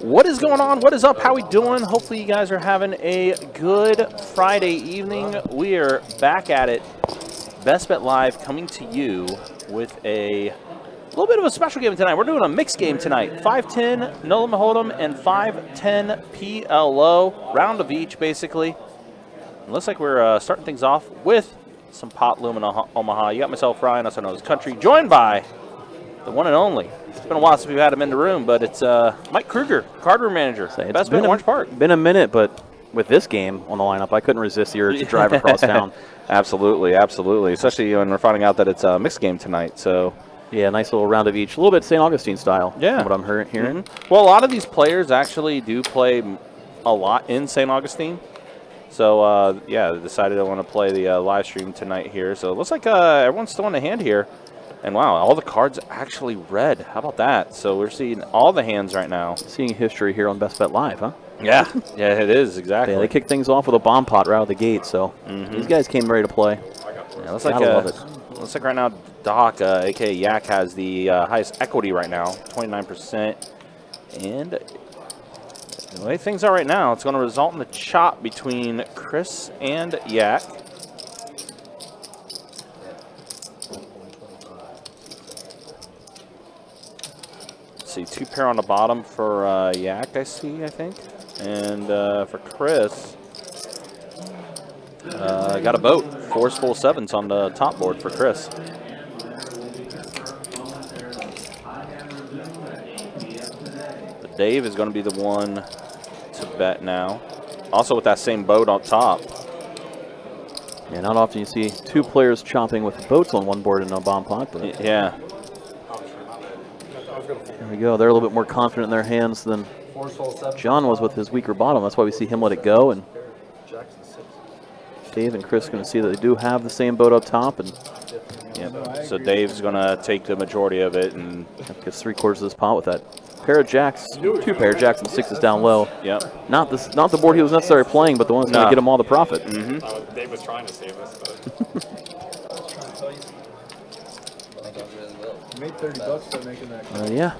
What is going on? What is up? How we doing? Hopefully you guys are having a good Friday evening. We are back at it. Best Bet Live coming to you with a little bit of a special game tonight. We're doing a mixed game tonight. 5-10 No Limit Hold'em and 5-10 PLO. Round of each, basically. It looks like we're starting things off with some pot loom in Omaha. You got myself, Ryan, also known as Country, joined by the one and only. It's been a while since we've had him in the room, but it's Mike Kruger, card room manager. So Best Bet Orange Park. Been a minute, but with this game on the lineup, I couldn't resist the urge to drive across town. Absolutely, absolutely. Especially when we're finding out that it's a mixed game tonight. So yeah, nice little round of each. A little bit St. Augustine style. Yeah, from what I'm hearing. Well, a lot of these players actually do play a lot in St. Augustine. So yeah, they decided I want to play the live stream tonight here. So it looks like everyone's still in the hand here. And wow, all the cards actually red. How about that? So we're seeing all the hands right now. Seeing history here on Best Bet Live, huh? Yeah, yeah, it is, exactly. Yeah, they kicked things off with a bomb pot right out of the gate, so these guys came ready to play. Yeah, looks like right now Doc, a.k.a. Yak, has the highest equity right now, 29%. And the way things are right now, it's going to result in the chop between Chris and Yak. See, two pair on the bottom for Yak, I think. And for Chris, got a boat. 4 full sevens on the top board for Chris. But Dave is going to be the one to bet now. Also with that same boat on top. Yeah, not often you see two players chopping with boats on one board in a bomb pot. But yeah. There we go. They're a little bit more confident in their hands than John was with his weaker bottom. That's why we see him let it go. And Dave and Chris are going to see that they do have the same boat up top. And yep. So Dave's going to take the majority of it and gets 3/4 of this pot with that pair of jacks, two pair of jacks and sixes down low. Yep. Not the board he was necessarily playing, but the one that's going to get him all the profit. Dave was trying to save us, but made $30 by making that. Yeah.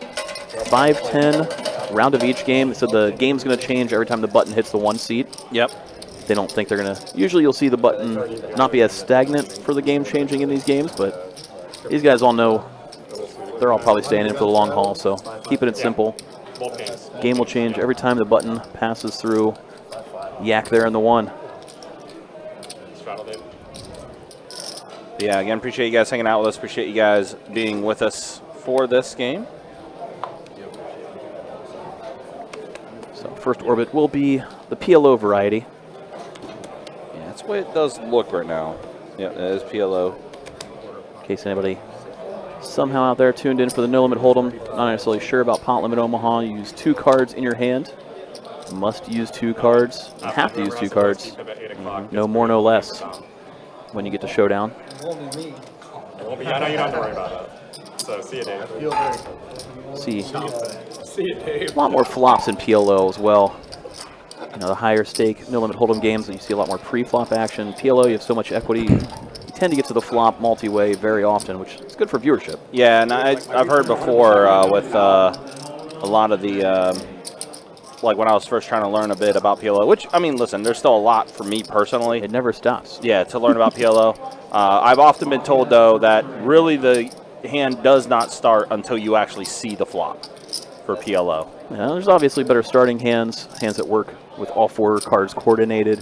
5-10, round of each game. So the game's going to change every time the button hits the 1 seat. Yep. They don't think they're going to. Usually you'll see the button not be as stagnant for the game changing in these games, but these guys all know they're all probably staying in for the long haul, so keeping it simple. Game will change every time the button passes through Yak there in the 1. Yeah, again, appreciate you guys hanging out with us. Appreciate you guys being with us for this game. So first orbit will be the PLO variety. Yeah, that's the way it does look right now. Yeah, that is PLO. In case anybody somehow out there tuned in for the No Limit Hold'em, not necessarily sure about Pot Limit Omaha, you use 2 cards in your hand. You must use 2 cards. You have to use 2 cards. No more, no less when you get to showdown. I know you don't have to worry about that. So see you, Dave. See you, Dave. A lot more flops in PLO as well. You know, the higher stake No Limit Hold'em games, you see a lot more pre-flop action. PLO, you have so much equity. You tend to get to the flop multi-way very often, which is good for viewership. Yeah, and I've heard before with a lot of the, like when I was first trying to learn a bit about PLO, which, I mean, listen, there's still a lot for me personally. It never stops. Yeah, to learn about PLO. I've often been told, though, that really the hand does not start until you actually see the flop for PLO. Yeah, there's obviously better starting hands that work with all 4 cards coordinated,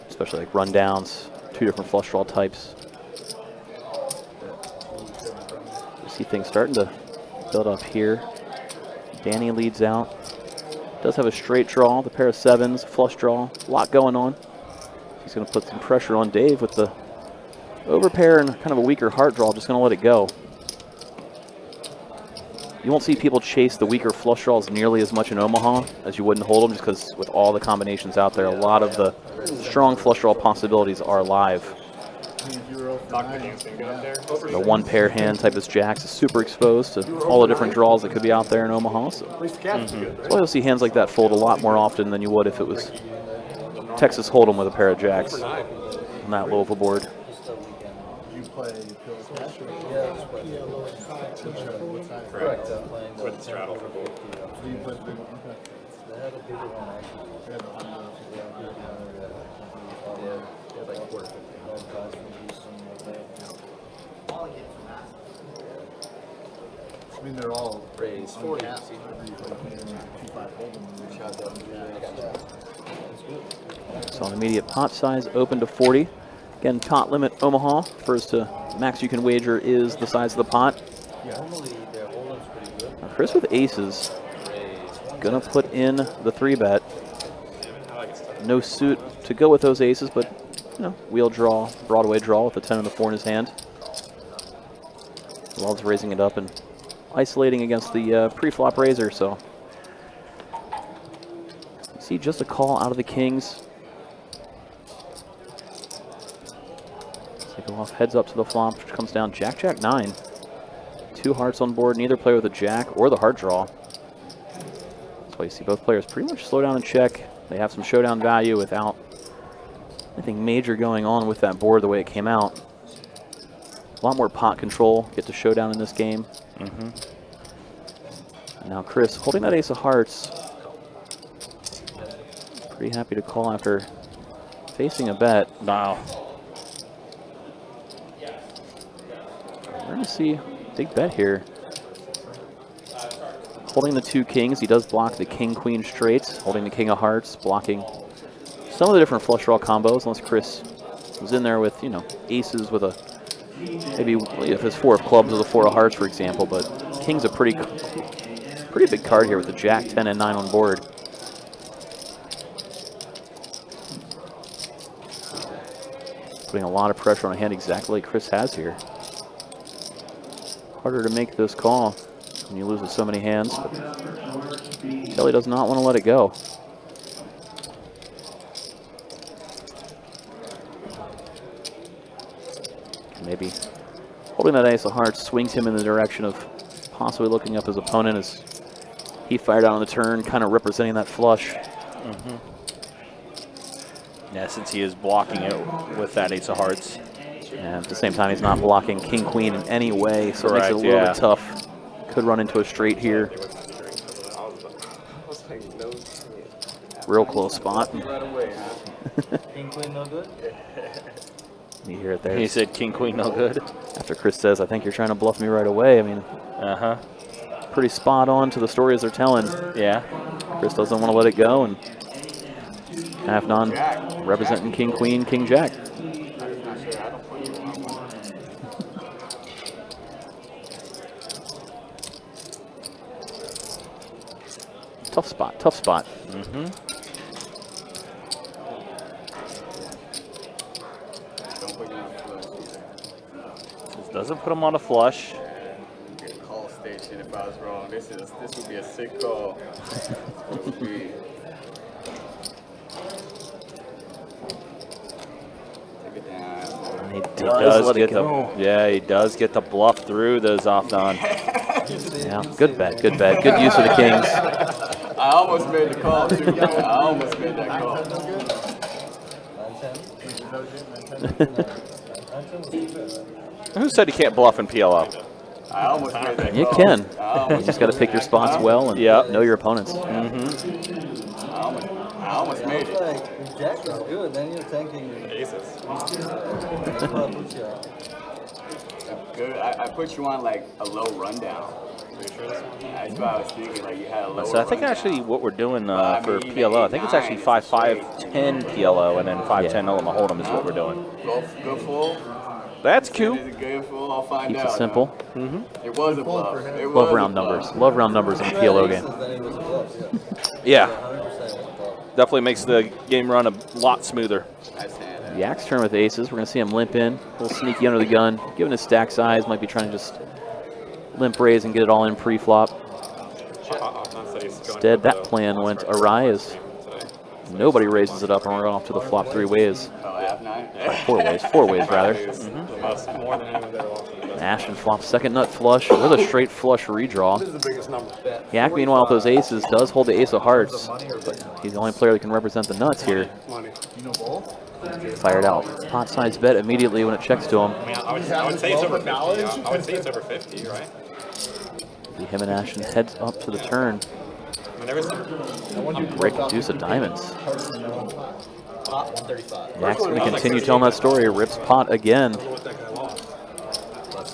especially like rundowns, 2 different flush draw types. You see things starting to build up here. Danny leads out. Does have a straight draw, the pair of 7s, flush draw, a lot going on. He's going to put some pressure on Dave with the overpair and kind of a weaker heart draw, just going to let it go. You won't see people chase the weaker flush draws nearly as much in Omaha as you would in Hold'em, just because with all the combinations out there, a lot of the strong flush draw possibilities are live. The 1 pair hand type as jacks is super exposed to all the different draws that could be out there in Omaha. So that's why you'll see hands like that fold a lot more often than you would if it was Texas Hold'em with a pair of jacks on that low of a board. play PLO cash or Correct. With straddle for both. do you play the big one? Okay. Yeah, the I mean, they're all Raise 40. So an immediate pot size open to 40. Again, pot limit Omaha. First to max you can wager is the size of the pot. Now Chris with aces. Gonna put in the 3-bet. No suit to go with those aces, but you know, wheel draw, Broadway draw with the 10 and the 4 in his hand. Loves raising it up and isolating against the pre-flop raiser, so. See just a call out of the kings. They go off heads up to the flop, which comes down Jack, Jack, 9. 2 hearts on board, neither player with a jack or the heart draw. That's why you see both players pretty much slow down and check. They have some showdown value without anything major going on with that board the way it came out. A lot more pot control, get to showdown in this game. And now Chris holding that ace of hearts. Pretty happy to call after facing a bet. Wow. We're going to see big bet here. Holding the 2 kings, he does block the king-queen straights. Holding the king of hearts, blocking some of the different flush draw combos, unless Chris was in there with, you know, aces with a, maybe if it's 4 of clubs with a 4 of hearts, for example, but king's a pretty big card here with the jack, 10, and 9 on board. Putting a lot of pressure on a hand exactly like Chris has here. Harder to make this call when you lose with so many hands, but Kelly does not want to let it go. Maybe holding that ace of hearts swings him in the direction of possibly looking up his opponent as he fired out on the turn, kind of representing that flush. Yeah, since he is blocking it with that ace of hearts. And at the same time, he's not blocking king, queen in any way, so it makes it a little bit tough. Could run into a straight here. Real close spot. King queen no good? You hear it there. He said king, queen, no good. After Chris says, I think you're trying to bluff me right away. I mean, pretty spot on to the stories they're telling. Yeah. Chris doesn't want to let it go, and half non representing king, queen, king, jack. Tough spot, tough spot. This doesn't put him on a flush. Call station if I was wrong. This would be a sick call. He does get the bluff through those off on. Yeah, good bet, good bet. Good use of the kings. I almost made the call too. I almost made that call. Who said he can't bluff in PLO? I almost made that You call. can. You just got to pick your spots well and know your opponents. I almost made it. If Jack is good, then you're thinking Aces. Good. I put you on like a low rundown. That's what I was thinking. Like you had a low. So I think actually what we're doing for PLO, I think it's actually 5-5-10 PLO and then 5-10 Omaha Hold'em is what we're doing. Go full. That's Is cute. it good full? I'll find Keeps out. it simple. It was a bluff. It was Love a round bluff. numbers. Love round numbers in the PLO game. then it was a bluff, Yeah, 100% definitely makes the game run a lot smoother. Nice hand. Yak's turn with aces. We're going to see him limp in. A little sneaky under the gun. Given his stack size, might be trying to just limp raise and get it all in pre-flop. Instead, that plan went awry as nobody raises it up and we're off to the flop 3 ways. Oh, half nine. 4 ways rather. More than anyone that lost. Ashton flops second nut flush with a straight flush redraw. This is the biggest number. Yak, meanwhile, with those aces, does hold the ace of hearts, but he's the only player that can represent the nuts here. Money. You know both? Fired out. Pot size bet immediately when it checks to him. I mean, I would say it's over 50. I would say it's over 50, right? See him and Ashton heads up to the turn. I mean, there was some. Break deuce of diamonds. 135. Yak's going to continue telling that story. Rips pot again.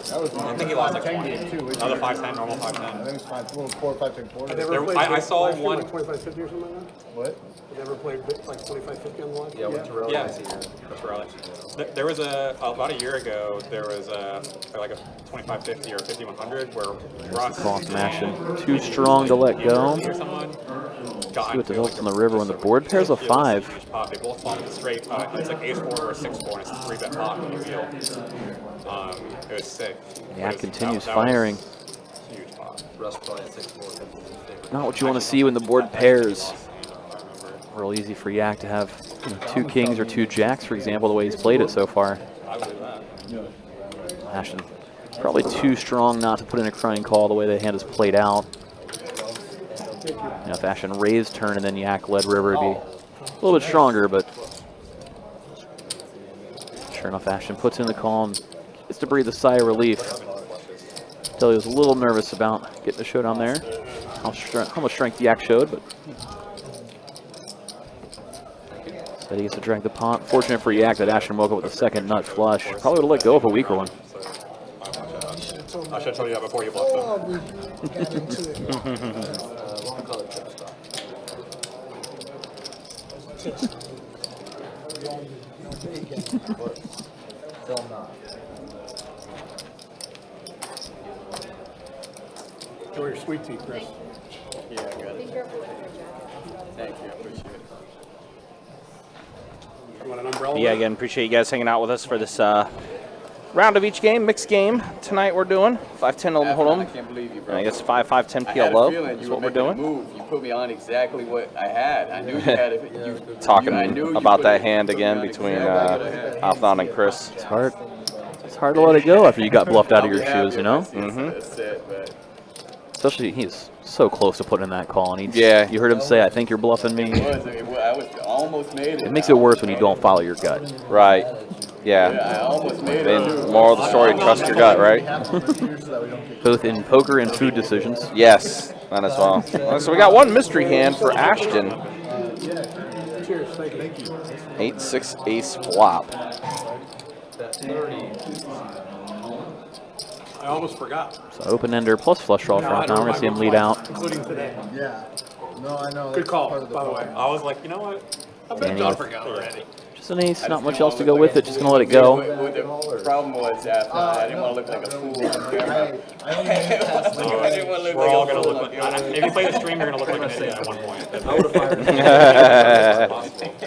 I think he lost like 20. Another 5-10, normal 5-10. I think it's 5, little 4, 5, 10 quarters. I saw one. Like 25-50 or something like that? What? You ever played like 25-50 on the line? Yeah, with Terrell. Yeah, that's Terrell. There was about a year ago. There was like a 25-50 or 50-100 where Ross Call smashing. Too strong to let go. or someone See what develops on the river when the board pairs a 5. Huge pot. They both fall straight. It's like ace 4 or 6-4, and it's a 3-bet pot when you wheel. It was sick. Yak continues firing. Huge pot. Not what you want to see when the board pairs. Real easy for Yak to have 2 kings or 2 jacks, for example, the way he's played it so far. I believe that. Ashton, probably too strong not to put in a crying call the way the hand is played out. If Ashton raised turn and then Yak led river, it'd be a little bit stronger, but sure enough, Ashton puts in the call and gets to breathe a sigh of relief. Till he was a little nervous about getting the showdown there. How much strength Yak showed, but instead he gets to drag the pot. Fortunate for Yak that Ashton woke up with a second nut flush. Probably would have let go of a weaker one. I should have told you that before you bluffed them. Enjoy your sweet tea, Chris. Yeah, I got it. Thank you, I appreciate it. You want an umbrella? Yeah, again, appreciate you guys hanging out with us for this round of each game, mixed game. Tonight we're doing 5-10 I Hold'em. can't believe you, bro. I guess 5-5-10 I had a PLO. feeling That's you what were we're making a doing. move. You put me on exactly what I had. I knew you had it. Talking I knew you about put that it- hand put me again on between exactly what I had. Althon and Chris. It's hard. It's hard to let it go after you got bluffed out of I'll your be happy shoes, you if know? I see it's set, but Especially he's so close to putting in that call, and Yeah. you heard him say, "I think you're bluffing me." I almost made it. It makes it worse when you don't follow your gut. Right. Yeah. I almost made And it. moral of the story, trust your gut, right? Both in poker and food decisions. Yes, that as well. So we got one mystery hand for Ashton. Cheers, thank you. 8-6 ace flop. I almost forgot, So open ender plus flush draw for Althon. We're going to see him lead out. including today. Yeah. No, I know. Good that's call, part of by the way. problem. I was like, you know what? I bet Danny John with forgot already. just an ace, not much else to go with it. Just going to let it go. What the problem was after I didn't want to look like a fool on camera. I only had past I didn't want to look We're all like a gonna fool look on like. camera. If you play the stream, you're gonna look like an idiot at one point.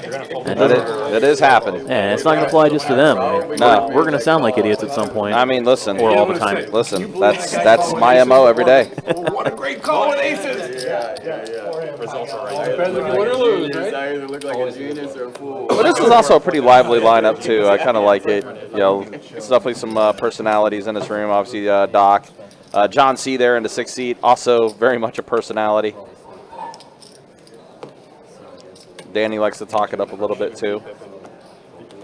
You're gonna pull That is happening. And it's not going to apply just to them. I mean, No. we're going to sound like idiots at some point. I mean, listen. Or all the time. Listen, that's my MO every day. What a great call with aces! results are right. Depends if you win or lose, right? I either look like a genius or a fool. But this is also a pretty lively lineup too. I kind of like it. You know, it's definitely some personalities in this room. Obviously, Doc, John C. there in the 6th seat, also very much a personality. Danny likes to talk it up a little bit too.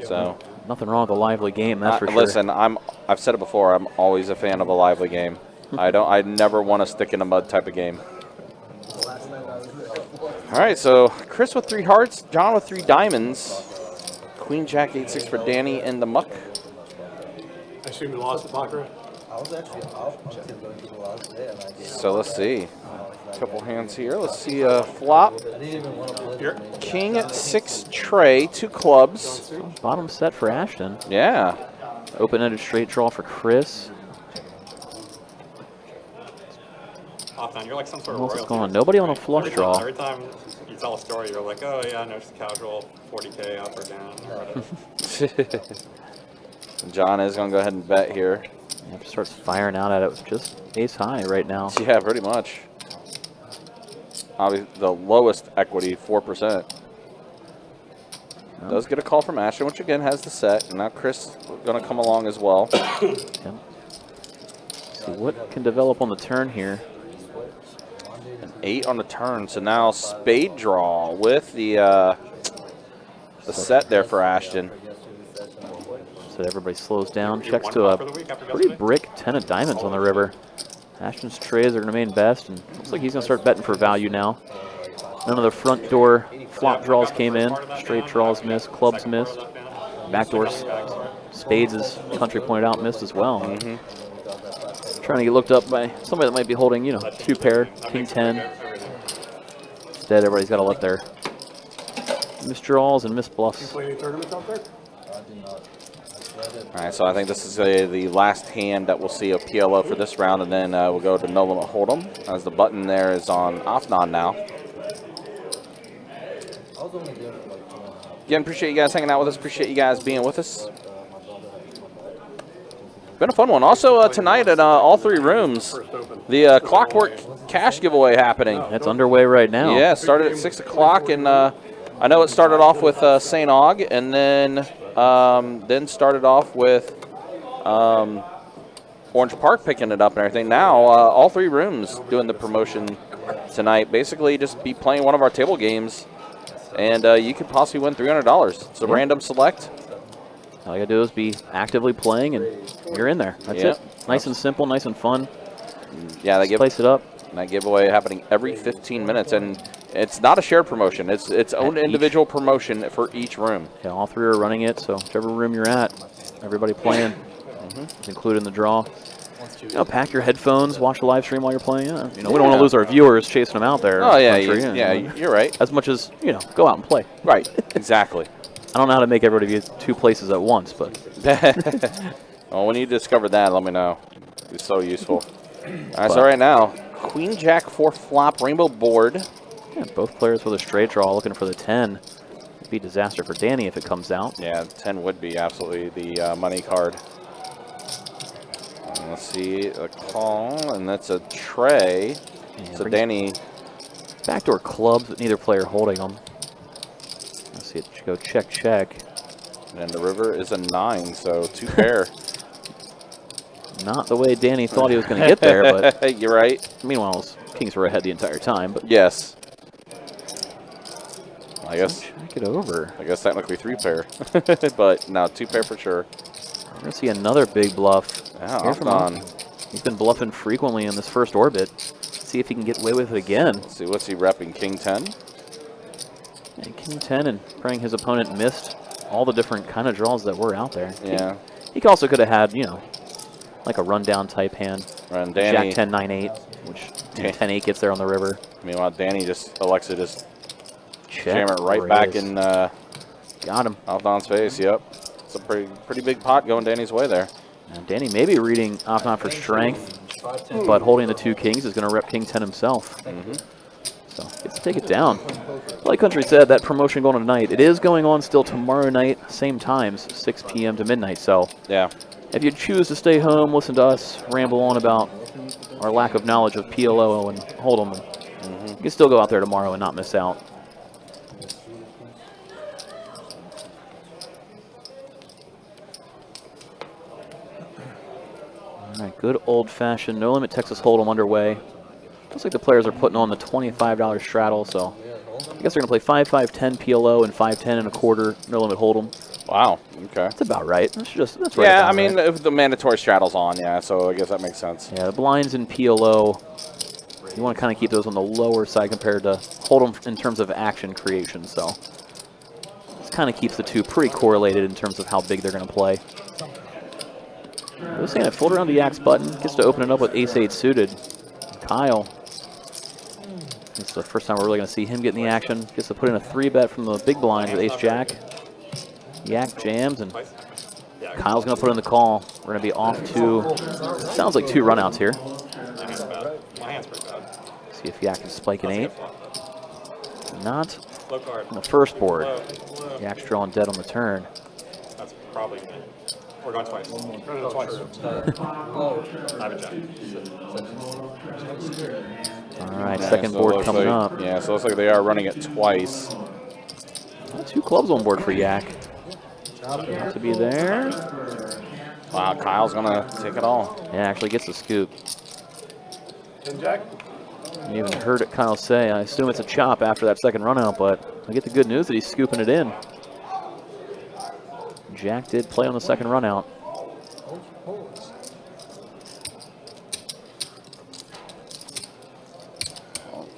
So Nothing wrong with a lively game, that's for sure. listen, I've said it before. I'm always a fan of a lively game. I never want to stick in a mud type of game. All right, so Chris with 3 hearts, John with 3 diamonds, Queen Jack 8-6 for Danny in the muck. I assume you lost at Baccarat? I was actually out checking going to the last day, and I gave So let's see. A couple hands here. Let's see a flop. I didn't even want to play. King at 6 tray, 2 clubs. Bottom set for Ashton. Yeah. Open-ended straight draw for Chris. Often you're like some sort of What else is royalty. going on? Nobody on a flush draw. Every time you tell a story, you're like, oh yeah, no, just casual 40K up or down. Or whatever. John is going to go ahead and bet here. Yep, starts firing out at it with just ace high right now. Yeah, pretty much. Obviously, the lowest equity, 4%. Does get a call from Ashton, which again has the set. And now Chris going to come along as well. Yep. See what can develop on the turn here. 8 on the turn. So now spade draw with the the set there for Ashton. So everybody slows down, checks to a pretty brick 10 of diamonds on the river. Ashton's trays are going to remain best, and looks like he's going to start betting for value now. None of the front door flop draws came in. Straight draws missed, clubs missed. Backdoor spades, as Country pointed out, missed as well. Trying to get looked up by somebody that might be holding, you know, 2 pair, king 10. Instead, everybody's got to let their missed draws and missed bluffs. Play any tournaments out there? All right, so I think this is the last hand that we'll see of PLO for this round, and then we'll go to no limit hold'em, as the button there is on off-non now. Again, appreciate you guys hanging out with us. Appreciate you guys being with us. Been a fun one. Also tonight at all 3 rooms, the Clockwork Cash giveaway happening. That's underway right now. Yeah, started at 6 o'clock, and I know it started off with St. Aug, and then started off with Orange Park picking it up and everything. Now all 3 rooms doing the promotion tonight. Basically, just be playing one of our table games, and you could possibly win $300. It's a random select. All you gotta do is be actively playing, and you're in there. That's it. Nice and simple, nice and fun. Yeah, they Spice it up. that giveaway happening every 15 minutes, and it's not a shared promotion. It's its own individual promotion for each room. Yeah, all 3 are running it, so whichever room you're at, everybody playing, included in the draw. You know, pack your headphones, watch the live stream while you're playing. Yeah, you know, we don't want to lose our viewers chasing them out there. Oh yeah, Country, you're right. As much as, you know, go out and play. Right, exactly. I don't know how to make everybody be 2 places at once, but Well, when you discover that, let me know. It's so useful. All right, so right now, Queen Jack 4 flop rainbow board. yeah, both players with a straight draw looking for the 10. It'd be a disaster for Danny if it comes out. Yeah, 10 would be absolutely the money card. And let's see, a call, and that's a tray. Yeah, So Danny, backdoor clubs, but neither player holding them. Let's see it go check, check. and the river is a 9, so 2 pair. Not the way Danny thought he was going to get there, but You're right. meanwhile, his kings were ahead the entire time. But Yes. I guess check it over. technically 3 pair, but no, 2 pair for sure. We're going to see another big bluff. Yeah, Here off from on. him. He's been bluffing frequently in this first orbit. See if he can get away with it again. Let's see, what's he repping? King 10? And king 10, and praying his opponent missed all the different kind of draws that were out there. Yeah. He also could have had, you know, like a rundown type hand. And Danny, Jack 10, 9, 8, which 10, 8 gets there on the river. meanwhile, Danny just elects to just Check. jam it right There back is. in Got him. Alfon's face. Yep. It's a pretty big pot going Danny's way there. And Danny may be reading Alphon for strength, but holding the 2 kings is going to rep king 10 himself. So gets to take it down. Like Country said, that promotion going on tonight, it is going on still tomorrow night, same times, 6 p.m. to midnight. So Yeah. if you choose to stay home, listen to us ramble on about our lack of knowledge of PLO and Hold'em, you can still go out there tomorrow and not miss out. All right, good old-fashioned no-limit Texas Hold'em underway. Looks like the players are putting on the $25 straddle, so I guess they're going to play 5-5-10 PLO and 5-10 and a quarter no-limit Hold'em. Wow. Okay. That's about right. That's right. Yeah, about I mean, right. if the mandatory straddle's on, yeah, so I guess that makes sense. Yeah, the blinds in PLO, you want to kind of keep those on the lower side compared to Hold'em in terms of action creation, so this kind of keeps the 2 pretty correlated in terms of how big they're going to play. I was saying, fold around the Yak's button, gets to open it up with ace-8 suited. Kyle, it's the first time we're really going to see him get in the action. Gets to put in a 3-bet from the big blind with ace-jack. Yak jams, and Kyle's going to put in the call. We're going to be off to, sounds like 2 runouts here. My hand's pretty bad. See if Yak can spike an 8. Not Low card. on the first board. Low. Yak's drawing dead on the turn. That's probably me. We're going twice. Twice. I have a jack. All right, Yeah, second so it board looks coming like- up. Yeah, so it looks like they are running it twice. 2 clubs on board for Yak. Not to be there. Wow, Kyle's going to take it all. Yeah, actually gets the scoop. And Jack? You even heard it Kyle say, I assume it's a chop after that second run out, but I get the good news that he's scooping it in. Jack did play on the second run out.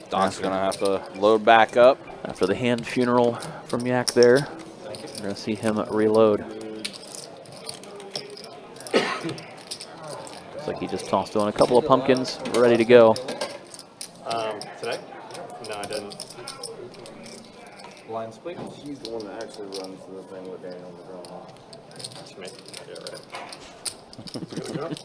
Doc's going to have to load back up. After the hand funeral from Yak there, we're going to see him reload. Looks like he just tossed on a couple of pumpkins, ready to go. Today? No, I didn't. Line split. He's the one that actually runs the thing with Daniel McGraw. That's me. Yeah, right.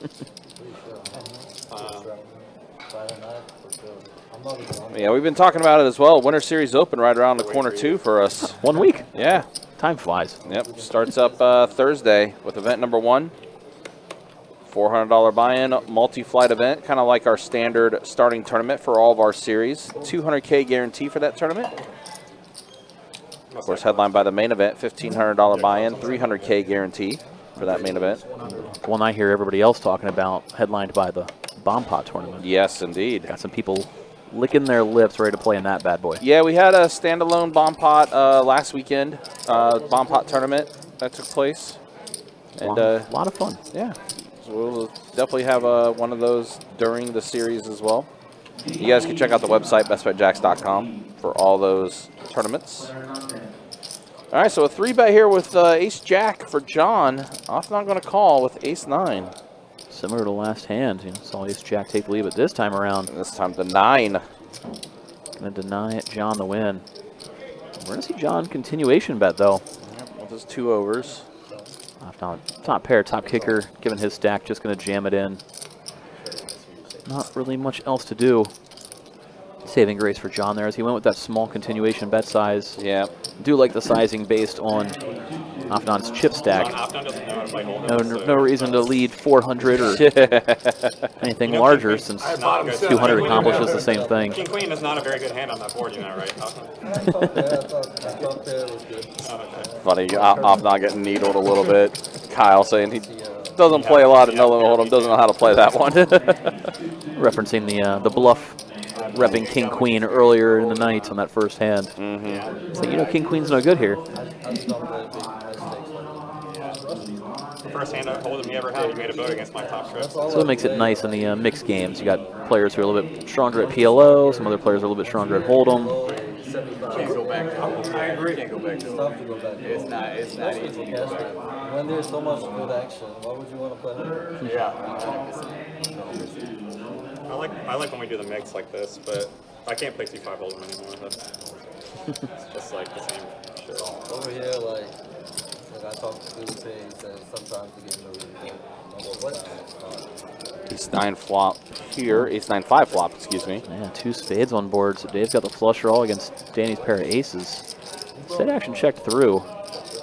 Yeah, we've been talking about it as well. Winter Series Open right around the corner, too, for us. 1 week. Yeah. Time flies. Yep. Starts up Thursday with event number 1. $400 buy-in, multi-flight event, kind of like our standard starting tournament for all of our series. $200K guarantee for that tournament. Of course, headlined by the main event, $1,500 buy-in, $300K guarantee for that main event. One I hear everybody else talking about, headlined by the Bomb Pot tournament. Yes, indeed. Got some people licking their lips ready to play in that bad boy. Yeah, we had a standalone Bomb Pot last weekend, Bomb Pot tournament that took place. And a lot of fun. Yeah, so we'll definitely have one of those during the series as well. You guys can check out the website, bestbetjacks.com, for all those tournaments. All right, so a 3-bet here with Ace-Jack for John. Off not going to call with Ace-9. Similar to last hand, you know, saw Ace-Jack take the lead, but this time around. And this time the 9. Going to deny John the win. We're going to see John continuation bet, though. Yep, with his 2 overs. Top pair, top kicker, given his stack, just going to jam it in. Not really much else to do. Saving grace for John there as he went with that small continuation bet size. Yeah. Do like the sizing based on Afnan's chip stack. No reason to lead 400 or anything larger since 200 accomplishes the same thing. King Queen is not a very good hand on that board, you know, right? Funny, Afnan getting needled a little bit. Kyle saying he doesn't play a lot of no limit hold'em, doesn't know how to play that one. Referencing the bluff repping King Queen earlier in the night on that first hand. So you know King Queen's no good here. The first hand hold'em you ever had, you made a vote against my top trips. So it makes it nice in the mixed games. You got players who are a little bit stronger at PLO, some other players are a little bit stronger at hold'em. Can't go back to it. I agree. Can't go back to it. It's not easy to go back. When there's so much good action, why would you want to play him? Yeah. I like when we do the mix like this, but I can't play 2-5 hold'em anymore. That's it's just like the same shit. Over here, like I talked to Lupe, he says sometimes you get really good. Ace-9 flop here. Ace-9 5 flop, excuse me. Yeah, 2 spades on board, so Dave's got the flush draw against Danny's pair of aces. Set action checked through.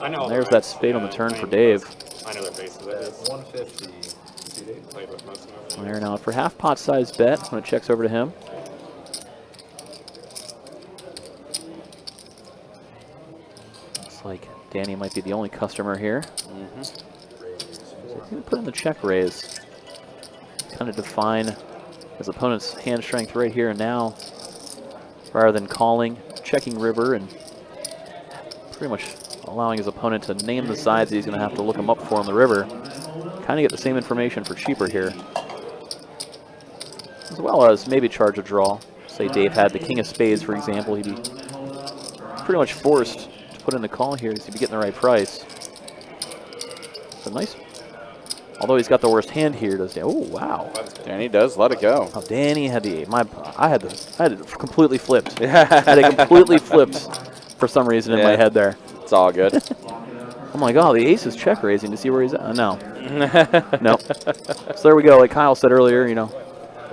I know. And there's that spade on the turn for Dave. I know their faces. It is 150. played with most of them. There now for half pot size bet when it checks over to him. Looks like Danny might be the only customer here. So he's going to put in the check raise. Kind of define his opponent's hand strength right here and now, rather than calling, checking river, and pretty much allowing his opponent to name the sides he's going to have to look him up for on the river. Kind of get the same information for cheaper here. As well as maybe charge a draw. Say Dave had the king of spades, for example, he'd be pretty much forced to put in the call here because he'd be getting the right price. So nice. Although he's got the worst hand here, does he? Oh wow! Danny does let it go. Oh, Danny had the 8. I had it completely flipped. I had it completely flipped for some reason in my head there. It's all good. I'm like, oh, the ace is check raising to see where he's at. No, no. So there we go. Like Kyle said earlier, you know,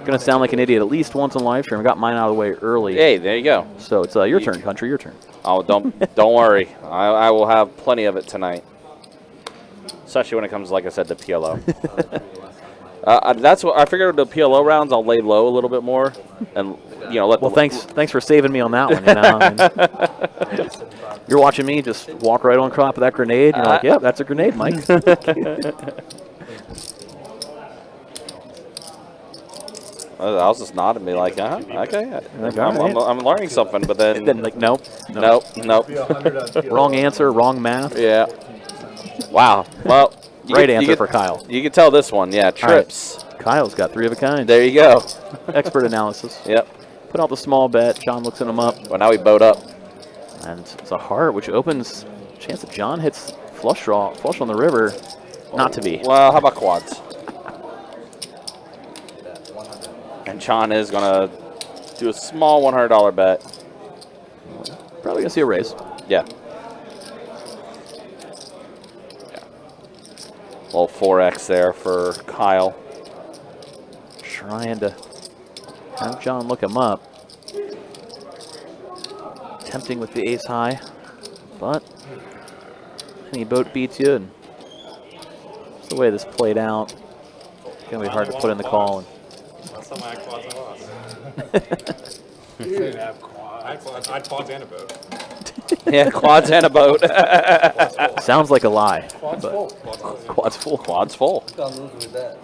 gonna sound like an idiot at least once in live stream. I got mine out of the way early. Hey, there you go. So it's your turn, country. Your turn. Oh, don't worry. I will have plenty of it tonight. Especially when it comes, like I said, to PLO. That's what I figured. The PLO rounds, I'll lay low a little bit more, and you know, let. Well, thanks for saving me on that one. You know, I mean, you're watching me just walk right on top of that grenade. And you're like, yep, that's a grenade, Mike. I was just nodding me like, okay, I'm learning something, but then like, nope. Nope. Wrong answer, wrong math. Yeah. Wow. Well, Right answer for Kyle. You can tell this one. Yeah, trips. Kyle's got 3 of a kind. There you go. Expert analysis. Yep. Put out the small bet. John looks at him up. Well, now we boat up. And it's a heart, which opens chance that John hits flush on the river. Not to be. Well, how about quads? And John is going to do a small $100 bet. Probably going to see a raise. Yeah. Little 4X there for Kyle. Trying to have John look him up. Tempting with the ace high, but any boat beats you. And that's the way this played out. It's going to be hard to put in the call. And Last time I had quads, I lost. I had quads and a boat. Yeah, quads and a boat. sounds like a lie. Quad's but full. Quad's full. Quads full. You can't lose with that.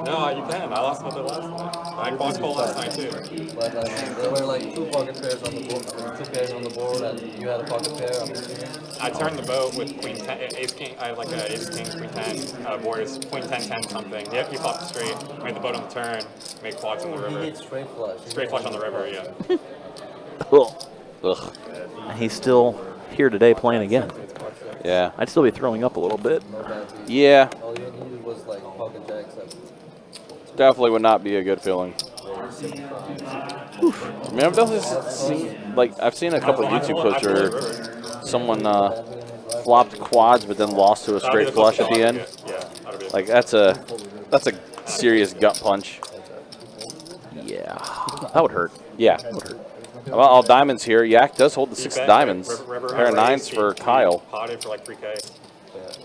No, you can. I lost another last night. I had quads full last night too. But there were like 2 pocket pairs on the board, 2 pairs on the board, and you had a pocket pair. I'm assuming. I turned the boat with queen 10, ace king. I had like an ace king, queen 10. Board is queen 10, 10 something. Yep, you popped straight. Made the boat on the turn. Made quads on the He river. hit straight flush. Straight flush on the river. Yeah. Ugh. He's still here today playing again. Yeah. I'd still be throwing up a little bit. No bad beat. Yeah. All you needed was like pocket jacks. Definitely would not be a good feeling. I mean, I've done this, I've seen a couple of YouTube clips where someone flopped quads but then lost to a straight flush at the end. Yeah. That'd be Like that's a serious gut punch. Yeah, that would hurt. Yeah. Well, all diamonds here. Yak does hold the 6 bet, diamonds. River Pair of 9s for Kyle. Potted for like 3K.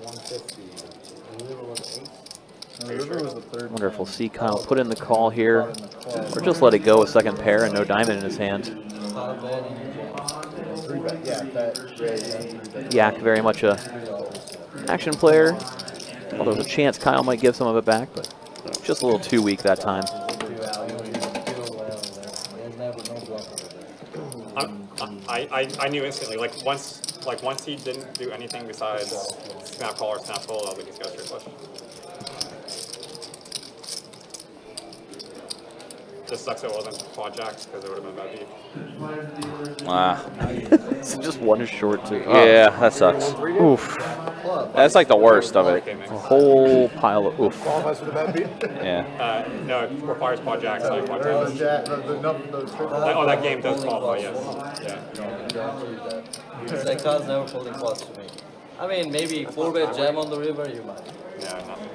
150. The river was 8. And the river was the third. Wonder if we'll see Kyle put in the call here, or just let it go a second pair and no diamond in his hand. Yak very much a action player, although there's a chance Kyle might give some of it back, but just a little too weak that time. I knew instantly. Like once he didn't do anything besides snap call or snap fold, I was like, he's got a straight flush. Just sucks it wasn't quad jacks because it would have been a bad beat. Ah. It's just one short too. Yeah, that sucks. Oof. That's like the worst of it. Okay, mix. A whole pile of oof. Qualifies for the bad beat. Yeah. No, it requires quad jacks, like quad Or jacks. the jack, the straight Oh, that game does qualify, yes. Yeah. It's like cards never folding quads to me. I mean, maybe 4-bet jam on the river, you might. Yeah, nothing.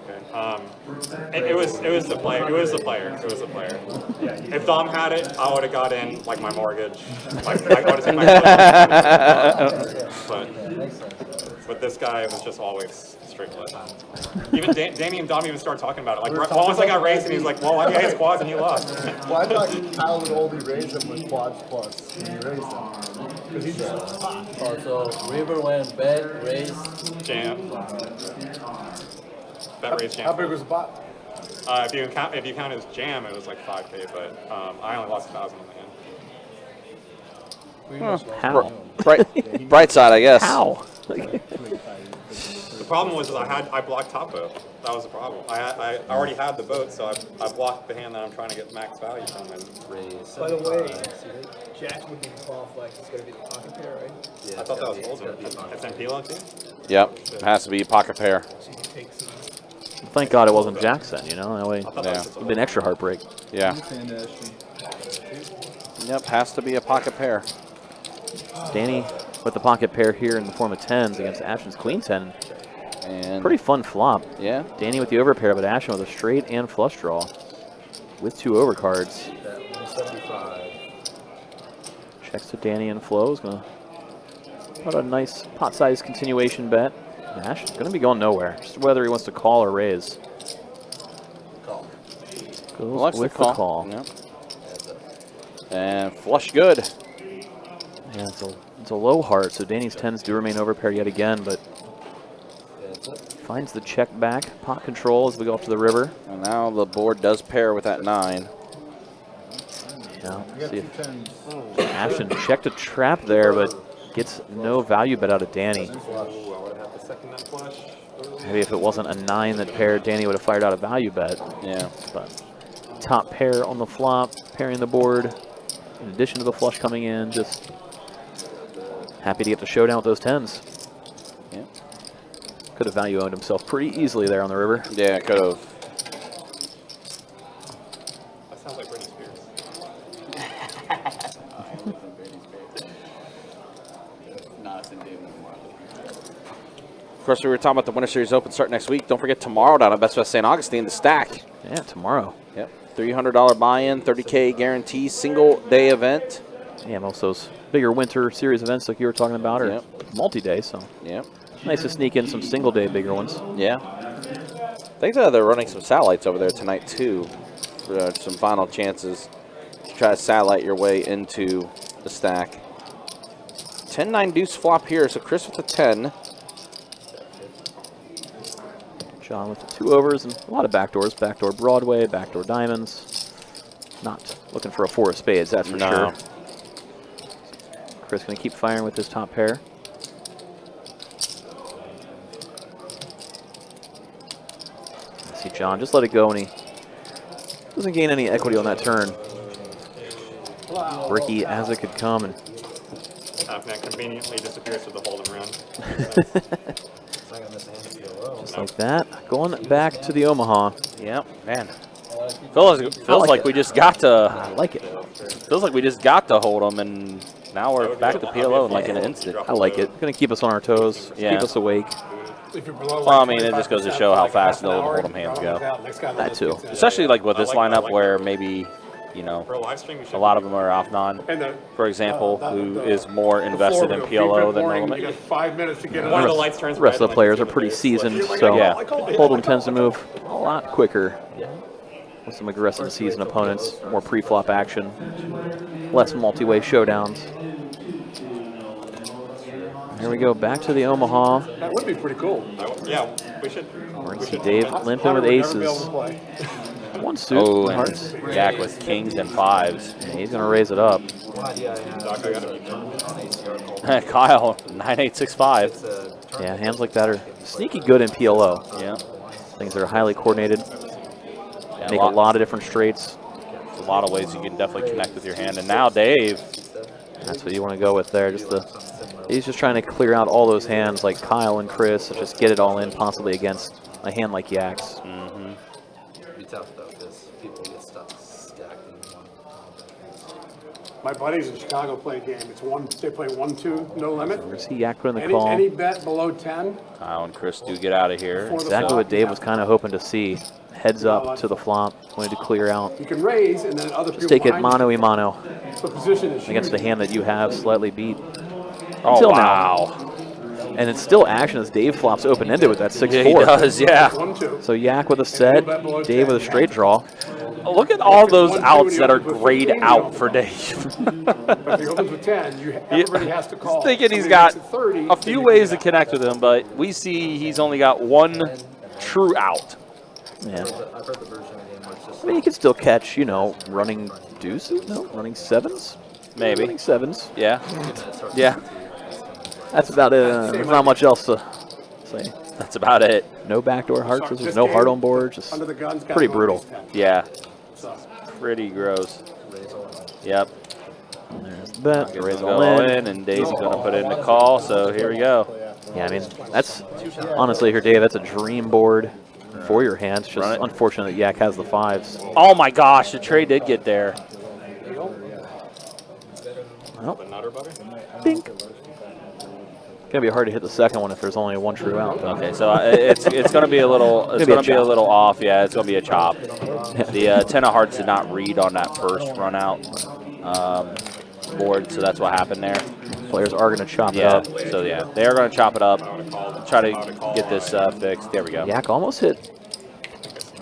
Okay. It was the player. It was the player. If Dom had it, I would have got in like my mortgage. Like I would have taken my but this guy was just always straight flush. Even Danny and Dom even started talking about it. Like once I got raised, and he was like, "Well, why do you his quads and you lost?" Well, I thought Kyle would only raise them with quads plus when he raised them. Because he just Oh, so river went bet, raise. Jam. Bet raise jam. How big was the pot? If you count his jam, it was like 5K, but I only lost 1,000 in the hand. How? Bright side, I guess. How? The problem was I blocked top boat. That was the problem. I already had the boat, so I blocked the hand that I'm trying to get max value from. And By the way, Jack wouldn't even qualify. It's going to be the pocket pair, right? I thought that was folded. It's in PLO too? Yep. It has to be a pocket pair. So you can take some. Thank God it wasn't Jackson, you know? That way I thought Yeah. that was it'd been extra heartbreak. Yeah. Yep. Has to be a pocket pair. Danny with the pocket pair here in the form of 10s against Ashton's queen 10. And Pretty fun flop. yeah. Danny with the overpair, but Ashton with a straight and flush draw with 2 overcards. 175. Checks to Danny and flows. Gonna put a nice pot size continuation bet. Ashton's gonna be going nowhere. Just whether he wants to call or raise. Call. Goes Likes with the the call. Yep. And flush good. Yeah, it's a low heart, so Danny's 10s do remain overpair yet again, but finds the check back. Pot control as we go up to the river. And now the board does pair with that 9. Yeah, You got see 2 if 10s. Ashton checked a trap there, but gets no value bet out of Danny. Ooh, I would have had to second that flush. Maybe if it wasn't a 9 that paired, Danny would have fired out a value bet. Yeah. But top pair on the flop, pairing the board, in addition to the flush coming in, just happy to get the showdown with those 10s. Yeah. Could have value owned himself pretty easily there on the river. Yeah, could have. That sounds like Britney Spears. Of course, we were talking about the Winter Series Open start next week. Don't forget tomorrow down at Best West St. Augustine, the stack. Yeah, tomorrow. Yep. $300 buy-in, 30K guarantee, single-day event. Yeah, most of those bigger winter series events like you were talking about are multi-day, so Yep. nice to sneak in some single-day bigger ones. Yeah. I think they're running some satellites over there tonight, too, for some final chances to try to satellite your way into the stack. 10-9 deuce flop here, so Chris with the 10. John with the 2 overs and a lot of backdoors. Backdoor Broadway, backdoor diamonds. Not looking for a 4 of spades, that's for sure. Chris going to keep firing with his top pair. See John, just let it go, and he doesn't gain any equity on that turn. Bricky as it could come, and Halfnet conveniently disappears to the Hold'em round. just like that, going back to the Omaha. Yep, man. Feels like we just got to. I like it. Feels like we just got to hold them, and now we're back to PLO in like in an instant. I like it. Going to keep us on our toes, Yeah. keep us awake. Well, I mean, it just goes to show how fast the Hold'em hands go. That too. Especially like with this lineup where maybe, you know, For a live stream, you should a lot of them are off non, for example, who is more invested in PLO than You normal. got 5 minutes to get it One of on. the lights turns The rest red of the and, like, players you are see pretty the seasoned, face. so Yeah. Hold'em tends to move a lot quicker with some aggressive seasoned opponents, more pre-flop action, less multi-way showdowns. Here we go, back to the Omaha. That would be pretty cool. Yeah, we should. We're going to see Dave limping with aces. One suit, Oh, one and hearts. Jack with kings and 5s. And he's going to raise it up. Doc, I gotta be Kyle, 9865. Yeah, hands like that are sneaky good in PLO. Yeah. Things that are highly coordinated, Yeah, make a lot of different straights. There's a lot of ways you can definitely connect with your hand. And now Dave, That's what you want to go with there. He's just trying to clear out all those hands like Kyle and Chris, just get it all in possibly against a hand like Yak's. Be tough though, because people get stuck stacked in one. My buddies in Chicago play a game. They play 1-2, no limit. We're going to see Yak put in the call. Any bet below 10. Kyle and Chris do get out of here. Before the Exactly flop, what Dave was kind of hoping to see. Heads up to the flop, wanted to clear out. You can raise, and then other people Just take it behind mano-y-mano you. The position is against the huge. hand that you have slightly beat. Oh, Until wow. And it's still action as Dave flops open-ended with that 6-4. Yeah, he does, yeah. 1-2. So Yak with a set, Dave with a straight draw. Look at all those outs that are grayed out for Dave. But if he opens with 10, everybody has to call. Thinking he's Somebody got makes it 30, a few then you ways to get connect with him, but we see he's only got one true out. Yeah. I've heard the version of the game where it's just I mean, you can still catch, you know, running deuces? No, running sevens? Maybe. Running sevens. Yeah. Yeah. That's about it. There's not much else to say. That's about it. No backdoor hearts. There's This no game, heart on board. Just Under the guns, got pretty to brutal. raise 10. Yeah. So, Pretty gross. Yep. There's the bet. Raise Raise go all all in. in, and Dave's going to put in the call, so here we go. Yeah, I mean, that's honestly here, Dave. That's a dream board for your hands. Just Run it. unfortunate that Yak has the 5s. Oh my gosh, the trade did get there. Well, the nutter butter. bink. Gonna be hard to hit the second one if there's only one true out. Though. Okay, so it's going to be a little off. Yeah, it's going to be a chop. The 10 of hearts did not read on that first run out board, so that's what happened there. Players are gonna chop it Yeah, up. so yeah, they are going to chop it up, try to get this fixed. There we go. Yak almost hit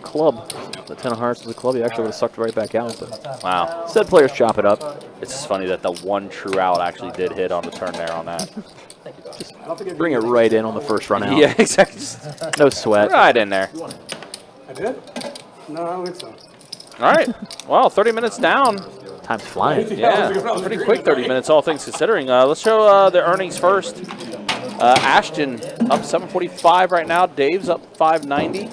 club. The 10 of hearts to the club. He actually would have sucked right back out. But Wow. instead, players chop it up. It's just funny that the one true out actually did hit on the turn there on that. Bring it right in on the first run out. Yeah, exactly. No sweat. Right in there. I did? No, I don't think so. All right. Well, 30 minutes down. Time's flying. Yeah, pretty quick 30 minutes, all things considering. Let's show the earnings first. Ashton up 745 right now. Dave's up 590.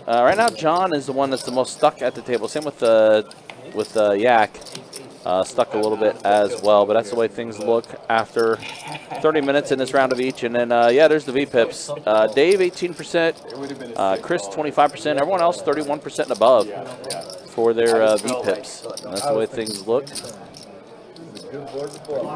Right now, John is the one that's the most stuck at the table. Same with Yak. Stuck a little bit as well, but that's the way things look after 30 minutes in this round of each. And then, yeah, there's the V-Pips. Dave, 18%. Chris, 25%. Everyone else, 31% and above for their V-Pips. And that's the way things look. Good board to pull.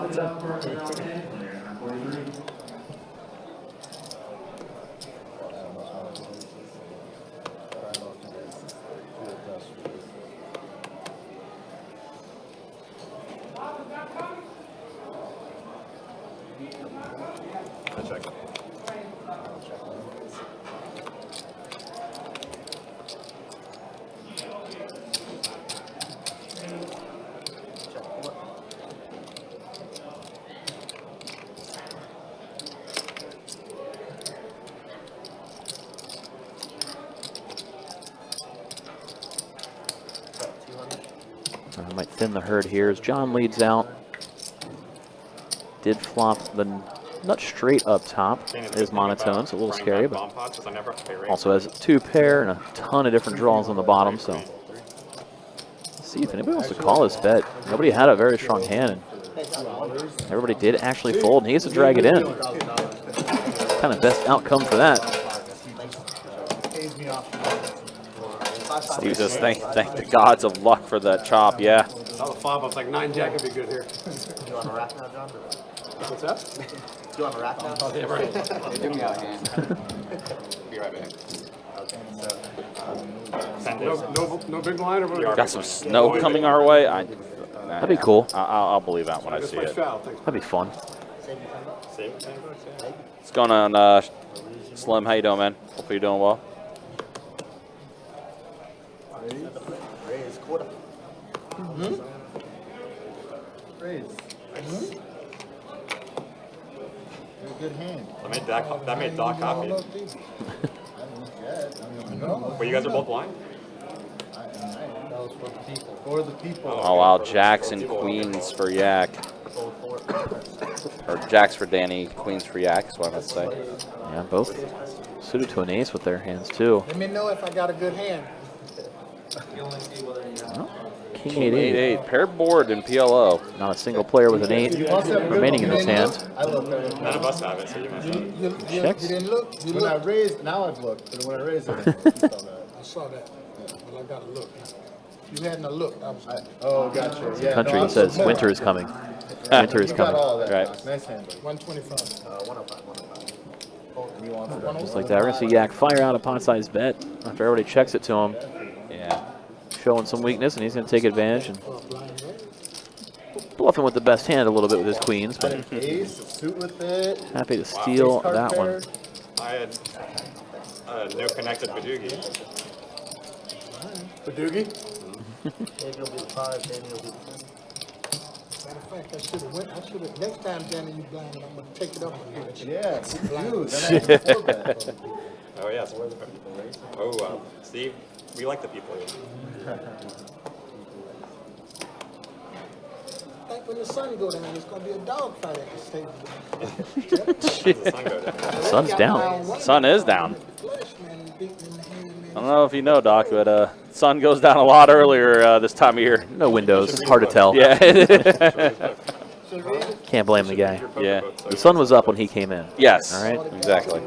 I might thin the herd here as John leads out. Did flop the nut straight up top. Is monotone, so a little scary, but also has 2 pair and a ton of different draws on the bottom. So let's see if anybody wants to call this bet. Nobody had a very strong hand, and everybody did actually fold, and he gets to drag it in. Kind of best outcome for that. Steve says, thank the gods of luck for that chop. Yeah. Another flop. I was like 9-jack would be good here. You on a rack now, John? What's that? You on a rack now? Oh, yeah, right. Hey, give me out hand. Be right back. No big blind or what? Got some snow coming our way. That'd be cool. I'll believe that when I see it. That'd be fun. What's going on, Slim? How you doing, man? Hope you're doing well. Raise quarter. Raise. Good hand. That made Doc happy. But you guys are both blind? That was for the people. For the people. Oh, wow. Jacks and queens for Yak. Or Jacks for Danny, queens for Yak, is what I meant to say. Yeah, both suited to an ace with their hands, too. Let me know if I got a good hand. King King 8-8. 8-8. Paired board in PLO. Not a single player with an 8 remaining in his hand. I looked. None of us have it, so you must have it. You didn't look? You When I looked? raised, now I've looked, but when I raised it, I saw that. I saw that. Well, I got to look. You hadn't a look. I was Oh, gotcha. Yeah, Country no, I says was- winter is coming. Winter is You got coming. all that. Right. Nice hand, buddy. 125. 105. And he wants it. Just like that, we're going to see Yak fire out a pot-sized bet after everybody checks it to him. Yeah. Showing some weakness, and he's going to take advantage and Blind raise. bluffing with the best hand a little bit with his queens, but An ace, a suit with it. happy to steal Ace card that pair. one. I had no connected Badoogie. Badoogie. Maybe it'll be the 5, then it'll be the 10. Matter of fact, I should have went. I should have. Next time, Danny, you blind, I'm going to take it up a notch. Yeah, dude. Then I can afford that. Oh, yes. Oh, Steve, we like the people here. I think when the sun go down, it's going to be a dog fight at this table. The sun go down. Sun's down. Sun is down. Flesh, man, beating in the hand, man. I don't know if you know, Doc, but sun goes down a lot earlier this time of year. No windows, it's hard to tell. Yeah. Can't blame the guy. Yeah. The sun was up when he came in. Yes. All right. Exactly.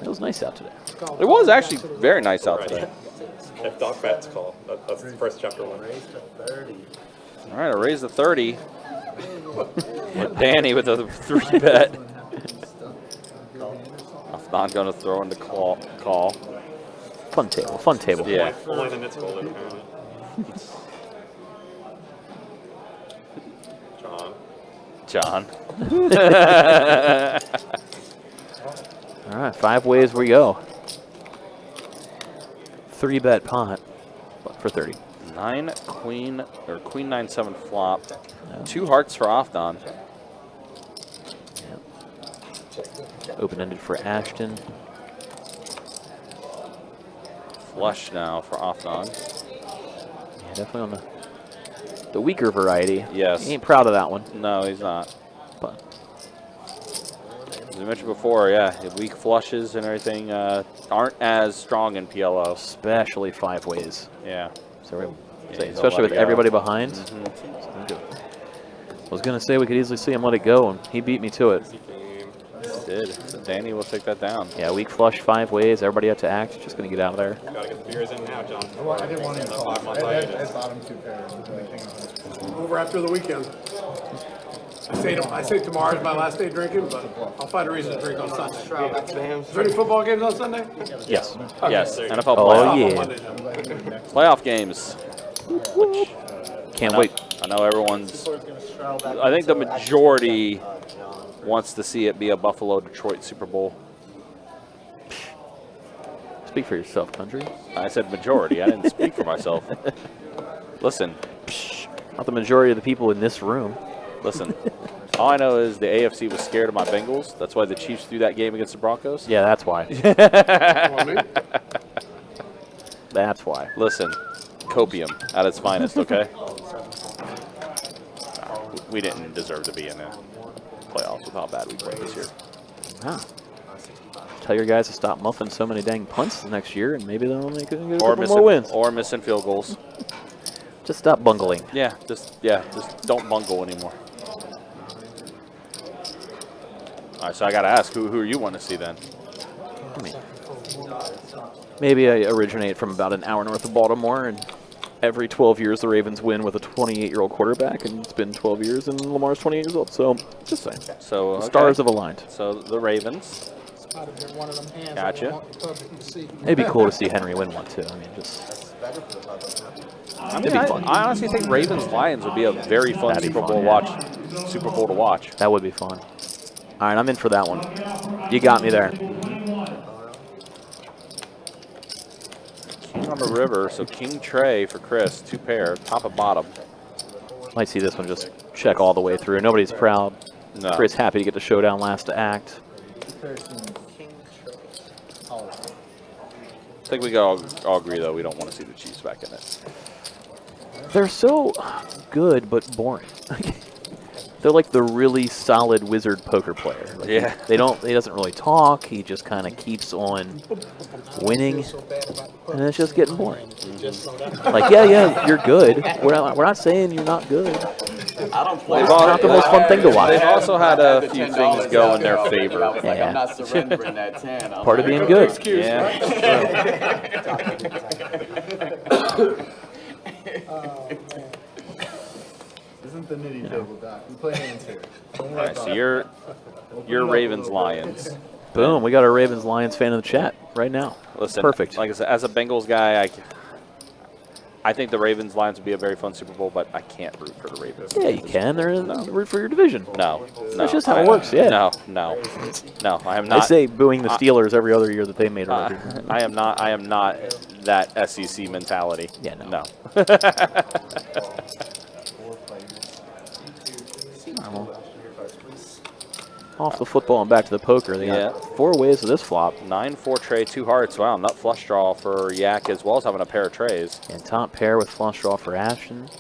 It was nice out today. It was actually very nice out today. If Doc bets call, that's the first chapter 1. All right, I raised the 30. With Danny with a 3 bet. I'm not going to throw in the call. Fun table, fun table. Yeah. Only the Nits folded, apparently. John. All right, 5 ways we go. 3 bet pot, but for 30. 9 queen or queen 9-7 flop. 2 hearts for Afnan. Open-ended for Ashton. Flush now for Afnan. Yeah, definitely on the weaker variety. Yes. He ain't proud of that one. No, he's not. But As I mentioned before, yeah, weak flushes and everything aren't as strong in PLO. Especially 5 ways. Yeah. So Yeah, he's especially let with it go. everybody behind. I was going to say we could easily see him let it go, and he beat me to it. Did. So Danny will take that down. Yeah, weak flush 5 ways. Everybody had to act. Just going to get out of there. Gotta get the beers in now, John. I didn't want to call. 5 months I hiatus. bought him 2 pairs. Over after the weekend. I say tomorrow is my last day drinking, but I'll find a reason to drink on Sunday. Is there any football games on Sunday? Yes. Yes, NFL Oh, playoff, yeah. On Monday, then. playoff games. Can't wait. I know everyone's. I think the majority wants to see it be a Buffalo-Detroit Super Bowl. Speak for yourself, country. I said majority. I didn't speak for myself. Listen, Not the majority of the people in this room. listen. All I know is the AFC was scared of my Bengals. That's why the Chiefs threw that game against the Broncos. Yeah, that's why. Want me? That's why. Listen, copium at its finest, okay? We didn't deserve to be in the playoffs with how bad we played this year. Huh. Tell your guys to stop muffing so many dang punts next year, and maybe they'll make a couple more wins. Or missing field goals. Just stop bungling. Yeah, just don't bungle anymore. All right, so I got to ask, who you want to see then? Maybe I originate from about an hour north of Baltimore, and every 12 years the Ravens win with a 28-year-old quarterback, and it's been 12 years, and Lamar's 28 years old. So, just saying. So The stars have aligned. So the Ravens. Might have been one of them hands Gotcha. I want the public to see. It'd be cool to see Henry win one, too. I mean, just... It'd be fun. I honestly think Ravens-Lions would be a very fun That'd be Super fun, Bowl yeah. Super Bowl to watch. That would be fun. All right, I'm in for that one. You got me there. King on the river, so King Trey for Chris, 2 pair, top and bottom. Might see this one just check all the way through. Nobody's proud. No. Chris happy to get the showdown last to act. I think we all agree, though, we don't want to see the Chiefs back in it. They're so good but boring. They're like the really solid wizard poker player. Like Yeah. He doesn't really talk. He just kind of keeps on winning, So bad about the and public. it's just getting boring. Just so that Like, yeah, you're good. We're not saying you're not good. I don't play. It's not the most fun thing to watch. They've also had a few $10 things go in their out there. favor. I was like, Yeah. I'm not surrendering that 10. I'm Part of like, being good. Excuse, Yeah. Isn't the nitty table, Doc? We play hands here. All right, so you're Ravens-Lions. Boom, we got a Ravens Lions fan in the chat right now. Listen, Perfect. Like I said, as a Bengals guy, I think the Ravens-Lions would be a very fun Super Bowl, but I can't root for the Ravens. Yeah, you can. They're in root for your division. No. That's just how it works, yeah. No, I am not. I say booing the Steelers every other year that they made a record. I am not that SEC mentality. Yeah, no. No. Off the football and back to the poker. They Yeah. got 4 ways of this flop. 9-4 tray, 2 hearts. Wow, nut flush draw for Yak as well as having a pair of trays. And top pair with flush draw for Ashton.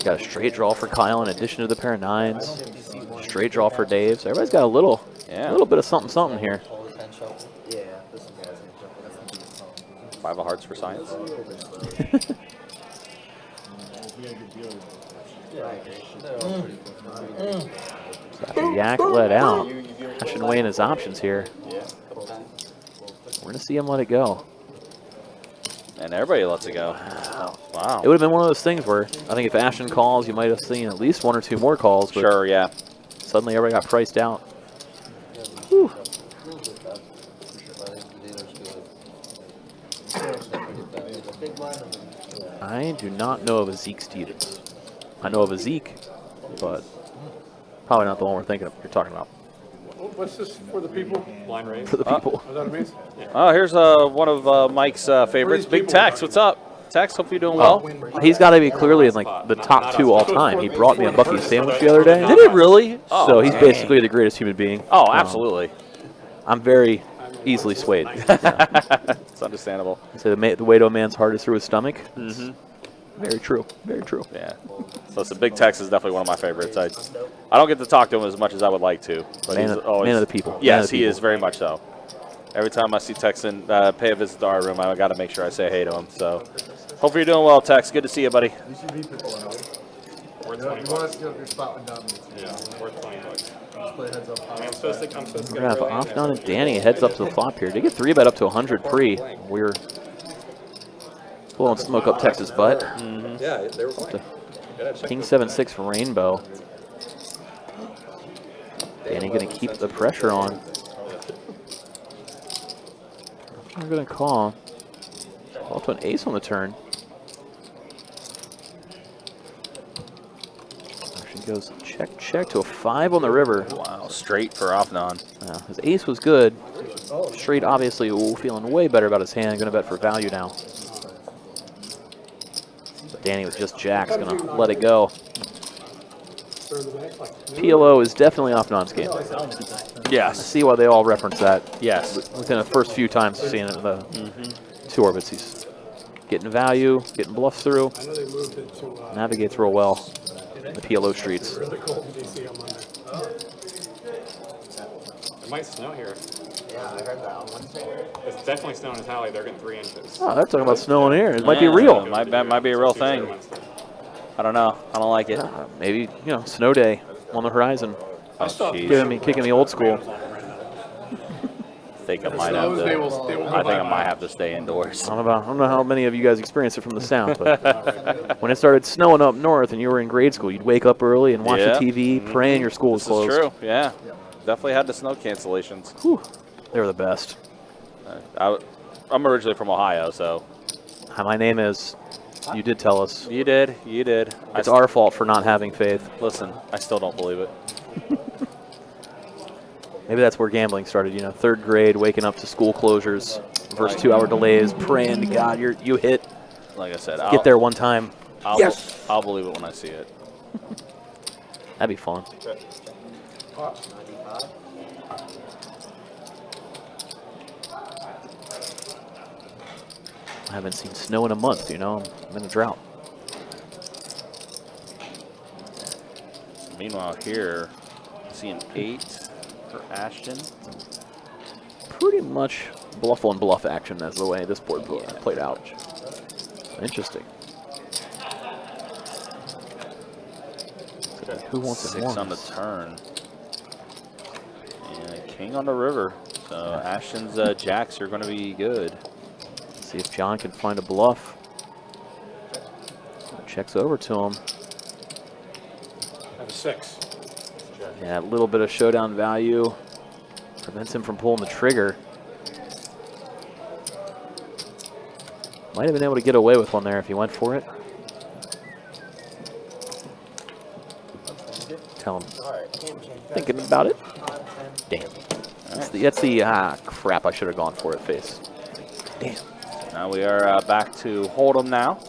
Got a straight draw for Kyle in addition to the pair of 9s. Straight draw for Dave. So everybody's got a little bit of something here. 5 of hearts for Science. After Yak let out, Ashton weighing his options here. We're going to see him let it go. And everybody lets it go. Wow. It would have been one of those things where I think if Ashton calls, you might have seen at least 1 or 2 more calls. But Sure, yeah. suddenly everybody got priced out. Whew. I do not know of a Zeke Stevens. I know of a Zeke, but probably not the one you're talking about. What's this for the people? Blind raise. For the people. Is that what it means? Oh, here's one of Mike's favorites. Big Tex, what's up? Tex, hope you're doing well. He's got to be clearly in like the top 2 all time. He brought me a Buc-ee's sandwich the other day. Did it really? Oh, So he's basically the greatest human being. Oh, absolutely. I'm very easily swayed. It's understandable. So the way to a man's heart is through his stomach. Mm-hmm. Very true. Very true. Yeah. So it's Big Tex is definitely one of my favorites. I don't get to talk to him as much as I would like to, but Man he's of- always man of the people. Man Yes, of the he people. is very much so. Every time I see Texan pay a visit to our room, I got to make sure I say hey to him. So hopefully you're doing well, Tex. Good to see you, buddy. You should beat people on it. Worth You 20 want bucks. to your spot when dominates. Yeah, worth 20 bucks. Just play heads up. I mean, I'm supposed to get We're going to really have in Afnan there. and Danny heads up to the flop here. They get 3-bet up to 100 pre. We're blowing smoke up Tex's butt. Yeah, they were playing. King 7-6 Rainbow. Danny going to keep the pressure on. We're going to call. Call to an ace on the turn. Actually goes check, check to a 5 on the river. Wow, straight for Afnan. His ace was good. Straight, obviously, feeling way better about his hand. Going to bet for value now. But Danny with just jacks, going to let it go. PLO is definitely Afnan's game. I Yes. see why they all reference that. Yes. Within the first few times seeing it in the 2 orbits, he's getting value, getting bluffs through, I know they moved it to navigates real well in the PLO streets. really cold in DC on Monday. It might snow here. Yeah, I heard that on Wednesday. It's definitely snowing in Tally. They're getting 3 inches. Oh, they're talking about snow in here. It might be Yeah, real. That might be a real thing. I don't know. I don't like it. Maybe, snow day on the horizon. Oh, jeez. Kicking me old school. I think I might have Snows, they will to. go I think I bye-bye. might have to stay indoors. I don't know how many of you guys experienced it from the sound, but when it started snowing up north and you were in grade school, you'd wake up early and watch Yeah. the TV, praying your school was This is closed. true. Yeah. Definitely had the snow cancellations. Whew. They were the best. I'm originally from Ohio, so Hi, my name is. You did tell us. you did. It's our fault for not having faith. Listen, I still don't believe it. Maybe that's where gambling started. 3rd grade, waking up to school closures, versus 2-hour delays, praying to God you hit. Like I said, Get there one time. I'll believe it when I see it. That'd be fun. I haven't seen snow in a month. I'm in a drought. Meanwhile, here, I see an 8 for Ashton. Pretty much bluff on bluff action. That's the way this board played out. Interesting. Who wants it 6 on the turn. And king on the river. So Ashton's jacks are going to be good. See if John can find a bluff. Checks over to him. Have a 6. Yeah, a little bit of showdown value prevents him from pulling the trigger. Might have been able to get away with one there if he went for it. Tell him. Thinking about it. Damn. That's the crap, I should have gone for it face. Damn. Now we are back to Hold'em now.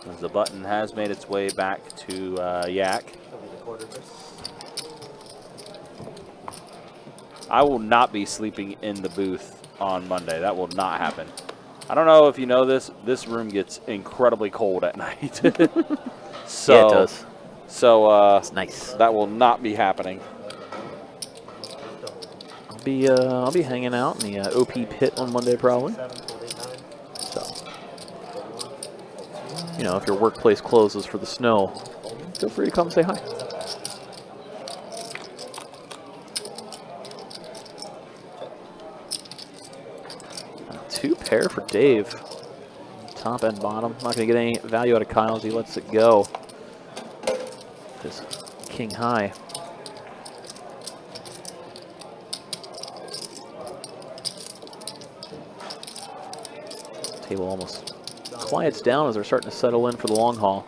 As the button has made its way back to Yak. I will not be sleeping in the booth on Monday. That will not happen. I don't know if you know this. This room gets incredibly cold at night. So, Yeah, it does. So It's nice. that will not be happening. I'll be hanging out in the OP pit on Monday probably. So, if your workplace closes for the snow, feel free to come say hi. Two pair for Dave. Top and bottom. Not going to get any value out of Kyle as he lets it go. Just king high. Table almost quiets down as they're starting to settle in for the long haul.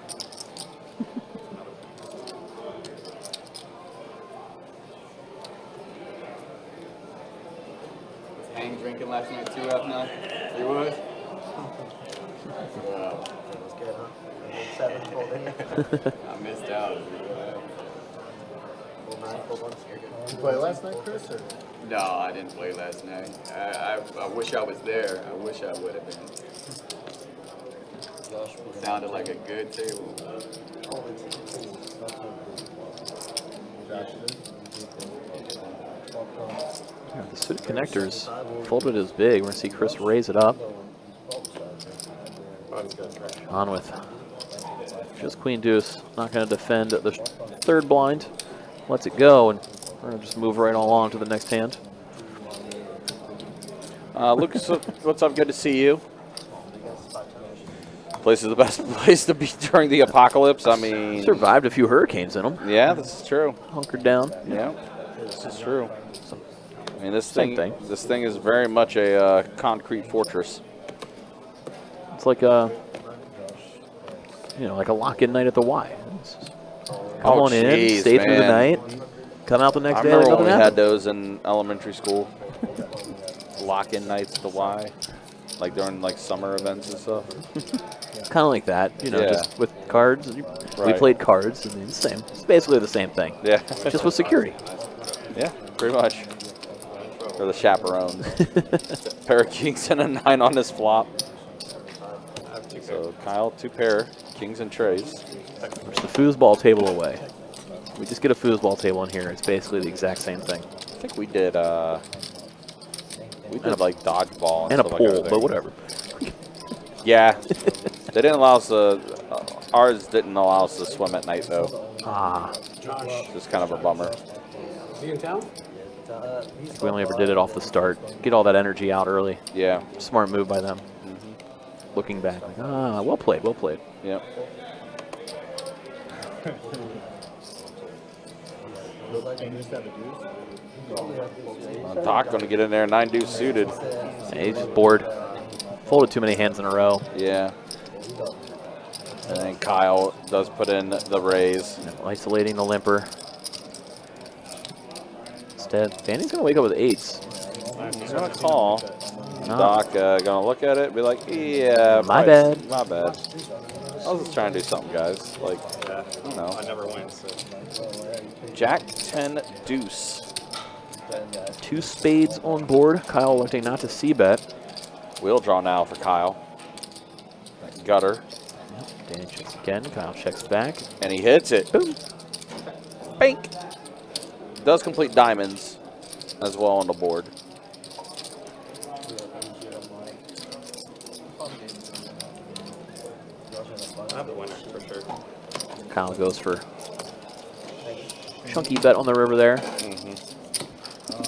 Was Hang drinking last night too, F9? He was? Wow. That's good, huh? 7 folding. I missed out. Full 9, full 1. You're good. Did you play last night, Chris? Or? No, I didn't play last night. I wish I was there. I wish I would have been. Y'all Sounded like a good table. Yeah, the suited connectors folded as big. We're going to see Chris raise it up. On with just queen deuce. Not going to defend the third blind. Lets it go, and we're going to just move right along to the next hand. Lucas, what's up? Good to see you. Place is the best place to be during the apocalypse. I mean, Survived a few hurricanes in them. yeah, this is true. Hunkered down. Yeah, this is true. I mean, this Same thing, thing. this thing is very much a concrete fortress. It's like a, like a lock-in night at the Y. Come on in, jeez, stay through the man. night, come out the next I day. remember when nothing we had happened. those in elementary school. Lock-in nights at the Y, like during like summer events and stuff. Kind of like that, Yeah. just with cards. We Right. played cards. I mean, the same. It's basically the same thing, Yeah, just with security. yeah, pretty much. Or the chaperones. Pair of kings and a 9 on this flop. So Kyle, 2 pair, kings and trays. There's the foosball table away. We just get a foosball table in here. It's basically the exact same thing. I think we did like dodgeball and And a stuff pool, like that. but whatever. Yeah, they didn't allow us to. Ours didn't allow us to swim at night though. Ah, Just kind of a bummer. Is he in town? we only ever did it off the start. Get all that energy out early. Yeah. Smart move by them. Looking back, like, well played, well played. Yep. Doc going to get in there, 9 deuce suited. And he's just bored. Folded too many hands in a row. Yeah. And then Kyle does put in the raise. Isolating the limper. Instead, Danny's going to wake up with 8s. He's going to call. No. Doc going to look at it and be like, yeah. My probably- bad. My bad. I was just trying to do something, guys. Like, you know. I never win, so. Jack 10 deuce. 2 spades on board. Kyle electing not to c-bet. Wheel draw now for Kyle. Gutter. Danny checks again. Kyle checks back. And he hits it. Boom. Bank. Does complete diamonds as well on the board. I have the winner for sure. Kyle goes for chunky bet on the river there.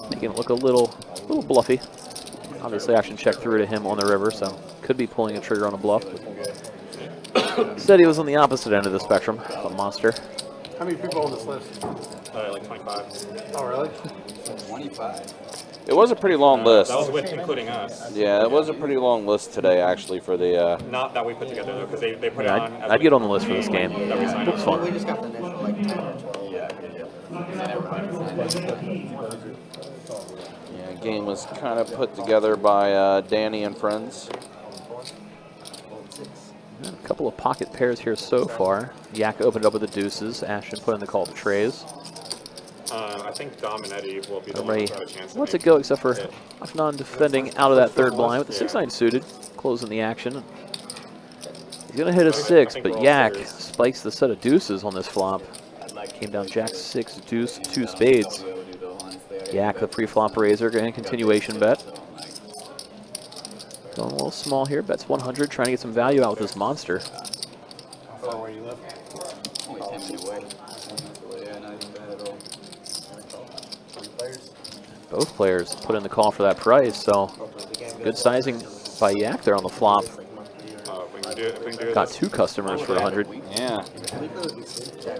Making it look a little bluffy. Obviously, action check through to him on the river, so could be pulling a trigger on a bluff. But said he was on the opposite end of the spectrum, a monster. How many people on this list? Like 25. Oh, really? 25. It was a pretty long list. That was with including us. Yeah, it was a pretty long list today, actually, for the. Not that we put together though, because they put Yeah, it on. as I'd we- get on the list for this game. That we signed Looks up. fun. We just got the initial like 10 or 12. Yeah. And then everybody signed. Yeah, game was kind of put together by Danny and friends. A couple of pocket pairs here so far. Yak opened up with the deuces. Ashton put in the call to trays. I think Dom and Eddie will be the Everybody ones that have a chance to lets make it go except for it. Afnan defending out of that third blind with the 6-9 suited, closing the action. He's going to hit a 6, think but we're all Yak serious. spikes the set of deuces on this flop. Came down Jack 6, deuce, 2 spades. Yak, the pre-flop raiser, and continuation bet. Going a little small here, bets 100, trying to get some value out with this monster. How far away you live? Only 10 minutes away. Yeah, not even bad at all. Both players put in the call for that price, so good sizing by Yak there on the flop. If we can do Got this 2 customers for 100. Yeah.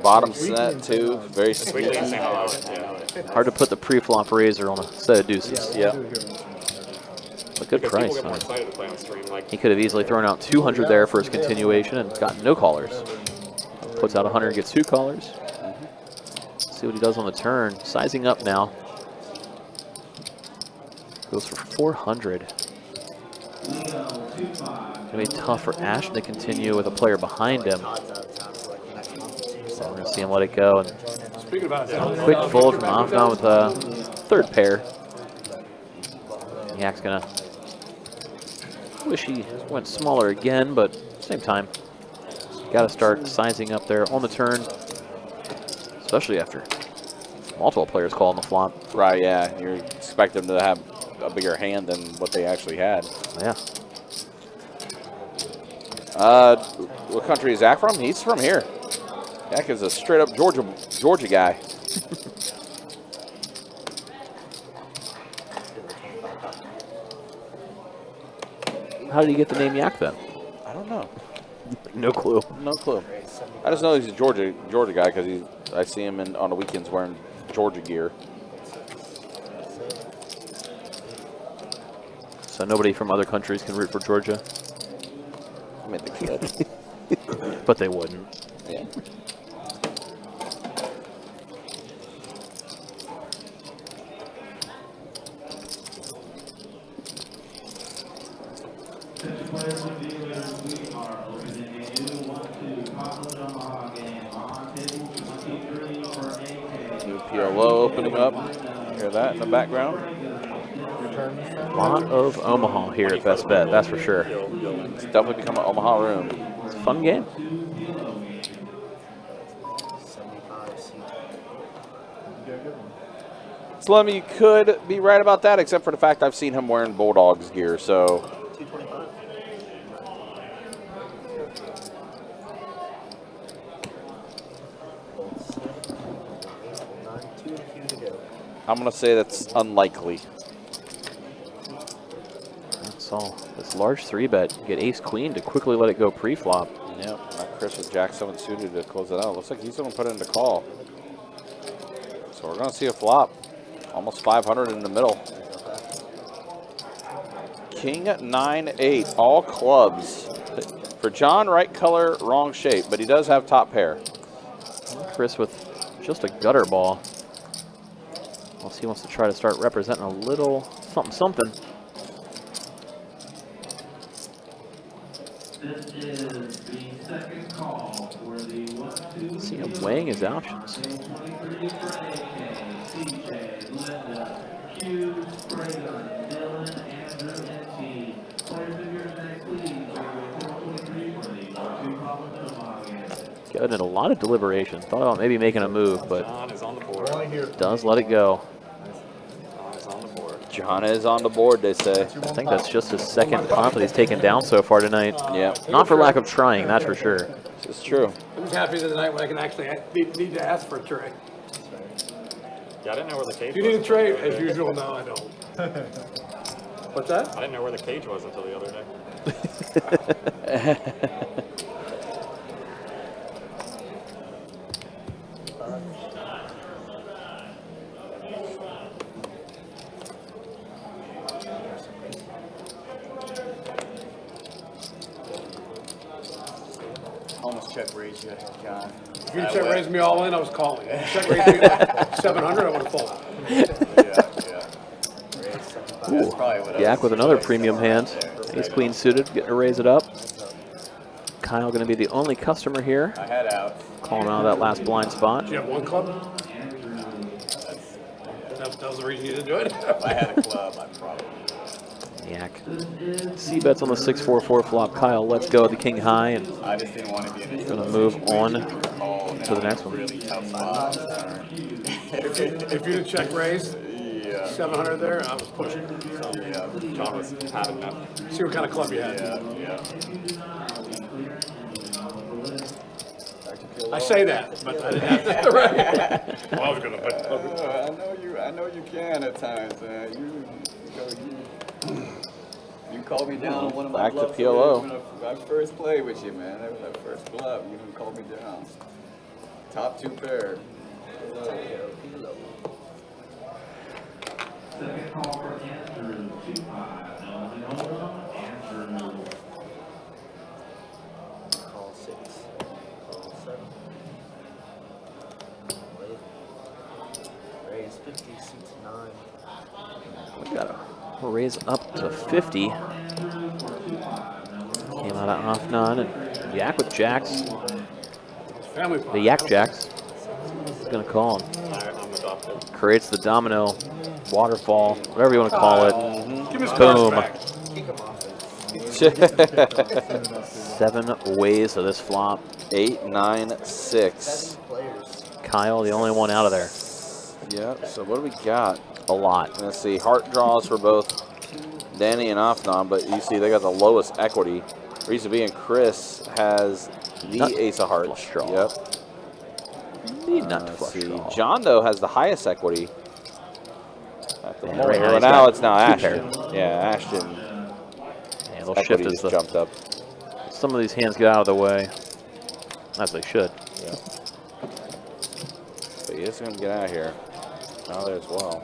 Bottom set, too. Very weekly in sneaky. St. Cloud, yeah. Hard to put the pre-flop raiser on a set of deuces. Yeah. But good Because price. people get more huh? excited to play on stream. Like, He could have easily thrown out 200 there for his continuation and gotten no callers. Puts out 100, gets 2 callers. See what he does on the turn. Sizing up now. Goes for 400. Gonna be tough for Ashton to continue with a player behind him. So we're gonna see him let it go. And Speaking about it, quick fold from Afnan with a third pair. Yak's gonna wish he went smaller again, but same time, got to start sizing up there on the turn, especially after multiple players calling the flop. Right, yeah. You expect them to have a bigger hand than what they actually had. Yeah. What country is Zach from? He's from here. Zach is a straight up Georgia guy. How did he get the name Yak then? I don't know. No clue. No clue. I just know he's a Georgia guy because I see him on the weekends wearing Georgia gear. So nobody from other countries can root for Georgia? I mean, they could. But they wouldn't. Yeah. New PLO opening up. Hear that in the background? A lot of Omaha here at Best Bet, that's for sure. It's definitely become an Omaha room. It's a fun game. Slum, you could be right about that, except for the fact I've seen him wearing Bulldogs gear, so. I'm going to say that's unlikely. That's all. This large 3-bet, get ace-queen to quickly let it go pre-flop. Yep, not Chris with Jack 7 suited to close it out. Looks like he's going to put it into call. So we're going to see a flop. Almost 500 in the middle. King 9-8, all clubs. For John, right color, wrong shape, but he does have top pair. Chris with just a gutter ball. Unless he wants to try to start representing a little something. See him weighing his options. Getting in a lot of deliberation. Thought about maybe making a move, but John is on the board. does let it go. John is on the board. John is on the board, they say. I think that's just his second punt that he's taken down so far tonight. Yeah. Not for lack of trying, that's for sure. It's true. I'm just happy tonight when I can actually need to ask for a tray. Yeah, I didn't know where the cage Do was. you need a tray? As usual, no, I don't. What's that? I didn't know where the cage was until the other day. Almost check raise you, John. If you check raised me all in, I was calling. If you check raised me like 700, I would have folded. Ooh, Yak with another premium hand. Ace-queen suited, getting to raise it up. Kyle going to be the only customer here. I had out. Calling out of that last blind spot. Do you have one club? That was the reason you didn't do it? If I had a club, I'd probably. Yak. C-bets on the 6-4-4 flop. Kyle lets go of the king high and I just didn't want to be in a going to move on to the next one. really tough spot. If you did check raise, Yeah. 700 there, I was pushing. Yeah. John was had enough. See what kind of club you had. Yeah. I say that, but I didn't have to. Right. Well, I was going to put. I know you can at times, man. You called me down on one of my Back to bluffs PLO. when I first played with you, man. That was our first bluff. You called me down. Top two pair. Call 6. Call 7. Raise 50, seats 9. We got a raise up to 50. Came out of off none and Yak with jacks. Family The Yak jacks. He's going to call him. I'm adopted. Creates the domino, waterfall, whatever you want to call it. Give me his Boom. cards back. 7 ways of this flop. 8, 9, 6. Kyle, the only one out of there. Yeah, so what do we got? A lot. Let's see, heart draws for both Danny and Afnan, but you see they got the lowest equity. Reason being, Chris has the ace of hearts. Flush draw. Yep. Need not to Let's flush see. draw. John, though, has the highest equity. At the Yeah, moment. right now Well, he's now got it's now 2 Ashton. pair. Yeah, Ashton. Yeah, they'll shift Equity as just the, jumped up. some of these hands get out of the way, as they should. Yeah. But he is going to get out of here. Now there as well.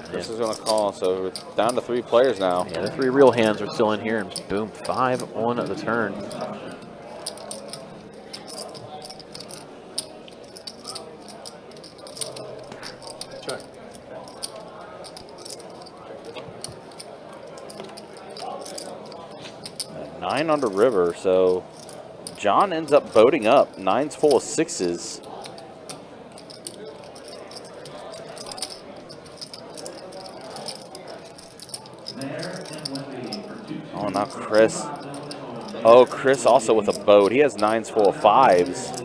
Chris is going to call, so we're down to 3 players now. Yeah, the 3 real hands are still in here, and boom, 5 on the turn. Check. Nine under river, so John ends up boating up. 9's full of 6s. Oh, now Chris. Oh, Chris also with a boat. He has 9's full of 5s.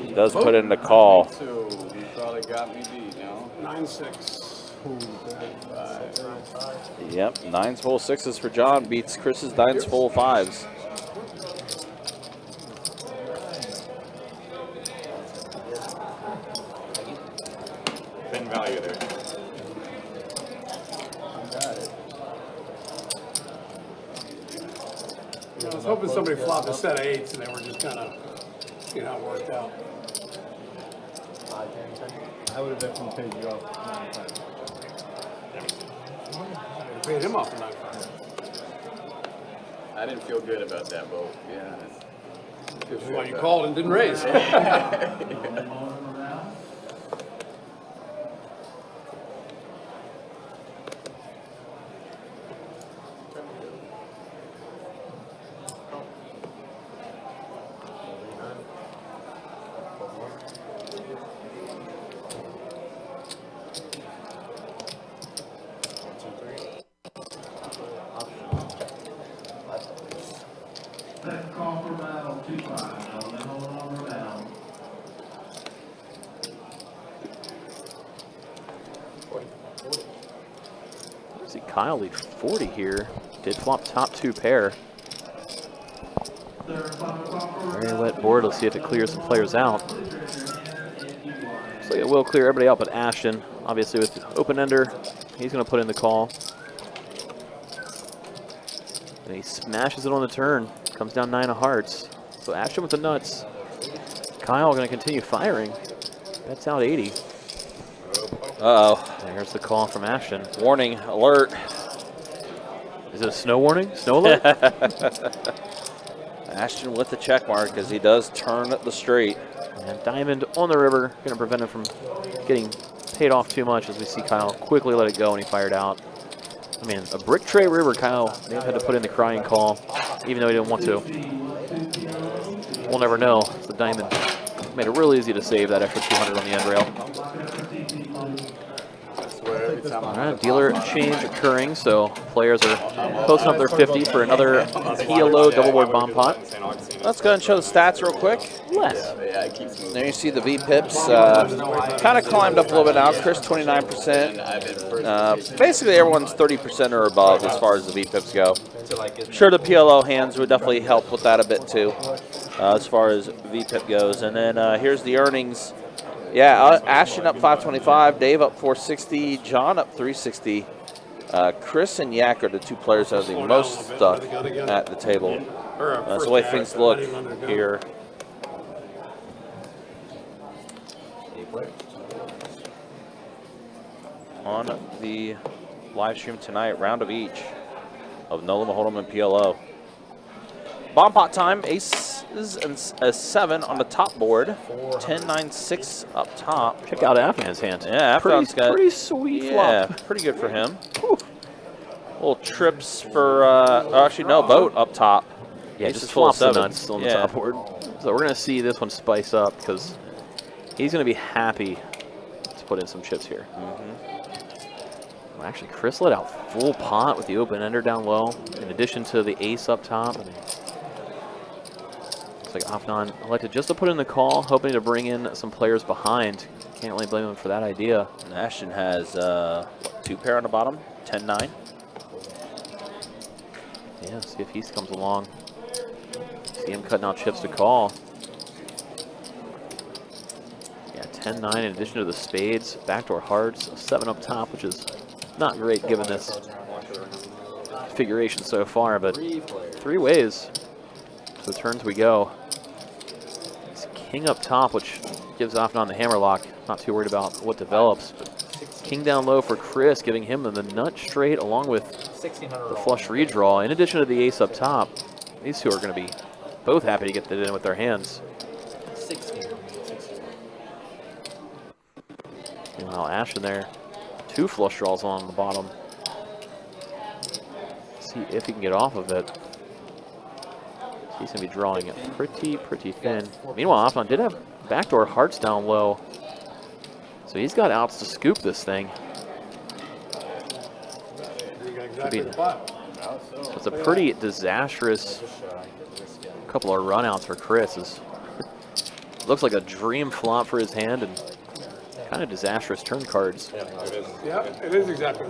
He does put in the call. So you probably got me beat, no? 9, 6. Yep, 9's full of 6s for John. Beats Chris's 9's full of 5s. Thin value there. I was hoping somebody flopped a set of 8s and they were just kind of, you know, how it worked out. I would have definitely paid you off 9-5. Paid him off the 9. I didn't feel good about that vote, to be honest. That's why you called and didn't raise. See Kyle lead 40 here. Did flop top 2 pair. Very wet board. Let's see if it clears some players out. Looks like it will clear everybody out but Ashton. Obviously with the open ender, he's going to put in the call. And he smashes it on the turn. Comes down 9 of hearts. So Ashton with the nuts. Kyle going to continue firing. That's out 80. Uh-oh. There's the call from Ashton. Warning, alert. Is it a snow warning? Snow alert? Ashton with the check mark as he does turn the straight. And diamond on the river. Going to prevent him from getting paid off too much as we see Kyle quickly let it go and he fired out. I mean, a brick tray river, Kyle may have had to put in the crying call, even though he didn't want to. We'll never know. The diamond made it real easy to save that extra 200 on the end rail. All right, dealer change occurring, so players are posting up their 50 for another PLO double board bomb pot. Let's go and show the stats real quick. Less. There you see the V pips kind of climbed up a little bit now. Chris 29%. Basically everyone's 30% or above as far as the V pips go. Sure, the PLO hands would definitely help with that a bit too, as far as V pip goes. And then here's the earnings. Yeah, Ashton up 525, Dave up 460, John up 360. Chris and Yak are the 2 players that are the most stuck at the table. That's the way things look here. On the live stream tonight, round of each of No Limit Hold'em and PLO. Bomb pot time, aces and a 7 on the top board. 10, 9, 6 up top. Check out Afghan's hand. Yeah, Afghan's got pretty sweet yeah, flop. pretty good for him. Little trips for, actually no, boat up top. Yeah, Aces just full of flops the 7. nuts on the Yeah. top board. So we're going to see this one spice up because he's going to be happy to put in some chips here. Well, actually, Chris let out full pot with the open ender down low, in addition to the ace up top. And looks like Afnan elected just to put in the call, hoping to bring in some players behind. Can't really blame him for that idea. And Ashton has what, 2 pair on the bottom, 10-9. Yeah, see if he comes along. See him cutting out chips to call. Yeah, 10-9 in addition to the spades, backdoor hearts, 7 up top, which is not great given this configuration so far, but 3 ways. To the turns we go. It's king up top, which gives Afnan the hammerlock. Not too worried about what develops. But king down low for Chris, giving him the nut straight along with the flush redraw. In addition to the ace up top, these two are going to be both happy to get that in with their hands. Meanwhile, Ashton there, 2 flush draws on the bottom. See if he can get off of it. He's going to be drawing it pretty thin. Meanwhile, Afnan did have backdoor hearts down low. So he's got outs to scoop this thing. It's a pretty disastrous couple of runouts for Chris. Looks like a dream flop for his hand and kind of disastrous turn cards. Yeah, it is exactly. A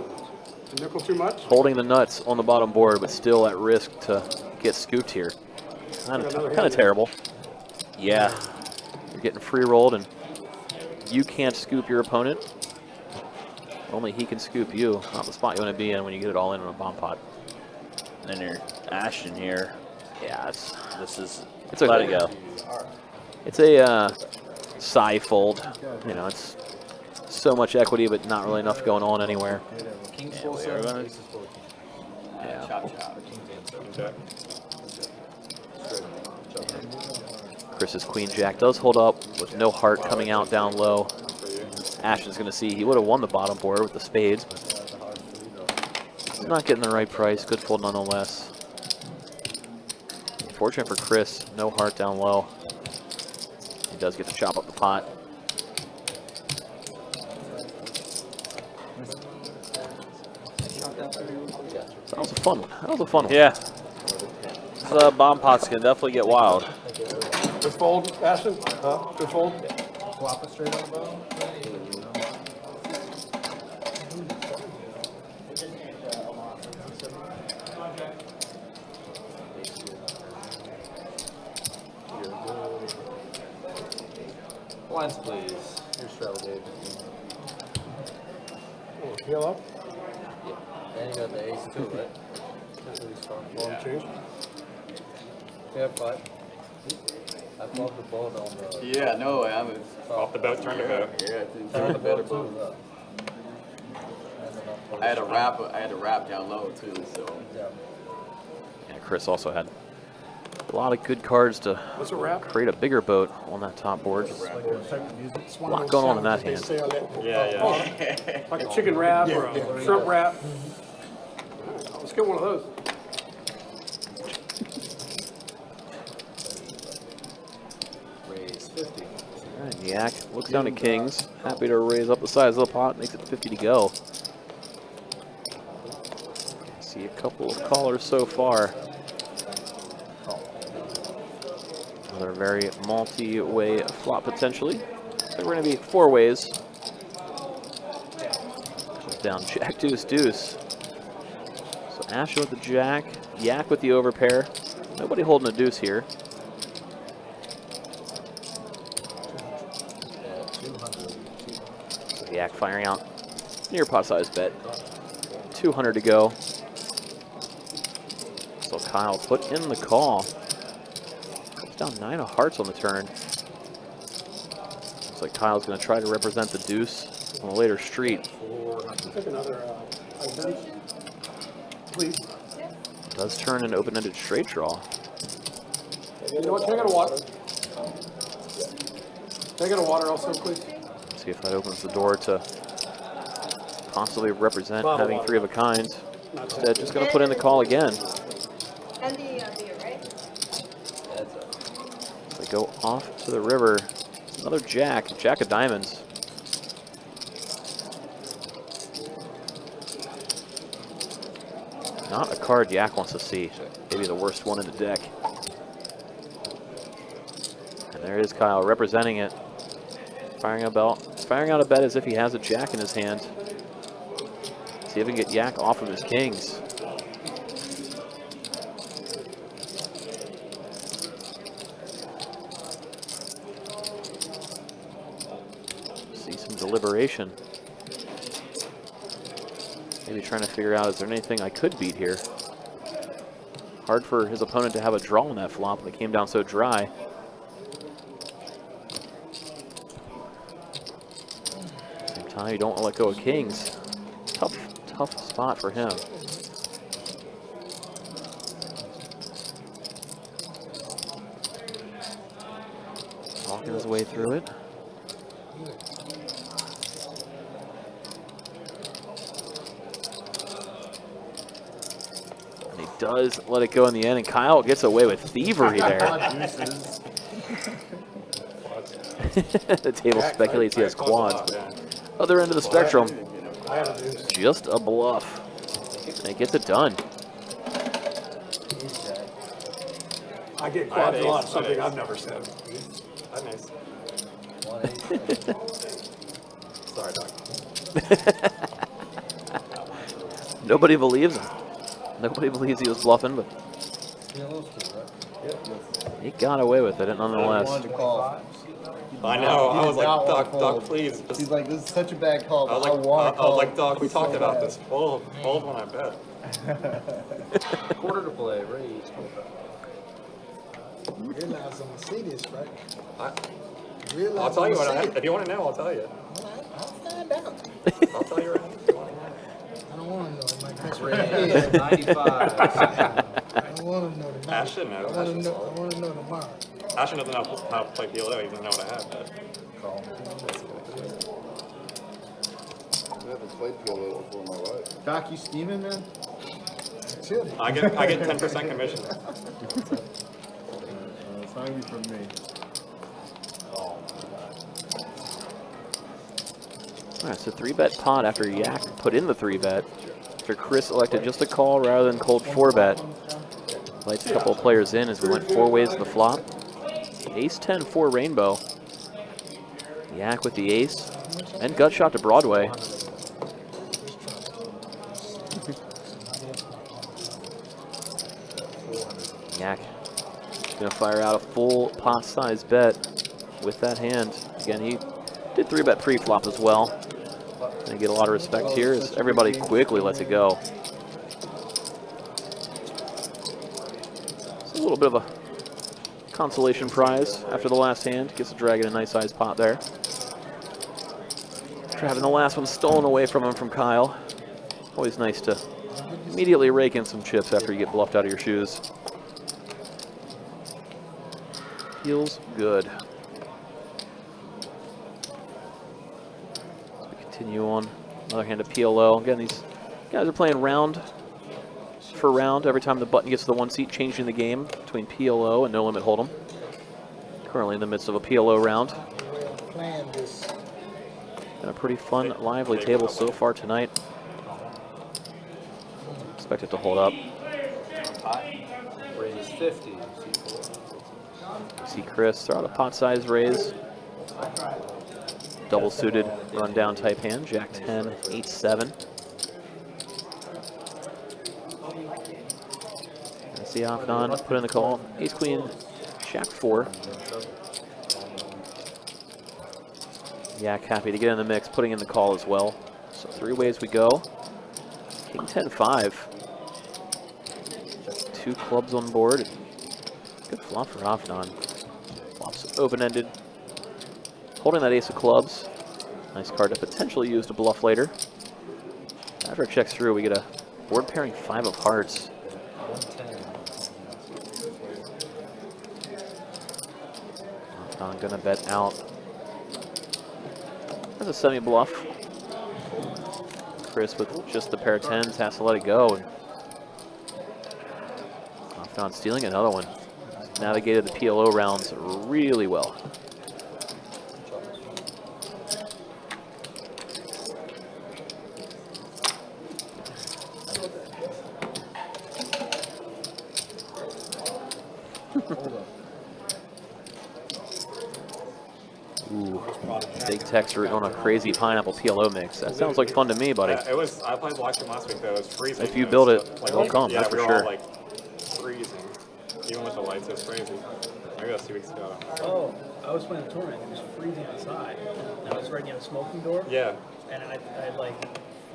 nickel too much. Holding the nuts on the bottom board, but still at risk to get scooped here. Kind of terrible. Yeah. You're getting free rolled and you can't scoop your opponent. Only he can scoop you. Not the spot you want to be in when you get it all in on a bomb pot. And then your Ashton here. Yeah, It's let it go. It's a side fold. You know, it's so much equity, but not really enough going on anywhere. Yeah. Chris's queen jack does hold up with no heart coming out down low. Ashton's going to see he would have won the bottom board with the spades, but he's not getting the right price. Good fold nonetheless. Fortunate for Chris, no heart down low. He does get to chop up the pot. So that was a fun one. That was a fun one. Yeah. The bomb pots can definitely get wild. Good fold, Ashton. Good fold. Flop it straight on the bottom. Blinds, please. Here's travel, Dave. Oh, heal up. Yeah. Then you got the ace too, right? Long change. Pair 5. I flopped the board on the. Yeah, no, I was. Off the boat, turn to boat. Yeah, it's Turn insane. the board too. I had a wrap down low too, so. Yeah. Yeah, Chris also had a lot of good cards to What's a wrap? create a bigger boat on that top board. Just a lot going on in that hand. Yeah. Like a chicken wrap or a shrimp wrap. Let's get one of those. Raise 50. All right, Yak looks down to kings. Happy to raise up the size of the pot. Makes it 50 to go. See a couple of callers so far. Another very multi-way flop potentially. So we're going to be 4 ways. Down jack, deuce, deuce. So Ashton with the jack, Yak with the overpair. Nobody holding a deuce here. So Yak firing out near pot size bet. 200 to go. So Kyle put in the call. It's down 9 of hearts on the turn. Looks like Kyle's going to try to represent the deuce on a later street. Take another please. Does turn an open-ended straight draw. You know what? Can I get a water? Can I get a water also, please? See if that opens the door to possibly represent having 3 of a kind. Instead, just going to put in the call again. And the beer, right? So We go off to the river. Another jack of diamonds. Not a card Yak wants to see. Maybe the worst one in the deck. And there is Kyle representing it. Firing out a bet as if he has a jack in his hand. See if he can get Yak off of his kings. See some deliberation. Maybe trying to figure out, is there anything I could beat here? Hard for his opponent to have a draw on that flop when it came down so dry. Same time, you don't want to let go of kings. Tough spot for him. Walking his way through it. And he does let it go in the end, and Kyle gets away with thievery there. The table speculates he has quads, but other end of the spectrum, just a bluff. And it gets it done. I get quads a lot, something I've never said. Nice. Sorry, Doc. Nobody believes him. Nobody believes he was bluffing, but he got away with it nonetheless. I know. I was like, Doc, please. Just, He's like, this is such a bad call. I was like, Doc, we talked about this. Fold when I bet. Quarter to play, raise. You realize I'm gonna see this, right? I'll tell you what I have. If you want to know, I'll tell you. I'll find out. I'll tell you right now if you want to know. I don't want to know. It might mess with my head. 95. I don't want to know tonight. Ash should know. I want to know tomorrow. Ashton doesn't know how to play PLO. He doesn't know what I have. But I haven't played PLO before in my life. Doc, you steaming, man? Chill. I get 10% commission. It's not gonna be from me. All right, so 3-bet pot after Yak put in the 3-bet. After Chris elected just a call rather than cold 4-bet. Lights a couple of players in as we went 4 ways to the flop. Ace 10 for rainbow. Yak with the ace and gut shot to Broadway. Yak gonna fire out a full pot size bet with that hand. Again, he did 3-bet pre-flop as well. And get a lot of respect here as everybody quickly lets it go. It's a little bit of a consolation prize after the last hand. Gets a dragon a nice sized pot there. After having the last one stolen away from him from Kyle. Always nice to immediately rake in some chips after you get bluffed out of your shoes. Feels good. Continue on. Another hand of PLO. Again, these guys are playing round for round. Every time the button gets to the 1 seat, changing the game between PLO and No Limit Hold'em. Currently in the midst of a PLO round. And a pretty fun, lively table so far tonight. Expect it to hold up. Raise 50. See Chris throw out a pot size raise. Double suited rundown type hand, Jack 10, 8-7. That's the off on, put in the call. Ace Queen, Jack 4. Yak happy to get in the mix, putting in the call as well. So 3 ways we go. King 10-5. 2 clubs on board. Good flop for off on. Flops open-ended. Holding that ace of clubs. Nice card to potentially use to bluff later. After it checks through, we get a board pairing 5 of hearts. I'm gonna bet out. That's a semi-bluff. Chris with just the pair of 10s has to let it go. And not stealing another one. navigated the PLO rounds really well. Ooh, Big Texter on a crazy pineapple PLO mix. That sounds like fun to me, buddy. It was. I played Blackstone last week though. It was freezing. If you build it, like, they'll come. Yeah, That's for we were sure. all like freezing, even with the lights. It was crazy. Maybe that was 2 weeks ago. Oh, I was playing a tournament. It was freezing outside. And I was right near the smoking door. Yeah. And I had like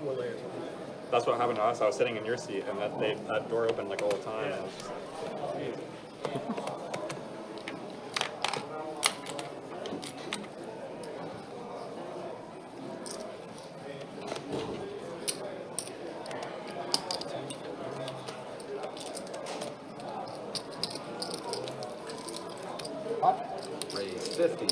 4 layers on it. That's what happened to us. I was sitting in your seat, and that door opened like all the time. And it was just crazy. Raise 50.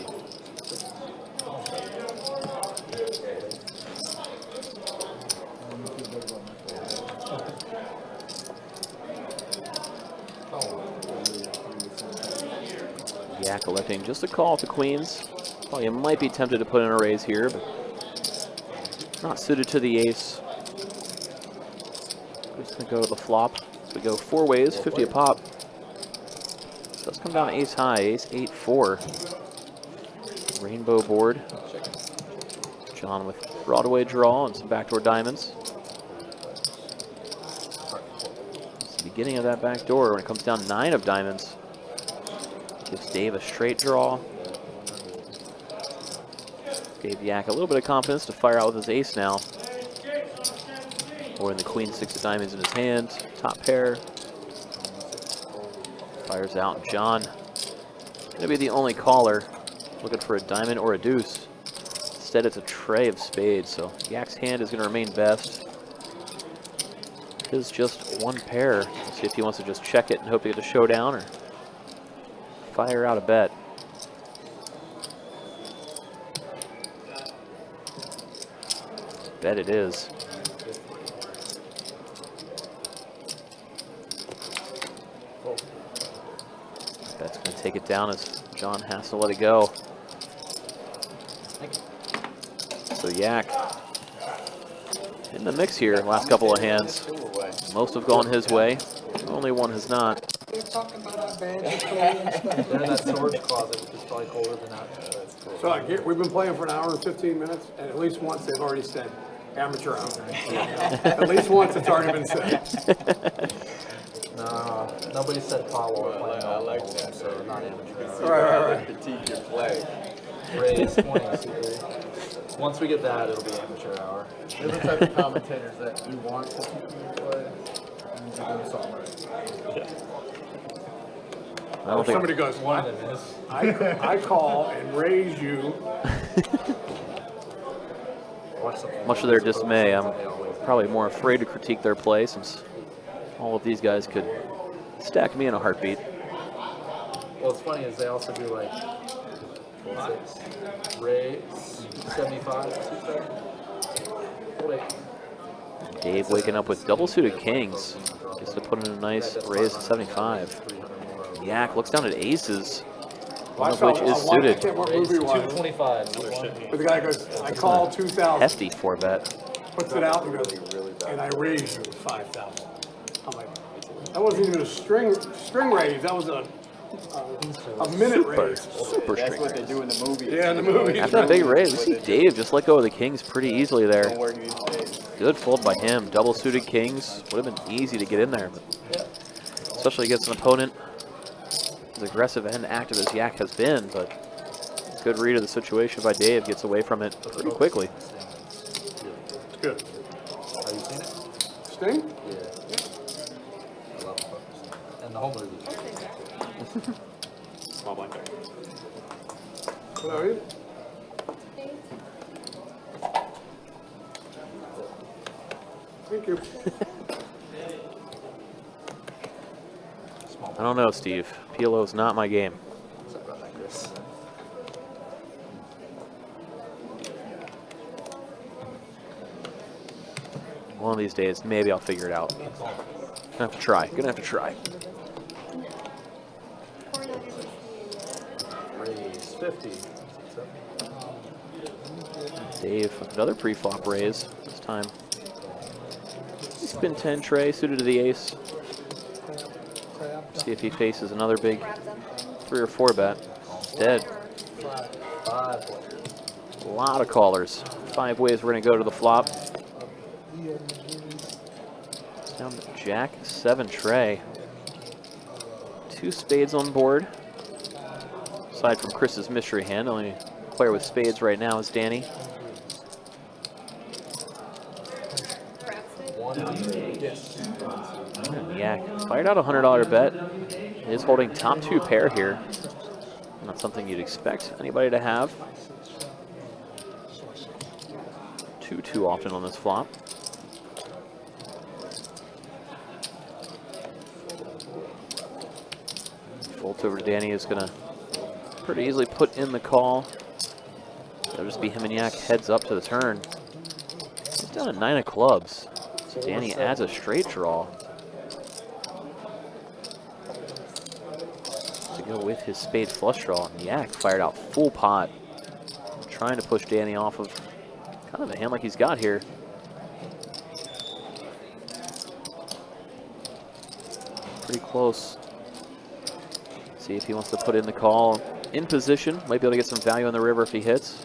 Yak electing just a call to queens. Probably might be tempted to put in a raise here, but not suited to the ace. Just gonna go to the flop. So we go 4 ways, 50 a pop. Does come down ace high, ace 8-4. Rainbow board. John with Broadway draw and some backdoor diamonds. It's the beginning of that backdoor when it comes down 9 of diamonds. Gives Dave a straight draw. Gave Yak a little bit of confidence to fire out with his ace now. Or in the queen 6 of diamonds in his hand. Top pair. Fires out. John gonna be the only caller looking for a diamond or a deuce. Instead it's a tray of spades, so Yak's hand is gonna remain best. His just 1 pair. Let's see if he wants to just check it and hope to get a showdown or fire out a bet. Bet it is. Bet's going to take it down as John has to let it go. So Yak in the mix here, last couple of hands. Most have gone his way. Only one has not. They're talking about our badges and stuff. They're in that storage closet, which is probably colder than that. So we've been playing for an hour and 15 minutes, and at least once they've already said amateur hour. At least once it's already been said. No, nobody said follow or playing. I like that. So not amateur. Right. Critique your play. Raise 20, C3. Once we get that, it'll be amateur hour. They're the type of commentators that you want to keep you play, and you do something right. I don't think Somebody goes, One of them is. I call and raise you. much to their dismay, I'm probably more afraid to critique their play since all of these guys could stack me in a heartbeat. Well, what's funny is they also do like raise 75. Dave waking up with double suited kings. Gets to put in a nice raise to 75. Yak looks down at aces, one of which is suited. I can't remember what movie it was. 225. But the guy goes, I call 2,000. Hefty 4-bet. Puts it out and goes, and I raise you 5,000. I'm like, that wasn't even a string raise. That was a minute raise. Super That's string what they raise. do in the movie. Yeah, in the movie. After a big raise, we see Dave just let go of the kings pretty easily there. Don't work these days. Good fold by him. Double suited kings. Would have been easy to get in there, but especially against an opponent as aggressive and active as Yak has been. But good read of the situation by Dave. Gets away from it pretty quickly. It's good. Have you seen it? Sting? Yeah. I love it. And the whole movie. Small blind check. Hello, you? Thank you. I don't know, Steve. PLO is not my game. Sorry about that, Chris. One of these days, maybe I'll figure it out. Gonna have to try. Gonna have to try. Raise 50. Dave, another pre-flop raise. This time, spin 10 tray, suited to the ace. See if he faces another big 3 or 4 bet. Dead. A lot of callers. 5 ways we're going to go to the flop. It's down to Jack 7 tray. 2 spades on board. Aside from Chris's mystery hand, the only player with spades right now is Danny. And Yak fired out a $100 bet. He is holding top 2 pair here. Not something you'd expect anybody to have too often on this flop. Folds over to Danny, who's gonna pretty easily put in the call. That'll just be him and Yak heads up to the turn. He's down at 9 of clubs. So Danny adds a straight draw to go with his spade flush draw. Yak fired out full pot, trying to push Danny off of kind of a hand like he's got here. Pretty close. See if he wants to put in the call in position. Might be able to get some value on the river if he hits.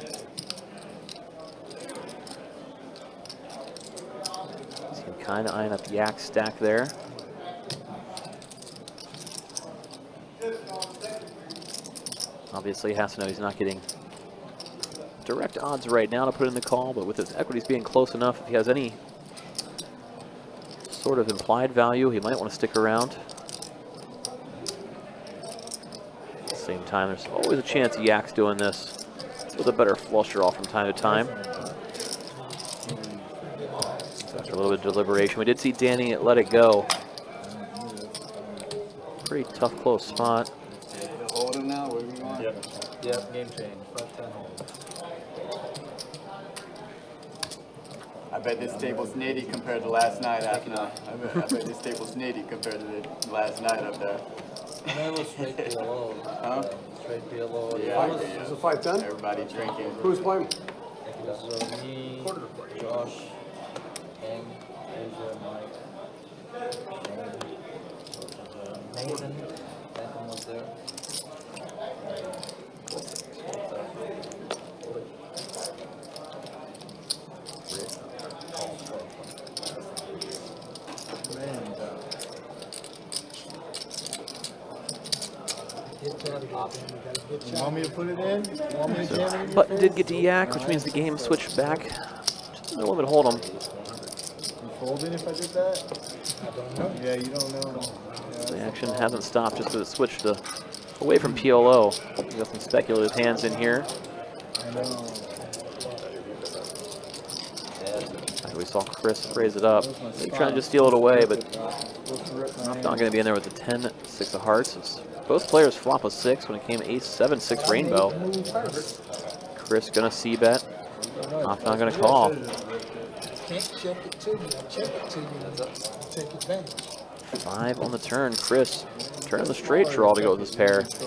So he kind of eyeing up Yak's stack there. Obviously, he has to know he's not getting direct odds right now to put in the call, but with his equities being close enough, if he has any sort of implied value, he might want to stick around. At the same time, there's always a chance Yak's doing this with a better flush draw from time to time. So after a little bit of deliberation, we did see Danny let it go. Pretty tough, close spot. Hold him now, what do you want? Yep, game change. 5-10 hold. I bet this table's nitty compared to last night. I bet this table's nitty compared to the last night up there. That was straight PLO. Huh? Straight PLO. Yeah, It's a 5-10? everybody drinking. Who's playing? So me, Josh, and Asia, Mike, Nathan. Nathan was there. You want me to put it in? You want me to jam it in? Button did get to Yak, which means the game switched back. Just a little bit hold him. You folding if I did that? I don't know. Yeah, you don't know. The action hasn't stopped just because it switched away from PLO. We got some speculative hands in here. I know. We saw Chris raise it up. He's trying to just steal it away, but not going to be in there with the 10, 6 of hearts. It's both players flop a 6 when it came ace 7, 6 rainbow. Chris going to c-bet. Not going to call. Can't check it to you. I check it to you and take advantage. 5 on the turn. Chris turning the straight draw to go with this pair. See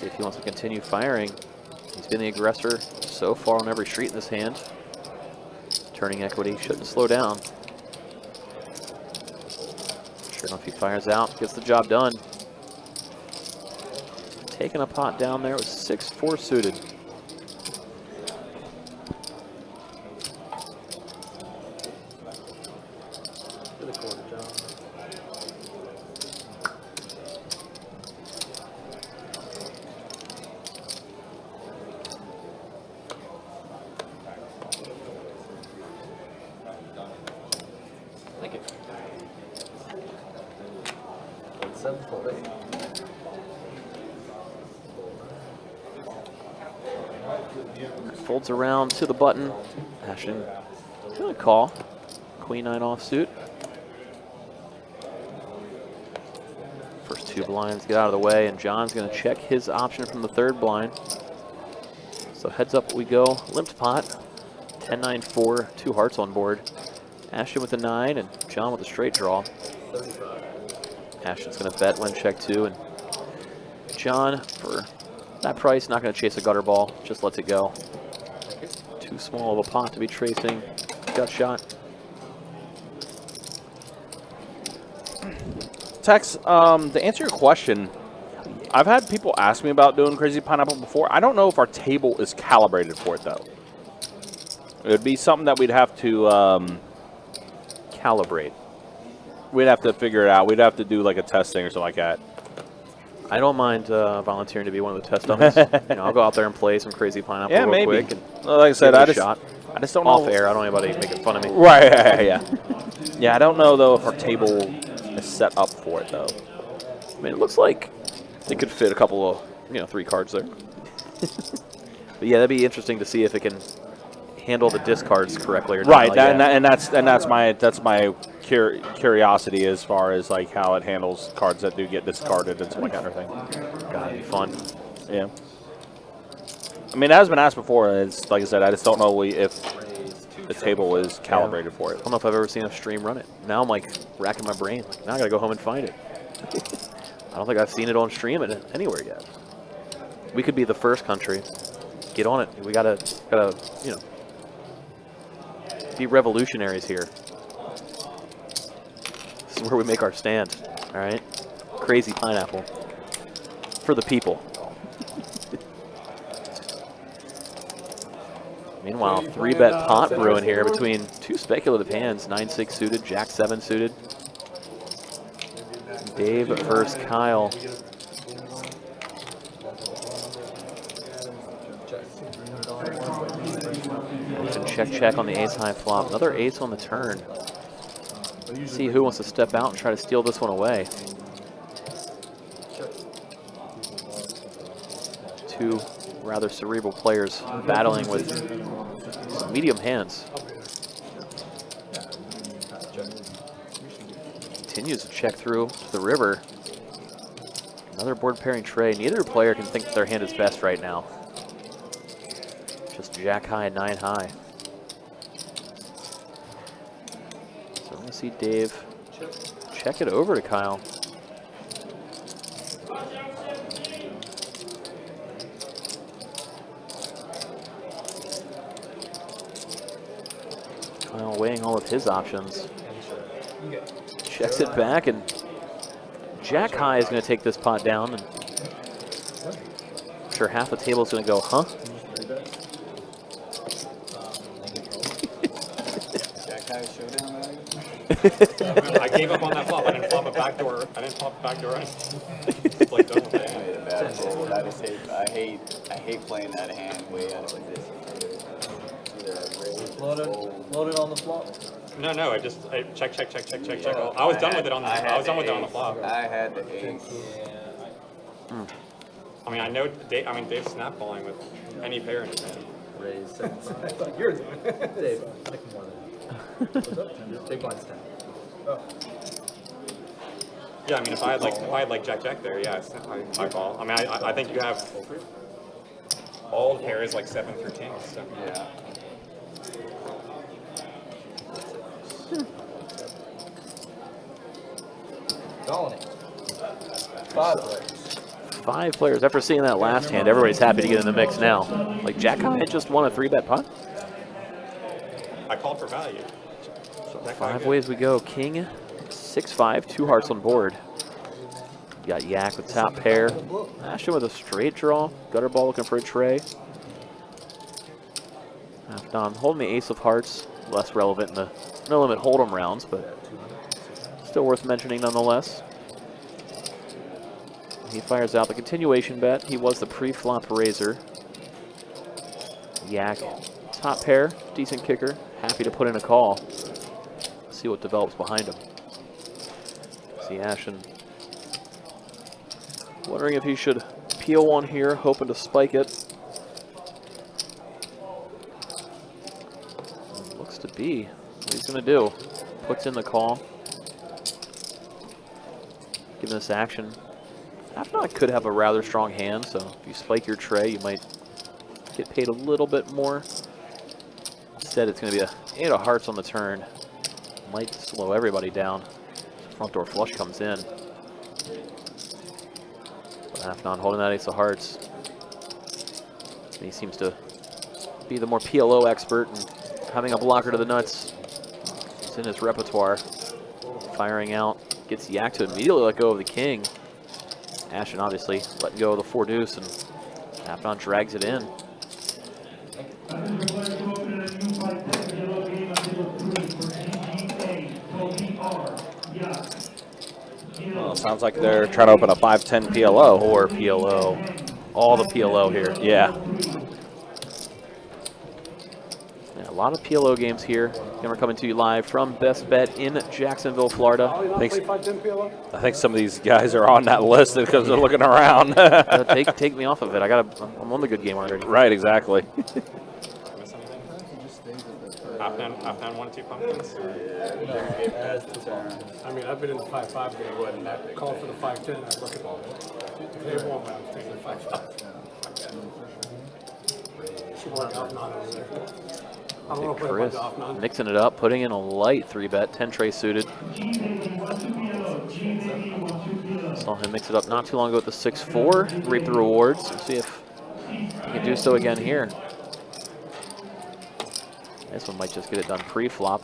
if he wants to continue firing. He's been the aggressor so far on every street in this hand. Turning equity shouldn't slow down. Sure enough, he fires out, gets the job done. Taking a pot down there with 6-4 suited. To the quarter, John. Thank you. 7 for 8. Folds around to the button. Ashton gonna call. Queen 9 offsuit. First 2 blinds get out of the way, and John's gonna check his option from the 3rd blind. So heads up we go. Limped pot. 10-9-4, 2 hearts on board. Ashton with a 9 and John with a straight draw. 35. Ashton's gonna bet when check 2 and John, for that price, not going to chase a gutter ball. Just lets it go. Too small of a pot to be tracing gut shot. Tex, to answer your question, I've had people ask me about doing Crazy Pineapple before. I don't know if our table is calibrated for it, though. It would be something that we'd have to Calibrate. we'd have to figure it out. We'd have to do like a testing or something like that. I don't mind volunteering to be one of the test dummies. I'll go out there and play some Crazy Pineapple Yeah, real maybe. quick. And Like I said, give it I a just don't off know. air. I don't want anybody making fun of me. Right, yeah. Yeah, I don't know, though, if our table is set up for it, though. I mean, it looks like it could fit a couple of, 3 cards there. But yeah, that'd be interesting to see if it can handle the discards correctly or not. Right, Like, that's my curiosity as far as like how it handles cards that do get discarded and some kind of thing. Gotta be fun. Yeah. I mean, it has been asked before. It's like I said, I just don't know if the table is calibrated for I it. don't know if I've ever seen a stream run it. Now I'm like racking my brain. Like, now I gotta go home and find it. I don't think I've seen it on stream anywhere yet. We could be the first country. Get on it. We gotta be revolutionaries here. This is where we make our stand. All right, Crazy Pineapple for the people. Meanwhile, 3-bet pot brewing here between 2 speculative hands, 9-6 suited, Jack-7 suited. Dave versus Kyle. Check on the ace-high flop. Another ace on the turn. See who wants to step out and try to steal this one away. 2 rather cerebral players battling with some medium hands. Continues to check through to the river. Another board pairing tray. Neither player can think that their hand is best right now. Just jack high and 9 high. So we're gonna see Dave check it over to Kyle. Kyle weighing all of his options. Checks it back, and jack high is going to take this pot down. And I'm sure half the table is going to go, huh? Jack high showdown value? I gave up on that flop. I didn't flop a backdoor. I didn't flop a backdoor. It's like done with it. I made a bad roll. I hate playing that hand way out of position. Loaded on the flop. No, I check. I was done with it on the. I was done with it on the flop. I had the ace. I mean, I know. Dave's snapballing with any pair in his hand. Raise. I thought you were doing it. Dave, like more than big blinds 10. Oh. Yeah, I mean, if I had like jack there, yeah, I call. I mean, I think you have all the pairs like 7 through kings. So. Yeah. Colony. 5 players. 5 players. After seeing that last hand, everybody's happy to get in the mix now. Like, jack high had just won a 3-bet pot. I called for value. So 5 ways we go. King, 6-5, 2 hearts on board. You got Yak with top pair. Ashton with a straight draw. Gutter ball looking for a tray. Half Don holding the ace of hearts. Less relevant in the no limit hold'em rounds, but still worth mentioning nonetheless. He fires out the continuation bet. He was the pre-flop raiser. Yak, top pair, decent kicker. Happy to put in a call. See what develops behind him. See Ashton wondering if he should peel one here, hoping to spike it. Looks to be what he's going to do. Puts in the call. Giving this action. Afternock could have a rather strong hand, so if you spike your tray, you might get paid a little bit more. Instead, it's going to be a 8 of hearts on the turn. Might slow everybody down. Front door flush comes in. Afnon holding that ace of hearts. He seems to be the more PLO expert, and having a blocker to the nuts is in his repertoire. Firing out, gets Yak to immediately let go of the king. Ashton obviously letting go of the 4 deuce, and Afnon drags it in. Well, sounds like they're trying to open a 5-10 PLO. Or PLO. All the PLO here. Yeah. Yeah, a lot of PLO games here. And we're coming to you live from Best Bet in Jacksonville, Florida. I think some of these guys are on that list because they're looking around. Take me off of it. I'm on the good game already. Right, exactly. Afnan 1 2 pumpkins? I mean, I've been in the 5-5 game, and call for the 5-10, I look at all they won, but I was taking the 5-5. She worked out none over there. I don't know if Chris off none. mixing it up, putting in a light 3-bet, 10 tray suited. Saw him mix it up not too long ago with the 6-4, reap the rewards. We'll see if he can do so again here. This one might just get it done pre-flop.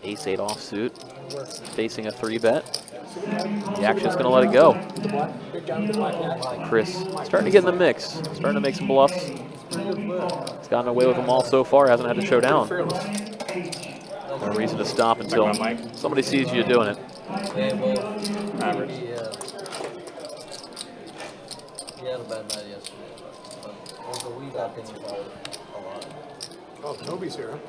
Ace-8 offsuit, facing a 3-bet. Yak's just gonna let it go. Chris starting to get in the mix, starting to make some bluffs. He's gotten away with them all so far, hasn't had to show down. No reason to stop until somebody sees you doing it. Average. He had a bad night yesterday, but over the week I think about it a lot. Oh, Toby's here, huh?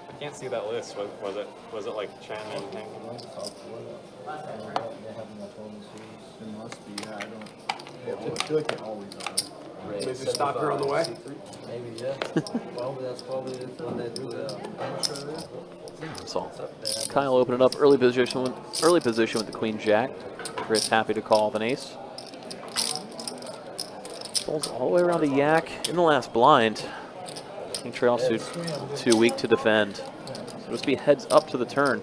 I can't see that list. Was it like Chen and Hank? It must be, yeah, I don't, I feel like they're always on. They just stopped her on the way? Maybe, yeah. That's probably what they do, yeah. That's all. Kyle opening up early position with the Queen Jack. Chris happy to call with an ace. Folds all the way around to Yak in the last blind. King trail suit too weak to defend. So just be heads up to the turn.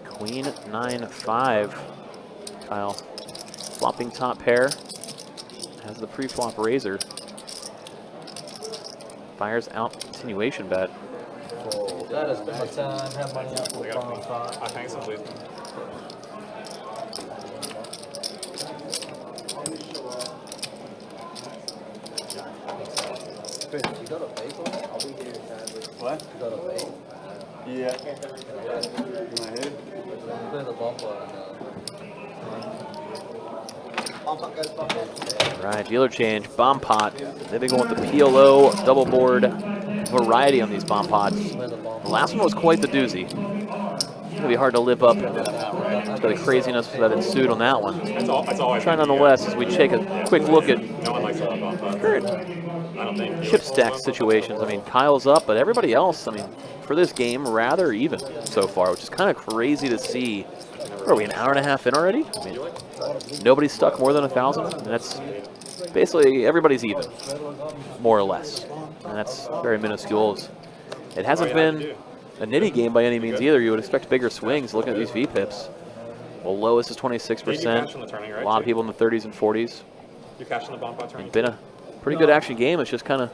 Queen 9-5. Kyle flopping top pair. Has the pre-flop razor. Fires out continuation bet. That is bad time. Have money out for the final spot. I think so, please. You got a bake on it? I'll be here. What? You got a bake? Yeah. In my head? Play the bumper and All right, dealer change, bomb pot. They've been going with the PLO double board variety on these bomb pots. The last one was quite the doozy. It's gonna be hard to live up to the craziness that ensued on that one. It's always Try nonetheless as we take a quick look at no one likes to rub off that. current I don't think. chip stack situations. I mean, Kyle's up, but everybody else, I mean, for this game, rather even so far, which is kind of crazy to see. What are we, an hour and a half in already? I mean, nobody's stuck more than 1,000, and that's basically everybody's even, more or less. And that's very minuscule. It hasn't been a nitty game by any means either. You would expect bigger swings looking at these V-pips. Well, lowest is 26%. A lot of people in the 30s and 40s. You cashing the bomb pot turn? It's been a pretty good action game. It's just kind of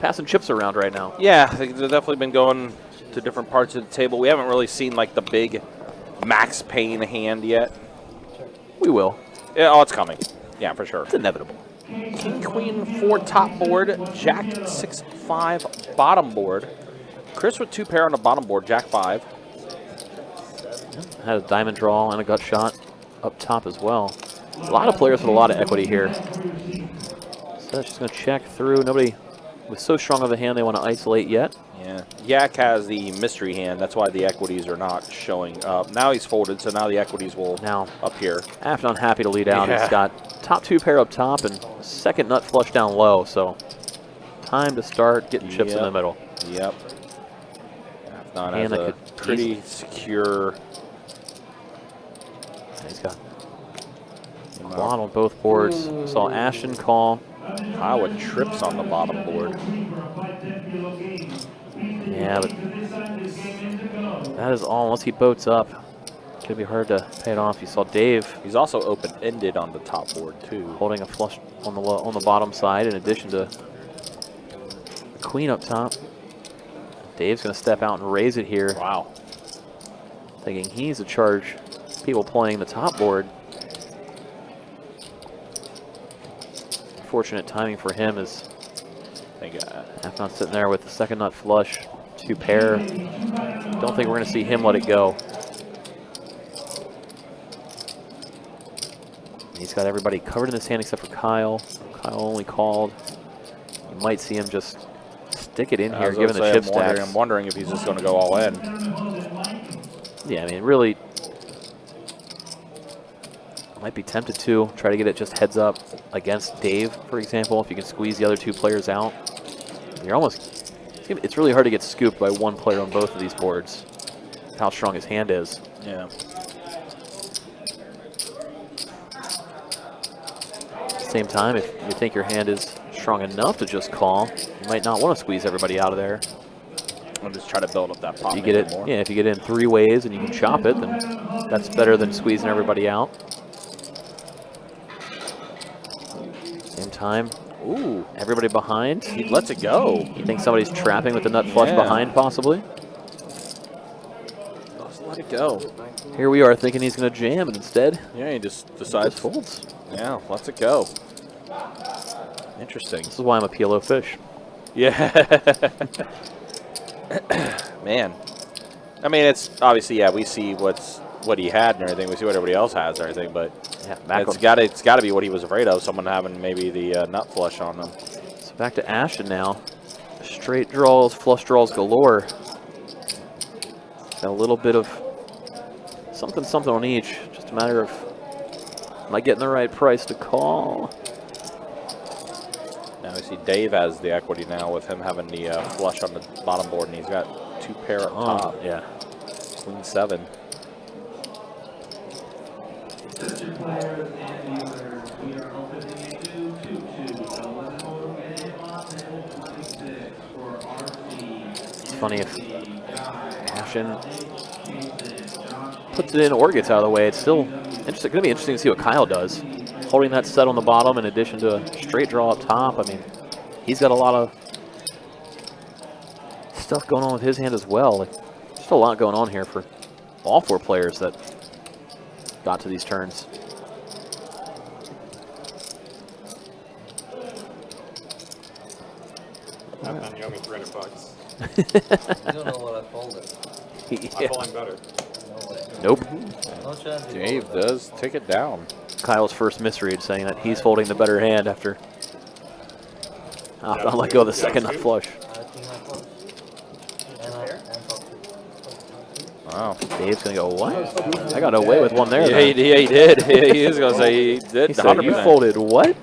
passing chips around right now. Yeah, they've definitely been going to different parts of the table. We haven't really seen like the big max pain hand yet. We will. Yeah, oh, it's coming. Yeah, for sure. It's inevitable. King, Queen 4 top board, Jack 6-5 bottom board. Chris with 2 pair on the bottom board, Jack 5. Had a diamond draw and a gut shot up top as well. A lot of players with a lot of equity here. So that's just going to check through. Nobody with so strong of a hand they want to isolate yet. Yeah, Yak has the mystery hand. That's why the equities are not showing up. Now he's folded, so now the equities will appear. Afton happy to lead out. Yeah. He's got top 2 pair up top and second nut flush down low. So time to start getting chips in the middle. Yep. Afton has And a pretty secure. He's got quad on both boards. Saw Ashton call. Kyle with trips on the bottom board. Yeah, but that is all. Unless he boats up, it's gonna be hard to pay it off. You saw Dave. He's also open-ended on the top board too, holding a flush on the bottom side. In addition to the queen up top, Dave's gonna step out and raise it here. Wow. Thinking he's in charge. People playing the top board. Fortunate timing for him is half not sitting there with the second nut flush, 2 pair. Don't think we're going to see him let it go. He's got everybody covered in his hand except for Kyle. Kyle only called. You might see him just stick it in here, given the chip stacks. I'm wondering if he's just going to go all in. Yeah, I mean, really, might be tempted to try to get it just heads up against Dave, for example, if you can squeeze the other 2 players out. You're almost, it's really hard to get scooped by 1 player on both of these boards, how strong his hand is. Yeah. At the same time, if you think your hand is strong enough to just call, you might not want to squeeze everybody out of there. I'll just try to build up that pop. You get it, more. yeah, if you get it in 3 ways and you can chop it, then that's better than squeezing everybody out. Same time, ooh, everybody behind. He lets it go. You think somebody's trapping with the nut flush behind, possibly? Just let it go. Here we are thinking he's going to jam, and instead, yeah, he just decides. Just folds. Yeah, lets it go. Interesting. This is why I'm a PLO fish. Yeah. Man. I mean, it's obviously, yeah, we see what he had and everything. We see what everybody else has and everything, but yeah, it's got to be what he was afraid of, someone having maybe the nut flush on them. So back to Ashton now. Straight draws, flush draws galore. Got a little bit of something on each. Just a matter of, am I getting the right price to call? Now we see Dave has the equity now with him having the flush on the bottom board, and he's got 2 pair up top. Yeah. Queen 7. It's funny if Ashton puts it in or gets out of the way. It's still interesting. Going to be interesting to see what Kyle does. Holding that set on the bottom in addition to a straight draw up top. I mean, he's got a lot of stuff going on with his hand as well. Like, just a lot going on here for all 4 players that got to these turns. You owe me $300. You don't know what I folded. I'm falling better. Nope. No chance. Dave does take it down. Kyle's first misread saying that he's folding the better hand after I'll let go of the second nut flush. Wow. Dave's going to go, what? I got away with one there. Yeah, he did. He was going to say he did. He said, you folded what?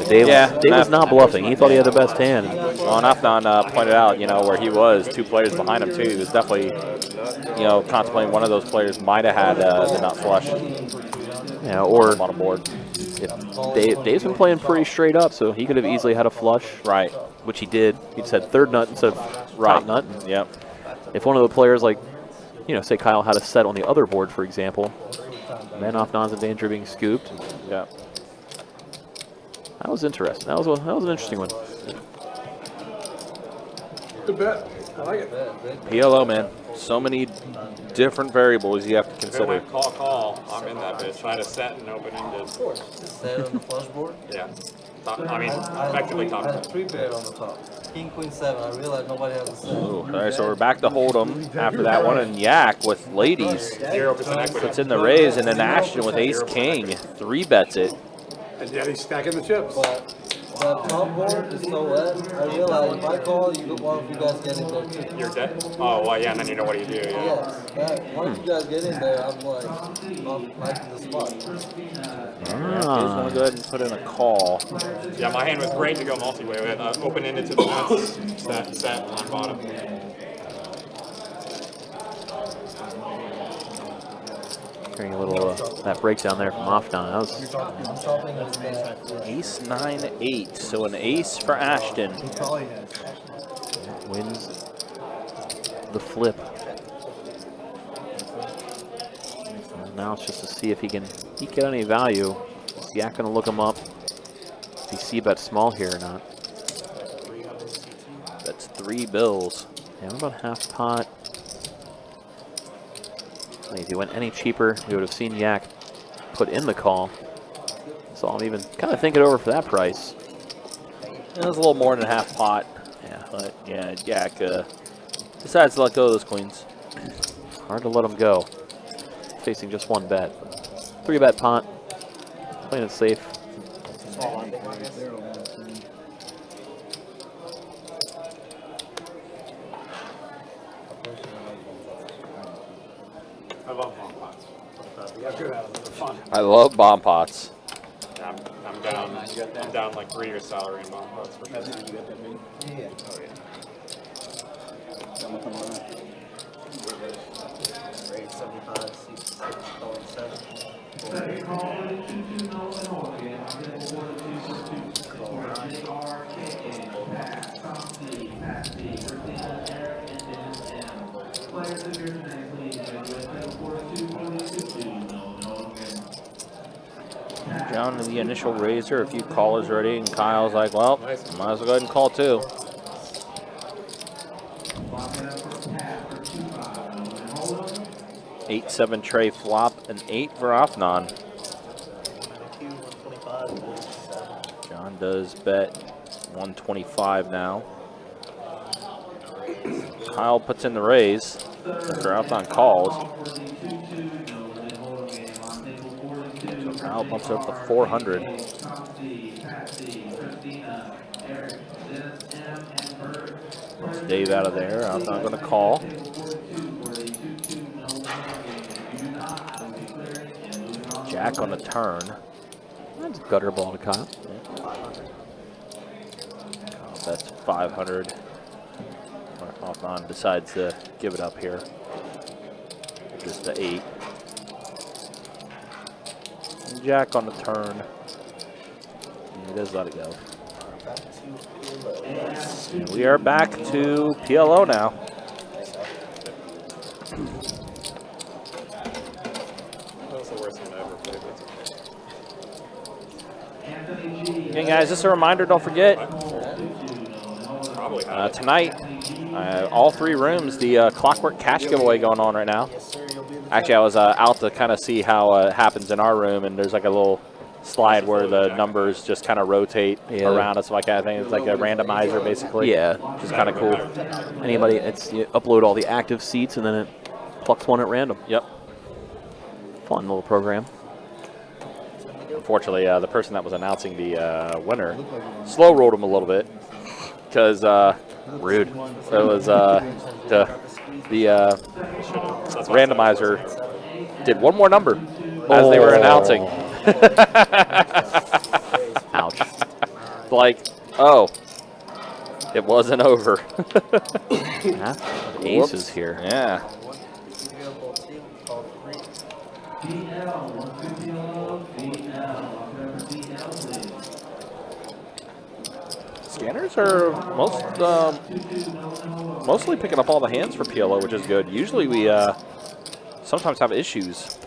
Dave was not bluffing. He thought he had the best hand. Well, and Afnan pointed out, where he was 2 players behind him, too. He was definitely, contemplating one of those players might have had the nut flush. Yeah, or bottom board. Dave's been playing pretty straight up, so he could have easily had a flush. Right. Which he did. He just had 3rd nut instead of top nut. Yep. If one of the players, like, say Kyle had a set on the other board, for example, then Afnan's in danger of being scooped. Yeah. That was interesting. That was an interesting one. Good bet. I like it. PLO, man. So many different variables you have to consider. Call. I'm in that bitch. I had a set and open-ended. Set on the flush board? Yeah. Effectively top. I had 3 pair on the top. King, Queen 7. I realized nobody has a set. Ooh, all right, so we're back to Hold'em after that one, and Yak with ladies 0% equity. puts in the raise, and then Ashton with Ace King 3-bets it. And yet he's stacking the chips. But that top board is so wet. I realized if I call, one of you guys get in there too. You're dead? Oh, well, yeah, and then you know what you do. Yeah. Yes. Once you guys get in there, I'm like, not liking the spot. He's going to go ahead and put in a call. Yeah, my hand was great to go multi-way with. Open-ended to the nuts, set on bottom. Hearing a little that breakdown there from Afnan. That was Ace 9-8. So an ace for Ashton. wins the flip. And now it's just to see if he can eke out any value. Is Yak going to look him up? Does he see bet small here or not? That's 3 bills. Yeah, what about half pot? If he went any cheaper, we would have seen Yak put in the call. So I'm even kind of thinking over for that price. It was a little more than half pot. Yeah. But yeah, Jack decides to let go of those queens. Hard to let him go. Facing just one bet. 3-bet pot. Playing it safe. I love bomb pots. Yeah, good at them. They're fun. I love bomb pots. Yeah, I'm down like 3 years salary in bomb pots for sure. Grade 75, 6.7. John in the initial raiser, a few callers ready, and Kyle's like, well, might as well go ahead and call too. $8-7 tray flop, an 8 for Afnan. John does bet 125 now. Kyle puts in the raise after Afnan calls. So Kyle bumps it up to 400. Puts Dave out of there. Afnan going to call. Jack on the turn. That's a gutter ball to Kyle. That's 500. Afnan decides to give it up here. Just to 8. And Jack on the turn. And he does let it go. And we are back to PLO now. That was the worst one I ever played. Hey guys, just a reminder, don't forget, Probably had it. tonight, all 3 rooms, the Clockwork Cash giveaway going on right now. Actually, I was out to kind of see how it happens in our room, and there's like a little slide where the numbers just kind of rotate around us like that. I think it's like a randomizer, basically. Yeah. Which is kind of cool. Anybody, you upload all the active seats and then it plucks one at random. Yep. Fun little program. Unfortunately, the person that was announcing the winner slow rolled him a little bit because rude. It was the randomizer did one more number as they were announcing. Ouch. Like, oh, it wasn't over. Aces here. Yeah. Scanners are mostly picking up all the hands for PLO, which is good. Usually we sometimes have issues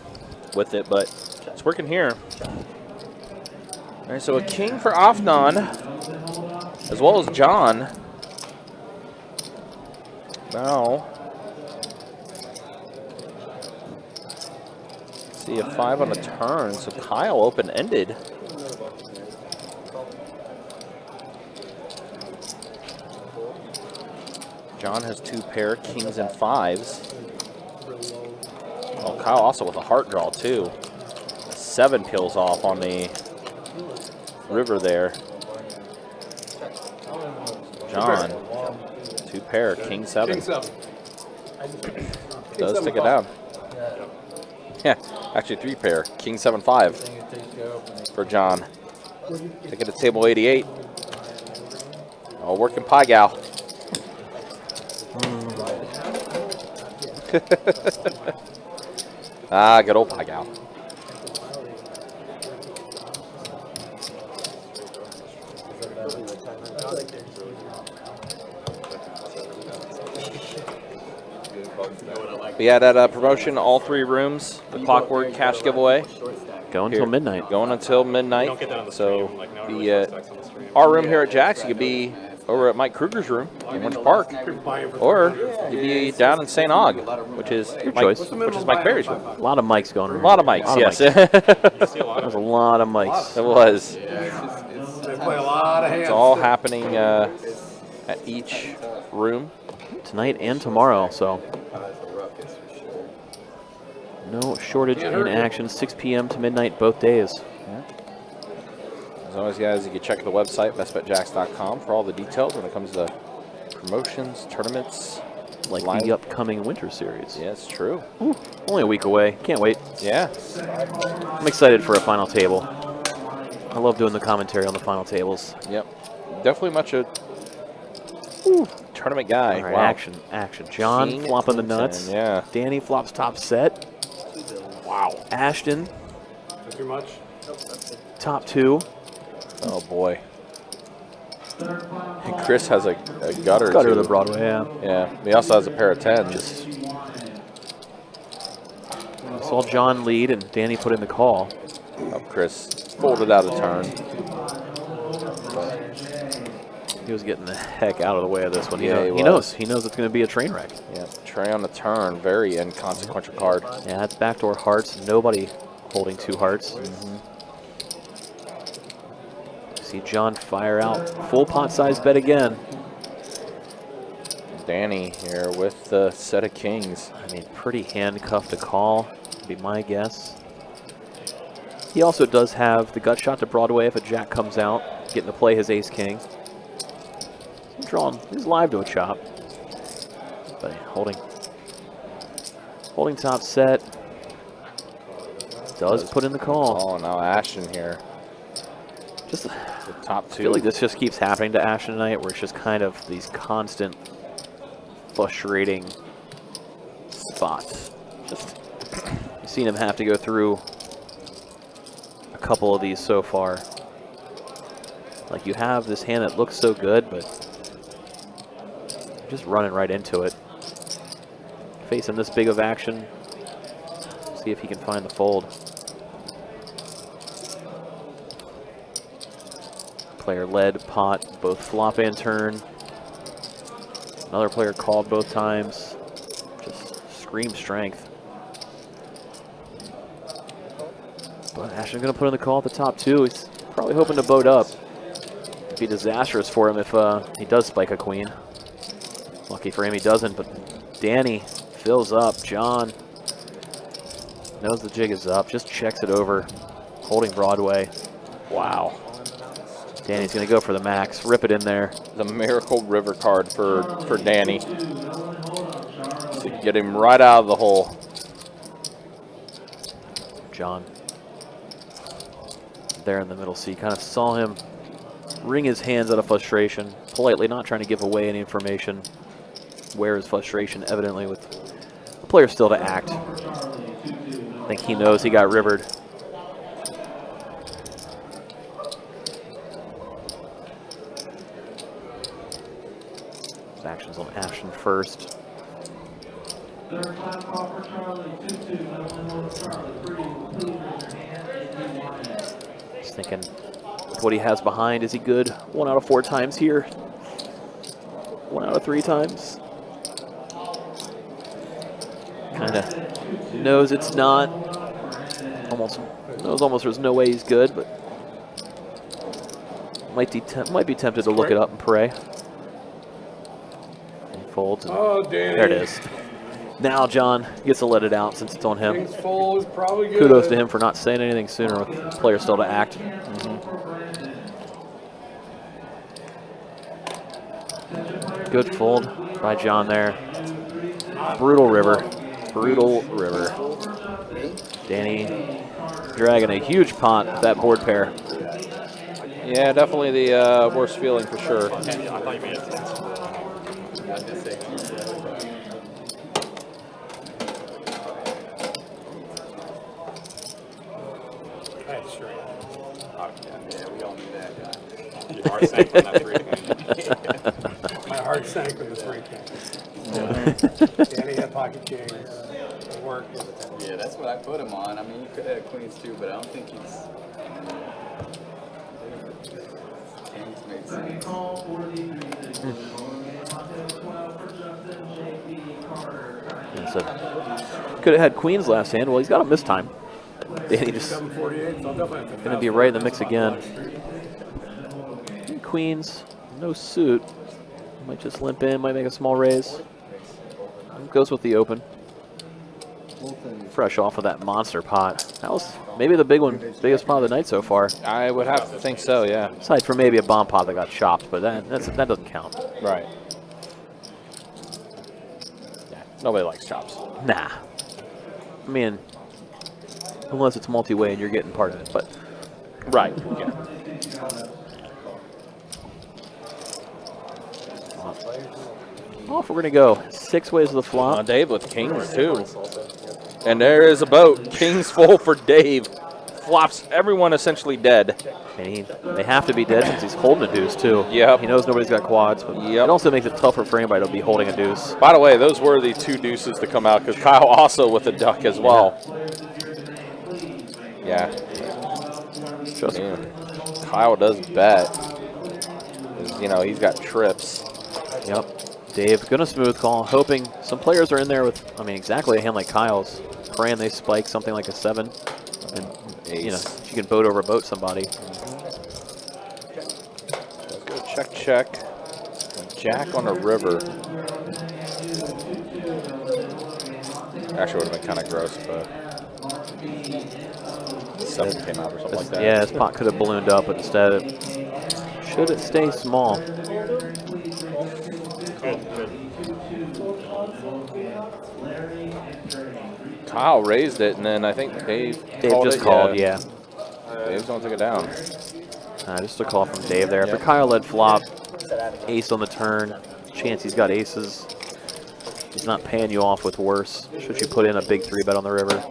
with it, but it's working here. All right, so a king for Afnan, as well as John. Now, see a 5 on the turn, so Kyle open-ended. John has 2 pair, kings and 5s. Oh, Kyle also with a heart draw too. 7 peels off on the river there. John, 2 pair, king 7. King 7. Does stick it down. Yeah, actually 3 pair, king 7-5 for John. Taking to table 88. Oh, working pie gal. Ah, good old pie gal. But yeah, that promotion, all 3 rooms, the Clockwork cash giveaway. Going until midnight. Going until midnight. Don't get that on the So stream. Like, no one the really shows text on the stream. our room here at Jack's, you could be over at Mike Kruger's room in Winter Park, or you'd be down in St. Aug, which is Mike Berry's room. A lot of mics going around. A lot of mics, yes. There's a lot of mics. It was. They play a lot of hands. It's all happening at each room. Tonight and tomorrow, so no shortage in action. 6 p.m. to midnight both days. As always, guys, you can check the website, bestbetjacks.com, for all the details when it comes to promotions, tournaments. Like the upcoming Winter Series. Yeah, it's true. Ooh, only a week away. Can't wait. Yeah. I'm excited for a final table. I love doing the commentary on the final tables. Yep. Definitely much a tournament guy. All right, wow. action. John King flopping the nuts. Yeah. Danny flops top set. Wow. Ashton. Too much? Top 2. Oh, boy. And Chris has a gutter, Gutter too. to the Broadway, yeah. Yeah. He also has a pair of 10s. Saw John lead and Danny put in the call. Oh, Chris folded out a turn. He was getting the heck out of the way of this one. Yeah, he knows. He knows it's going to be a train wreck. Yeah, Trey on the turn, very inconsequential card. Yeah, that's backdoor hearts. Nobody holding 2 hearts. See John fire out. Full pot size bet again. Danny here with the set of kings. I mean, pretty handcuffed to call, would be my guess. He also does have the gut shot to Broadway if a jack comes out, getting to play his ace-king. Drawn, he's live to a chop. But holding top set. Does put in the call. Oh, now Ashton here. Just the top 2. I feel like this just keeps happening to Ashton tonight, where it's just kind of these constant frustrating spots. Just you've seen him have to go through a couple of these so far. Like, you have this hand that looks so good, but just running right into it. Facing this big of action. See if he can find the fold. Player led pot, both flop and turn. Another player called both times. Just scream strength. But Ashton's going to put in the call at the top 2. He's probably hoping to boat up. It'd be disastrous for him if he does spike a queen. Lucky for him he doesn't, but Danny fills up. John knows the jig is up, just checks it over, holding Broadway. Wow. Danny's going to go for the max, rip it in there. The Miracle River card for Danny. To get him right out of the hole. John there in the middle seat, kind of saw him wring his hands out of frustration, politely not trying to give away any information. Where his frustration evidently with the player still to act. I think he knows he got rivered. His actions on Ashton first. Just thinking with what he has behind, is he good? 1 out of 4 times here. 1 out of 3 times. Kind of knows it's not. Almost there's no way he's good, but might be tempted to look it up and pray. And folds. And Oh, Danny. there it is. Now John gets to let it out since it's on him. King's fold is probably good. Kudos to him for not saying anything sooner with the player still to act. Good fold by John there. Brutal river. Brutal river. Danny dragging a huge pot with that board pair. Yeah, definitely the worst feeling for sure. I thought you made it. heart sank on that 3 king. My heart sank with the 3 king. Danny had pocket kings. It worked. Yeah, that's what I put him on. I mean, he could have had queens too, but I don't think he's. Kings made sense. Yeah, so could have had queens last hand. Well, he's got him this time. Danny just 748. So I'll definitely have to going to be right in the mix again. Queens, no suit. Might just limp in, might make a small raise. Goes with the open. Fresh off of that monster pot. That was maybe the big one, biggest pot of the night so far. I would have to think so, yeah. Aside from maybe a bomb pot that got chopped, but that doesn't count. Right. Yeah, nobody likes chops. Nah. I mean, unless it's multi-way and you're getting part of it, but. Right, yeah. Off we're going to go. 6 ways to the flop. Dave with kings, too. And there is a boat. Kings full for Dave. Flops everyone essentially dead. And they have to be dead since he's holding a deuce, too. Yep. He knows nobody's got quads, but it also makes it tougher for anybody to be holding a deuce. By the way, those were the 2 deuces to come out, because Kyle also with a duck as well. Yeah. Kyle does bet. 'Cause, you know, he's got trips. Yep. Dave gonna smooth call, hoping some players are in there with, I mean, exactly a hand like Kyle's. Praying they spike something like a 7, and you know, you can boat over boat somebody. Go check, check. Jack on a river. Actually, would have been kind of gross, but 7 came out or something like that. Yeah, his pot could have ballooned up, but instead, should it stay small? Kyle raised it, and then I think Dave just called, yeah. Dave's going to take it down. Just a call from Dave there. After Kyle led flop, ace on the turn, chance he's got aces. He's not paying you off with worse. Should you put in a big 3-bet on the river?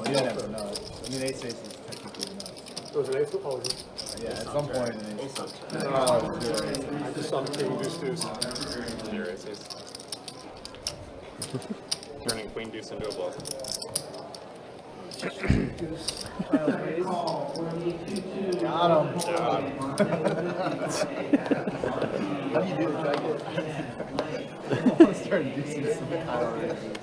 You never know. I mean, ace is technically nuts. Was it ace? Oh, yeah, at some point, an ace. I just saw the king deuce deuce. Zero aces. Turning queen deuce into a bluff. Got him. How do you do the track it? I want to start deucing some Kyle raises.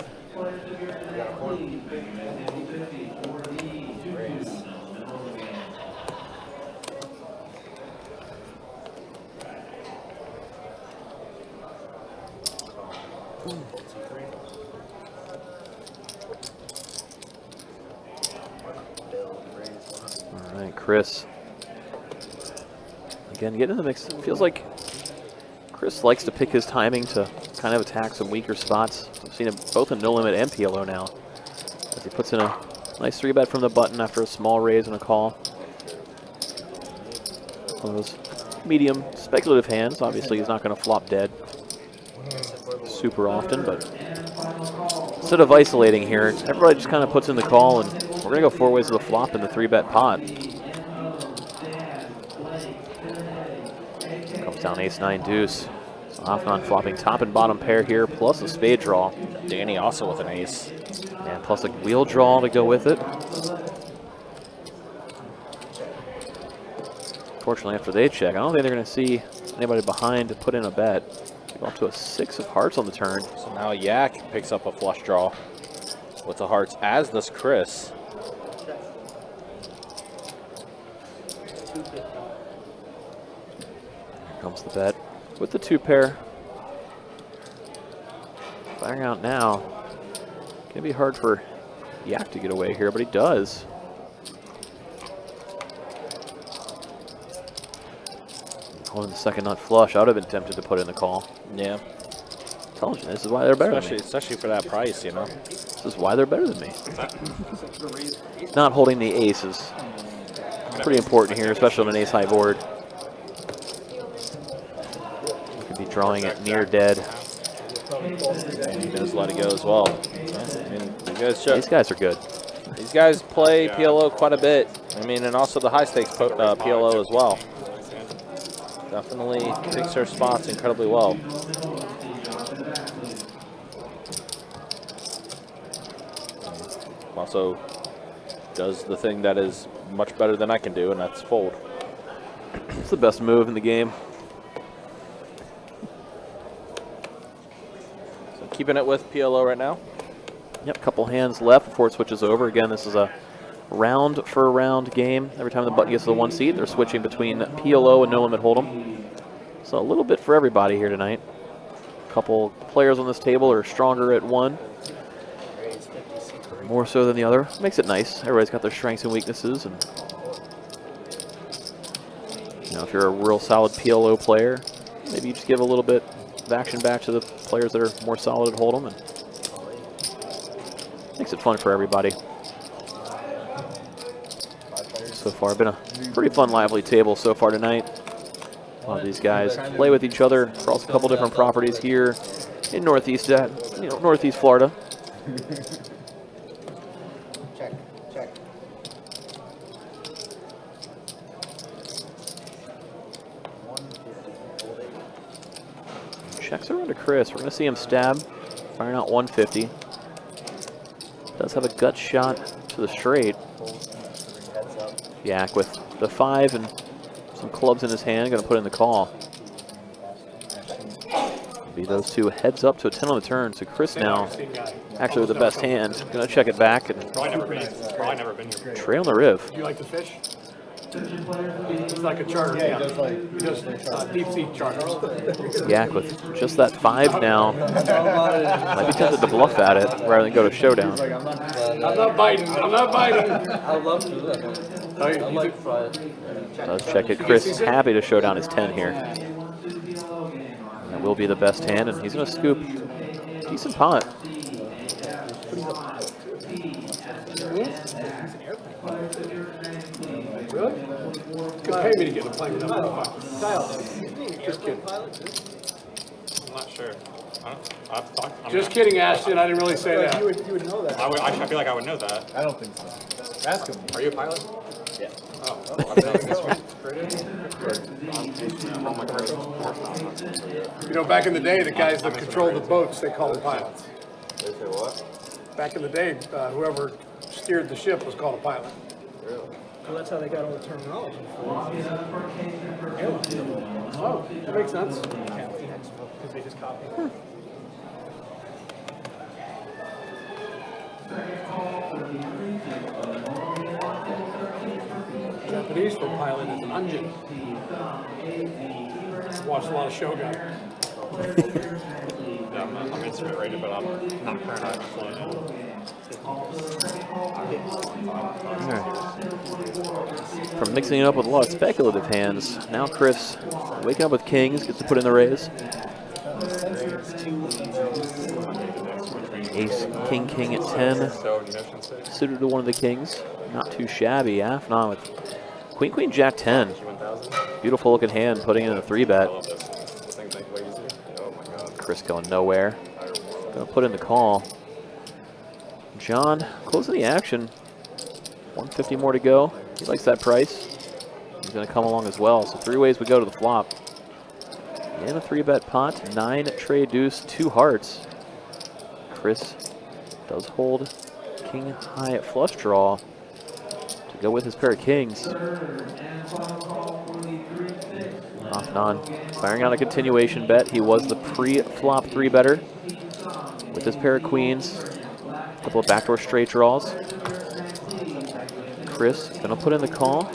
All right, Chris. Again, getting in the mix. Feels like Chris likes to pick his timing to kind of attack some weaker spots. I've seen him both in no limit and PLO now, as he puts in a nice 3-bet from the button after a small raise and a call. One of those medium speculative hands. Obviously, he's not going to flop dead super often, but instead of isolating here, everybody just kind of puts in the call, and we're going to go 4 ways to the flop in the 3-bet pot. Comes down ace-9 deuce. So Hoffman flopping top and bottom pair here, plus a spade draw. Danny also with an ace. And plus a wheel draw to go with it. Fortunately, after they check, I don't think they're going to see anybody behind to put in a bet. Go up to a 6 of hearts on the turn. So now Yak picks up a flush draw with the hearts, as does Chris. Here comes the bet with the 2 pair. Firing out now. Gonna be hard for Yak to get away here, but he does. Holding the second nut flush. I would have been tempted to put in the call. Yeah. Told you, this is why they're better than me. Especially for that price, you know. This is why they're better than me. Not holding the aces. Pretty important here, especially on an ace-high board. Could be drawing it near dead. And he does let it go as well. I mean, These guys are good. These guys play PLO quite a bit. I mean, and also the high stakes PLO as well. Definitely picks her spots incredibly well. Also does the thing that is much better than I can do, and that's fold. It's the best move in the game. So keeping it with PLO right now. Yep, couple hands left before it switches over. Again, this is a round for round game. Every time the button gets to the 1 seat, they're switching between PLO and No Limit Hold'em. So a little bit for everybody here tonight. A couple players on this table are stronger at one, more so than the other. Makes it nice. Everybody's got their strengths and weaknesses, and you know, if you're a real solid PLO player, maybe you just give a little bit of action back to the players that are more solid at Hold'em, and makes it fun for everybody. So far, been a pretty fun, lively table so far tonight. A lot of these guys play with each other across a couple different properties here in Northeast Florida. Check, check. Checks around to Chris. We're going to see him stab, firing out 150. Does have a gut shot to the straight. Yak with the 5 and some clubs in his hand, going to put in the call. Be those two heads up to a 10 on the turn. So Chris now, actually with the best hand, going to check it back and Probably never been here. tray on the riv. Do you like to fish? He's like a charter. Yeah, he does deep sea charters. Yak with just that 5 now. Might be tempted to bluff at it rather than go to showdown. I'm not biting. I'm not biting. I'd love to do that. I'd like to try it. Does check it. Chris happy to show down his 10 here. That will be the best hand, and he's going to scoop decent pot. Really? Could pay me to get a plane. Just kidding. I'm not sure. Just kidding, Ashton. I didn't really say that. You would know that. I feel like I would know that. I don't think so. Ask him. Are you a pilot? Yeah. Oh, I You know, back in the day, the guys that controlled the boats, they called them pilots. They say what? Back in the day, whoever steered the ship was called a pilot. Really? Well, that's how they got all the terminology for Oh, that makes sense. because they just copied. Japanese for pilot is anjin. Watched a lot of Shogun. Yeah, I'm instrument rated, but I'm not current. I'm fluent in. From mixing it up with a lot of speculative hands, now Chris waking up with kings, gets to put in the raise. Ace, king, king at 10, suited to one of the kings. Not too shabby. Afnan with queen, queen, jack 10. Beautiful looking hand, putting in a 3-bet. Chris going nowhere. Gonna put in the call. John closing the action. 150 more to go. He likes that price. He's gonna come along as well. So 3 ways we go to the flop. And a 3-bet pot. 9 trade deuce, 2 hearts. Chris does hold king high flush draw to go with his pair of kings. Off and on, firing out a continuation bet. He was the pre-flop 3-better with his pair of queens. A couple of backdoor straight draws. Chris gonna put in the call.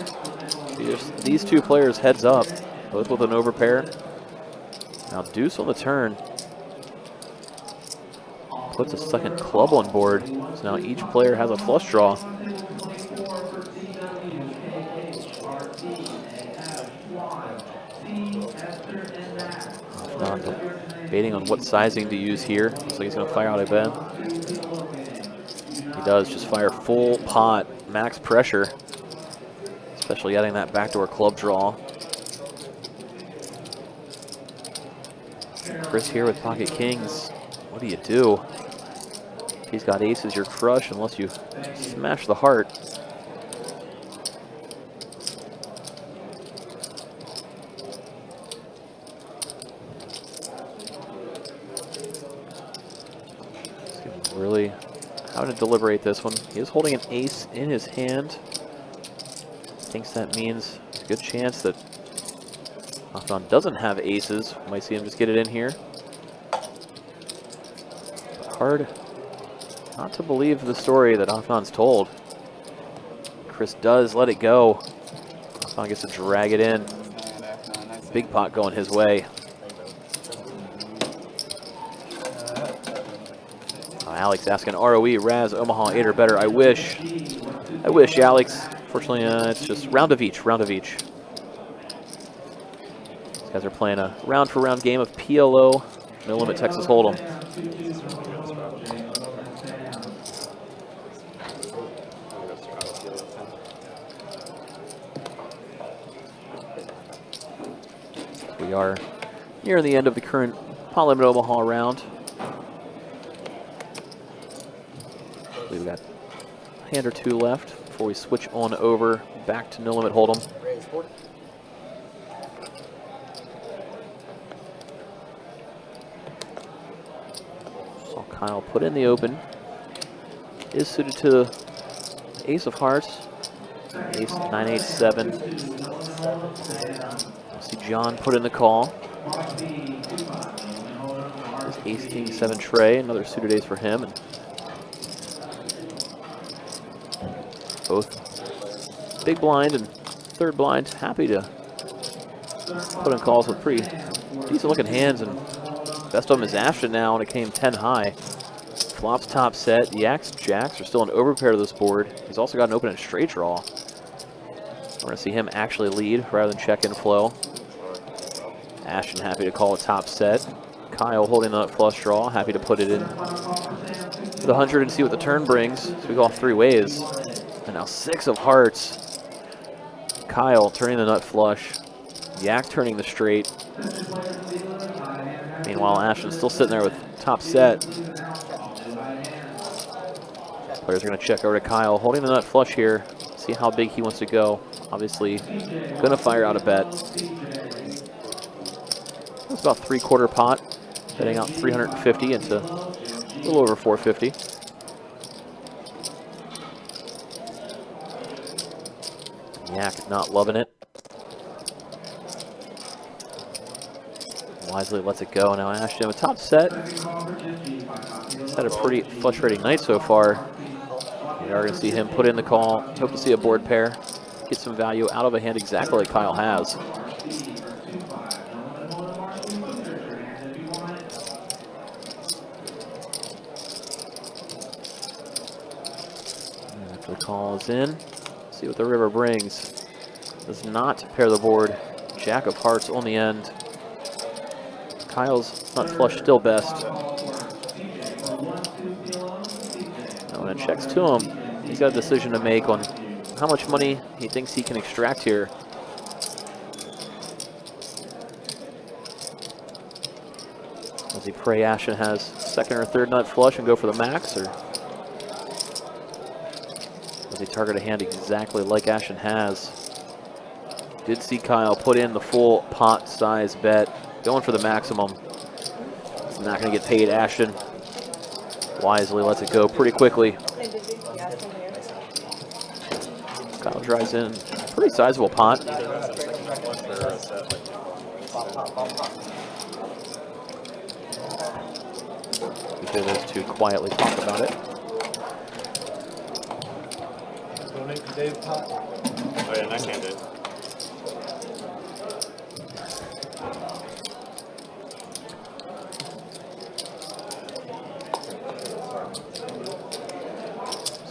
These two players heads up, both with an overpair. Now deuce on the turn. Puts a second club on board. So now each player has a flush draw. Not debating on what sizing to use here. Looks like he's going to fire out a bet. He does just fire full pot, max pressure, especially adding that backdoor club draw. Chris here with pocket kings. What do you do? If he's got aces, you're crushed unless you smash the heart. Clearly having to deliberate this one. He is holding an ace in his hand. Thinks that means there's a good chance that Afnan doesn't have aces. Might see him just get it in here. Hard not to believe the story that Afnan's told. Chris does let it go. Afnan gets to drag it in. Big pot going his way. Alex asking ROE, Raz, Omaha, 8 or better. I wish, Alex. Fortunately, it's just round of each, round of each. These guys are playing a round-for-round game of PLO, No Limit Texas Hold'em. We are near the end of the current Pot Limit Omaha round. We've got a hand or two left before we switch on over back to No Limit Hold'em. Saw Kyle put in the open. Is suited to the ace of hearts. Ace 9, 8, 7. See John put in the call. This ace king 7 tray, another suited ace for him. And both big blind and third blind happy to put in calls with pretty decent looking hands, and best of them is Ashton now, and it came 10 high. Flops top set. Yaks, jacks are still an overpair to this board. He's also got an open and straight draw. We're going to see him actually lead rather than check in flow. Ashton happy to call a top set. Kyle holding the flush draw, happy to put it in for the 100 and see what the turn brings. So we go off 3 ways. And now 6 of hearts. Kyle turning the nut flush. Yak turning the straight. Meanwhile, Ashton's still sitting there with top set. Players are going to check over to Kyle, holding the nut flush here. See how big he wants to go. Obviously, going to fire out a bet. It's about 3/4 pot, betting out 350 into a little over 450. Yak not loving it. Wisely lets it go. Now Ashton with top set. He's had a pretty frustrating night so far. We are going to see him put in the call. Hope to see a board pair. Get some value out of a hand exactly like Kyle has. And after the call is in, see what the river brings. Does not pair the board. Jack of hearts on the end. Kyle's nut flush still best. Now when it checks to him, he's got a decision to make on how much money he thinks he can extract here. Does he pray Ashton has second or third nut flush and go for the max, or does he target a hand exactly like Ashton has? Did see Kyle put in the full pot size bet, going for the maximum. It's not going to get paid. Ashton wisely lets it go pretty quickly. Kyle drives in a pretty sizable pot. We hear those two quietly talk about it. Donate to Dave pot. Oh yeah, nice hand, dude.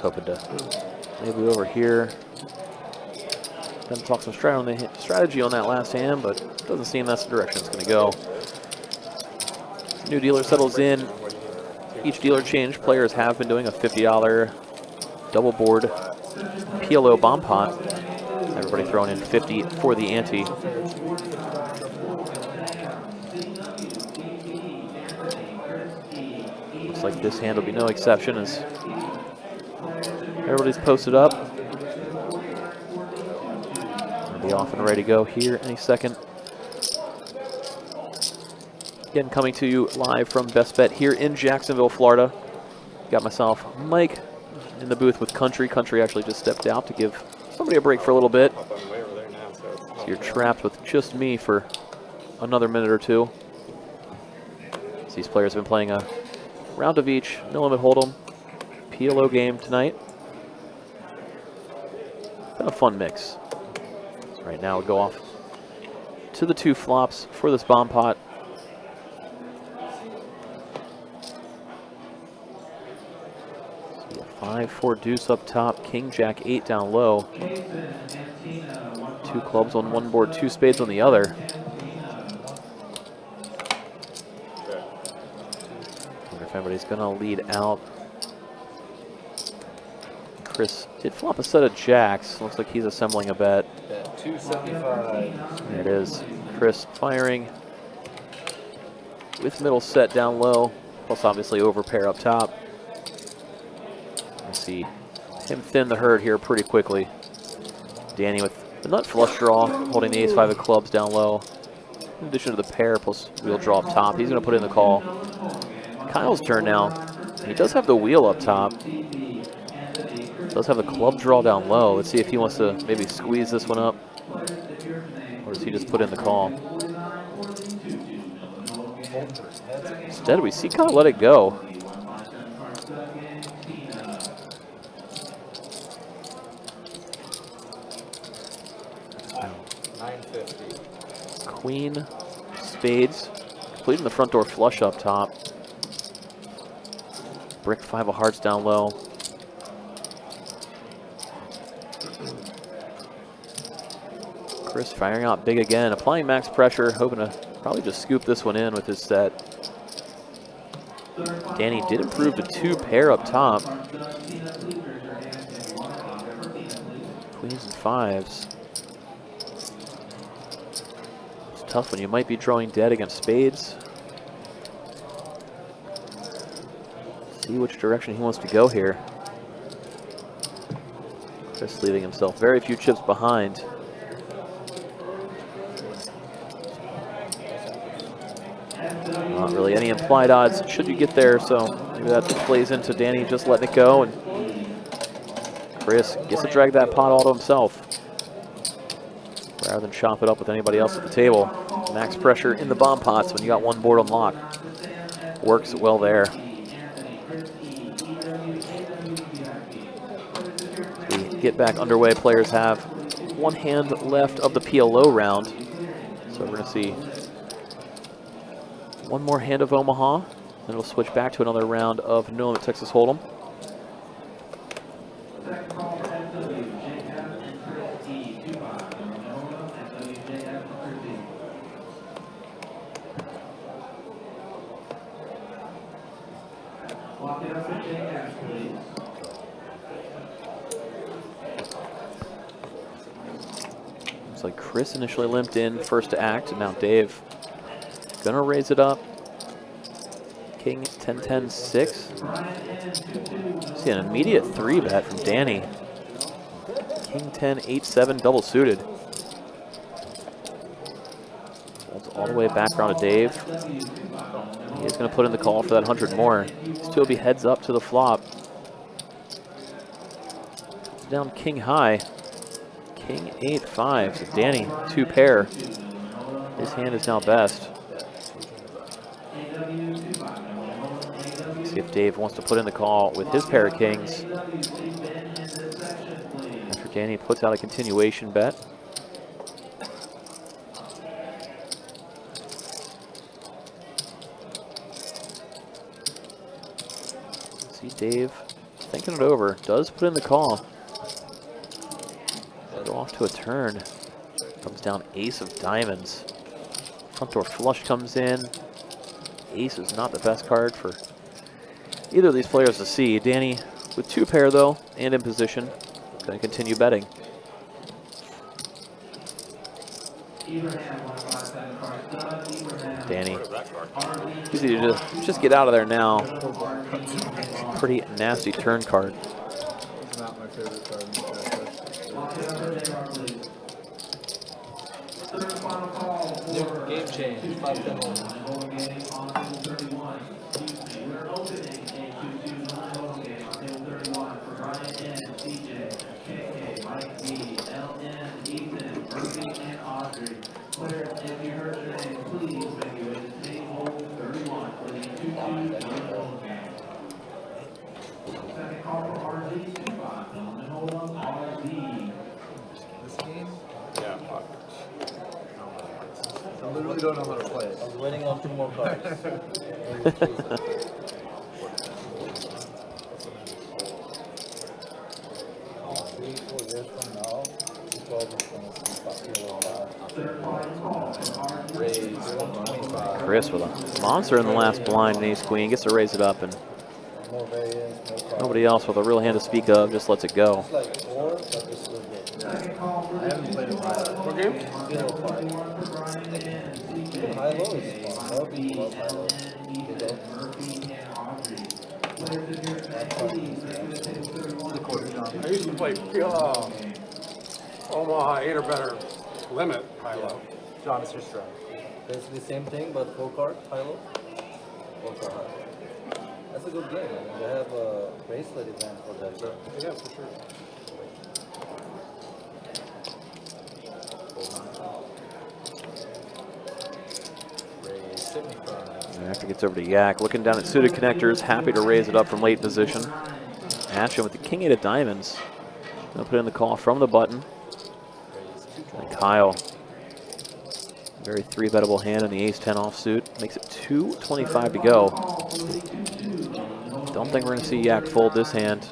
Hoping to maybe over here. Then talk some strategy on that last hand, but doesn't seem that's the direction it's going to go. New dealer settles in. Each dealer change, players have been doing a $50 double board PLO bomb pot. Everybody throwing in 50 for the ante. Looks like this hand will be no exception as everybody's posted up. Gonna be off and ready to go here any second. Again, coming to you live from Best Bet here in Jacksonville, Florida. Got myself Mike in the booth with Country. Country actually just stepped out to give somebody a break for a little bit. So you're trapped with just me for another minute or two. So these players have been playing a round of each, no limit hold'em, PLO game tonight. Been a fun mix. So right now we go off to the 2 flops for this bomb pot. So 5-4 deuce up top, King Jack 8 down low. 2 clubs on one board, 2 spades on the other. Wonder if anybody's gonna lead out. Chris did flop a set of jacks. Looks like he's assembling a bet. Yeah, 275. There it is. Chris firing with middle set down low, plus obviously over pair up top. Let's see him thin the herd here pretty quickly. Danny with the nut flush draw, holding the ace-5 of clubs down low. In addition to the pair plus wheel draw up top, he's going to put in the call. Kyle's turn now. He does have the wheel up top. Does have the club draw down low. Let's see if he wants to maybe squeeze this one up, or does he just put in the call? Instead, we see Kyle let it go. Queen, spades, completing the front door flush up top. Brick 5 of hearts down low. Chris firing out big again, applying max pressure, hoping to probably just scoop this one in with his set. Danny did improve to 2 pair up top. Queens and 5s. It's tough when you might be drawing dead against spades. See which direction he wants to go here. Chris leaving himself very few chips behind. Not really any implied odds should you get there, so maybe that plays into Danny just letting it go, and Chris gets to drag that pot all to himself rather than chop it up with anybody else at the table. Max pressure in the bomb pots when you got one board on lock. Works well there. As we get back underway, players have one hand left of the PLO round, so we're going to see one more hand of Omaha, then we'll switch back to another round of No Limit Texas Hold'em. Looks like Chris initially limped in first to act, and now Dave gonna raise it up. King 10-10-6. See an immediate 3-bet from Danny. King 10-8-7 double suited. Folds all the way back around to Dave. He is gonna put in the call for that 100 more. These two will be heads up to the flop. Down king high. King 8-5. So Danny 2 pair. His hand is now best. See if Dave wants to put in the call with his pair of kings. After Danny puts out a continuation bet. See Dave thinking it over. Does put in the call. Go off to a turn. Comes down ace of diamonds. Front door flush comes in. Ace is not the best card for either of these players to see. Danny with 2 pair though, and in position. Going to continue betting. Danny, easy to just get out of there now. Pretty nasty turn card. Not my favorite card in the deck. Game change. 5-10 Yeah, fuck. I literally don't know how to play it. I was waiting on 2 more cards. Chris with a monster in the last blind, and ace queen gets to raise it up, and nobody else with a real hand to speak of just lets it go. I haven't played it right. What game? High low is fun. That would be fun. High low. I used to play Omaha 8 or better limit high-low. John, it's your strike. Basically same thing, but 4 card high low. 4 card high low. That's a good game. I mean, they have a bracelet event for that. So. Yeah, for sure. After gets over to Yak, looking down at suited connectors, happy to raise it up from late position. Ashton with the king-8 of diamonds. Gonna put in the call from the button. And Kyle, very 3-bettable hand in the ace-10 offsuit. Makes it 2:25 to go. Don't think we're gonna see Yak fold this hand.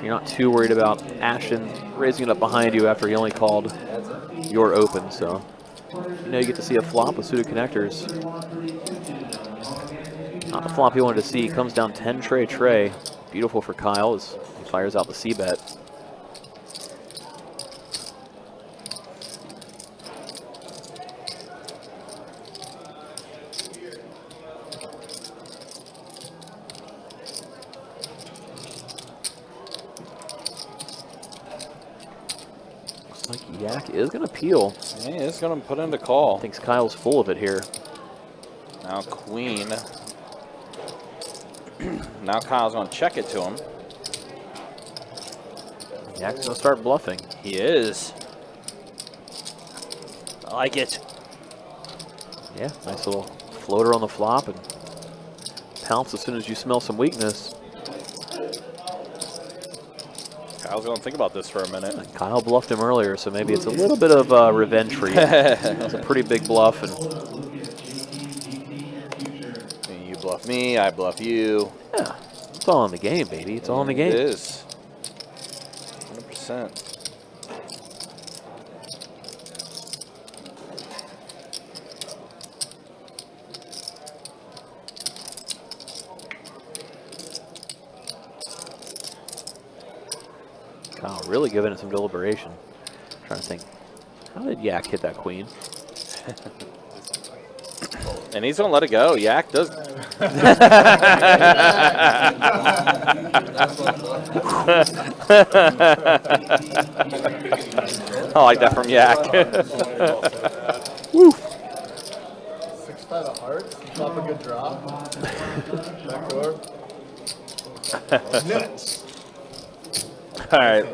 You're not too worried about Ashton raising it up behind you after he only called your open, so you know you get to see a flop with suited connectors. Not the flop you wanted to see. Comes down 10 tray. Beautiful for Kyle as he fires out the C-bet. Looks like Yak is going to peel. He is going to put into call. Thinks Kyle's full of it here. Now queen. Now Kyle's going to check it to him. Yak's going to start bluffing. He is. I like it. Yeah, nice little floater on the flop and pounce as soon as you smell some weakness. Kyle's going to think about this for a minute. Kyle bluffed him earlier, so maybe it's a little bit of revenge for you. That was a pretty big bluff. And you bluff me, I bluff you. yeah, it's all in the game, baby. It's all in the game. It is. 100%. Kyle really giving it some deliberation. Trying to think, how did Yak hit that queen? And he's going to let it go. Yak does. I like that from Yak. Woo. 6-5 of hearts. Flop a good draw. Backdoor. Nuts. All right,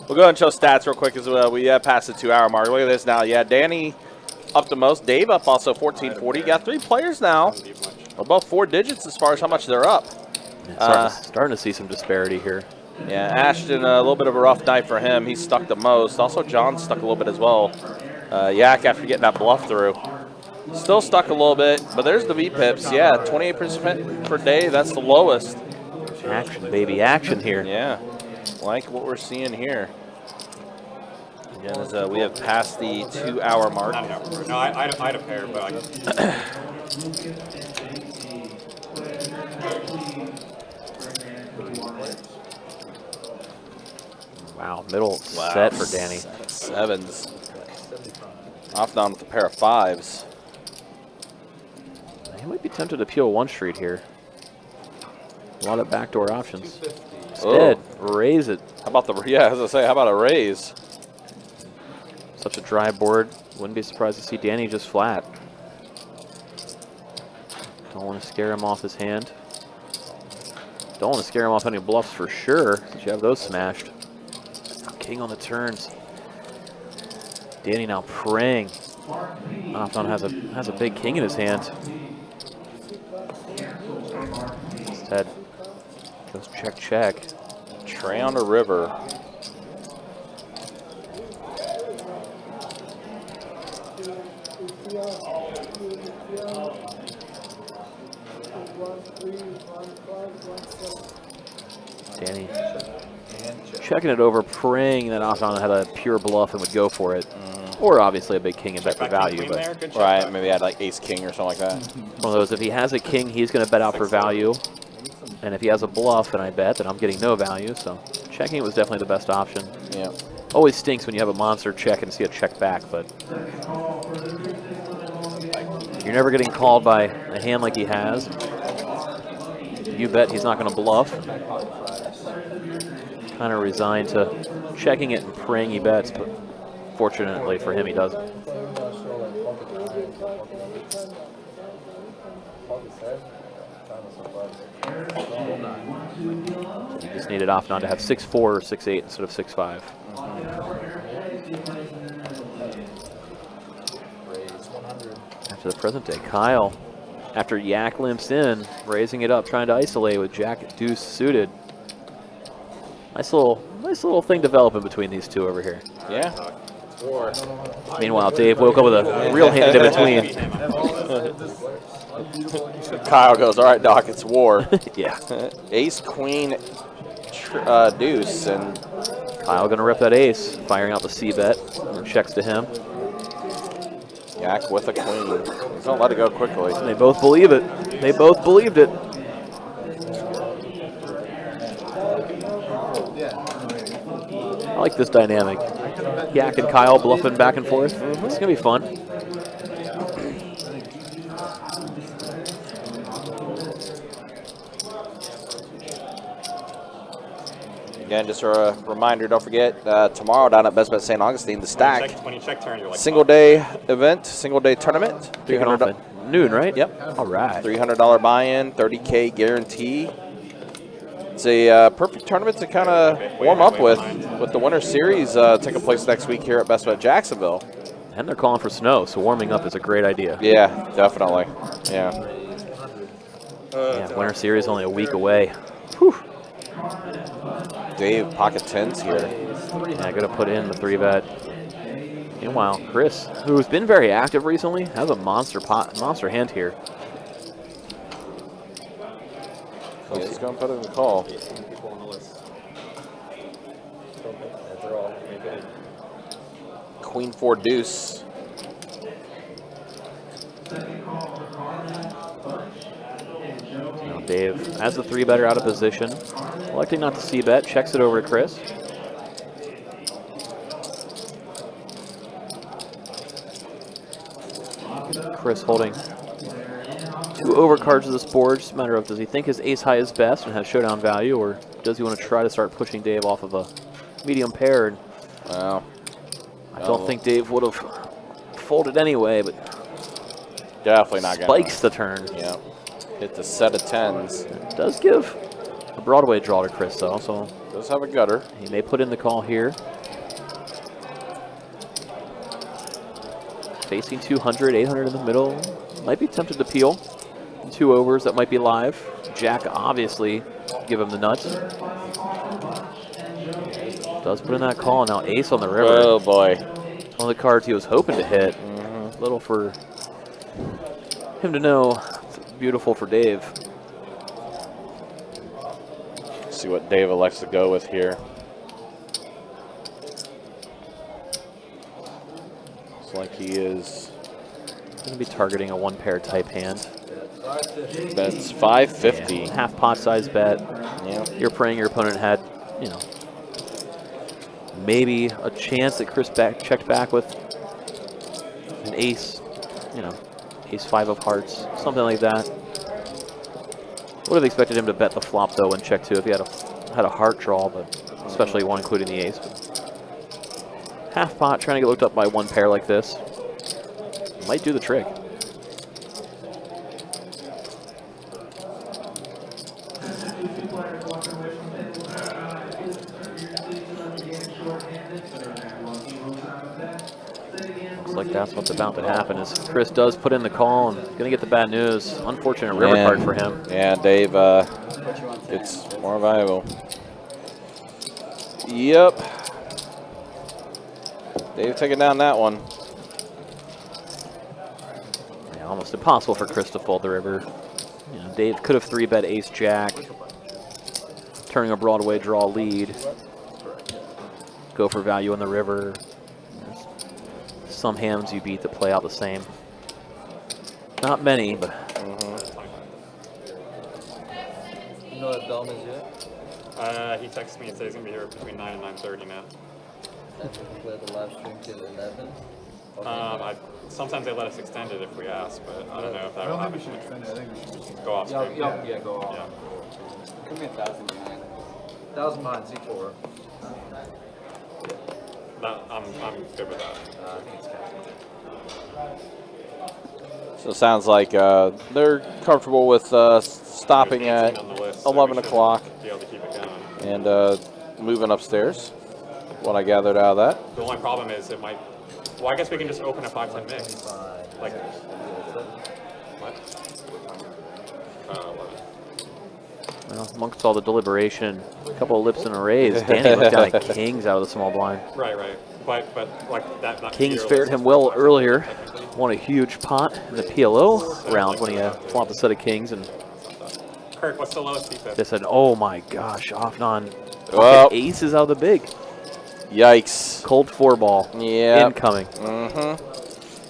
we'll go and show stats real quick as well. We passed the 2-hour mark. Look at this now. Yeah, Danny up the most. Dave up also 1440. Got 3 players now above 4 digits as far as how much they're up. Starting to see some disparity here. Yeah, Ashton, a little bit of a rough night for him. He stuck the most. Also, John stuck a little bit as well. Yak after getting that bluff through. Still stuck a little bit, but there's the V-pips. Yeah, 28% per day. That's the lowest. Action, baby, action here. Yeah. Like what we're seeing here. Again, as we have passed the 2-hour mark. No, I had a pair, but Wow, middle set for Danny. 7s. Off down with a pair of 5s. He might be tempted to peel 1 street here. A lot of backdoor options. Instead, raise it. How about the, yeah, as I say, how about a raise? Such a dry board. Wouldn't be surprised to see Danny just flat. Don't want to scare him off his hand. Don't want to scare him off any bluffs for sure, since you have those smashed. King on the turns. Danny now praying. Afton has a big king in his hand. Instead, goes check, check. Trey on the river. Danny checking it over, praying that Afton had a pure bluff and would go for it. Or obviously a big king and bet for value. But Right, maybe had like ace king or something like that. one of those, if he has a king, he's going to bet out for value. And if he has a bluff and I bet, then I'm getting no value. So checking was definitely the best option. Yeah. Always stinks when you have a monster check and see a check back, but you're never getting called by a hand like he has. You bet he's not going to bluff. Kind of resigned to checking it and praying he bets, but fortunately for him, he doesn't. You just needed Afton to have 6-4 or 6-8 instead of 6-5. After the present day, Kyle, after Yak limps in, raising it up, trying to isolate with Jack deuce suited. Nice little thing developing between these two over here. Yeah. Meanwhile, Dave woke up with a real hand in between. Kyle goes, all right, Doc, it's war. Yeah. Ace, queen, deuce, and Kyle gonna rip that ace, firing out the C bet, and checks to him. Yak with a queen. He's don't let it go quickly. They both believe it. They both believed it. I like this dynamic. Yak and Kyle bluffing back and forth. It's gonna be fun. Again, just a reminder, don't forget, tomorrow down at Best Bet St. Augustine, the Stack. When you check turn, you're like, Single day event, single day tournament. $300 noon, right? Yep. All right. $300 buy-in, 30K guarantee. It's a perfect tournament to kind of warm up with the Winter Series taking place next week here at Best Bet Jacksonville. And they're calling for snow, so warming up is a great idea. Yeah, definitely. Yeah. Yeah, Winter Series only a week away. Whew. Dave, pocket tens here. Yeah, gonna put in the 3-bet. Meanwhile, Chris, who's been very active recently, has a monster hand here. He's going to put it in the call. Queen 4 deuce. Now Dave, as the 3-better out of position, electing not to C-bet, checks it over to Chris. Chris holding 2 overcards of this board. Just a matter of, does he think his ace high is best and has showdown value, or does he want to try to start pushing Dave off of a medium pair? And Well, I don't think Dave would have folded anyway, but definitely not going spikes the turn. Yeah. Hit the set of tens. Does give a Broadway draw to Chris, though, so Does have a gutter. he may put in the call here. Facing 200, 800 in the middle. Might be tempted to peel. 2 overs that might be live. Jack obviously give him the nuts. Does put in that call. Now ace on the river. Oh boy. One of the cards he was hoping to hit. Little for him to know. It's beautiful for Dave. See what Dave elects to go with here. Looks like he is Going to be targeting a 1-pair type hand. bets 550. Yeah, half pot size bet. Yeah. You're praying your opponent had, you know, maybe a chance that Chris checked back with an ace, you know, ace 5 of hearts, something like that. Would have expected him to bet the flop though and check 2 if he had a heart draw, but especially one including the ace. But half pot trying to get looked up by one pair like this. Might do the trick. Looks like that's what's about to happen is Chris does put in the call and going to get the bad news. Unfortunate river card for him. Yeah, Dave gets more valuable. Yep. Dave taking down that one. Yeah, almost impossible for Chris to fold the river. You know, Dave could have 3-bet ace-jack, turning a Broadway draw lead. Go for value in the river. There's some hands you beat that play out the same. Not many, but. You know what Dom is yet? He texted me and said he's going to be here between 9 and 9:30 now. And we can play the live stream till 11. Sometimes they let us extend it if we ask, but I don't know if that will happen. Go off Yeah, stream. yeah, go off. Yeah. Give me 1,000 behind. 1,000 behind Z4. I'm good with that. I think it's casting. So it sounds like they're comfortable with stopping at 11 o'clock Be able to keep it going. and moving upstairs. What I gathered out of that. The only problem is it might. Well, I guess we can just open a 5-10 mix. Like. What? Well, amongst all the deliberation, a couple of lips and a raise, Danny looked down at kings out of the small blind. Right. But like that. Kings fared him well earlier. Won a huge pot in the PLO round when he flopped a set of kings, and Kirk, what's the lowest defense? they said, "Oh my gosh, Offnon Well, aces out of the big." Yikes! Cold 4-ball. Yeah. Incoming.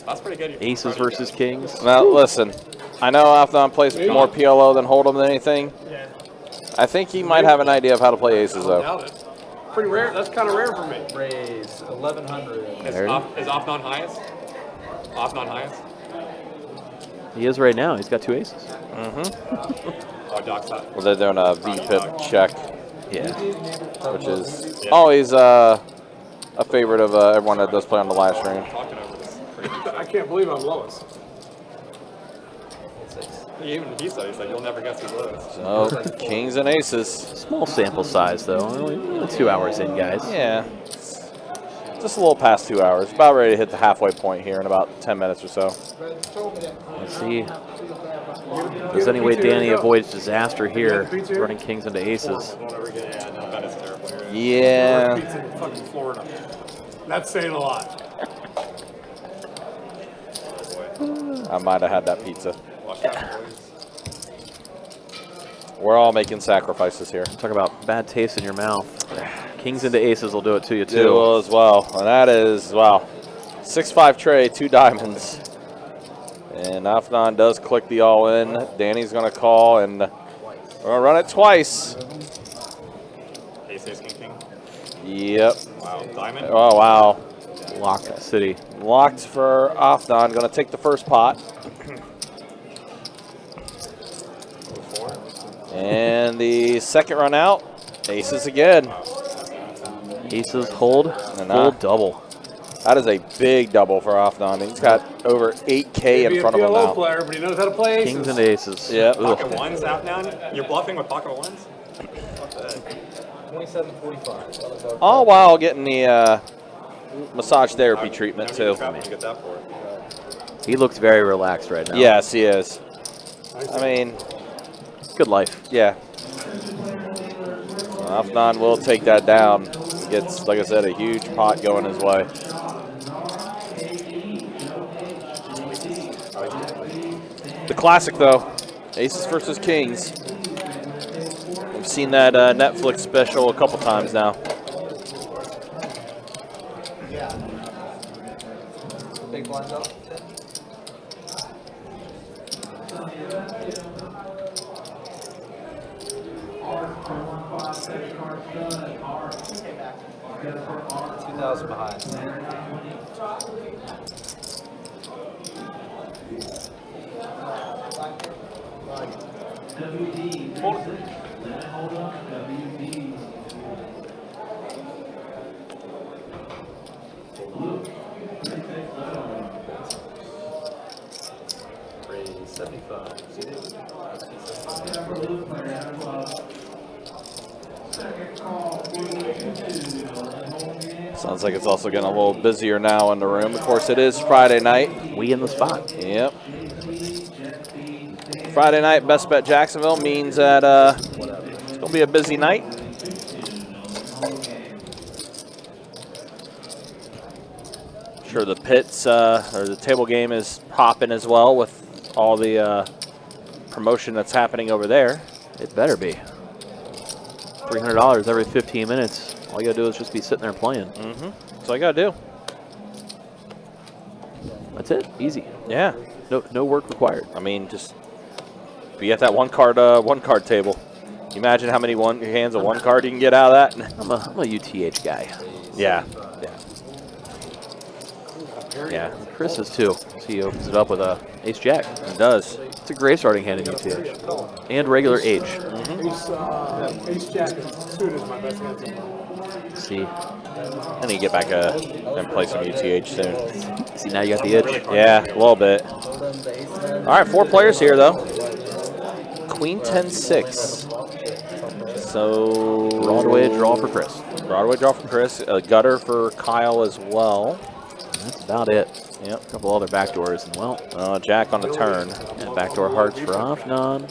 That's pretty good. Aces versus kings. Now listen, I know Afton plays more PLO than Hold'em than anything. I think he might have an idea of how to play aces though. Doubt it. Pretty rare. That's kind of rare for me. Raise 1,100. Is Offnon highest? Offnon highest? He is right now. He's got 2 aces. Oh, Doc's that. Well, they're doing a V-pip check, Yeah. which is always a favorite of everyone that does play on the live stream. Talking over this. I can't believe I'm lowest. Even he said, you'll never guess who's lowest. So, kings and aces. Small sample size, though. Only 2 hours in, guys. Yeah. Just a little past 2 hours. About ready to hit the halfway point here in about 10 minutes or so. Let's see. If there's any way Danny avoids disaster here, running kings into aces. That is terrible. Yeah. Pizza in fucking Florida. That's saying a lot. I might have had that pizza. Watch out, boys. We're all making sacrifices here. Talk about bad taste in your mouth. Kings into aces will do it to you, It too. will as well. And that is, wow, 6-5 tray, 2 diamonds. And Afnan does click the all-in. Danny's going to call, and we're going to run it twice. Ace, king. Yep. Wow, diamond. Oh, wow. Locked city. Locked for Afnan. Going to take the first pot. And the second run out, aces again. Aces hold, full double. That is a big double for Afnan. He's got over 8K in front of him He's a PLO now. player, but he knows how to play aces. Kings and aces. Yep. Pocket ones out now? You're bluffing with pocket ones? 27.45. All while getting the massage therapy treatment, too. Get that for it. He looks very relaxed right now. Yes, he is. I mean, good life. Yeah. Afnan will take that down. Gets, like I said, a huge pot going his way. The classic, though, aces versus kings. We've seen that Netflix special a couple times now. Big blinds up. $2,000 behind. Sounds like it's also getting a little busier now in the room. Of course, it is Friday night. We in the spot. Yep. Friday night, Best Bet Jacksonville means that it's going to be a busy night. Sure, the pits or the table game is popping as well with all the promotion that's happening over there. It better be. $300 every 15 minutes. All you gotta do is just be sitting there playing. Mm-hmm. That's all you gotta do. That's it. Easy. Yeah. No work required. I mean, just be at that one card table. Can you imagine how many hands of one card you can get out of that? I'm a UTH guy. Yeah. Yeah. Chris is too. So he opens it up with a ace jack. It does. It's a great starting hand in UTH. And regular age. Ace jack suited is my best hand so far. See. I need to get back and play some UTH soon. See, now you got the itch. Yeah, a little bit. All right, 4 players here, though. Queen 10-6. So Broadway draw for Chris. Broadway draw for Chris. A gutter for Kyle as well. That's about it. Yep. A couple other backdoors, and well, Jack on the turn. And backdoor hearts for Afnan.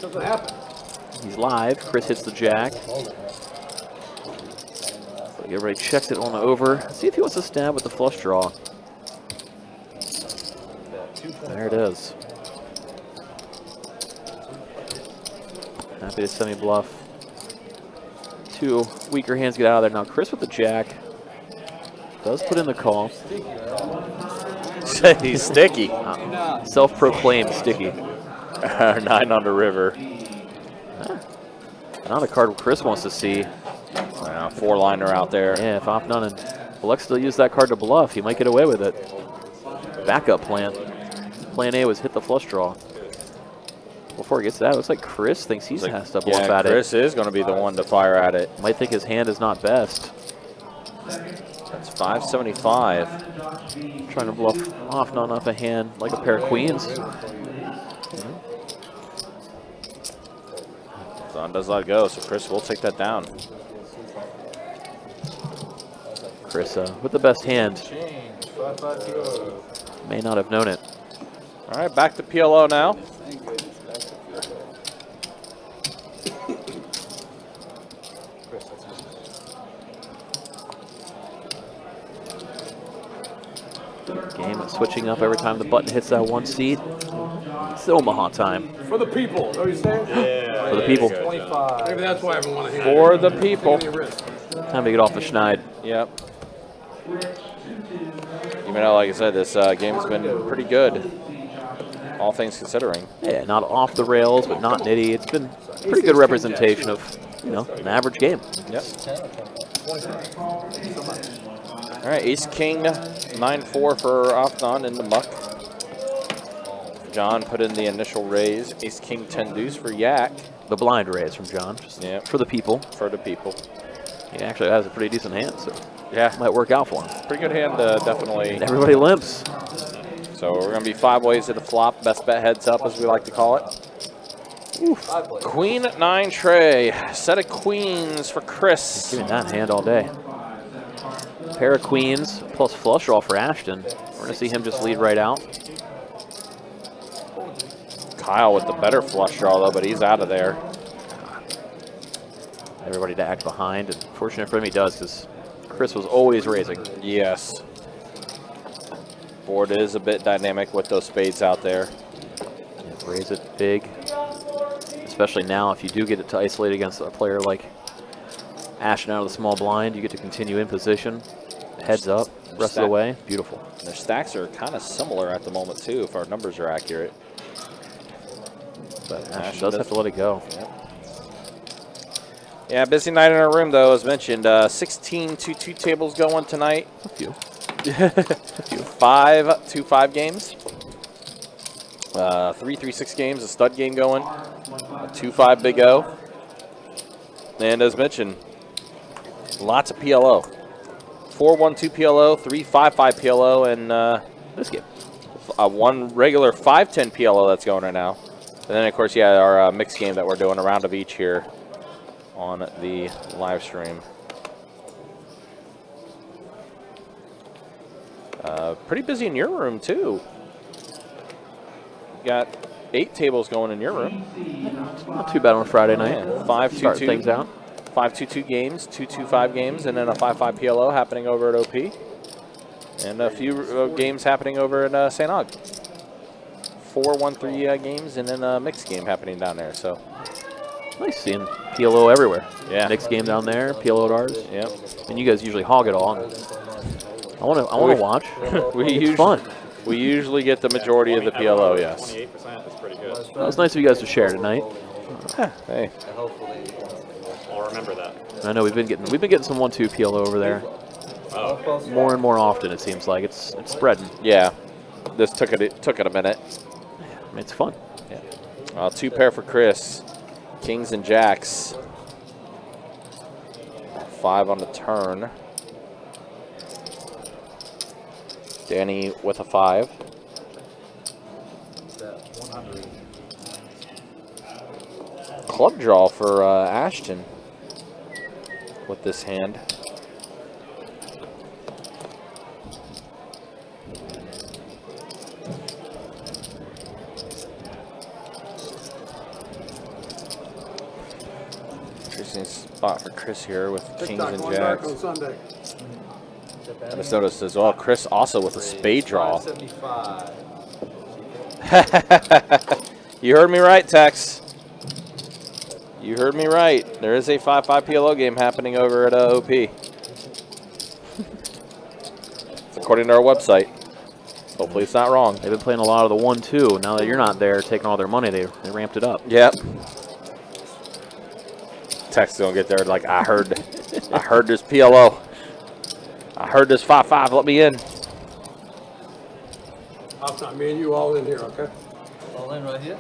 He's live. Chris hits the jack. Everybody checks it on over. See if he wants to stab with the flush draw. There it is. Happy to semi-bluff. 2 weaker hands get out of there. Now Chris with the jack. Does put in the call. He's sticky. Self-proclaimed sticky. 9 on the river. Not a card Chris wants to see. 4-liner out there. Yeah, if Afnan and Alex still use that card to bluff, he might get away with it. Backup plan. Plan A was hit the flush draw. Before he gets to that, it looks like Chris thinks he has to bluff at it. Chris is going to be the one to fire at it. Might think his hand is not best. That's 575. Trying to bluff Afnan off a hand like a pair of queens. Don does let it go, so Chris will take that down. Chris with the best hand. May not have known it. All right, back to PLO now. Game is switching up every time the button hits that 1 seat. It's Omaha time. For the people, know what you're saying? Yeah. For the people. 25. Maybe that's why everyone wants to hand. For the people. Time to get off the schneid. Yep. Even though, like I said, this game's been pretty good, all things considering. Yeah, not off the rails, but not nitty. It's been a pretty good representation of, an average game. Yep. All right, Ace King 9-4 for Afnan in the muck. John put in the initial raise. Ace King 10 deuce for Yak. The blind raise from John. Just for the people. For the people. He actually has a pretty decent hand, so yeah, might work out for him. Pretty good hand, definitely. And everybody limps. So we're going to be 5 ways to the flop. Best bet heads up, as we like to call it. Oof. Queen 9 tray. Set of queens for Chris. Giving that hand all day. Pair of queens plus flush draw for Ashton. We're going to see him just lead right out. Kyle with the better flush draw, though, but he's out of there. Everybody to act behind, and fortunate for him he does, because Chris was always raising. Yes. Board is a bit dynamic with those spades out there. Yeah, raise it big. Especially now, if you do get it to isolate against a player like Ashton out of the small blind, you get to continue in position. Heads up, rest of the way. Beautiful. Their stacks are kind of similar at the moment, too, if our numbers are accurate. But Ashton does have to let it go. Yep. Yeah, busy night in our room, though, as mentioned. 16 2-2 tables going tonight. A few. 5 2-5 games. 3 3-6 games, a stud game going. A 2-5 Big O. And as mentioned, lots of PLO. 4-1-2 PLO, 3-5-5 PLO, and this game. 1 regular 5-10 PLO that's going right now. And then, of course, yeah, our mixed game that we're doing, a round of each here on the live stream. Pretty busy in your room, too. You got 8 tables going in your room. It's not too bad on a Friday night. Yeah, 5-2-2 Start things out. 5-2-2 games, 2-2-5 games, and then a 5-5 PLO happening over at OP. And a few games happening over at St. Aug. 4-1-3 games, and then a mixed game happening down there. So nice seeing PLO everywhere. Yeah. Mixed game down there, PLO at ours. Yep. And you guys usually hog it all. I want to watch. It's fun. We usually get the majority of the PLO, yes. 28% is pretty good. That was nice of you guys to share tonight. Hey. I'll remember that. I know we've been getting some 1-2 PLO over there. Oh. More and more often, it seems like it's spreading. Yeah. This took it a minute. I mean, it's fun. Yeah. 2 pair for Chris. Kings and Jacks. 5 on the turn. Danny with a 5. Club draw for Ashton with this hand. Interesting spot for Chris here with Kings and Going dark on Jacks. Sunday. I just noticed as well, Chris also with a spade draw. 75. You heard me right, Tex. You heard me right. There is a 5-5 PLO game happening over at OP. It's according to our website. Hopefully it's not wrong. They've been playing a lot of the 1-2. Now that you're not there taking all their money, they ramped it up. Yep. Tex is gonna get there like, I heard this PLO. I heard this 5-5, let me in. I'll not me and you all in here, okay? All in right here?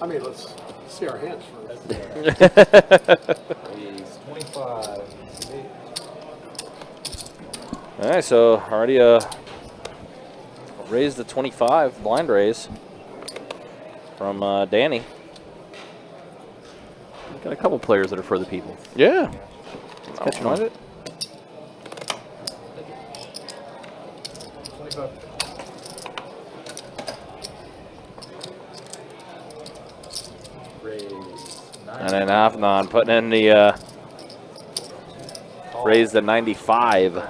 I mean, let's see our hands first. He's 25. All right, so already raised the 25 blind raise from Danny. We've got a couple players that are for the people. Yeah. Catching on. It. 25. And then Afnan putting in the raise the 95.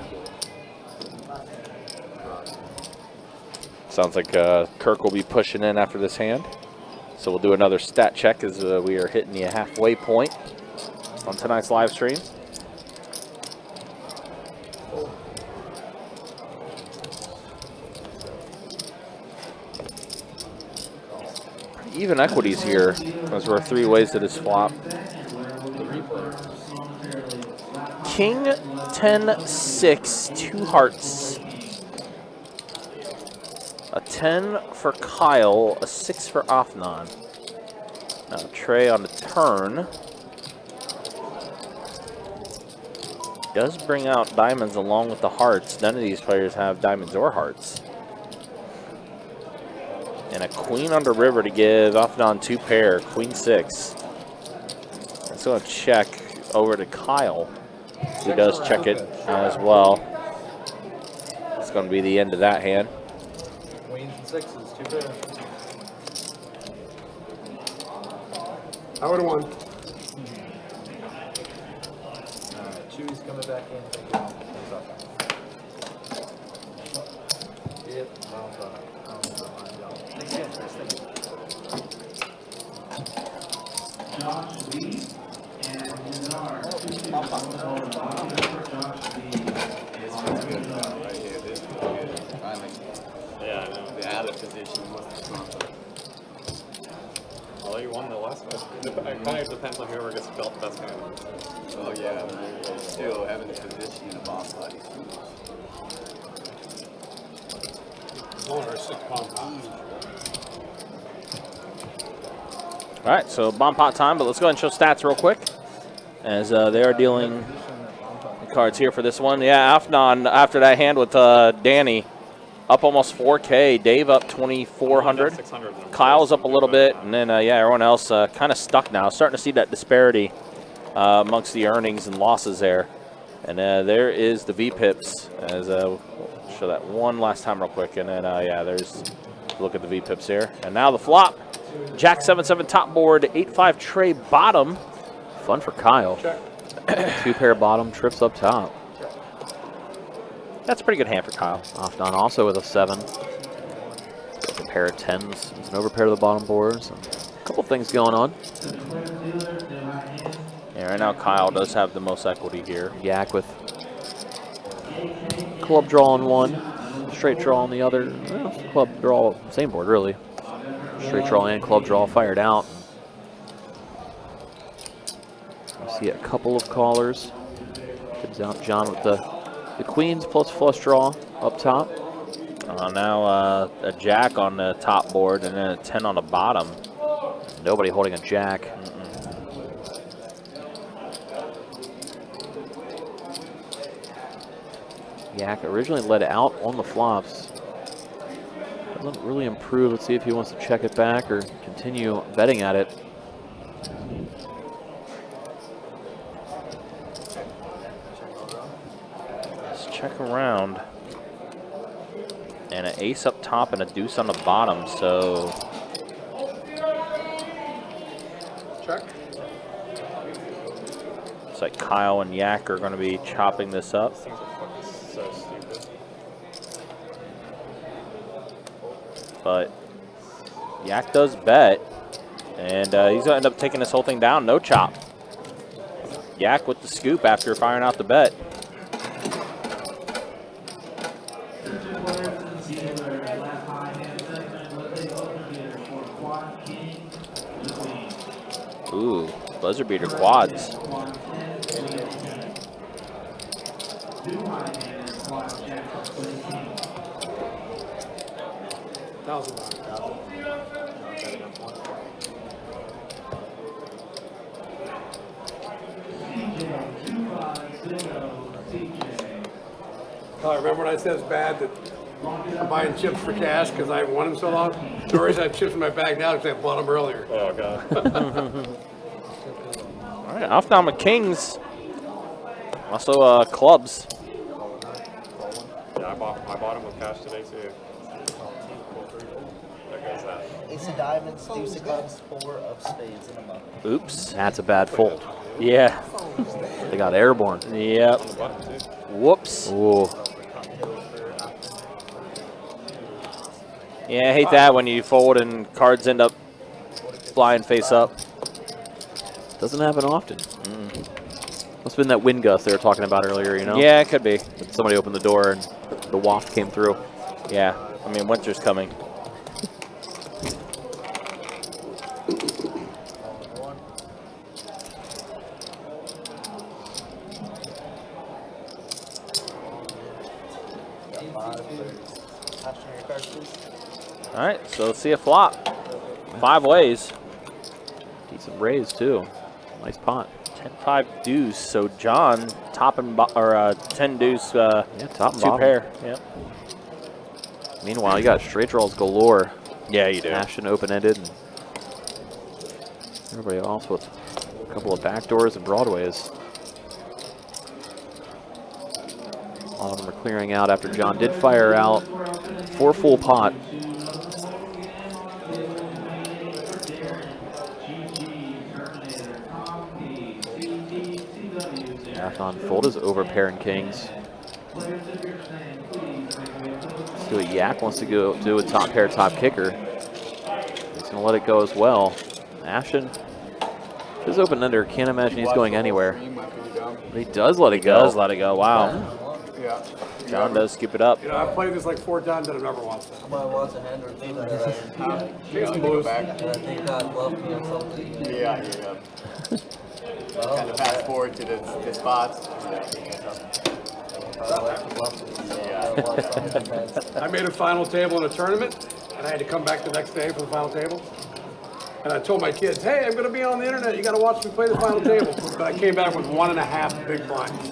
Sounds like Kirk will be pushing in after this hand. So we'll do another stat check as we are hitting the halfway point on tonight's live stream. Pretty even equities here, as we're 3 ways to this flop. King, 10, 6, 2 hearts. A 10 for Kyle, a 6 for Afnan. Now Trey on the turn. Does bring out diamonds along with the hearts. None of these players have diamonds or hearts. And a queen under river to give Afnan 2 pair, queen 6. Let's go check over to Kyle, who does check it as well. It's going to be the end of that hand. Queens and 6s, 2 pairs. I would have won. Chewy's coming back in. Yep, Yeah, I know. The out of position was the sponsor. Well, you won the last one. It kind of depends on whoever gets built the best hand. Oh yeah, they're still having the position in the boss body. Only our 6 pound pounds. All right, so bomb pot time, but let's go ahead and show stats real quick as they are dealing the cards here for this one. Yeah, Afnan, after that hand with Danny, up almost 4K. Dave up 2,400. 600. Kyle's up a little bit, and then yeah, everyone else kind of stuck now. Starting to see that disparity amongst the earnings and losses there. And there is the VPIPs. As we'll show that one last time real quick, and then yeah, there's look at the VPIPs here. And now the flop. Jack 7-7 top board, 8-5 tray bottom. Fun for Kyle. Check. 2-pair bottom, trips up top. That's a pretty good hand for Kyle. Off down also with a 7. A pair of 10s. It's an overpair to the bottom boards. A couple things going on. Yeah, right now Kyle does have the most equity here. Yak with club draw on one, straight draw on the other. Well, club draw, same board really. Straight draw and club draw fired out. I see a couple of callers. Comes out John with the queens plus flush draw up top. Now a jack on the top board and then a 10 on the bottom. Nobody holding a jack. Yak originally led out on the flops. Doesn't really improve. Let's see if he wants to check it back or continue betting at it. Let's check around. And an ace up top and a deuce on the bottom, so. Check. Looks like Kyle and Yak are going to be chopping this up. So stupid. But Yak does bet, and he's going to end up taking this whole thing down. No chop. Yak with the scoop after firing out the bet. Ooh, buzzer beater quads. I remember when I said it's bad that I'm buying chips for cash because I haven't won them so long? The reason I have chips in my bag now is because I bought them earlier. Oh, God. All right, off down with kings. Also clubs. Yeah, I bought him with cash today, too. There goes that. Ace of diamonds, deuce of clubs, 4 of spades in a month. Oops. That's a bad fold. Yeah. They got airborne. Yep. Whoops. Ooh. Yeah, I hate that when you fold and cards end up flying face up. Doesn't happen often. Must have been that wind gust they were talking about earlier, you know? Yeah, it could be. Somebody opened the door and the waft came through. Yeah, I mean, winter's coming. All right, so let's see a flop. 5 ways. Decent raise, too. Nice pot. 10-5 deuce. So John, top and 10 deuce. Yeah, top and 2 bottom. pair. Yep. Meanwhile, you got straight draws galore. Yeah, you do. Ashton open-ended. And everybody else with a couple of backdoors and broadways. A lot of them are clearing out after John did fire out 4 full pot. Afton fold his over pair and kings. See what Yak wants to go do with top pair, top kicker. He's going to let it go as well. Ashton, his open ender, can't imagine he's going anywhere. But he does let it go. Does let it go. Wow. Yeah. John does scoop it up. You know, I've played this like 4 times and I've never lost it. Somebody wants a hand or two that I Take some blues. and I think that love me or something. Yeah. Kind of fast forward to the spots. I made a final table in a tournament, and I had to come back the next day for the final table. And I told my kids, hey, I'm going to be on the internet. You got to watch me play the final table. But I came back with 1.5 big blinds.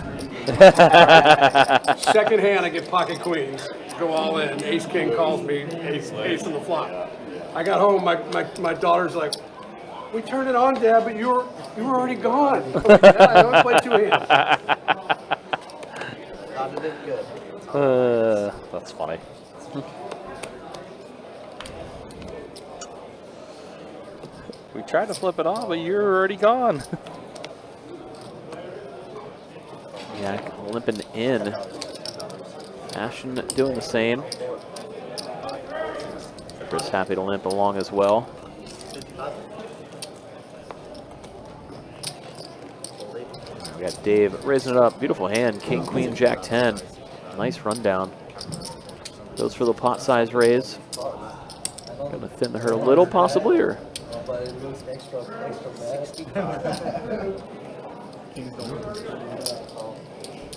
Second hand, I get pocket queens. go all in. Ace king calls me, ace on the flop. I got home, my daughter's like, we turned it on, Dad, but you were already gone. I was like, yeah, I only played 2 hands. Started it good. That's funny. We tried to flip it off, but you're already gone. Yeah, limping in. Ashton doing the same. Chris happy to limp along as well. We got Dave raising it up. Beautiful hand. King, Queen, Jack 10. Nice rundown. Goes for the pot size raise. Gonna thin her a little possibly, or? But it looks extra bad.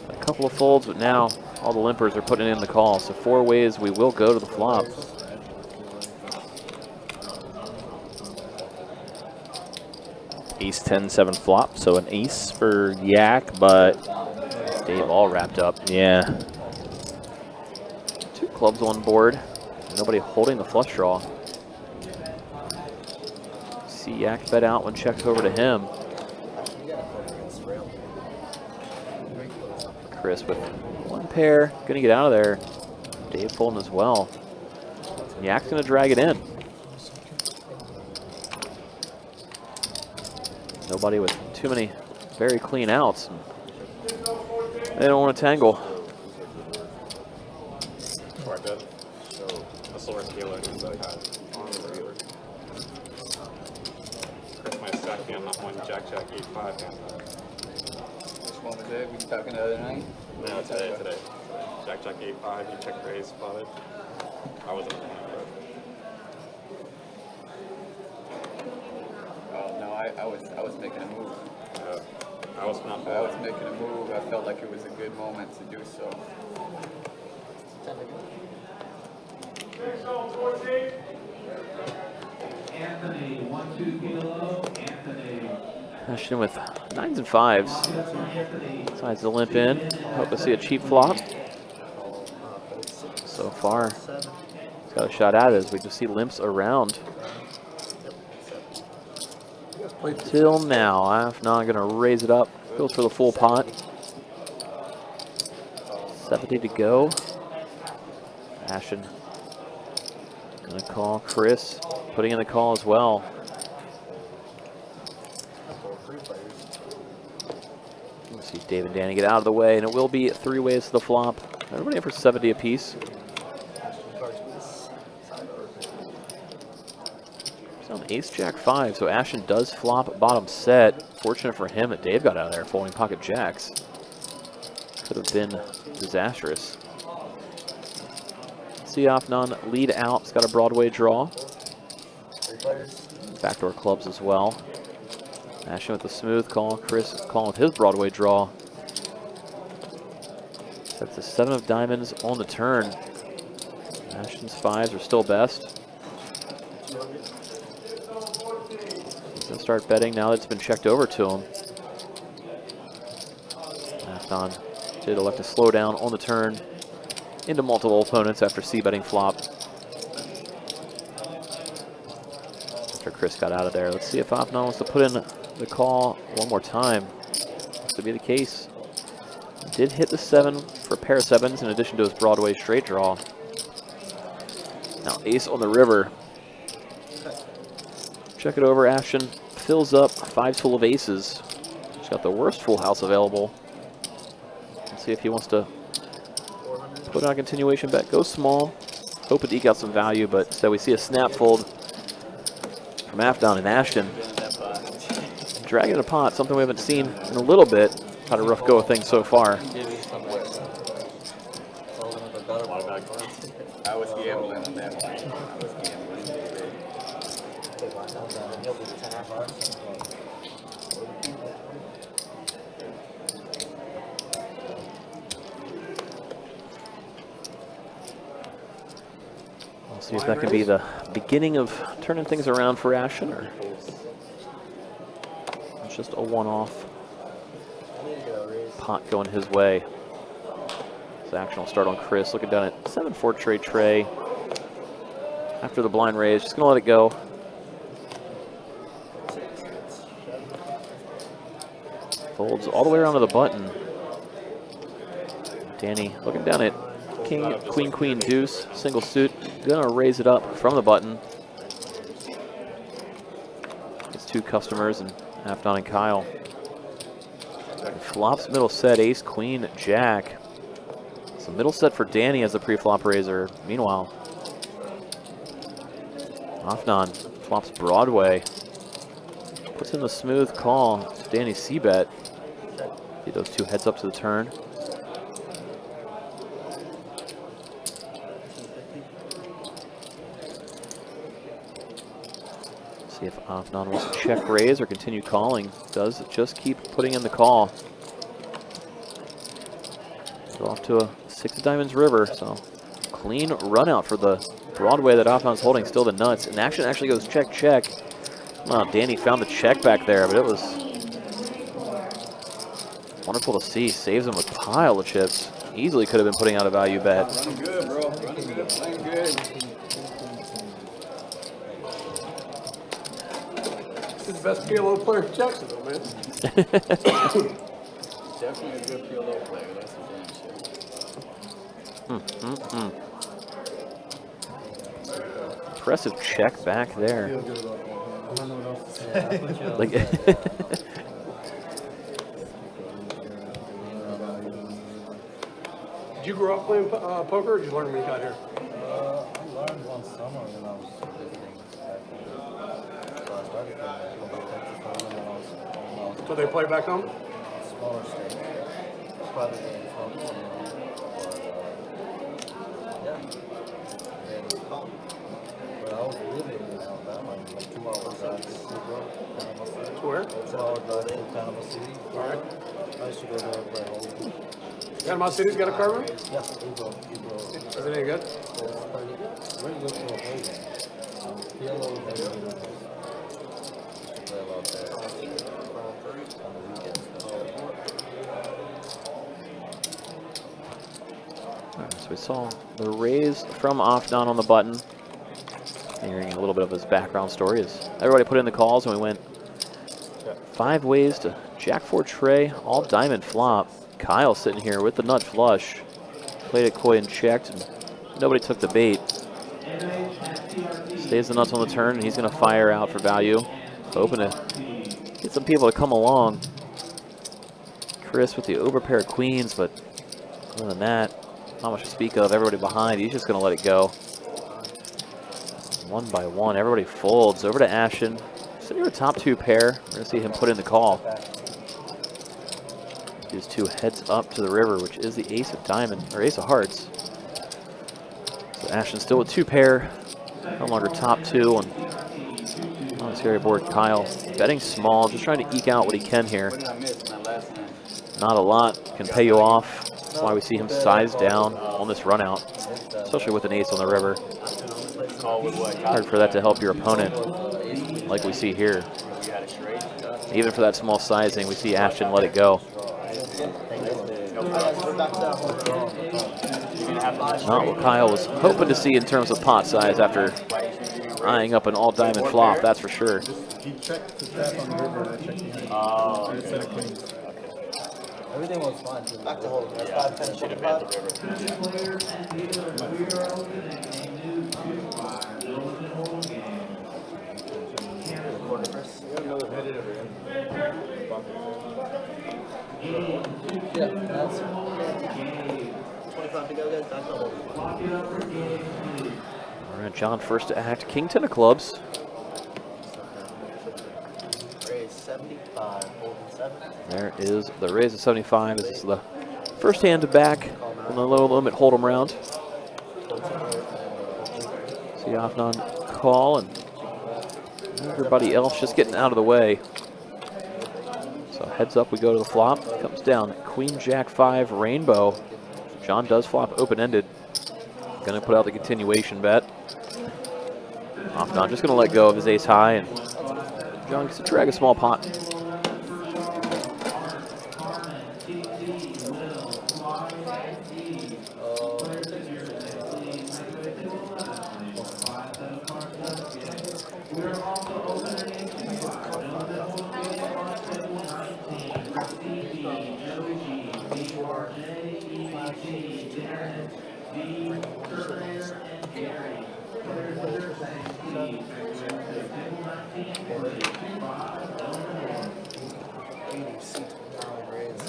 A couple of folds, but now all the limpers are putting in the call. So 4 ways we will go to the flop. Ace 10 7 flop, so an ace for Yak, but Dave all wrapped up. yeah. 2 clubs on board. Nobody holding the flush draw. See Yak bet out when checked over to him. Chris with 1 pair, gonna get out of there. Dave folding as well. Yak's gonna drag it in. Nobody with too many very clean outs. They don't want to tangle. Before I bet, so a silver scaler is like on the river. Chris my stack game, not one Jack 8-5 hand. Which one was it? We talking the other night? No, today. Jack 8-5, you check raise, spotted. I wasn't on it. Oh no, I was making a move. I was not. I was making a move. I felt like it was a good moment to do so. Anthony, 1-2 PLO. Anthony. Ashton with 9s and 5s. Decides to limp in. Hope to see a cheap flop. So far, he's got a shot at it as we just see limps around. Till now, Afnan gonna raise it up. Goes for the full pot. 70 to go. Ashton gonna call. Chris putting in the call as well. Let's see Dave and Danny get out of the way, and it will be 3 ways to the flop. Everybody in for 70 apiece. It's on ace jack 5, so Ashton does flop bottom set. Fortunate for him that Dave got out of there folding pocket jacks. Could have been disastrous. See Afnan lead out. He's got a Broadway draw. Backdoor clubs as well. Ashton with the smooth call. Chris calling with his Broadway draw. Sets the 7 of diamonds on the turn. Ashton's 5s are still best. He's going to start betting now that it's been checked over to him. Afnan did elect to slow down on the turn into multiple opponents after C-betting flop. After Chris got out of there. Let's see if Afnan wants to put in the call one more time. Has to be the case. Did hit the 7 for a pair of 7s in addition to his Broadway straight draw. Now ace on the river. Check it over. Ashton fills up 5s full of aces. He's got the worst full house available. Let's see if he wants to put on a continuation bet. Go small. Hoping to eke out some value, but instead we see a snap fold from Afnan and Ashton. Dragging a pot, something we haven't seen in a little bit. Had a rough go of things so far. I was gambling on that one. I was gambling. We'll see if that can be the beginning of turning things around for Ashton, or it's just a one-off pot going his way. This action will start on Chris, looking down at 7-4 trade tray. After the blind raise, just gonna let it go. Folds all the way around to the button. Danny looking down at king, queen, queen, deuce, single suit. Gonna raise it up from the button. It's two customers and Afnan and Kyle. Flops middle set, ace, queen, jack. So middle set for Danny as a pre-flop raiser. Meanwhile, Afnan flops Broadway. Puts in the smooth call to Danny's C-bet. See those two heads up to the turn. See if Afnan wants to check raise or continue calling. Does just keep putting in the call. Go off to a 6 of diamonds river, so clean run out for the Broadway that Afnan's holding, still the nuts. And action actually goes check, check. Well, Danny found the check back there, but it was wonderful to see. Saves him with pile of chips. Easily could have been putting out a value bet. Running good, bro. Running good. Playing good. He's the best PLO player in Jacksonville, man. Definitely a good PLO player. That's a damn shame. Impressive check back there. Like Did you grow up playing poker, or did you learn when you got here? I learned one summer when I was visiting back home. So I started playing Texas when I was So they play back home? smaller state. Private games, but yeah. And when I was living in Alabama, like 2 hours drive to Panama City. Where? 2 hour drive to Panama City. All right. I used to go there and play home. Panama City's got a card room? Yeah, April. Is it any good? It's pretty good. Really good for a whole game. PLO is very good. Play a lot there on the weekends. Alright, so we saw the raise from Afnan on the button. Hearing a little bit of his background story as everybody put in the calls, and we went 5 ways to Jack 4 tray, all diamond flop. Kyle sitting here with the nut flush. Played it coy and checked, and nobody took the bait. Stays the nuts on the turn, and he's going to fire out for value. Hoping to get some people to come along. Chris with the overpair of queens, but other than that, not much to speak of. Everybody behind, he's just going to let it go. One by one, everybody folds. Over to Ashton. Sitting here top 2 pair. We're going to see him put in the call. His 2 heads up to the river, which is the ace of diamond, or ace of hearts. So Ashton still with 2 pair. No longer top 2. And on the scary board, Kyle betting small, just trying to eke out what he can here. What did I miss my last name? Not a lot can pay you off. That's why we see him sized down on this run out, especially with an ace on the river. Hard for that to help your opponent, like we see here. Even for that small sizing, we see Ashton let it go. Not what Kyle was hoping to see in terms of pot size after eyeing up an all diamond flop, that's for sure. He checked the trap on the river and I checked the hand. Oh, And it said a queen. Everything was fine. Back to hold. yeah, 5, 10, should have been 25. the river. Yeah, that's 25 to go, guys. Back to hold. All right, John first to act. King 10 of clubs. Raise 75, holding 7. There is the raise of 75. This is the first hand back on the low limit hold'em round. See Afnan call and everybody else just getting out of the way. So heads up, we go to the flop. Comes down Queen Jack 5 rainbow. John does flop open-ended. Gonna put out the continuation bet. Afnan just gonna let go of his ace high, and John gets to drag a small pot. We're also opening for another double game on table 19. CB, Noji, BRJ, EBC, Darren, D, Terminator, and Gary. Players with their same seed. Table 19, 5,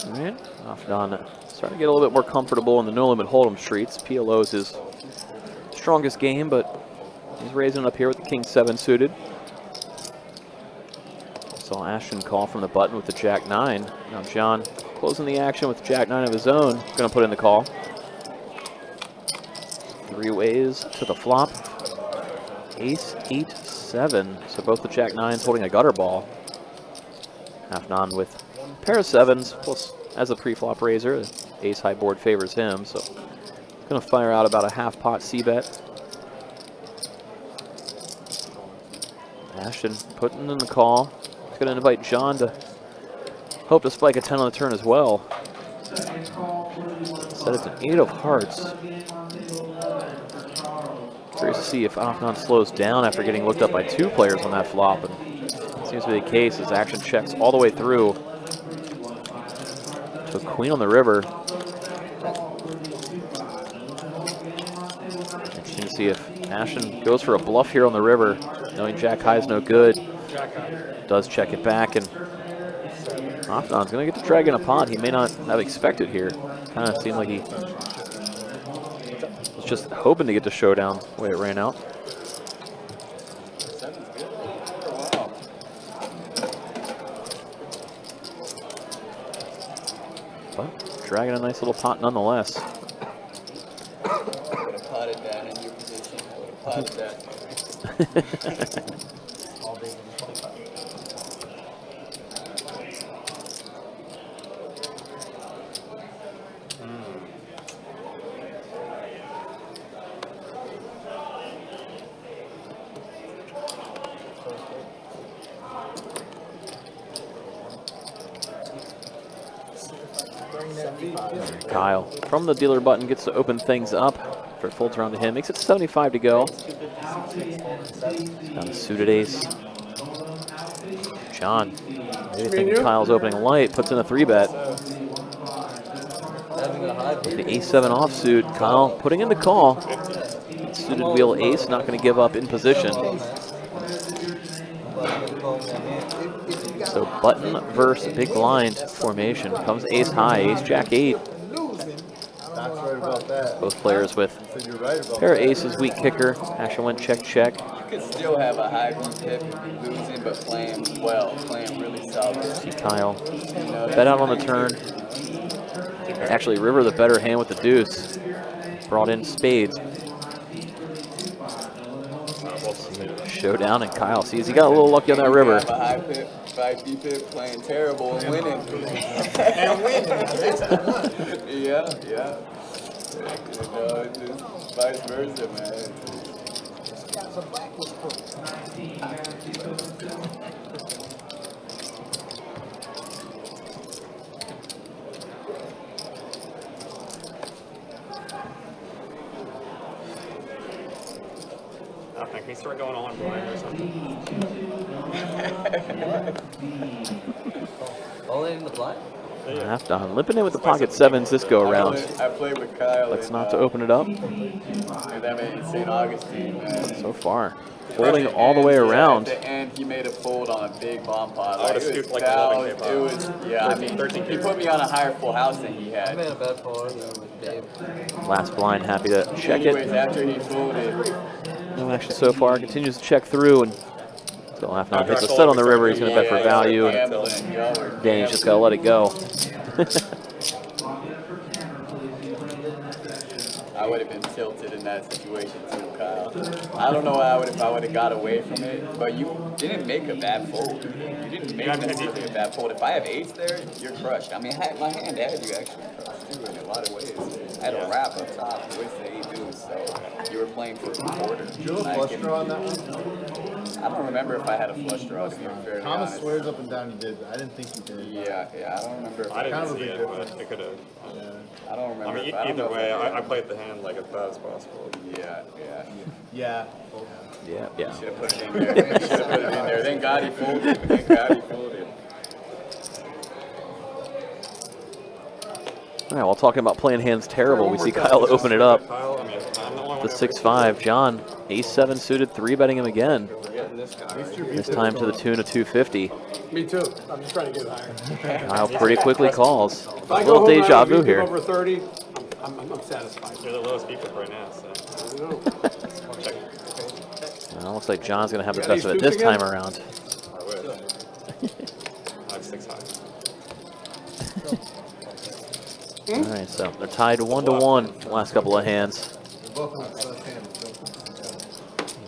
All right, Afnan starting to get a little bit more comfortable in the no limit hold'em streets. PLO is his strongest game, but he's raising it up here with the King 7 suited. Saw Ashton call from the button with the Jack 9. Now John closing the action with Jack 9 of his own. Going to put in the call. 3 ways to the flop. Ace 8 7. So both the Jack 9s holding a gutter ball. Afnan with a pair of 7s plus as a pre-flop raiser. The ace high board favors him, so going to fire out about a half pot c-bet. Ashton putting in the call. He's going to invite John to hope to spike a 10 on the turn as well. Said it's an 8 of hearts. Curious to see if Afnan slows down after getting looked up by 2 players on that flop. And it seems to be the case as action checks all the way through. So queen on the river. Interesting to see if Ashton goes for a bluff here on the river, knowing Jack high is no good. Does check it back, and Afnan's going to get to drag in a pot he may not have expected here. Kind of seemed like he was just hoping to get to showdown the way it ran out. But dragging a nice little pot nonetheless. I would have potted that in your position. I would have potted that. Kyle from the dealer button gets to open things up for full turn to him. Makes it 75 to go. Got a suited ace. John, maybe thinking Kyle's opening light, puts in a 3-bet. The ace-7 offsuit, Kyle putting in the call. Suited wheel ace, not going to give up in position. So button versus big blind formation. Comes ace high, ace jack 8. Both players with pair of aces, weak kicker. Action went check, check. You could still have a high VPIP if you're losing, but playing well, playing really solid. See Kyle bet out on the turn. Actually, river the better hand with the deuce. Brought in spades. Showdown, and Kyle sees he got a little lucky on that river. High VPIP playing terrible and winning. And winning. Yeah. It's just vice versa, man. Can he start going on blind or something? All in the blind? Half done. Limping in with the pocket 7s this go around. I played with Kyle. Let's not to open it up. And that made St. Augustine, man. So far. Folding all the way around. At the end, he made a fold on a big bomb pot. I would have scooped like a yeah, I mean, 13 he put me on a higher full house than he I had. made a bad fold with Dave. Last blind, happy to check it. Anyways, after he folded, No action so far. Continues to check through, and still half not hits a set on the river. He's going to bet for value. And Danny's just got to let it go. I would have been tilted in that situation too, Kyle. I don't know if I would have got away from it, but you didn't make a bad fold. You didn't make necessarily a bad fold. If I have 8s there, you're crushed. I mean, my hand had you actually crushed too in a lot of ways. I had a wrap up top with the 8 deuce, so you were playing for a quarter. Did you have a flush draw on that one? I don't remember if I had a flush draw, to be fairly Thomas honest. swears up and down you did. I didn't think you did. Yeah, I don't remember. If I didn't kind of a see big it, difference. but it could have. I don't remember. I mean, I don't either know if way, I I played the hand like as bad as possible. Yeah. Yeah. Yeah. Should have put it in there. Should have put it in there. Thank God he folded. Thank God he folded. All right, while talking about playing hands terrible, we see Kyle open it up. Kyle, I mean, I'm the only one The who 6-5, John, ace-7 suited, 3-betting him again. This time to the tune of 250. Me too. I'm just trying to get it higher. Kyle pretty quickly calls. If A I go little home and I deja have a vu VPIP here. over 30, I'm satisfied. You're the lowest VPIP right now, so. Check it. Well, looks like John's going to have the Got best of it ace-deuce this again? time around. I wish. I have 6 high. All right, so they're tied 1-1 last couple of hands.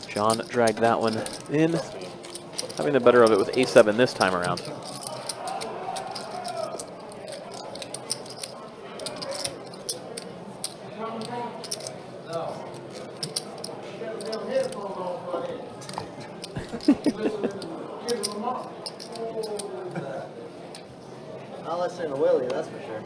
John dragged that one in, having the better of it with ace-7 this time around. I'll listen to Willie, that's for sure.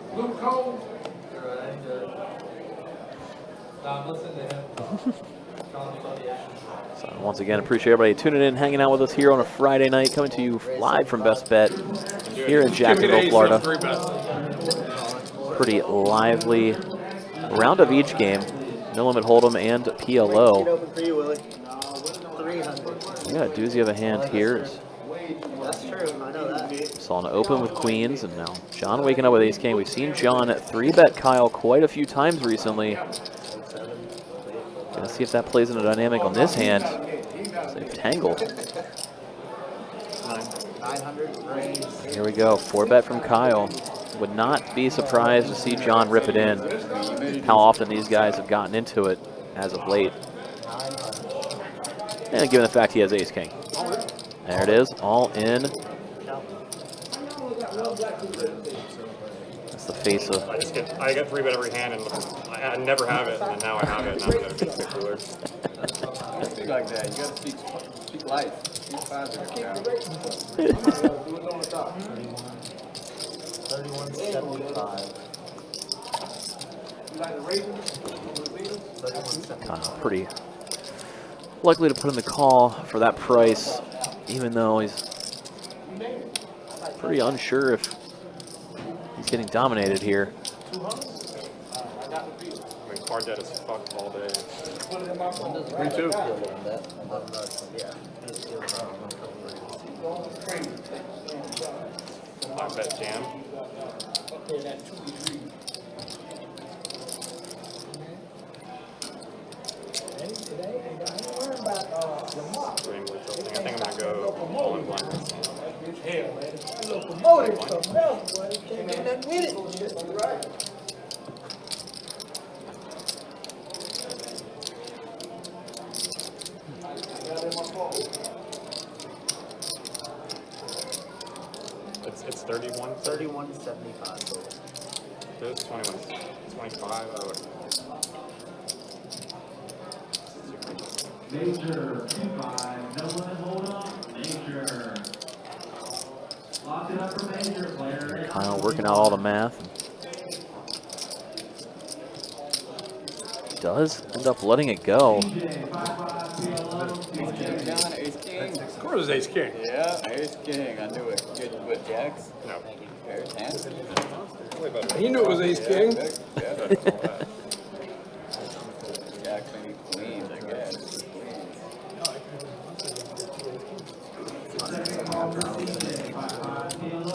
So once again, appreciate everybody tuning in, hanging out with us here on a Friday night, coming to you live from Best Bet here in Jacksonville, Florida. Pretty lively round of each game. No Limit Hold'em and PLO. Open for you, Willie. 300. We got a doozy of a hand here. That's true, I know that. Saw an open with queens, and now John waking up with ace king. We've seen John 3-bet Kyle quite a few times recently. Gonna see if that plays in a dynamic on this hand. They've tangled. 900 range. Here we go, 4-bet from Kyle. Would not be surprised to see John rip it in. How often these guys have gotten into it as of late. And given the fact he has ace king. There it is, all in. That's the face of. I get 3-bet every hand, and I never have it, and now I have it, and I'm gonna get cooler. Speak like that. You gotta speak life. Speak positive. 3175. Pretty likely to put in the call for that price, even though he's pretty unsure if he's getting dominated here. I mean, card debt is fucked all day. Me too. I bet jam. Extremely tilting. I think I'm gonna go all in blind. Promoted something else, boy. You can't do nothing with it. It's 31. 3175. It's 21. 25. I would. Major 2-5, no limit hold on, major. Lock it up for major player. Kyle working out all the math. Does end up letting it go. John, ace king. Of course it's ace king. Yeah, ace king. I knew it. Good with jacks. No. Pairs, hands. He knew it was ace king. Jacks and queens, I guess.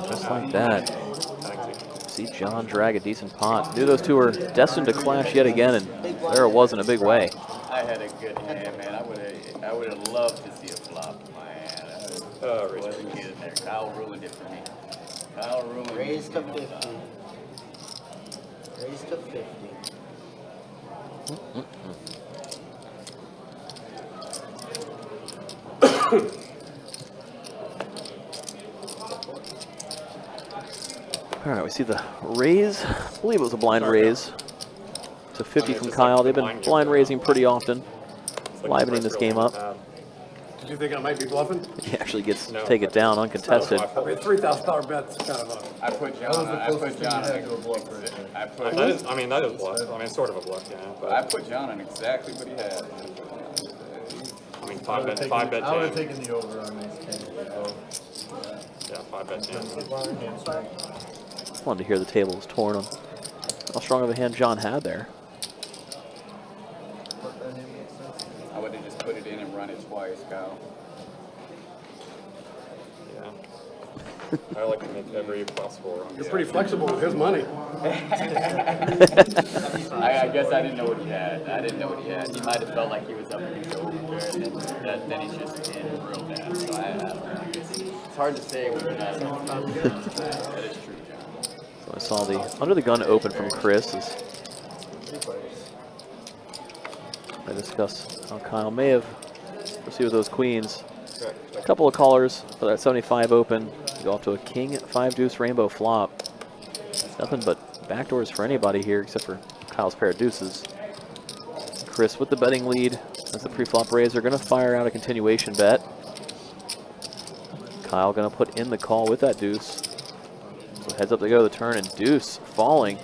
Just like that. See John drag a decent pot. Knew those two were destined to clash yet again, and there it was in a big way. I had a good hand, man. I would have loved to see a flop in my hand. I wasn't getting there. Kyle ruined it for me. Kyle ruined it. Raise to 50. Raise to 50. All right, we see the raise. I believe it was a blind raise to 50 from Kyle. They've been blind raising pretty often, livening this game up. Do you think I might be bluffing? He actually gets to take it down uncontested. I mean, $3,000 bet's kind of a. I put John. I put John. I put. That is, I mean, that is bluff. I mean, it's sort of a bluff, yeah. But I put John on exactly what he had. I mean, five bet I would have jam. taken the over on these 10. Yeah, 5-bet jam. Wanted to hear the table was torn on how strong of a hand John had there. I would have just put it in and run it twice, Kyle. Yeah. I like to make every possible run. You're pretty flexible with his money. I guess I didn't know what he had. I didn't know what he had. He might have felt like he was up against over there, and then he's just in real bad. So I don't know. It's hard to say when you're not. That is true, John. So I saw the under the gun open from Chris as I discussed how Kyle may have proceeded with those queens. A couple of callers for that 75 open. Go off to a king 5-deuce rainbow flop. Nothing but backdoors for anybody here except for Kyle's pair of deuces. Chris with the betting lead as the pre-flop raise are going to fire out a continuation bet. Kyle going to put in the call with that deuce. So heads up to go to the turn and deuce falling.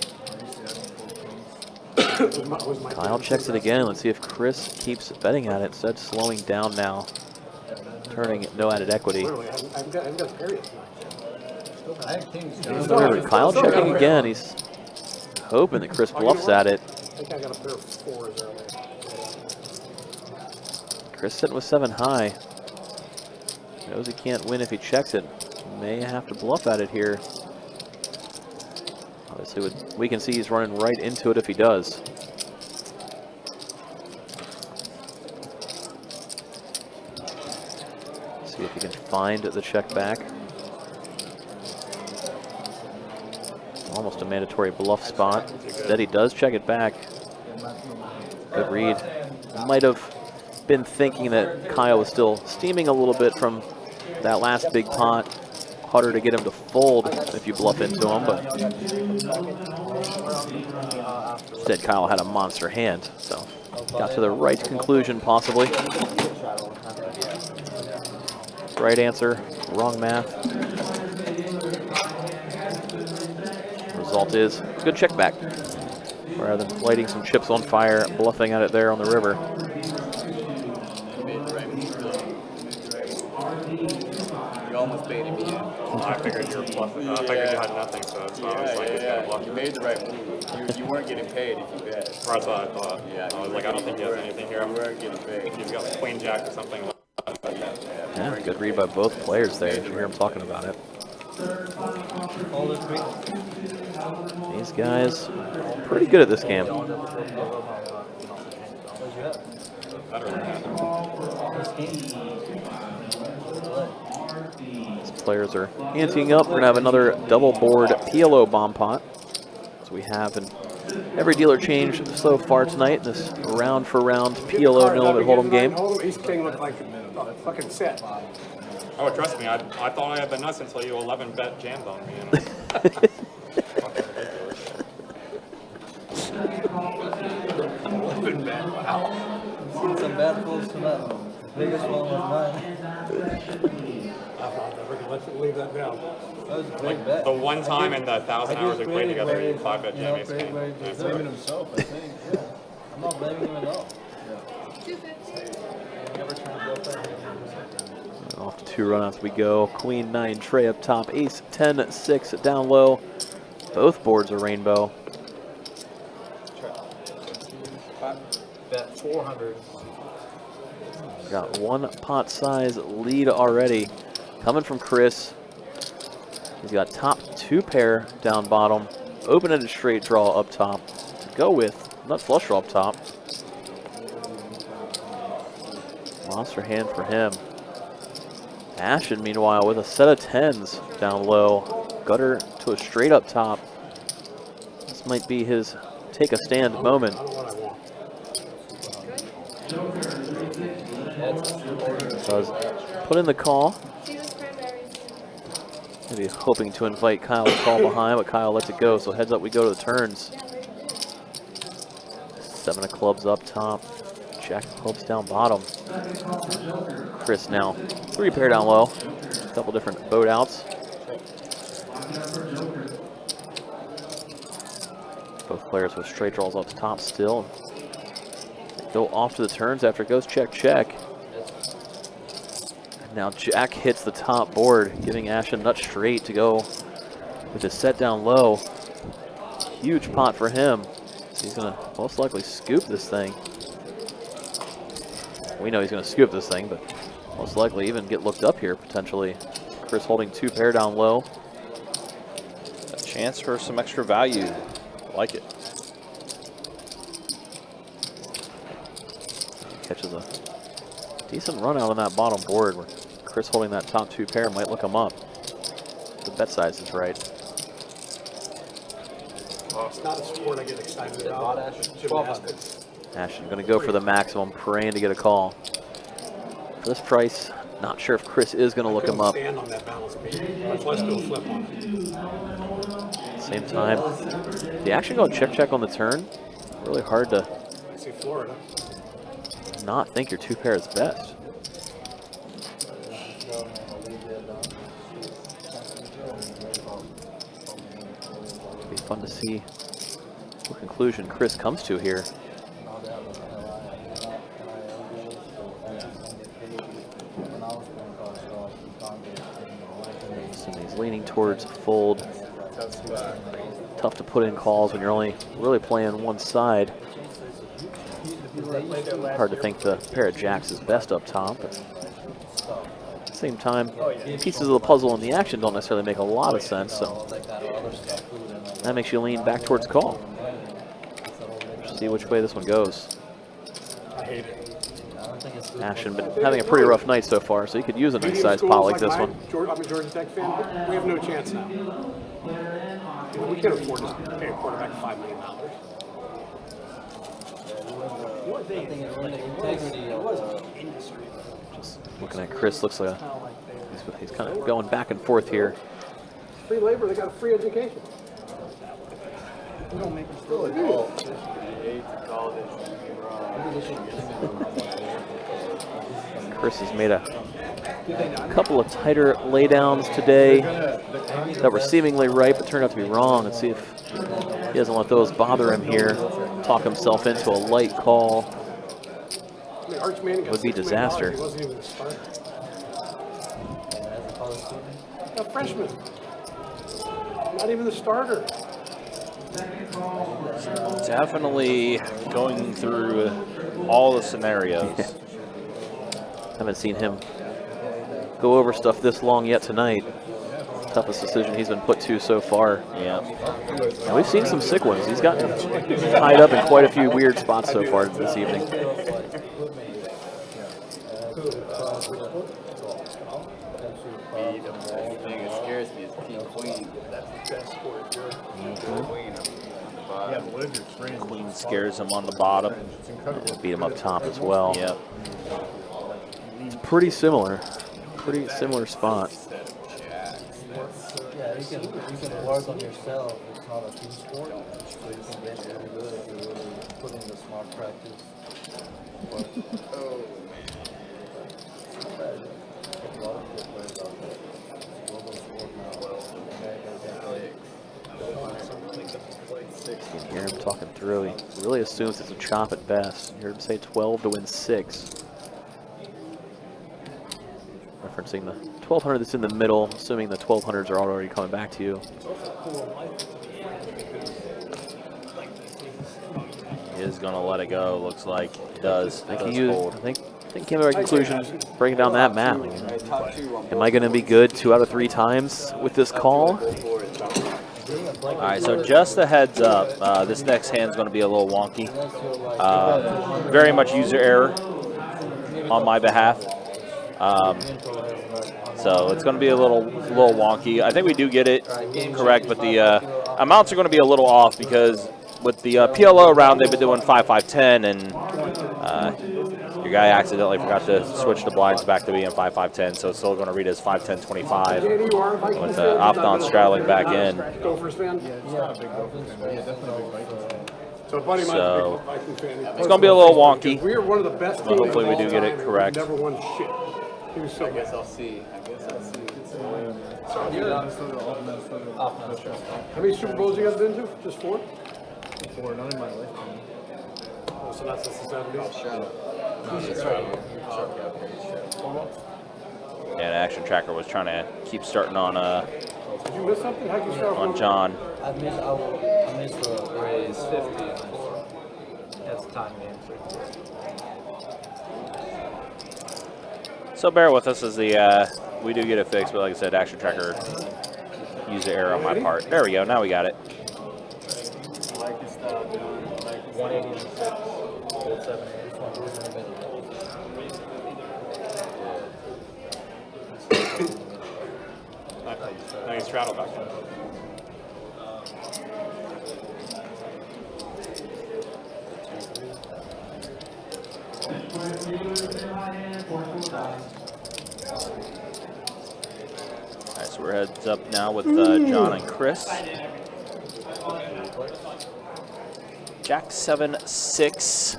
Kyle checks it again. Let's see if Chris keeps betting at it instead, slowing down now. Turning no added equity. I've got period. Kyle checking again. He's hoping that Chris bluffs at it. I think I got a pair of 4s earlier. Chris sitting with 7 high. Knows he can't win if he checks it. May have to bluff at it here. Obviously, we can see he's running right into it if he does. See if he can find the check back. Almost a mandatory bluff spot. Instead, he does check it back. Good read. Might have been thinking that Kyle was still steaming a little bit from that last big pot. Harder to get him to fold if you bluff into him, but instead Kyle had a monster hand, so got to the right conclusion possibly. Right answer, wrong math. Result is good check back. Rather than lighting some chips on fire, bluffing at it there on the river. You almost baited me in. I figured you were bluffing. I figured you had nothing, so I was like, it's gonna bluff. You made the right move. You weren't getting paid if you bet. That's what I thought. Yeah, I was like, I don't think he has anything here. You weren't getting paid. He's got like queen jack or something. Yeah, good read by both players there. Did you hear him talking about it? These guys pretty good at this game. These players are anteing up. We're going to have another double board PLO bomb pot. So we have in every dealer change so far tonight, this round for round PLO no limit hold'em game. Ace King looked like a fucking set. Oh, trust me, I thought I had the nuts until you 11-bet jammed on me. Wow. Seen some bad pulls tonight. Biggest one was mine. I'm never going to leave that down. That was a big bet. The one time in the 1,000 hours we played together, you 5-bet jam ace king. He's blaming himself, I think. Yeah. I'm not blaming him at all. Off to 2 runouts we go. Queen 9 tray up top. Ace 10 6 down low. Both boards are rainbow. Bet 400. Got 1 pot size lead already. Coming from Chris. He's got top 2 pair down bottom. Open-ended straight draw up top. To go with nut flush draw up top. Monster hand for him. Ashton, meanwhile, with a set of 10s down low. Gutter to a straight up top. This might be his take a stand moment. Does put in the call. Maybe hoping to invite Kyle to call behind, but Kyle lets it go, so heads up we go to the turns. 7 of clubs up top. Jack of clubs down bottom. Chris now 3 pair down low. A couple different boat outs. Both players with straight draws up top still. Go off to the turns after it goes check, check. And now Jack hits the top board, giving Ash a nut straight to go with his set down low. Huge pot for him. He's going to most likely scoop this thing. We know he's going to scoop this thing, but most likely even get looked up here potentially. Chris holding 2 pair down low. A chance for some extra value. Like it. Catches a decent run out on that bottom board where Chris holding that top 2 pair might look him up. The bet size is right. It's not a sport I get excited about. Gymnastics. Ashton going to go for the maximum, praying to get a call. For this price, not sure if Chris is going to look him up. Stand on that balance beam, much less do a flip on it. Same time, the action going check check on the turn. Really hard to I see Florida. not think your 2 pair is best. It'd be fun to see what conclusion Chris comes to here. So he's leaning towards fold. Tough to put in calls when you're only really playing one side. Hard to think the pair of jacks is best up top, but at the same time, pieces of the puzzle in the action don't necessarily make a lot of sense, so that makes you lean back towards call. See which way this one goes. I hate it. Ashton been having a pretty rough night so far, so you could use a nice size pot like this one. I'm a Georgia Tech fan, but we have no chance now. You know, we can't afford to pay a quarterback $5 million. Just looking at Chris, looks like he's kind of going back and forth here. Free labor, they got a free education. We don't make Still a call. Chris has made a couple of tighter laydowns today that were seemingly right but turned out to be wrong. Let's see if he doesn't let those bother him here. Talk himself into a light call. Would be disaster. He wasn't even a starter. A freshman. Not even the starter. Definitely going through all the scenarios. Haven't seen him go over stuff this long yet tonight. Toughest decision he's been put to so far. Yeah. And we've seen some sick ones. He's gotten tied up in quite a few weird spots so far this evening. The thing that scares me is King Queen. That's the best sport. Queen scares him on the bottom. Beat him up top as well. Yep. It's pretty similar spot. Yeah, you can work on yourself. It's not a team sport, so you can get really good if you really put in the smart practice. You can hear him talking through. He really assumes it's a chop at best. You heard him say 12 to win 6. Referencing the 1200 that's in the middle, assuming the 1200s are already coming back to you. He is going to let it go, looks like he does. I think came to a conclusion breaking down that map. Am I going to be good 2 out of 3 times with this call? All right, so just a heads up, this next hand is going to be a little wonky. Very much user error on my behalf. So it's going to be a little wonky. I think we do get it correct, but the amounts are going to be a little off because with the PLO round, they've been doing 5-5-10, and your guy accidentally forgot to switch the blinds back to being 5-5-10, so it's still going to read as 5-10-25 with Opthon straddling back in. Gophers fan? So buddy of mine's So a big Viking fan. it's going to be a little wonky. We're one of the best but teams hopefully we of do all get it time. correct. Never won shit. I guess I'll see. How many Super Bowls you guys been to? Just 4? 4, none in my life. Oh, so that's since the 70s. And Action Tracker was trying to keep starting on Did you miss something? How'd you start on John. I missed the raise 50. That's a time game. So bear with us as the we do get it fixed, but like I said, Action Tracker used the error on my part. There we go. Now we got it. 186. Old 7. This one goes in the middle. Nice straddle back there. All right, so we're heads up now with John and Chris. Jack 7-6.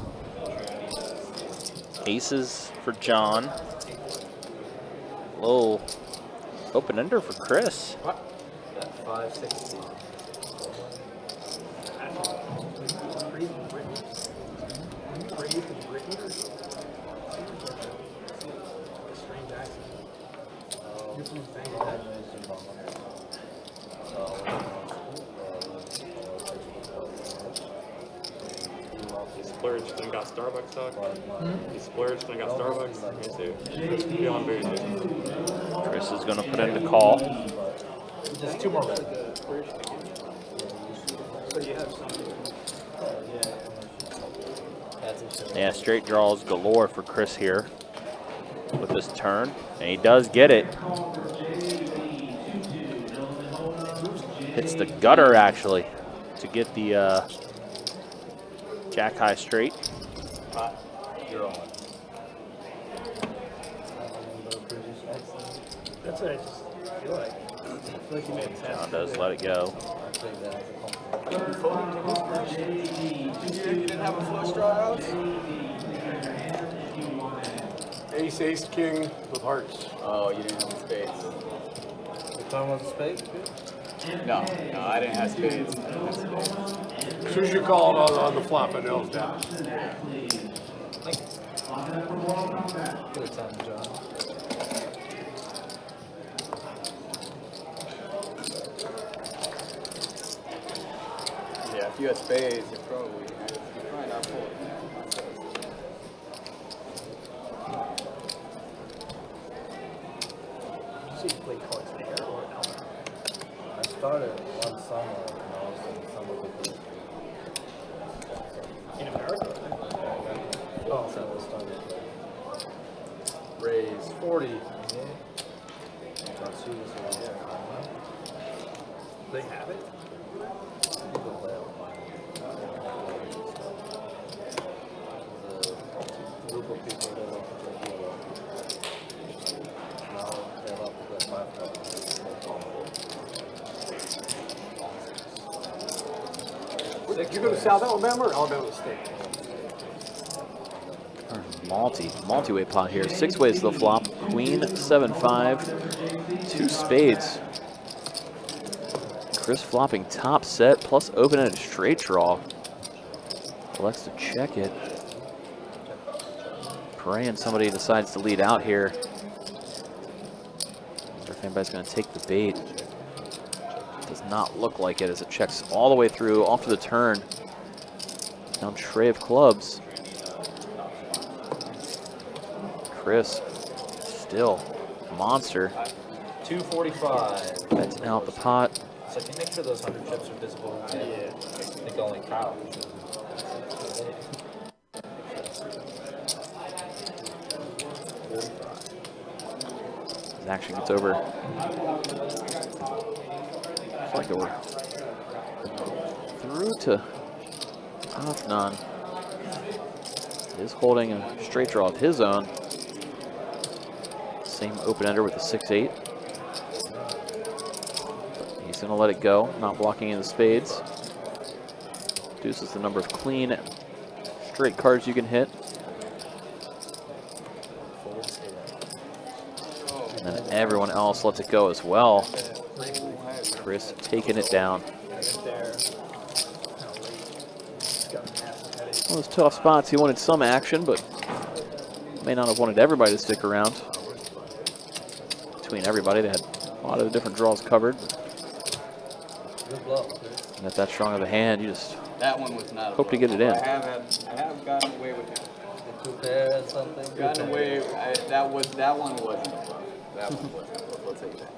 Aces for John. Low open ender for Chris. 560. He splurged and got Starbucks stock. He splurged and got Starbucks. Me too. Feeling bougie. Chris is going to put in the call. Just 2 more minutes. So you have something. Yeah, straight draws galore for Chris here with this turn, and he does get it. Hits the gutter actually to get the Jack high straight. You're on. That's what I just feel like. I feel like you made it John does let it go. You didn't have a flush draw Ace, king with hearts. Oh, you didn't have a spades. The turn was a spade? No, I didn't have spades. As soon as you called on the flop, I know it's down. Good time, John. Yeah, if you had spades, you're probably not full. Did you say you played cards there or no? I started one summer and I was in summer vacation. In America? Oh, so I started raise 40. That's serious over there. They have it? Group of people that want to play PLO. Now they love to play 5. You go to South Alabama or Alabama State? Multi-way pot here. 6 ways to the flop. Queen, 7-5. 2 spades. Chris flopping top set plus open-ended straight draw. Elects to check it. Praying somebody decides to lead out here. Wonder if anybody's going to take the bait. Does not look like it as it checks all the way through, off to the turn. Down tray of clubs. Chris, still monster. 245. Bets out the pot. So can you make sure those 100 chips are visible? Yeah. I think only Kyle. His action gets over. Looks like we're through to Afnan. Is holding a straight draw of his own. Same open-ender with a 6-8. He's going to let it go, not blocking in the spades. Deuce is the number of clean straight cards you can hit. And everyone else lets it go as well. Chris taking it down. Well, those tough spots, he wanted some action, but may not have wanted everybody to stick around. Between everybody, they had a lot of the different draws covered. And at that strong of a hand, you just That one was not. hope to get it in. I have gotten away with it. The 2 pair and something. Gotten away. That one wasn't a bluff. That one wasn't a bluff. We'll take that.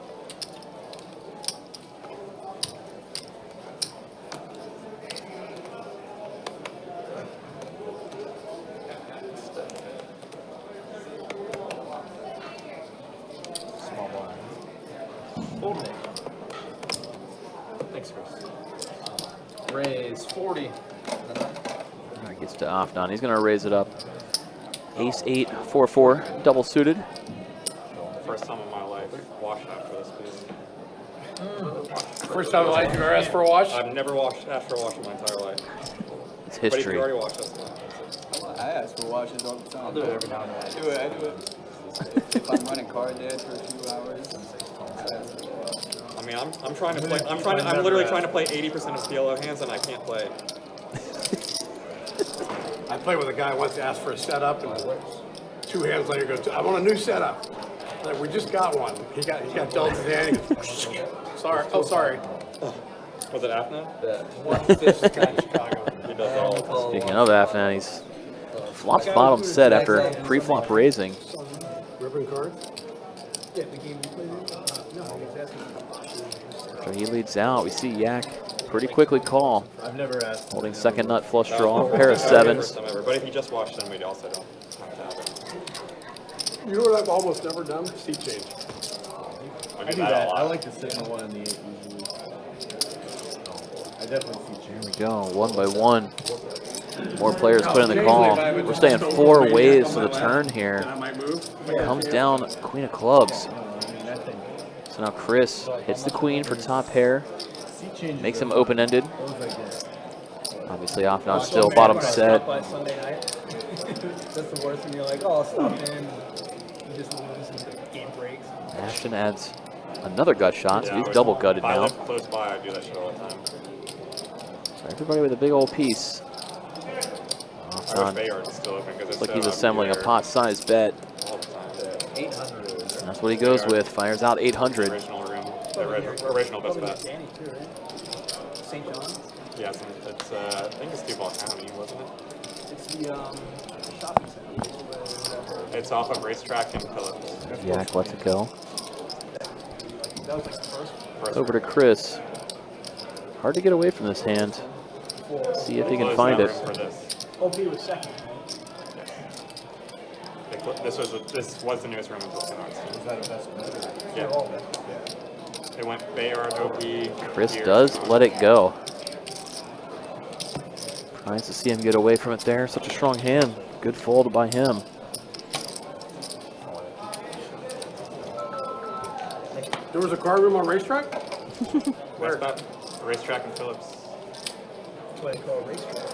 Thanks, Chris. Raise 40. Gets to Afnan. He's going to raise it up. Ace 8, 4-4, double suited. First time in my life, wash after this piece. First time in life you've ever asked for a wash? I've never asked for a wash in my entire life. It's But if history. you already washed, that's fine. I ask for washes all the time. I'll do it every now and then. I do it. If I'm running card dead for a few hours, I mean, I'm trying to play. I'm literally trying to play 80% of PLO hands, and I can't play. I played with a guy once, asked for a setup, and 2 hands later goes, I want a new setup. Like, we just got one. He got dealt his hand. He goes, sorry. Oh, sorry. Was it Afnan? One fish guy in Chicago. He does all. Speaking of Afnan, he's flops bottom set after pre-flop raising. Ribbon card? Yeah, the game you played in? No, he was asking. After he leads out, we see Yak pretty quickly call. I've never asked. Holding second nut flush draw, pair of sevens. First time ever. But if you just watched them, we also don't have to have it. You know what I've almost never done? Seat change. I do that a lot. I like to sit in the 1 and the 8 usually. I definitely see Here we go, 1 by 1. More players put in the call. We're staying 4 ways to the turn here. Comes down queen of clubs. So now Chris hits the queen for top pair. Makes him open-ended. Obviously Afnan still bottom set. By Sunday night. That's the worst when you're like, oh, stop in. You just lose and the game breaks. Ashton adds another gut shot, so Yeah, he's double gutted if I now. live close by, I do that shit all the time. So everybody with a big old piece. I wish Afnan Bayard's still open because it's looks like so he's up assembling a here pot-sized bet. all the time. 800. And that's what he goes with. Fires out 800. Original room, the original best bet. Danny, too, right? St. John's? Yes, it's I think it's Duval County, wasn't it? It's the shopping center. It's off of Racetrack and Phillips. Yak lets it go. That was like the first Over to Chris. Hard to get away from this hand. See if he can find it. For this. OP was second. This was the newest room until tonight. Is that a best bet? Yeah. It went Bayard, OP. Chris here. does let it go. Nice to see him get away from it there. Such a strong hand. Good fold by him. There was a card room on Racetrack? Where's that? Racetrack and Phillips. That's why they call it racetrack.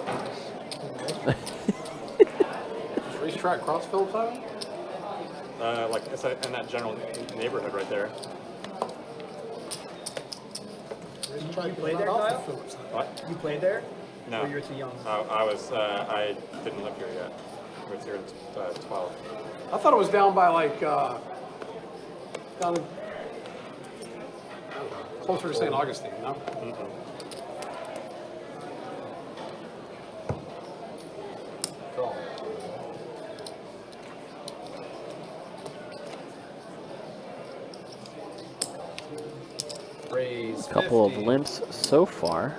Racetrack cross Phillips Island? Like it's in that general neighborhood right there. You played there, Kyle? What? You played there? No. Or you were too young? I didn't live here yet. I was here at 12. I thought it was down by like, down closer to St. Augustine, no? Raise Couple of limps so far.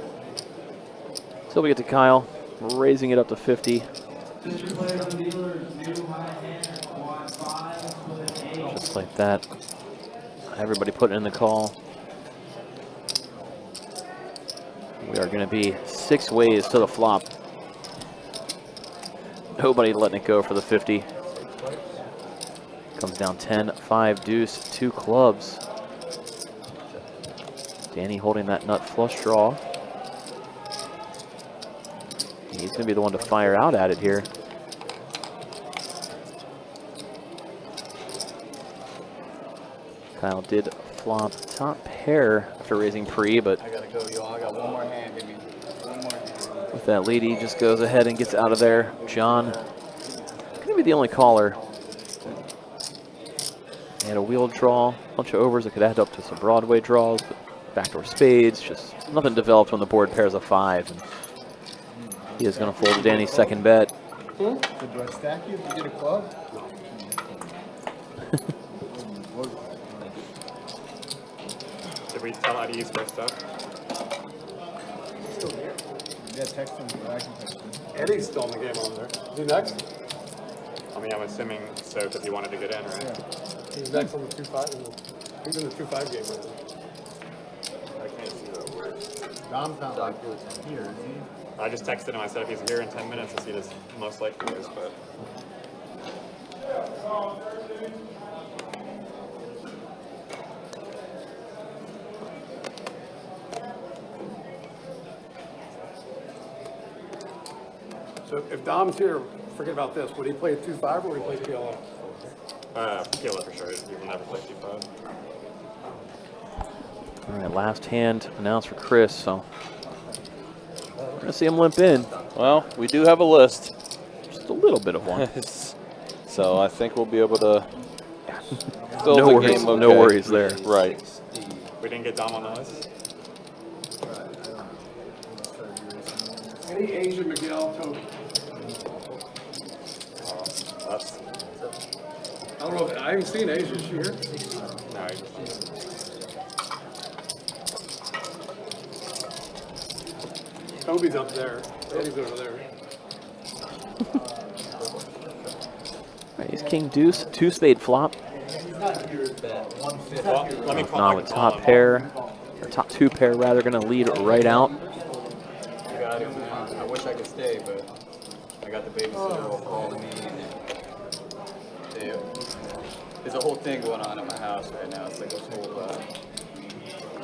Till we get to Kyle, raising it up to 50. Just like that. Everybody putting in the call. We are going to be 6 ways to the flop. Nobody letting it go for the 50. Comes down 10, 5, deuce, 2 clubs. Danny holding that nut flush draw. He's going to be the one to fire out at it here. Kyle did flop top pair after raising pre, but I gotta go, y'all. I got one more hand. Give me one more hand. with that lead, he just goes ahead and gets out of there. John, gonna be the only caller. He had a wheel draw, a bunch of overs that could add up to some Broadway draws, but backdoor spades, just nothing developed when the board pairs a 5. And he is going to fold Danny's second bet. So do I stack you if you get a club? Did we tell Eddie he's first up? Still here. Yeah, text him. I can text him. Eddie's still in the game over there. Is he next? I mean, I'm assuming so because he wanted to get in, right? Yeah. He's next on the 2-5. He's in the 2-5 game right now. I can't see that word. Dom's not like here, is he? I just texted him. I said if he's here in 10 minutes, as he just most likely is, but. So if Dom's here, forget about this. Would he play 2-5 or would he play PLO? PLO for sure. He will never play 2-5. All right, last hand announced for Chris, so we're going to see him limp in. Well, we do have a list. Just a little bit of one. So I think we'll be able to fill No the worries, game okay. no worries there. Right. We didn't get Dom on the list. Any Asian Miguel Toby? That's I don't know if I haven't seen Asia. Is she here? no. Toby's up there. Eddie's over there. All right, he's king deuce, 2-spade flop. Well, let me call. Now with top pair, or top 2 pair rather, going to lead right out. You got it, man. I wish I could stay, but I got the babysitter all calling me. There's a whole thing going on in my house right now. It's like this whole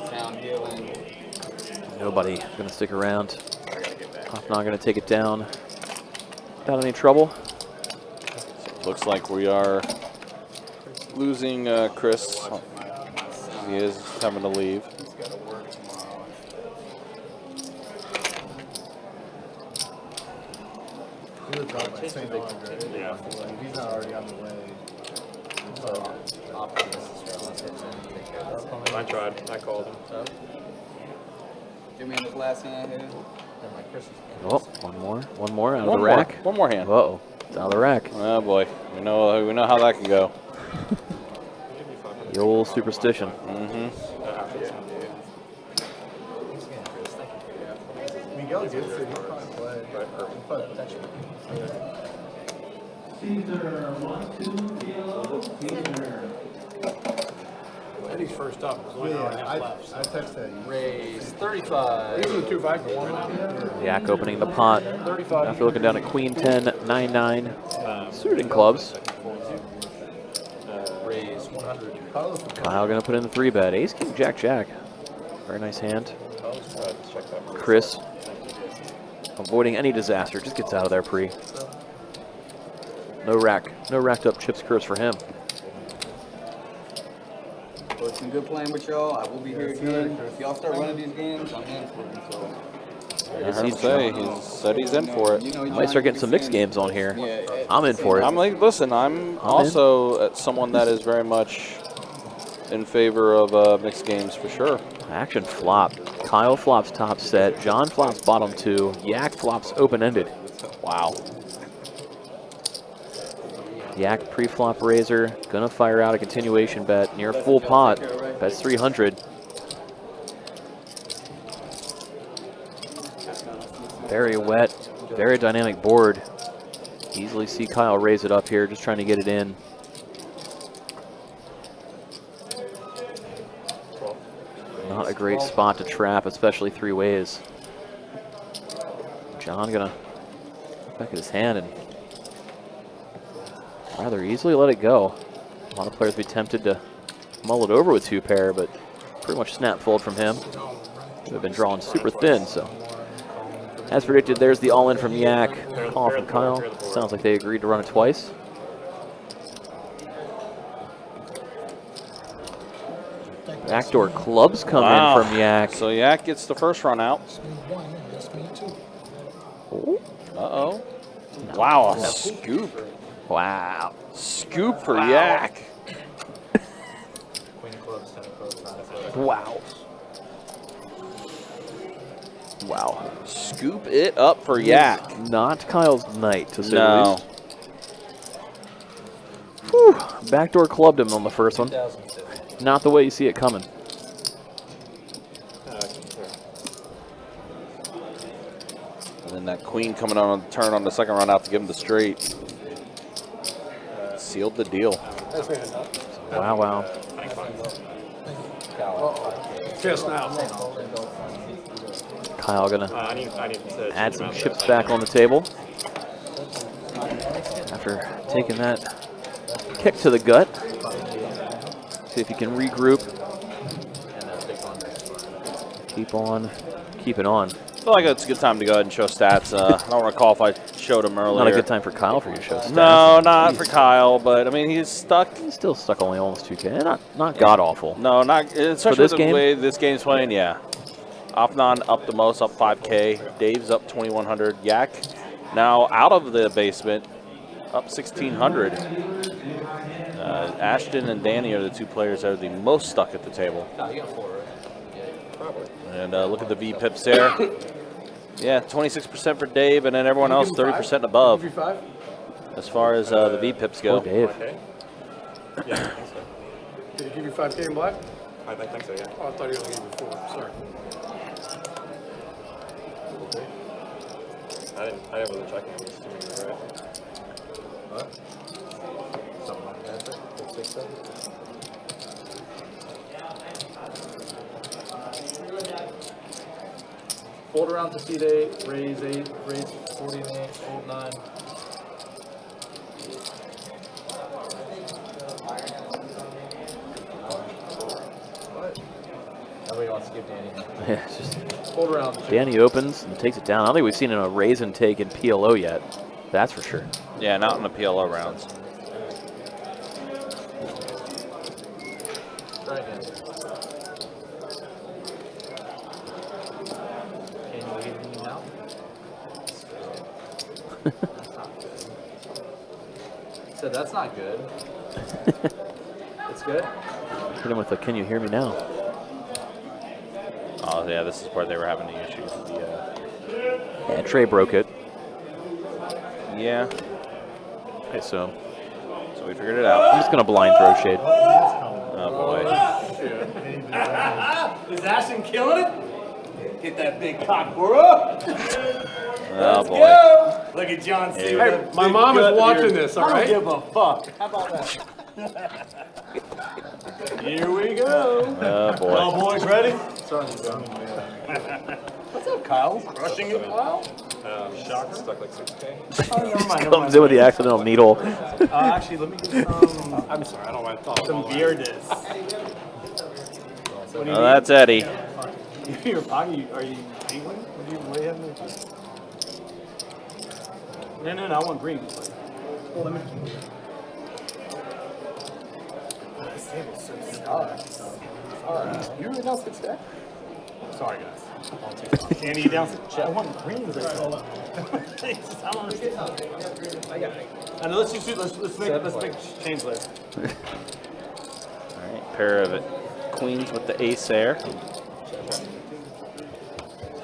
sound healing. Nobody going to stick around. I gotta get back. Top not going to take it down without any trouble. Looks like we are losing Chris. He is having to leave. He's gotta work tomorrow. He lives out by St. Andre. Yeah. He's not already on the way. I tried. I called him. Give me this last hand here. Oh, one more out of the rack. One more hand. Uh-oh, it's out of the rack. Oh boy, we know how that can go. The old superstition. Miguel gets it. He'll probably play. He'll probably potentially. Eddie's first up. There's only an hour and a half left. I texted you. Raise 35. He's in the 2-5 game right now. Yak opening the pot after looking down at queen 10, 9-9. Suited clubs. Raise 100. Kyle going to put in the 3-bet. Ace, king, jack, jack. Very nice hand. Chris, avoiding any disaster, just gets out of there pre. No racked up chips curse for him. Well, it's been good playing with y'all. I will be here again. If y'all start running these games, I'm in for them. So. I heard him say he said he's in for it. Might start getting some mixed games on here. I'm in for it. I'm like, listen, I'm also someone that is very much in favor of mixed games for sure. Action flop. Kyle flops top set. John flops bottom 2. Yak flops open-ended. Wow. Yak pre-flop raiser. Gonna fire out a continuation bet near full pot. Bets 300. Very wet, very dynamic board. Easily see Kyle raise it up here, just trying to get it in. Not a great spot to trap, especially 3 ways. John gonna look back at his hand and rather easily let it go. A lot of players be tempted to mull it over with 2 pair, but pretty much snap fold from him. They've been drawing super thin, so. As predicted, there's the all-in from Yak, call from Kyle. Sounds like they agreed to run it twice. Backdoor clubs come Wow. in from Yak. So Yak gets the first run out. That's me one, and that's me two. Uh-oh. Wow, a scoop. Wow. Scoop for Yak. Queen of clubs, 10 of clubs, 9 of clubs. Wow. Wow. Scoop it up for Yak. Not Kyle's night, to say the No. least. Whew. Backdoor clubbed him on the first one. 2002. Not the way you see it coming. And then that queen coming on the turn on the second run out to give him the straight. Sealed the deal. Wow, wow. Just now. Kyle gonna I need to add some chips back on the table. After taking that kick to the gut. See if you can regroup. Keep on keeping on. I feel like it's a good time to go ahead and show stats. I don't recall if I showed him earlier. Not a good time for Kyle for your show stats. No, not for Kyle, but I mean he's stuck. He's still stuck only almost 2K. Not god awful. No, not especially this with the game? way this game's playing. Yeah, Afnan up the most, up 5K. Dave's up 2,100. Yak now out of the basement, up 1,600. Ashton and Danny are the two players that are the most stuck at the table. You got 4, right? Yeah, probably. And look at the V pips there. Yeah, 26% for Dave, and then everyone else 30% above as far as the V pips go. Oh, Dave. Yeah, I think so. Did he give you 5K in black? I think so, yeah. Oh, I thought he only gave you 4. Sorry. I wasn't checking. I'm assuming you're right. What? Something like that. 6, 7. Fold around to seat 8, raise 8, raise 40 and 8, fold 9. Nobody wants to give Danny. Yeah, it's just Fold around. Danny opens and takes it down. I don't think we've seen a raise and take in PLO yet. That's for sure. Yeah, not in the PLO rounds. Try again. Can you leave me now? So that's not good. It's good. Hit him with the "Can you hear me now?" Oh yeah, this is where they were having the issues. Yeah, Trey broke it. Yeah. Okay, so we figured it out. I'm just gonna blind throw shade. Oh boy. Is Ashton killing it? Hit that big cock, bro. Oh boy. Go. Look at John C. Hey, my mom is watching this, all right? I don't give a fuck. How about that? Here we go. Oh boy. All boys ready? What's up, Kyle? Rushing it, Kyle? Shock stuck like 6K. Oh, never mind. Comes in with the accidental needle. Actually, let me get some. I'm sorry, I don't want to talk. Some beer discs. Oh, that's Eddie. Your pocket? Are you England? What do you have there? No, I want green. Well, let me. This table's so sucks. Alright, you announced it today? Sorry, guys. Andy, you announced it. I want greens. I don't understand. I got it. And let's make change later. All right, pair of it. Queens with the ace there.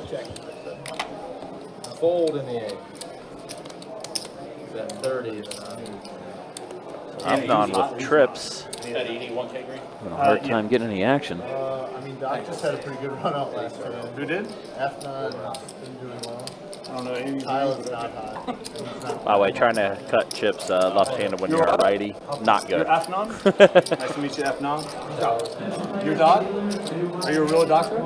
Check. Fold in the 8. Then 30. Afnan with trips. Having a hard time getting any action. I mean, Doc just had a pretty good run out last time. Who did? Afnan been doing well. I don't know. Kyle is not hot. By the way, trying to cut chips left-handed when you're a righty, not You're good. Afnan? Nice to meet you, Afnan. Your dog? Are you a real doctor?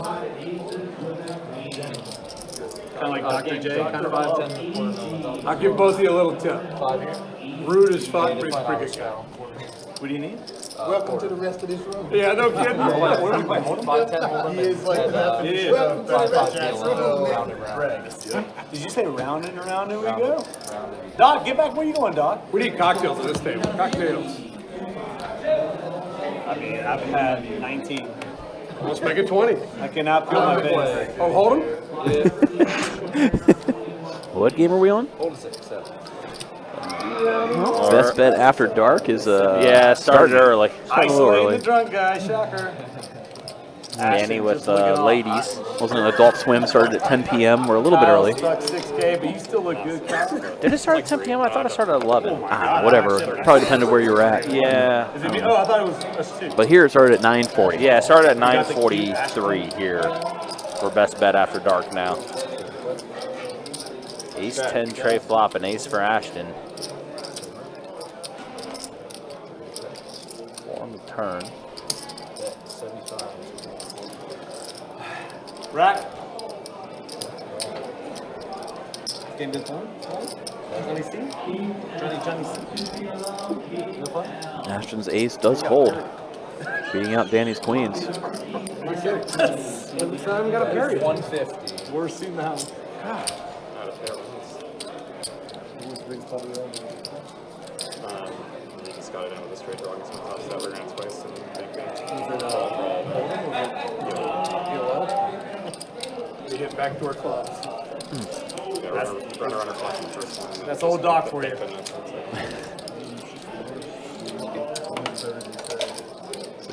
Kind of like Dr. J, kind of vibe. I'll give both of you a little tip. 5 here. Rude as fuck, but he's a pretty good guy. What do you need? Welcome to the rest of this room. Yeah, no kidding. What are we playing? 5, 10, hold He is like the definition of round and round. Did you say round and around? There we go. Doc, get back. Where you going, Doc? We need cocktails at this table. Cocktails. I mean, I've had 19. Let's make it 20. I cannot feel my face. Oh, hold him? What game are we on? Hold 6, 7. Best bet after dark is yeah, started early. Started a little Isolating early. the drunk guy, shocker. Danny with ladies. Wasn't an Adult Swim started at 10 p.m. We're a little bit early. Struck 6K, but you still look good, Kyle. Did it start at 10 p.m.? I thought it started at 11. Whatever. Probably depended where you were at. Yeah. Is it me? Oh, I thought it was us too. But here it started at 9:40. Yeah, it started at 9:43 here for best bet after dark now. Ace 10 tray flop and ace for Ashton. 4 on the turn. Rack. Game been fun? Johnny C? Johnny C? No fun? Ashton's ace does hold, beating out Danny's queens. I'm kidding. It's not even got a period. 150. Worst seat in the house. You just got it in with a straight draw against my top set. We're going to twice and big We hit backdoor clubs. runner flushing first one. That's old Doc for you.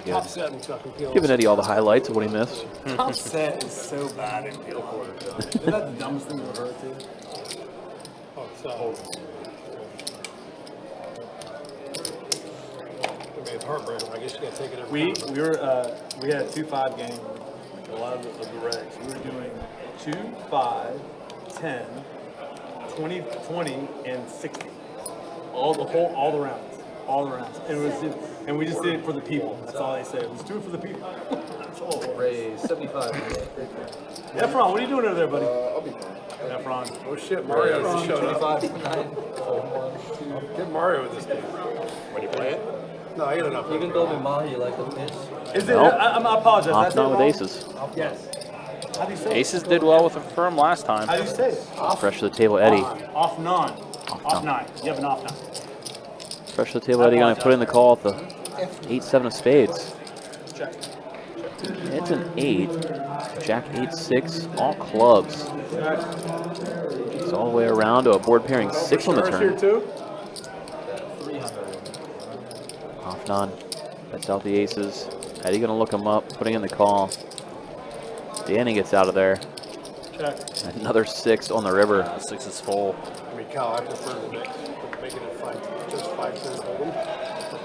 Top set and fucking PLO. Giving Eddie all the highlights of what he missed. Top set is so bad in PLO quarter. Isn't that the dumbest thing you've ever heard, too? Oh, so. I mean, it's heartbreaking. I guess you got to take it every time. We had a 2-5 game. A lot of the regs. We were doing 2, 5, 10, 20, 20, and 60. All the rounds. All the rounds. And we just did it for the people. That's all they say. Let's do it for the people. That's all. Raise 75. Efron, what are you doing over there, buddy? I'll be fine. Efron. Oh shit, Mario just showed up. 25, 9, 1, 2. Get Mario with this game. When you play it? No, I got enough. You can tell me Mahi like the fish. Is it? Nope. I apologize. Off That's not it with wrong? aces. Yes. How do you say it? Aces did well with the firm last time. How do you say it? Fresh to the table, Eddie. Off non. Off non. 9. You have an off 9. Fresh to the table, Eddie. Going to put in the call at the 8-7 of spades. Check. It's an 8. Jack 8-6. All clubs. It's all the way around to a board pairing 6 on the Here turn. too. Off non. That's out the aces. Eddie going to look him up, putting in the call. Danny gets out of there. Check. Another 6 on the river. 6 is full. I mean, Kyle, I prefer the mix. Making it just 5 cents hold'em.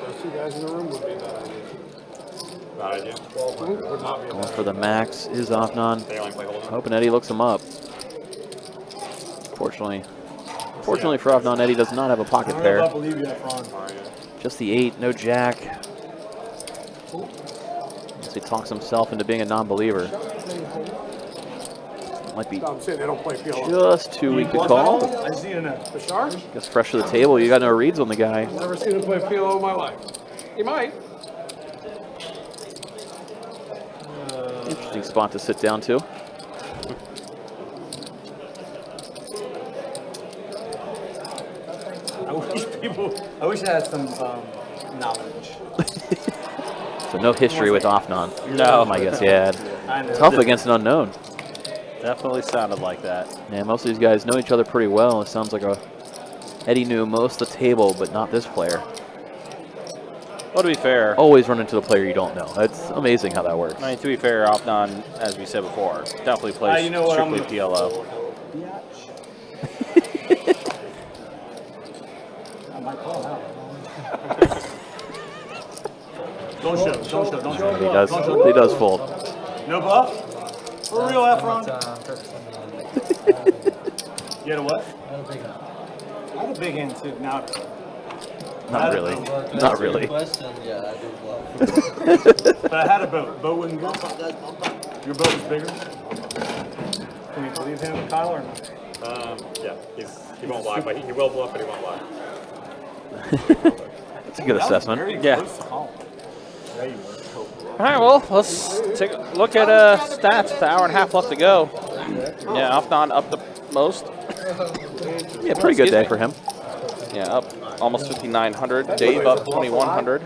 Those two guys in the room would be a bad idea. Bad idea. Would not be a Going bad for the max is off non. They only play hold'em. Hoping Eddie looks him up. Fortunately for off non, Eddie does not have a I pocket don't know if I pair. believe you, Efron. Just the 8, no jack. As he talks himself into being a non-believer. Might be I'm saying they don't play PLO. just too weak to call. I just need to know. The Shark? Guess fresh to the table, you got no reads on the guy. Never seen him play PLO in my life. He might. Interesting spot to sit down to. I wish I had some knowledge. So no history with off non. No. I guess, yeah. I know. Tough against an unknown. Definitely sounded like that. Yeah, most of these guys know each other pretty well. It sounds like Eddie knew most of the table, but not this player. Well, to be fair, Always run into the player you don't know. It's amazing how that works. I mean, to be fair, Opnon, as we said before, definitely plays you know what, strictly I'm PLO. I might call out. Don't show. He does fold. No bluff? For real, Efron? You had a what? I had a big hand too. Now, Not really. Not really. Question, yeah, I do love. but I had a boat. Boat wouldn't go. Your boat was bigger. Can you believe him, Kyle, or not? Yeah, he won't lie, but he will bluff, but he won't lie. That's a good assessment. Yeah. Close to home. There you were. All right, well, let's take a look at stats. It's an hour and a half left to go. Yeah, Opnon up the most. Yeah, pretty good day for him. Yeah, up almost 5,900. Dave up 2,100.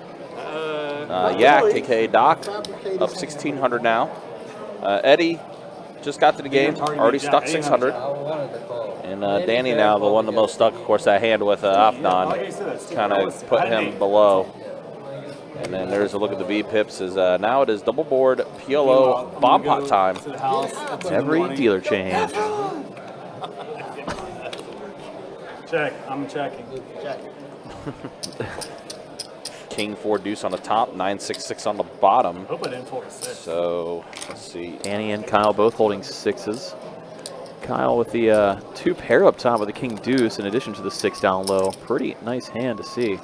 Yeah, KK Doc up 1,600 now. Eddie just got to the game, already stuck 600. And Danny now, the one the most stuck, of course, that hand with Afnan kind of put him below. And then there's a look at the V-Pips. Now it is double board PLO bomb pot time. Every dealer change. Check. I'm checking. Check. King 4 deuce on the top, 9-6-6 on the bottom. Hope I didn't fold a 6. So let's see. Danny and Kyle both holding 6s. Kyle with the 2 pair up top with the king deuce in addition to the 6 down low. Pretty nice hand to see.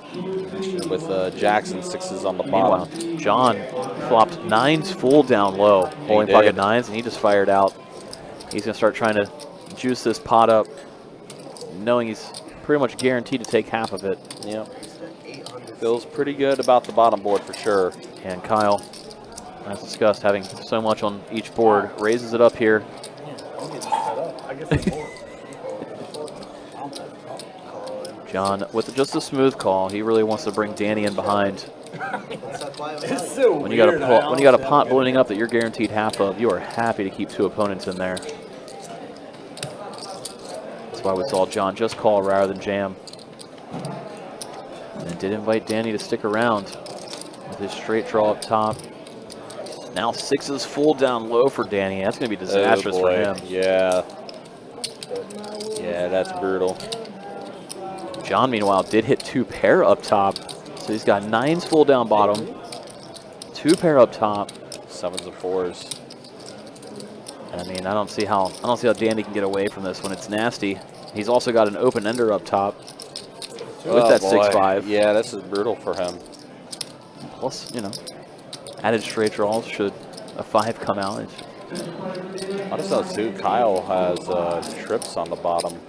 With Jackson 6s on the bottom. Meanwhile, John flopped 9s full down low, holding pocket 9s, and he just fired out. He's going to start trying to juice this pot up, knowing he's pretty much guaranteed to take half of it. Yep. Feels pretty good about the bottom board for sure. And Kyle, as discussed, having so much on each board, raises it up here. John with just a smooth call. He really wants to bring Danny in behind. When you got a pot ballooning up that you're guaranteed half of, you are happy to keep 2 opponents in there. That's why we saw John just call rather than jam. And did invite Danny to stick around with his straight draw up top. Now 6s full down low for Danny. That's going to be disastrous for him. Yeah. Yeah, that's brutal. John, meanwhile, did hit 2 pair up top. So he's got 9s full down bottom, 2 pair up top. 7s and 4s. And I mean, I don't see how Danny can get away from this when it's nasty. He's also got an open ender up top with that 6-5. Yeah, this is brutal for him. Plus, you know, added straight draws should a 5 come out. I just saw too, Kyle has trips on the bottom.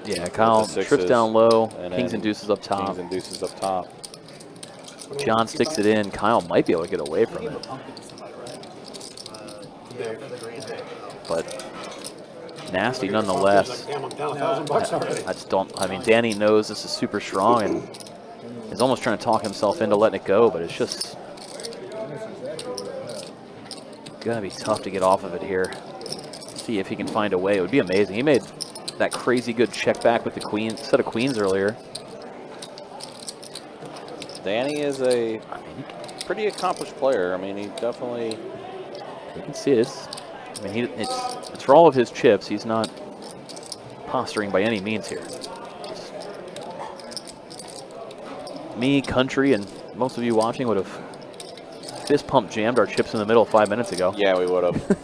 Yeah, Kyle trips down low, and kings and deuces up top. Kings and deuces up top. John sticks it in. Kyle might be able to get away from it. But nasty nonetheless. I just don't, I mean, Danny knows this is super strong and is almost trying to talk himself into letting it go, but it's just gonna be tough to get off of it here. See if he can find a way. It would be amazing. He made that crazy good check back with the queen, set of queens earlier. Danny is a pretty accomplished player. I mean, he definitely... You can see it. I mean, it's for all of his chips. He's not posturing by any means here. Me, Country, and most of you watching would have fist pump jammed our chips in the middle 5 minutes ago. Yeah, we would have.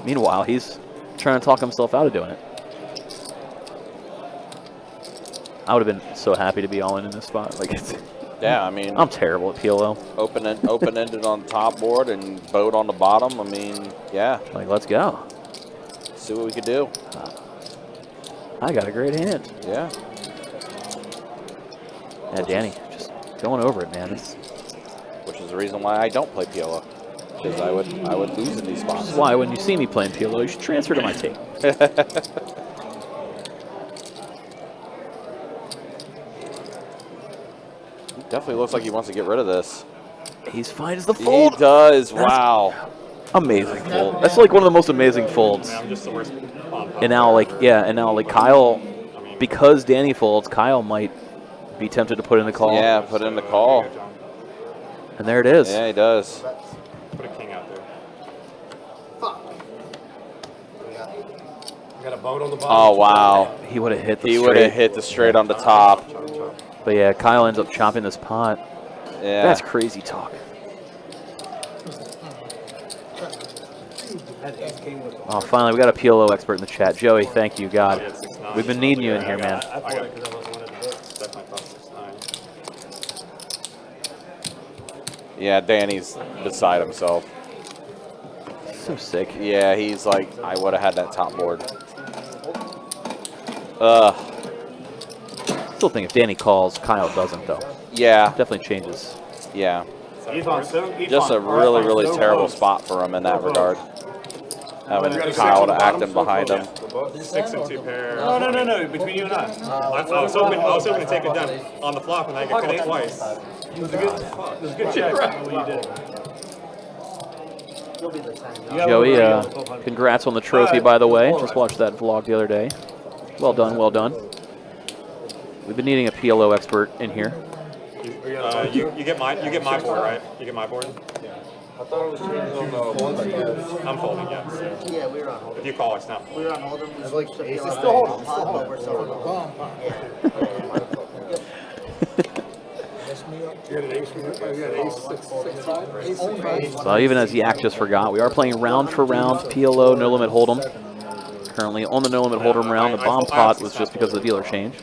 Meanwhile, he's trying to talk himself out of doing it. I would have been so happy to be all in this spot. Like, yeah, I mean, I'm terrible at PLO. Open-ended on the top board and boat on the bottom. I mean, yeah. Like, let's go. See what we could do. I got a great hand. Yeah. Yeah, Danny, just going over it, man. Which is the reason why I don't play PLO. Because I would lose in these spots. This is why when you see me playing PLO, you should transfer to my team. Definitely looks like he wants to get rid of this. He finds the fold. He does. Wow. Amazing fold. That's like one of the most amazing folds. I'm just the worst. And now, like, Kyle, because Danny folds, Kyle might be tempted to put in the call. Yeah, put in the call. And there it is. Yeah, he does. Put a king out there. Got a boat on the bottom. Oh, wow. He would have hit the He straight. would have hit the straight on the top. But yeah, Kyle ends up chopping this pot. Yeah. That's crazy talk. Oh, finally, we got a PLO expert in the chat. Joey, thank you, God. We've been needing you in here, man. I got it because I wasn't one of the books. Definitely thought 6-9. Yeah, Danny's beside himself. So sick. Yeah, he's like, I would have had that top board. Still think if Danny calls, Kyle doesn't, though. Yeah. Definitely changes. Yeah. Just a really, really terrible spot for him in that regard. Having Kyle to act in behind him. 6 and 2 pair. No. Between you and I. I was hoping to take it down on the flop and I get called twice. It was a good check. What you did. Joey, congrats on the trophy, by the way. Just watched that vlog the other day. Well done, well done. We've been needing a PLO expert in here. You get my board, right? You get my board? I thought it was changed on the I'm folding, yeah. So. Yeah, we were on hold. If you call, it's not. We were on hold. It's like, it's still holding. We're still on hold. You had an ace, you had an ace 6-5. So even as Yak just forgot, we are playing round for round PLO No Limit Hold'em. Currently on the No Limit Hold'em round, the bomb pot was just because of the dealer change.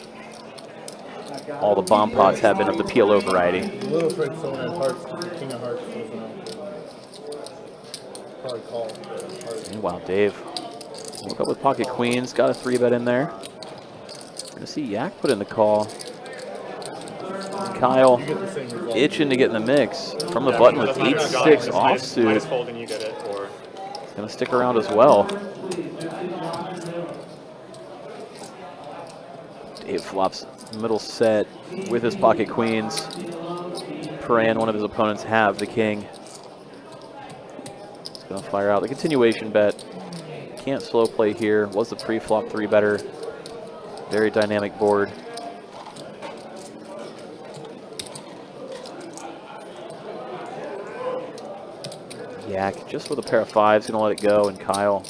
All the bomb pots have been of the PLO variety. Little afraid someone has hearts, king of hearts. Probably call. Meanwhile, Dave woke up with pocket queens, got a 3-bet in there. We're going to see Yak put in the call. Kyle itching to get in the mix from the button with 8-6 offsuit. Minus folding, you get it, or He's going to stick around as well. Dave flops middle set with his pocket queens. Pray and one of his opponents have the king. He's going to fire out the continuation bet. Can't slow play here. Was the pre-flop 3-better. Very dynamic board. Yak just with a pair of 5s, going to let it go, and Kyle,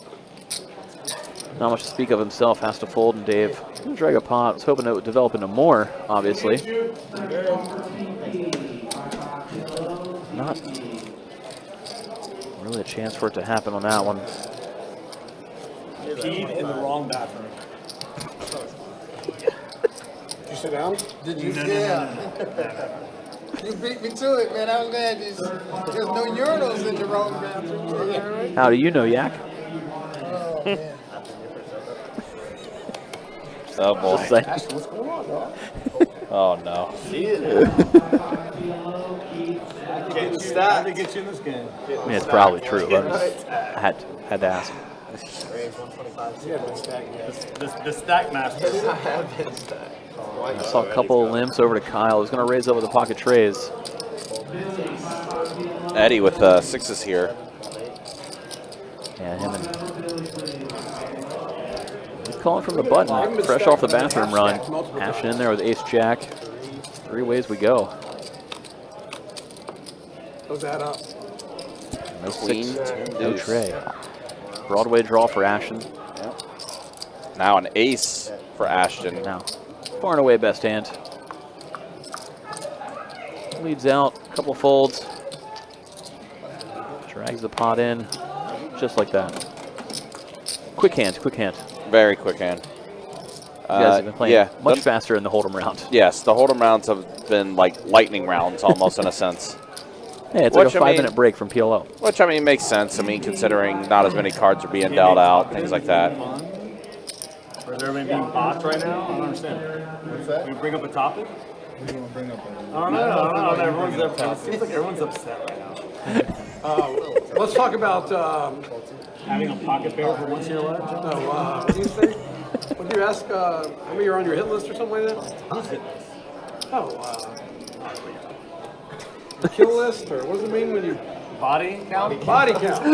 not much to speak of himself, has to fold, and Dave going to drag a pot. Was hoping it would develop into more, obviously. Not really a chance for it to happen on that one. Peed in the wrong bathroom. Did you sit down? Did you? Yeah. You beat me to it, man. I was glad there's no urinals in the wrong bathroom. How do you know, Yak? Oh, man. Oh boy. Ashton, what's going on, dog? Oh no. Get the stat to get you in this game. I mean, it's probably true. I had to ask. The stack master. I saw a couple of limps over to Kyle. He's going to raise up with the pocket trays. Eddie with 6s here. Yeah, him and... He's calling from the button. Fresh off the bathroom run. Ashton in there with ace-jack. 3 ways we go. Close that up. No Queen, 6, 10 no deuce. tray. Broadway draw for Ashton. Yep. Now an ace for Ashton. Now, far and away best hand. Leads out, a couple folds. Drags the pot in, just like that. Quick hand, quick hand. Very quick hand. You guys have been playing much faster in the Hold'em round. Yes, the Hold'em rounds have been like lightning rounds almost in a sense. Hey, it's like a 5-minute break from PLO. Which, I mean, makes sense. I mean, considering not as many cards are being dealt out, things like that. Or is everybody being bots right now? I don't understand. What's that? We bring up a topic? What do you want to bring up? I don't know. Everyone's upset. It seems like everyone's upset right now. Let's talk about, Having a pocket pair for once in your life? what do you say? What do you ask, how many are on your hit list or something like that? Who's hit this? Oh, the kill list, or what does it mean when you... Body count? Body count.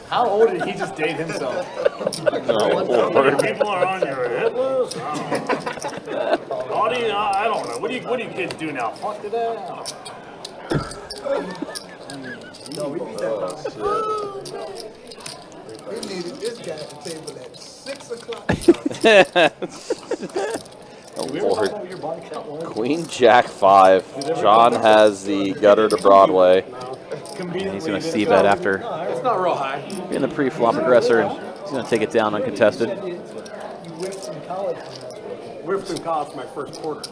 How old did he just date himself? How many people are on your hit list? Body, I don't know. What do you kids do now? Fuck it out. No, we beat that. We needed this guy at the table at 6 o'clock. Oh, Lord. Queen, Jack 5. John has the gutter to Broadway. And he's going to c-bet after It's not real high. being the pre-flop aggressor, and he's going to take it down uncontested. You whipped some college. Whipped in college my first quarter.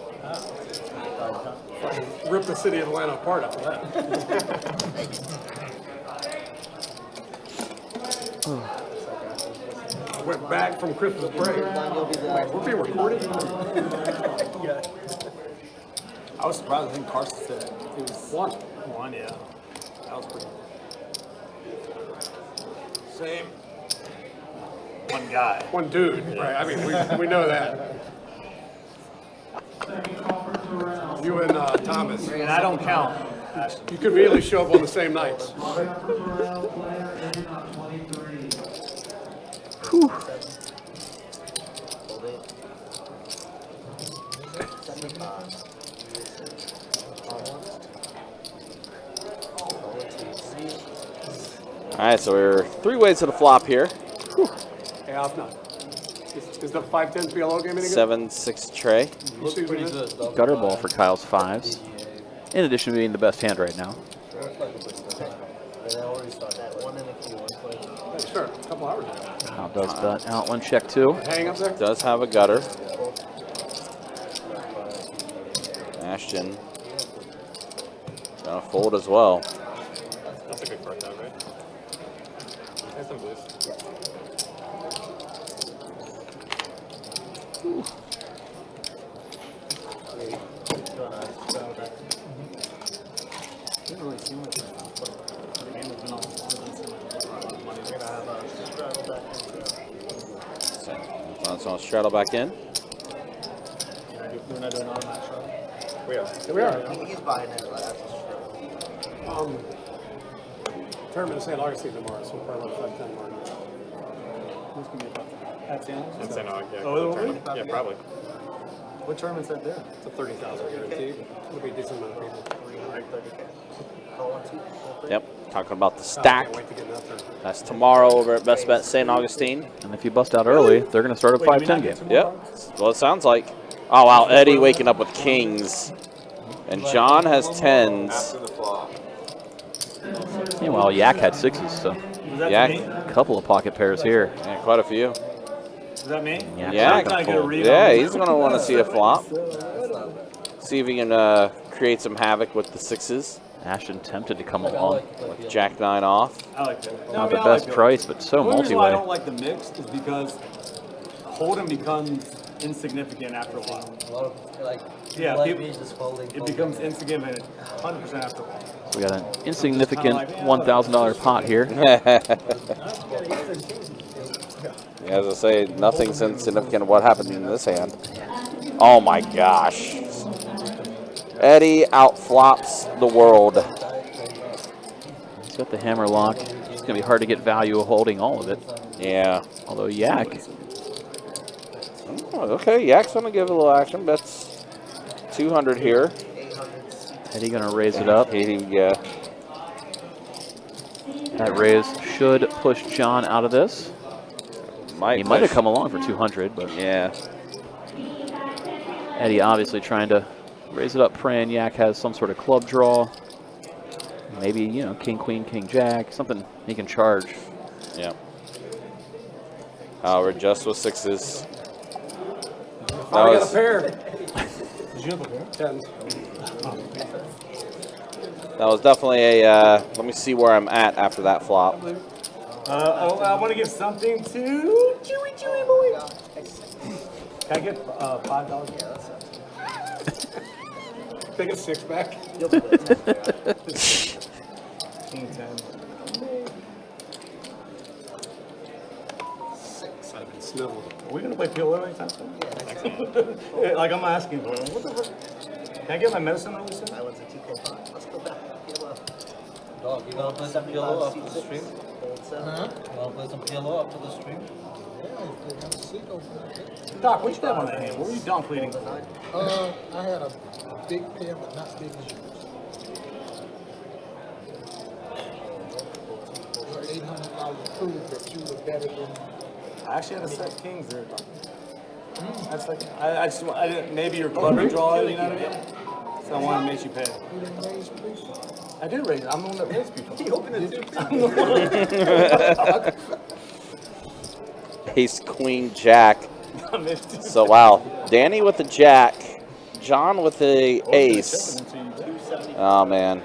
Ripped the city of Atlanta apart after that. I went back from Christmas break. We're being recorded? I was surprised. I think Carson said it was One. one, yeah. That was pretty. Same. one guy. One dude, right? I mean, we know that. You and Thomas. And I don't count. You could really show up on the same nights. Whew. All right, so we're 3 ways to the flop here. Whew. Hey, off now. Is the 5-10 PLO game any good? 7-6 tray. Gutter ball for Kyle's 5s. In addition to being the best hand right now. Sure, a couple hours ago. Kyle does bet out 1 check 2. Hang up there? Does have a gutter. Ashton gonna fold as well. That's a good card though, right? That's no boost. Didn't really seem like that. The game has been all money. We're gonna have a straddle back in. So I'll straddle back in. We're not doing automatic straddle. We are. Yeah, we are. He's buying it, but that's Tournament in St. Augustine tomorrow, so we'll probably let 5-10 mark. Who's gonna be about that? That's And St. Aug, yeah. Oh, will we? Yeah, probably. What tournament's that there? It's a 30,000 guarantee. It'll be a decent amount of people. Yep, talking about the I stack. can't wait to get in that tournament. That's tomorrow over at Best Bet St. Augustine. And if you bust out early, they're going to start a 5-10 game. Yep. Well, it sounds like. Oh, wow. Eddie waking up with kings. And John has 10s. Meanwhile, Yak had 6s, so Yak, a couple of pocket pairs here. yeah, quite a few. Is that me? Yeah, not gonna fold. yeah, he's going to want to see a flop. See if he can create some havoc with the 6s. Ashton tempted to come along. Jack 9 off. I like that. Not the best price, but so The only reason why I multi-way. don't like the mix is because hold'em becomes insignificant after a while. a lot of, like, Yeah, like people- me just folding. It becomes insignificant 100% after a while. We got an insignificant $1,000 pot here. As I say, nothing's insignificant what happened in this hand. Oh my gosh. Eddie outflops the world. He's got the hammer lock. It's going to be hard to get value of holding all of it. Yeah. Although Yak, Oh, okay, Yak's going to give a little action. That's 200 here. Eddie going to raise it up. Yeah. That raise should push John out of this. He might have push. come along for 200, but Yeah. Eddie obviously trying to raise it up, praying Yak has some sort of club draw. Maybe, you know, king, queen, king, jack, something he can charge. Yeah. However, just with 6s. Oh, I got a pair. Did you have a pair? 10s. That was definitely a, let me see where I'm at after that flop. I want to give something to Chewy boy. Can I get $5? Yeah, that's Take a 6-back. King 10. I've been sniveled. Are we going to play PLO anytime soon? Yeah, like I'm asking for it. What the fuck? Can I get my medicine really soon? I went to 245. Let's go back. Dog, you gonna play some PLO after the stream? Huh? You wanna play some PLO after the stream? Doc, what you have on that hand? What were you down pleading for? I had a big pair, but not big as yours. $800 proof that you were better than. I actually had a set kings there. That's like, I didn't, maybe your club draw, you know what I mean? So I wanted to make you pay. You didn't raise, please? I did raise it. I'm the one that raised people. He opened it. Ace, queen, jack. So, wow. Danny with the jack. John with the ace. Oh, man.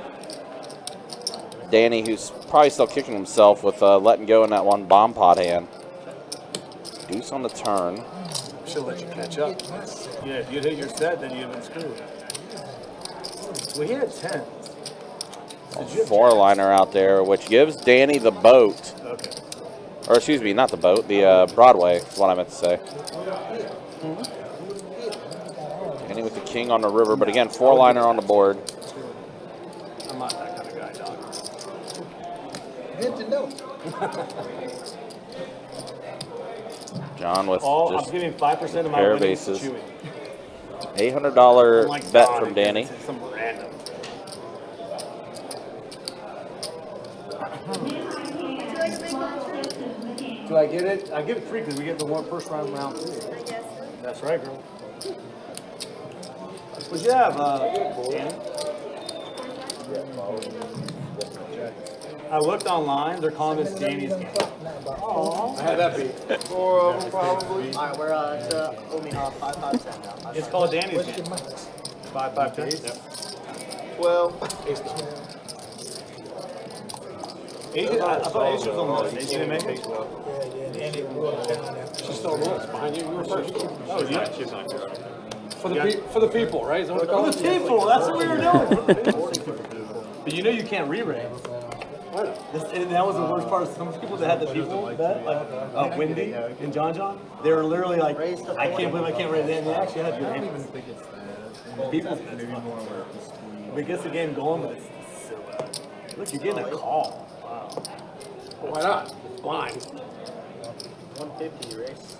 Danny, who's probably still kicking himself with letting go in that one bomb pot hand. Deuce on the turn. She'll let you catch up. Yeah, if you'd hit your set, then you'd have been screwed. Well, he had 10. Four-liner out there, which gives Danny the boat. Okay. Or excuse me, not the boat, the Broadway is what I meant to say. Danny with the king on the river, but again, 4-liner on the board. I'm not that kind of guy, dog. Good to know. John with I'm just giving 5% of my pair of winnings to aces. Chewy. $800 Like bet God, from it Danny. gets some random. Do I get it? I get it free because we get the first round free. That's right, girl. What'd you have, Danny? I looked online. They're calling this Danny's game. Oh. I had that beat. 4 of them probably. All right, we're at Omaha 5-5-10 now. It's called Danny's game. 5-5-10. Yep. 12. I thought Ace was on the list. Ace didn't make it. She's still on the list behind you. You were first. Oh, yeah. She's not here. For the people, right? Is that what For the people. That's what we were doing. But you know you can't re-raise. And that was the worst part. Some people that had the people bet, like Wendy and John, they were literally like, I can't believe I can't raise it. And they actually had good hands. People's bets. It gets the game going, but it's silly. Look, you're getting a call. Wow. Well, why not? It's blind. 150 race.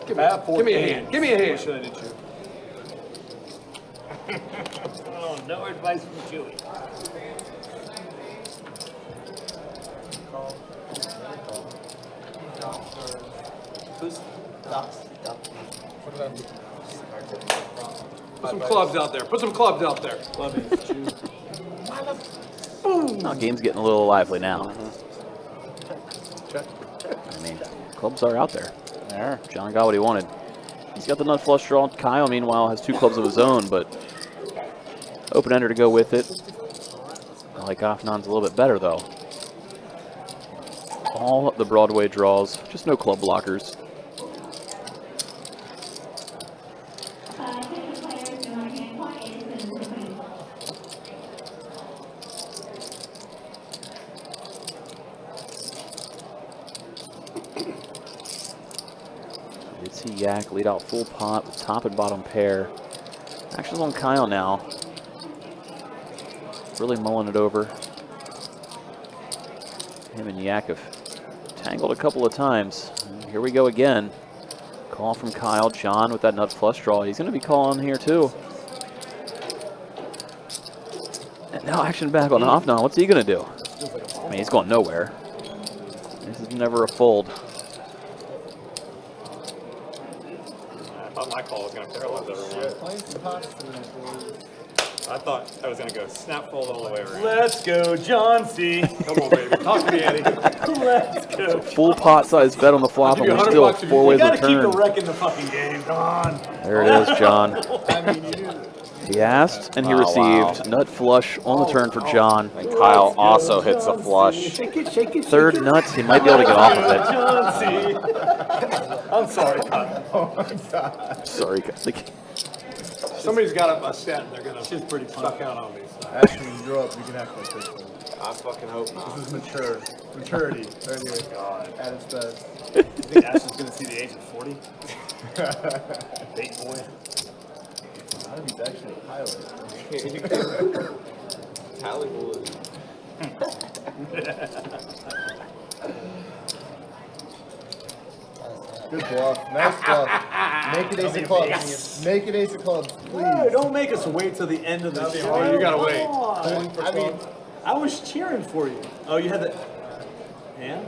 Give me a hand. Give me a hand. Should I did you? Oh, no advice from Chewy. Who's ducks? Put some clubs out there. Put some clubs out there. Oh, game's getting a little lively now. I mean, clubs are out there. There. John got what he wanted. He's got the nut flush draw. Kyle, meanwhile, has 2 clubs of his own, but open ender to go with it. I like Afnan's a little bit better, though. All the Broadway draws, just no club blockers. Did see Yak lead out full pot with top and bottom pair. Action's on Kyle now. Really mulling it over. Him and Yak have tangled a couple of times. And here we go again. Call from Kyle. John with that nut flush draw. He's going to be calling here too. And now action back on Afnan. What's he going to do? I mean, he's going nowhere. This is never a fold. I thought my call was going to paralyze everyone. I thought I was going to go snap fold all the way around. Let's go, John C. Come on, baby. Talk to me, Eddie. Let's go. Full pot size bet on the flop, and we're still 4 ways You to gotta keep turn. the wreck in the fucking game. Come on. There it is, John. He asked, and he received nut flush on the turn for John. And Kyle also hits a flush. Shake it, shake it. Third nuts, he might be able to get off of it. John C. I'm sorry, Kyle. Sorry, guys. Somebody's got a set. They're gonna suck out on me. So. Actually, when you grow up, you can act like this one. I fucking hope not. This is mature. Maturity. Anyway, God. At its best. You think Ashton's gonna see the age of 40? Bait boy. Not if he's actually a pilot. Tally boy. Good bluff. Nice bluff. Make it ace of clubs. Make it ace of clubs, please. No, don't make us wait till the end of the show. Oh, you gotta wait. I mean, I was cheering for you. Oh, you had the hand?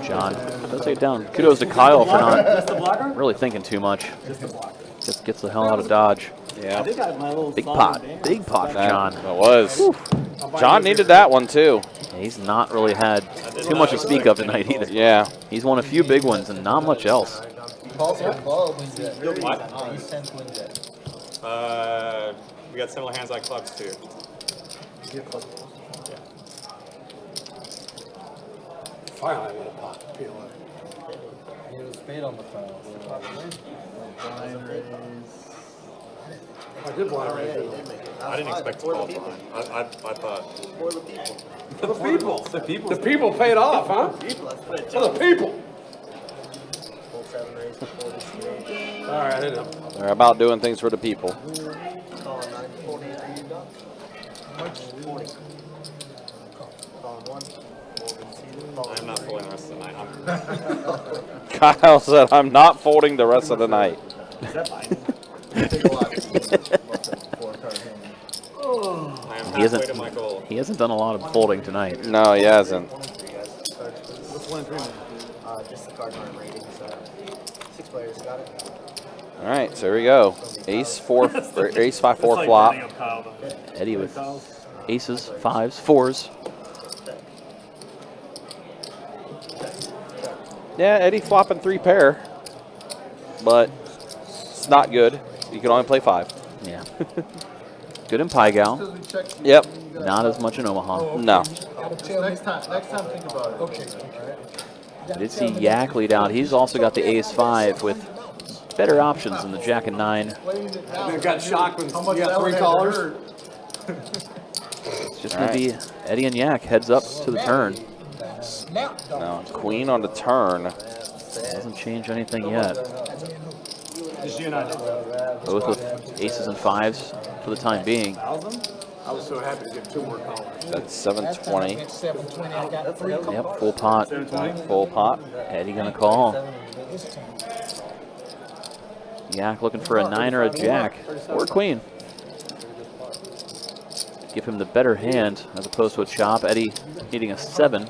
John does take it down. Kudos to Kyle for Just the not blocker? really thinking too much. Just the blocker. Just gets the hell out of Dodge. Yeah. I think I had my little Big song pot. and dance. Big pot for That John. it was. John needed that one too. He's not really had too much to speak of tonight either. Yeah. He's won a few big ones and not much else. Calls for clubs. He's 10 twin jet. We got similar hands like clubs too. Finally, I got a pot. PLO. He was spade on the file. Blind raise. did blind raise it. I didn't expect to call blind. I thought. For the people. The people. The people paid off, huh? For the people. Full 7 raise to 40. All right, I didn't know. They're about doing things for the people. Calling 9, 40, and you done. How much? 40. Calling 1. I'm not folding the rest of the night. Kyle said, I'm not folding the rest of the night. Is that mine? I am halfway to my goal. He hasn't done a lot of folding tonight. No, he hasn't. What's 1 and 3? Just the card name rating. 6 players got it. All right, so here we go. Ace 4, or ace 5-4 flop. Eddie with aces, 5s, 4s. Yeah, Eddie flopping 3 pair, but it's not good. You can only play 5. Yeah. Good in Pai Gal. Yep. Not as much in Omaha. No. Next time think about it. Okay. I did see Yak lead out. He's also got the ace 5 with better options than the jack and 9. I got shocked when you got 3 callers. It's just going to be Eddie and Yak heads up to the turn. No, queen on the turn. Doesn't change anything yet. Just you and I. Both with aces and 5s for the time being. I was so happy to get 2 more callers. That's 720. 720. I got 3 calls. Yep, full pot. 720? Full pot. Eddie going to call. Yak looking for a 9 or a jack or a queen. Give him the better hand as opposed to a chop. Eddie needing a 7.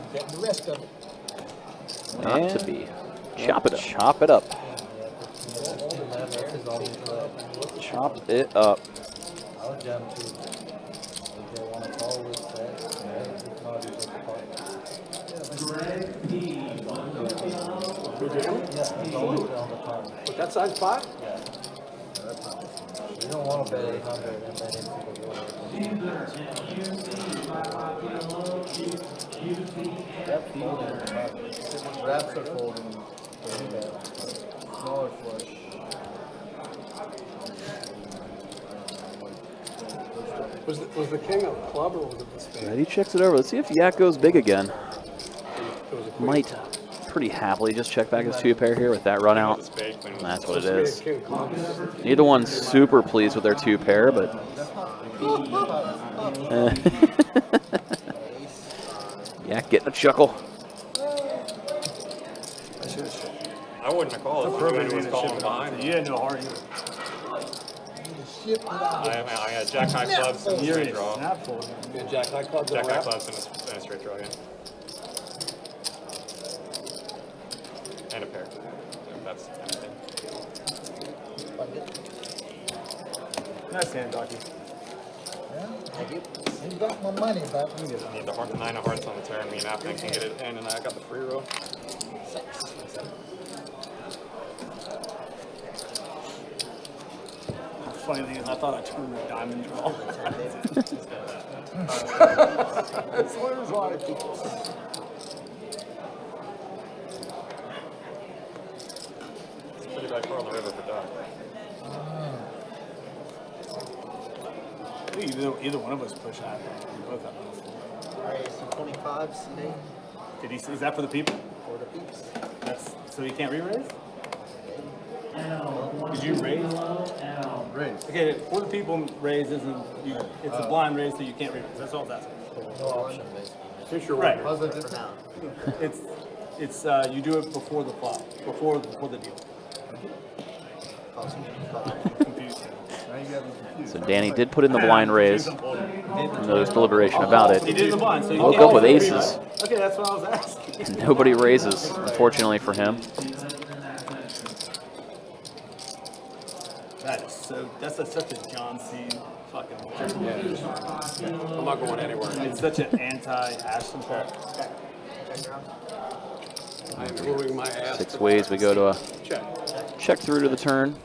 Not to be. Chop it up. Chop it up. Chop it up. I'll jam 2. If they want to call with With that size pot? You don't want to bet 800 and bet into the water. Wraps are folding. Smaller flush. Was the king a club or was it the spade? Eddie checks it over. Let's see if Yak goes big again. Might pretty happily just check back his 2 pair here with that run out. That's what it is. Neither one's super pleased with their 2 pair, but Yak getting a chuckle. I wouldn't have called if I knew anyone was calling behind. You had no heart either. I had jack high clubs and a straight draw. Not folding. Yeah, jack high clubs. Jack high clubs and a straight draw again. And a pair. If that's anything. Nice hand, Docky. You got my money back. I need the 9 of hearts on the turn. Me and Afghan can get it in, and I got the free roll. Funny thing is, I thought I turned a diamond draw. That's what it was like. It's pretty bad car on the river for Doc. I think either one of us push out. We both have those. Alright, so 25s today Did he? Is that for the people? for the peeps. That's so you can't re-raise. Did you raise? Raise. Okay, for the people, raise isn't. It's a blind raise, so you can't re-raise. That's all that's. No option, basically. Here's your Right. How's that For different? now. It's you do it before the flop, before the deal. Confused. Now you got me confused. So Danny did put in the blind raise. And there was deliberation about He it. did the blind, so you Woke can't up with re-raise. aces. Okay, that's what I was asking. Nobody raises, unfortunately for him. That is so. That's such a John C. fucking. I'm not going anywhere. It's such an anti-Ashton pair. I'm gluing my ass. 6 ways we go to a Check. check through to the turn.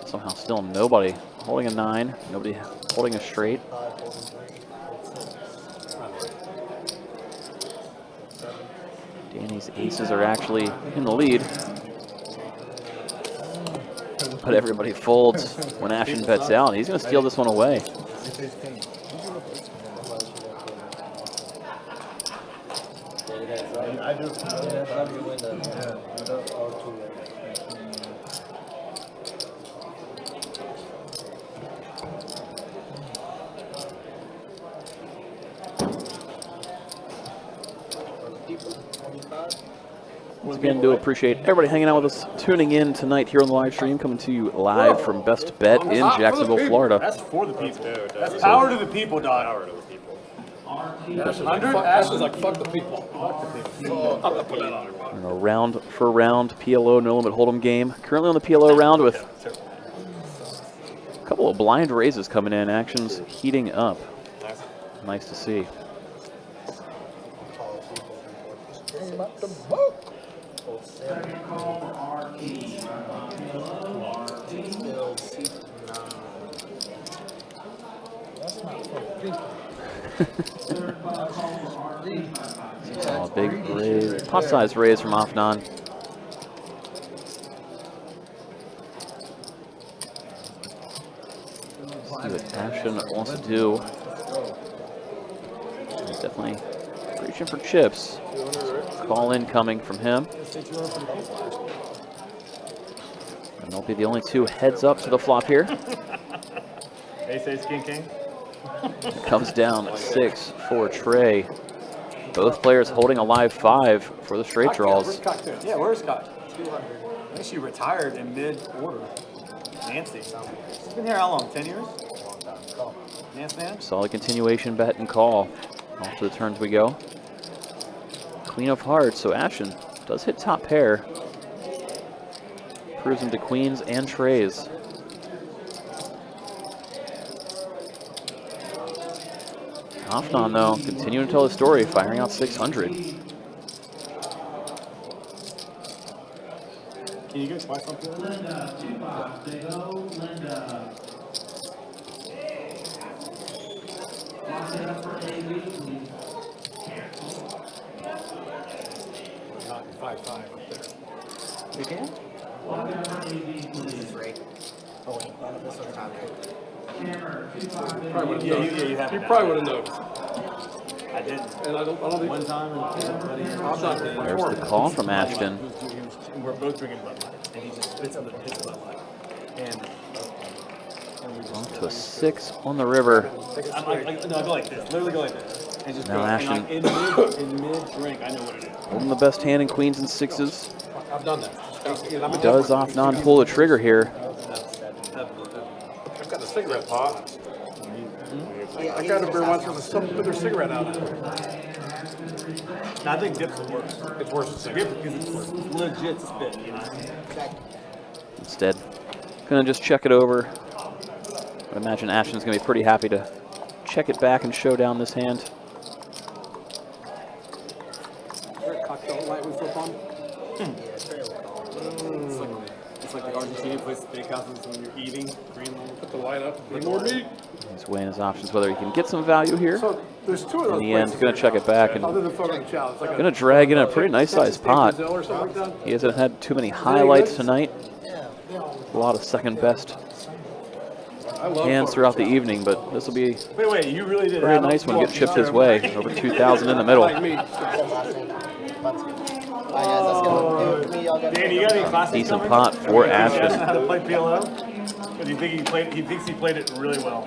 Somehow still nobody holding a 9. Nobody holding a straight. Danny's aces are actually in the lead. But everybody folds when Ashton bets out. He's going to steal this one away. I do. Once again, do appreciate everybody hanging out with us, tuning in tonight here on the live stream, coming to you live from Best Bet in Jacksonville, Florida. That's for the people. That's power to the people, Don. Power to the people. Ash is like, fuck the people. I'm gonna put that on her. And a round for round PLO No Limit Hold'em game. Currently on the PLO round with a couple of blind raises coming in. Actions heating up. Nice to see. Oh, big raise, pot-sized raise from Afnan. See what Ashton wants to do. He's definitely reaching for chips. Call incoming from him. And they'll be the only two heads up to the flop here. Ace, king. It comes down 6 for Trey. Both players holding a live 5 for the straight draws. Yeah, where's Scott? 200. I think she retired in mid-order. Nancy. She's been here how long? 10 years? Nance? Solid continuation bet and call. Off to the turns we go. Queen of hearts, so Ashton does hit top pair. Proves him to queens and trays. Afnan, though, continuing to tell the story, firing out 600. Can you guys buy something? Linda, 2 bucks. They go, Linda. Lock it up for AB, please. 5-5 up there. You can? Lock it up for AB, please. Oh, wait. This one's not good. You probably would have noticed. I did. And I don't think one time. There's the call from Ashton. We're both drinking Bud Light, and he just spits on the Bud Light. And we just On to a 6 on the river. I go like this. Literally go like this. And just Now go, Ashton. and in mid drink, I know what it is. Holding the best hand in queens and 6s. I've done that. Does Afnan pull the trigger here? I've got a cigarette pot. I got a beer once with someone put their cigarette out. No, I think dips is worse. It's worse than cigarette. Because it's legit spit, you know? Instead, gonna just check it over. I imagine Ashton's gonna be pretty happy to check it back and show down this hand. Cocktail light we flip on. It's like the Argentinian place steakhouses when you're eating. Put the light up. Need more meat. He's weighing his options, whether he can get some value here. So there's 2 of those. In the end, he's gonna check it back and other than photo challenge, like gonna drag in a pretty nice sized pot. or something like that. He hasn't had too many highlights tonight. A lot of second best hands throughout the evening, but this will be Wait, you really did very nice one to get chipped his way. Over 2,000 in the middle. Danny, you got any classes Decent coming? pot for Ashton. How to play PLO? Because he thinks he played it really well.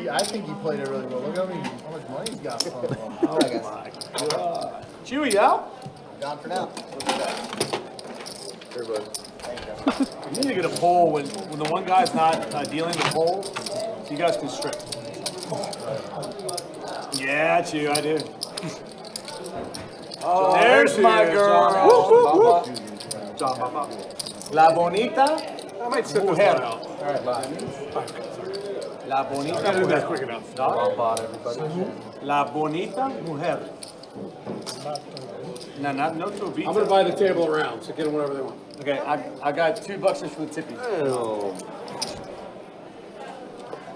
I think he played it really well. Look how much money he's got from him. Oh my God. Chewy out? Gone for now. You need to get a poll when the one guy's not dealing the poll. You guys can strip. Yeah, Chew, I do. Oh, there's my girl. La bonita. I might sit this mujer. one out. All right, bye. La bonita Gotta do that mujer. quick enough. La bonita mujer. No too I'm gonna buy the table around, so get them whatever they want. Okay, I got $2 for the tippy.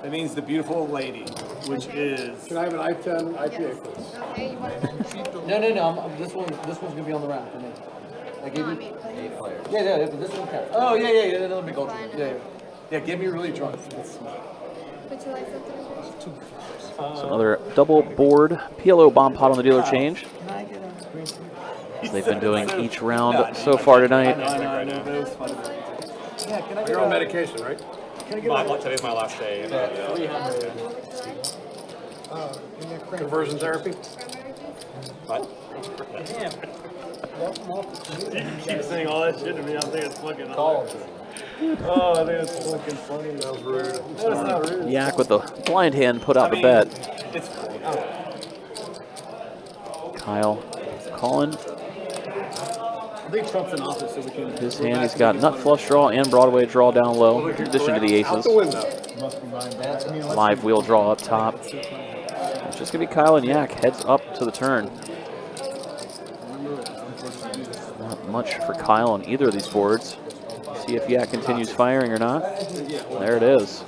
That means the beautiful lady, which is. Can I have an I-10 IPA, please? No. This one's gonna be on the round for me. I gave you. 8 players. Yeah, but this one counts. Oh, yeah, let me go. Yeah. Yeah, get me really drunk. So another double board PLO bomb pot on the dealer change. As they've been doing each round so far tonight. I know, but it was funny. Yeah, can I get You're on medication, right? Can I get today's my last day. 300. Conversion therapy? What? You keep saying all that shit to me. I think it's fucking hilarious. Oh, I think it's fucking funny. That was rude. That was not rude. Yak with the blind hand put out the bet. It's Kyle calling. I think Trump's in office, so we can. His hand, he's got nut flush draw and Broadway draw down low, in addition to the aces. Live wheel draw up top. It's just going to be Kyle and Yak, heads up to the turn. Not much for Kyle on either of these boards. See if Yak continues firing or not. There it is.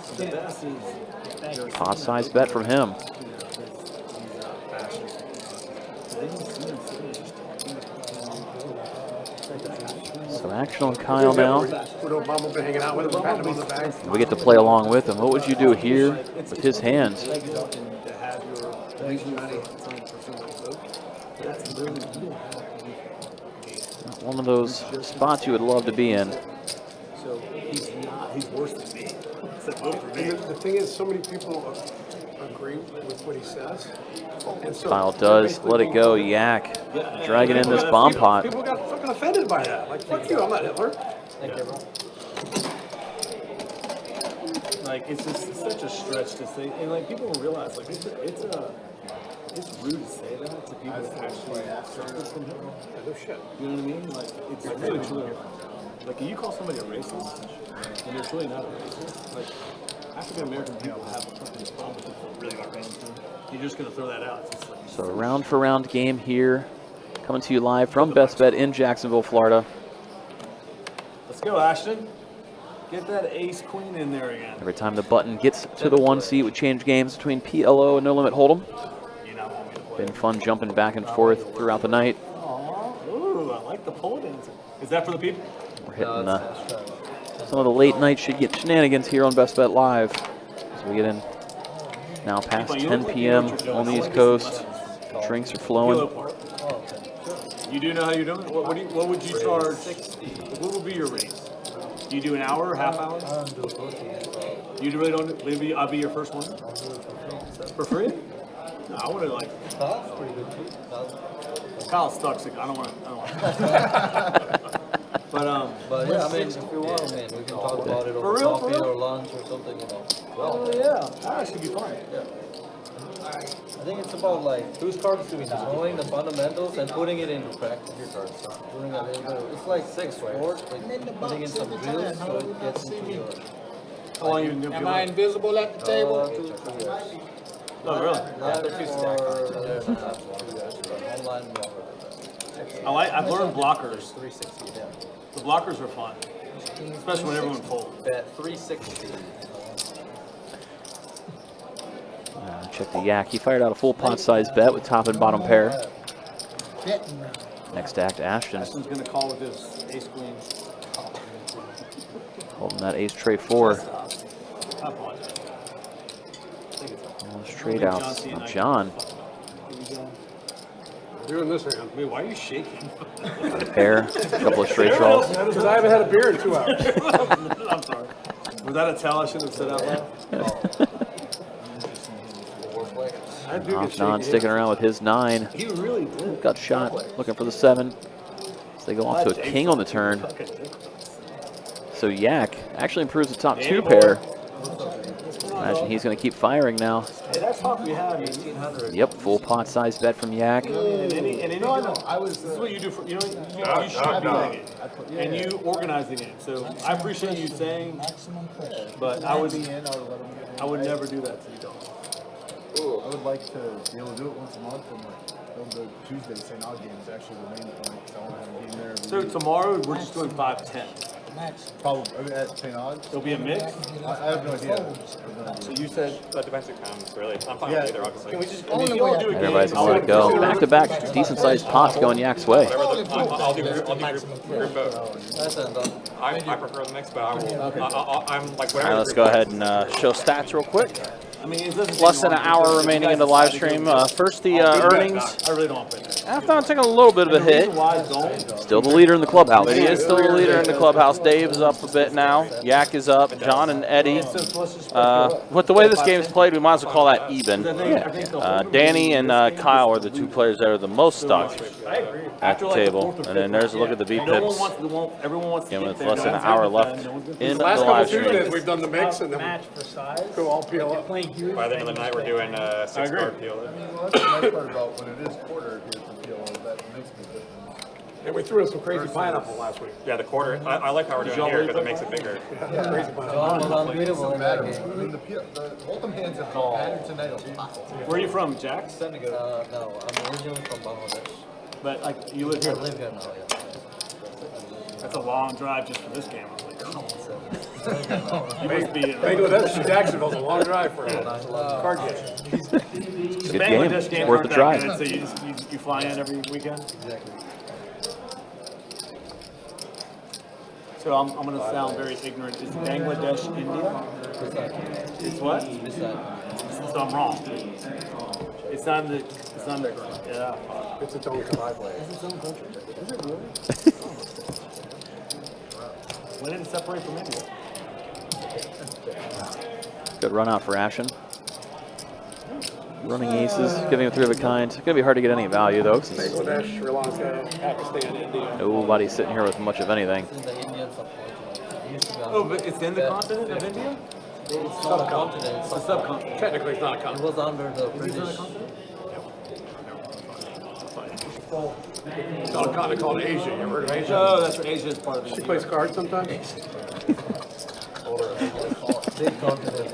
Pot size bet from him. So action on Kyle now. We get to play along with him. What would you do here with his hands? One of those spots you would love to be in. So he's worse than me. The thing is, so many people agree with what he says. And so Kyle does let it go. Yak dragging in this bomb pot. People got fucking offended by that. Like, fuck you, I'm not Hitler. Like, it's just such a stretch to say, and like people don't realize, like it's rude to say that to people that actually suffer from Hitler. No shit. You know what I mean? Like, it's really truly. Like, you call somebody a racist, and they're truly not a racist. Like, African American people have a fucking problem with people really not racist. You're just gonna throw that out. It's just like, So a round for round game here, coming to you live from Best Bet in Jacksonville, Florida. let's go, Ashton. Get that ace queen in there again. Every time the button gets to the 1 seat, we change games between PLO and No Limit Hold'em. Been fun jumping back and forth throughout the night. Aww, ooh, I like the pole dancing. Is that for the people? We're hitting some of the late night shenanigans here on Best Bet Live as we get in now past 10 p.m. on the East Coast. Drinks are flowing. You do know how you're doing? What would you charge? What would be your rate? Do you do an hour, half hour? You really don't? Maybe I'll be your first one. For free? No, I would have like. Kyle's pretty good too. Kyle's stuck. So I don't want to. But yeah, I mean, if you want, man, we can talk about it over coffee or lunch or something, you know. Oh yeah, that should be fun. Yeah. I think it's about like whose cards do we know? Knowing the fundamentals and putting it into practice. Your cards. Doing a little bit. It's like sport, like putting in some drills so it gets into your. How long you been doing? Am I invisible at the table? 2 or 3 years. Oh really? Online I've learned blockers. 360. Yeah. The blockers are fun, especially when everyone folds. Bet 360. Check the Yak. He fired out a full pot size bet with top and bottom pair. Next act, Ashton. Ashton's gonna call with his ace queen. Holding that ace tray 4. I apologize. Straight outs of John. Doing this hand. Wait, why are you shaking? Pair, a couple of straight draws. Because I haven't had a beer in 2 hours. I'm sorry. Was that a tell I shouldn't have said out loud? John sticking around with his 9. He really did. Got shot, looking for the 7. So they go off to a king on the turn. So Yak actually improves the top 2 pair. Imagine he's going to keep firing now. Hey, that's how we have 1800. Yep, full pot size bet from Yak. This is what you do for, you know, you should be doing it. And you organizing it. So I appreciate you saying, but I would never do that to you, don't. I would like to be able to do it once a month and like the Tuesday St. Aug game is actually the main point. So I want to have a game there. So tomorrow we're just doing 5-10. Probably at St. Odds. It'll be a mix? I have no idea. So you said Defensive comes, really. I'm fine Yeah. with either, obviously. can we just if you all do a game? Everybody's gonna let it go. Back-to-back decent-sized pots going Yak's way. I'll do group vote. That's it. I prefer the mix, but I will. I'm like All whatever. right, let's go ahead and show stats real quick. I mean, it doesn't Less than an hour remaining in the live stream. First, the earnings. I really don't want to play that. After taking a little bit of a hit. Why don't? Still the leader in the clubhouse. He is still the leader in the clubhouse. Dave's up a bit now. Yak is up. John and Eddie. With the way this game is played, we might as well call that even. Danny and Kyle are the two players that are the most stuck at the table. And then there's a look at the V-Pips. Everyone wants to Again, get with less than an hour left in the Last couple live stream. Tuesdays, we've done the mix and then Match for size. go all PLO. Playing huge. By the end of the night, we're doing 6-card PLO. Well, that's the nice part about when it is quarter here at the PLO, that makes me different. And we threw in some crazy pineapple last week. Yeah, the quarter. I like how we're doing here because it makes it bigger. Yeah, crazy pineapple. John was unbeatable in that I game. mean, the Hold'em hands have been battered tonight a lot. Where are you from, Jax? No, I'm originally from Bangladesh. But like you live I here. live here now, yeah. That's a long drive just for this game. I was like, come on. You must be. Bangladesh to Jacksonville's a long drive for a card game. Good game. Bangladesh games Worth aren't the that try. good, so you fly in every weekend. Exactly. So I'm going to sound very ignorant. Is Bangladesh India? It's what? So I'm wrong. It's not the. It's not the. Yeah. It's its own country. It's its own country. Is it really? When did it separate from India? Good run out for Ashen. Running aces, giving him 3 of a kind. It's gonna be hard to get any value though, since Bangladesh, Sri Lanka, Pakistan, India. nobody's sitting here with much of anything. The Indian subcontinent. Oh, but it's in the continent of India? It's not a continent. It's a subcontinent. Technically, it's not a It country. was under the British. It's on a continent called Asia. You ever heard of Asia? Oh, that's right. Asia is part of She India. plays cards sometimes. Big continent.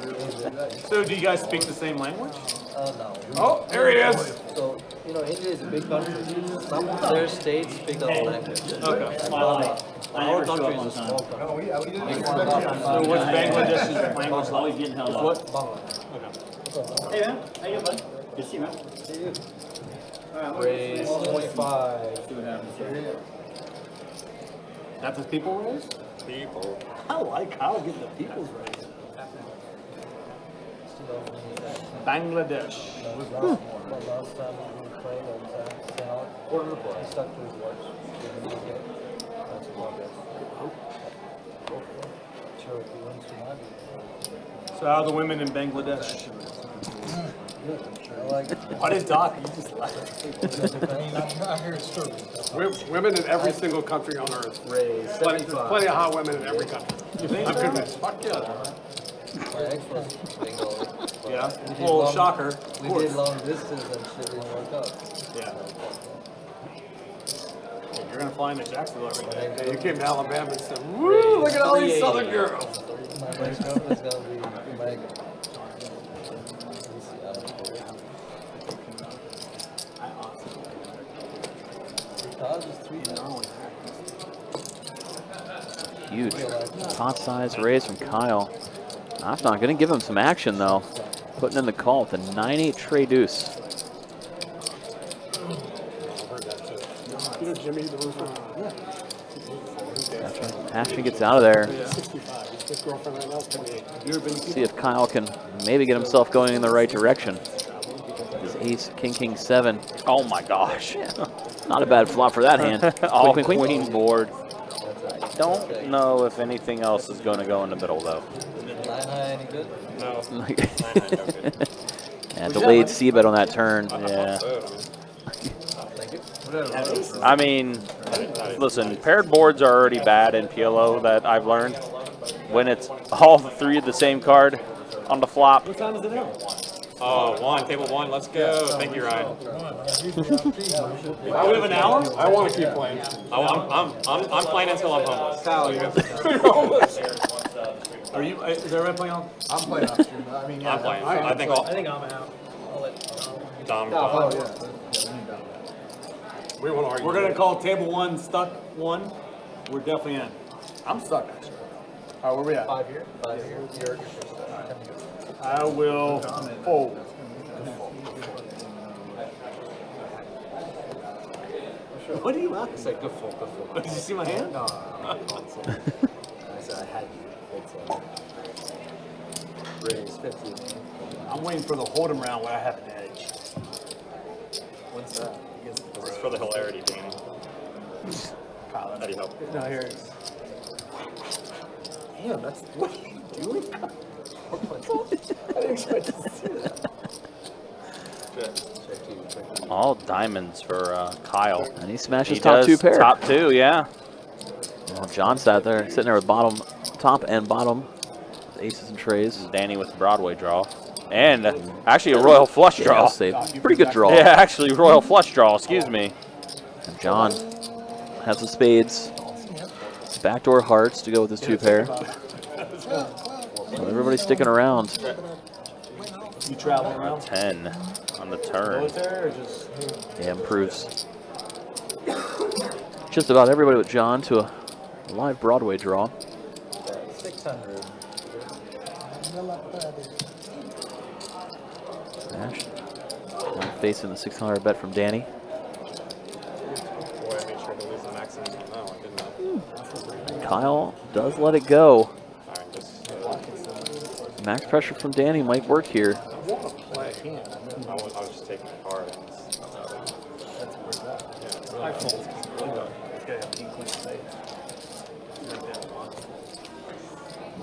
So do you guys speak the same language? No. Oh, there he is. So, India is a big country. Some of their states speak their own language. Okay. Our country is a small country. No, we didn't expect you. So what's Bangladesh's language? Always getting held up. What? Bangla. Hey man, how you doing, bud? Good to see you, man. Raise 25. That's what people raise? People. I like how getting the people's raise. Bangladesh. Last time we played, quarter report. He stuck to his watch. That's progress. Sure, if he wins tonight. So how are the women in Bangladesh? I like What is Doc? You just laughed. I hear it's true. Women in every single country on earth. raise Plenty 75. plenty of hot women in every country. You think I'm so? convinced. Fuck yeah. My ex was Bengali. Yeah. We did Well, long- shocker. Of We course. did long distance and shit didn't work out. Yeah. You're gonna fly into Jacksonville every day. Yeah, you came to Alabama and said, "Woo! Look at all these Southern girls." My next girlfriend's gonna be American. Huge pot size raise from Kyle. That's not going to give him some action though. Putting in the call with a 9-8 tray deuce. You know Jimmy the roofer? That's right. Ashton gets out of there. 65. His girlfriend right now is 28. See if Kyle can maybe get himself going in the right direction. His ace, king, 7. Oh my gosh. Not a bad flop for that hand. All Queen, queen board. I don't know if anything else is going to go in the middle though. Any good? No. Yeah, delayed c-bet on that turn. Yeah. Thank you. I mean, listen, paired boards are already bad in PLO that I've learned. When it's all 3 of the same card on the flop. What time is it now? Oh, table 1, let's go. Thank you, Ryan. We have an hour? I want to keep playing. I'm playing until I'm homeless. Kyle, You're homeless. Are you? Is everybody playing on? I'm playing off stream. I mean, yeah. I'm playing. I think I'll. I think I'm out. I'll let Dom. Oh, yeah. Yeah, we need that. We won't argue. We're gonna call table 1 stuck 1. We're definitely in. I'm stuck, actually. All right, where we at? 5 here. 5 here. You're I will fold. What are you laughing at? It's like good fold, good fold. Did you see my hand? No, I said I had you. Raise 15. I'm waiting for the hold'em round where I have an edge. What's that? This is for the hilarity, Danny. Kyle, How do you help? no, here it is. Damn, that's what are you doing? I didn't expect to see that. All diamonds for Kyle. And he smashes He top does 2 pair. Top 2, yeah. Well, John sitting there with top and bottom, with aces and trays. Danny with the Broadway draw. And actually a royal flush draw. Save. Pretty good draw. Yeah, actually royal flush draw, excuse me. And John has the spades. It's backdoor hearts to go with his 2 pair. So everybody's sticking around. You travel around? 10 on the turn. Military or just? Yeah, improves just about everybody with John to a live Broadway draw. 600. Smash. Now facing the 600 bet from Danny. Boy, I made sure to lose the maximum on that one, didn't I? Kyle does let it go. Alright, just Max pressure from Danny might work here. I was just taking a card and I fold.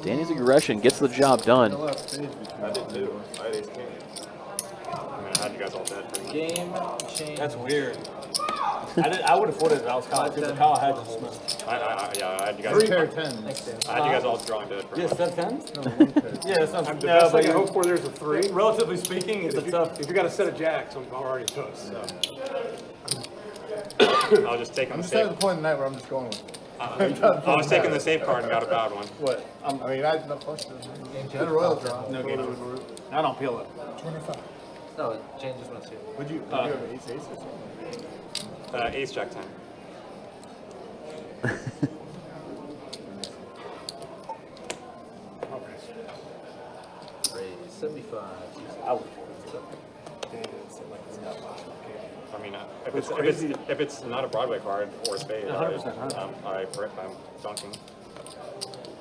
Danny's aggression gets the job done. I did too. I had ace king. I mean, I had you guys all dead. Game change. That's weird. I would have folded if I was Kyle, because Kyle had just missed. Yeah, I had you guys. 3 pair 10. I had you guys all drawing dead. Yeah, set 10? No, 1 pair. Yeah, that's not The best I can hope for there's a 3. Relatively speaking, it's a tough. If you got a set of jacks, I'm already toast. I'll just take on I'm the just at safe. the point in the night where I'm just going with it. I was taking the safe card and got a bad one. What? I mean, I had no question. Got a royal draw. No game. I don't peel it. 25. No, it changes once you. Would you have ace or something? Ace jack 10. Raise 75. I would I mean, if it's not a Broadway card or a spade, I'm dunking.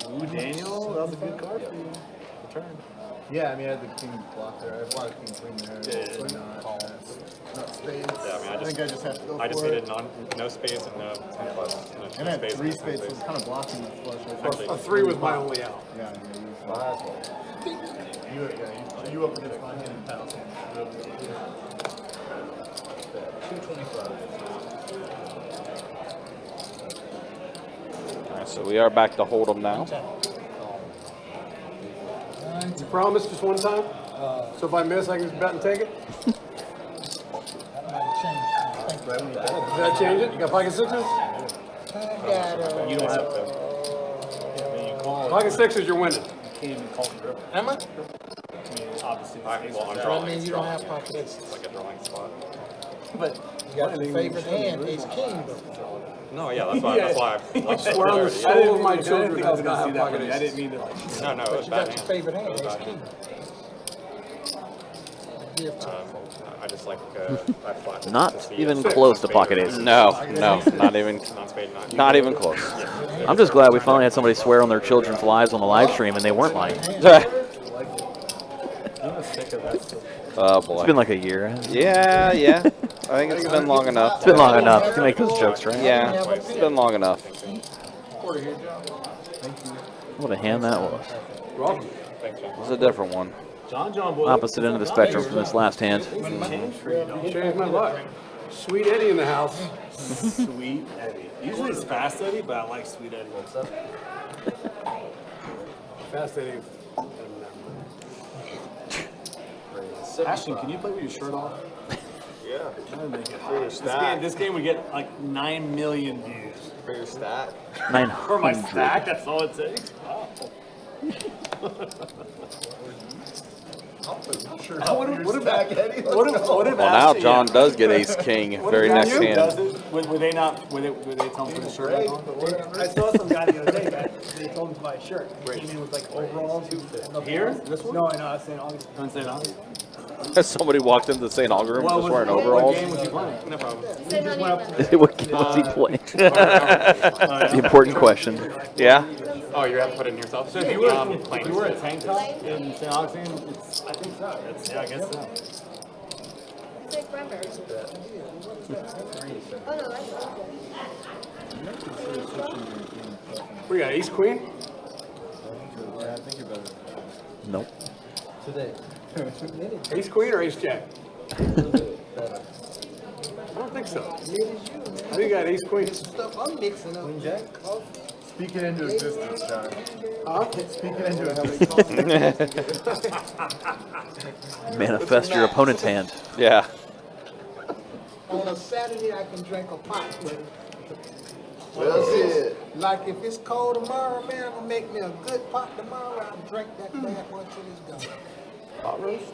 Ooh, Daniel, that was a good card for you. Return. Yeah, I mean, I had the king block there. I have a lot of king queen there. Yeah. Why not? Not spades. Yeah, I mean, think I just have to go I just for it. needed no spades and no 10 plus. And I had 3 spades, so it's kind of blocking the flush. Actually, A 3 was my only out. Yeah, you up against my hand and pals. 225. All right, so we are back to hold 'em now. You promise just one time? So if I miss, I can just bet and take it? That might change. Thank you. Does that change it? You got pocket sixes? I got you don't have to. Pocket sixes, you're winning. Am I? Obviously, well, I'm So that drawing. means you don't have pocket aces. It's like a drawing spot. But You got your favorite hand, ace king. No, yeah, that's why. That's why. I swear on the soul of my children, I was I going to see have that pocket one. I aces. didn't mean to like. No, it But was you bad got your hand. favorite hand, It was ace bad king. hand. Give to I just like I flat. Not to see even it. close to pocket aces. No, not even Non-spade, not even close. I'm just glad we finally had somebody swear on their children's lives on the live stream and they weren't lying. Oh It's boy. been like a year. Yeah. I think it's been long enough. It's been long enough to make those jokes, right? Yeah, it's been long enough. What a hand that was. It was a different one. John, boy. Opposite end of the spectrum from this last hand. You changed my luck. Sweet Eddie in the house. Sweet Eddie. Usually it's Fast Eddie, but I like Sweet Eddie. Fast Eddie. Ashton, can you play with your shirt off? Yeah. This game would get like 9 million views. For your stat. 900. For my stack, that's all it takes. Wow. Sure. Well, now John does get ace king very next hand. Would they not? Would they tell him to put his shirt back on? I saw some guy the other day that they told him to buy a shirt. He came in with like overalls. Here? This one? No, I know. I was saying August. Don't say that. Somebody walked into the St. Augur room just wearing overalls. What game was he playing? No problem. What game was he playing? The important question. Yeah. Oh, you have to put it in yourself? So if you were a tank top in St. Augustine, it's, I think so. Yeah, I guess so. We got ace queen? Nope. Today. Ace queen or ace jack? I don't think so. I think you got ace queen. Stuff I'm mixing up. Queen jack? Speak it into existence, John. Huh? Speak it into existence. Manifest your opponent's hand. Yeah. On a Saturday, I can drink a pot, but Well said. like if it's cold tomorrow, man, I'm gonna make me a good pot tomorrow. I'll drink that bad boy till it's gone. Pot roast?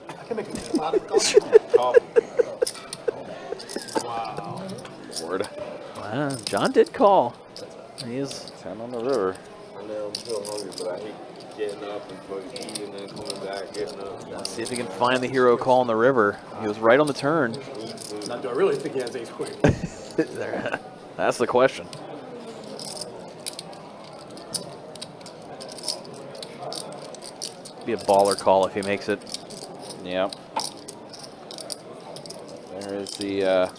I can make a pot of coffee. Wow. Word. Wow, John did call. He is 10 on the river. I know I'm still hungry, but I hate getting up and fucking eating and then coming back, getting up. Let's see if he can find the hero call on the river. He was right on the turn. Now, do I really think he has ace queen? That's the question. Be a baller call if he makes it. Yep. There is the.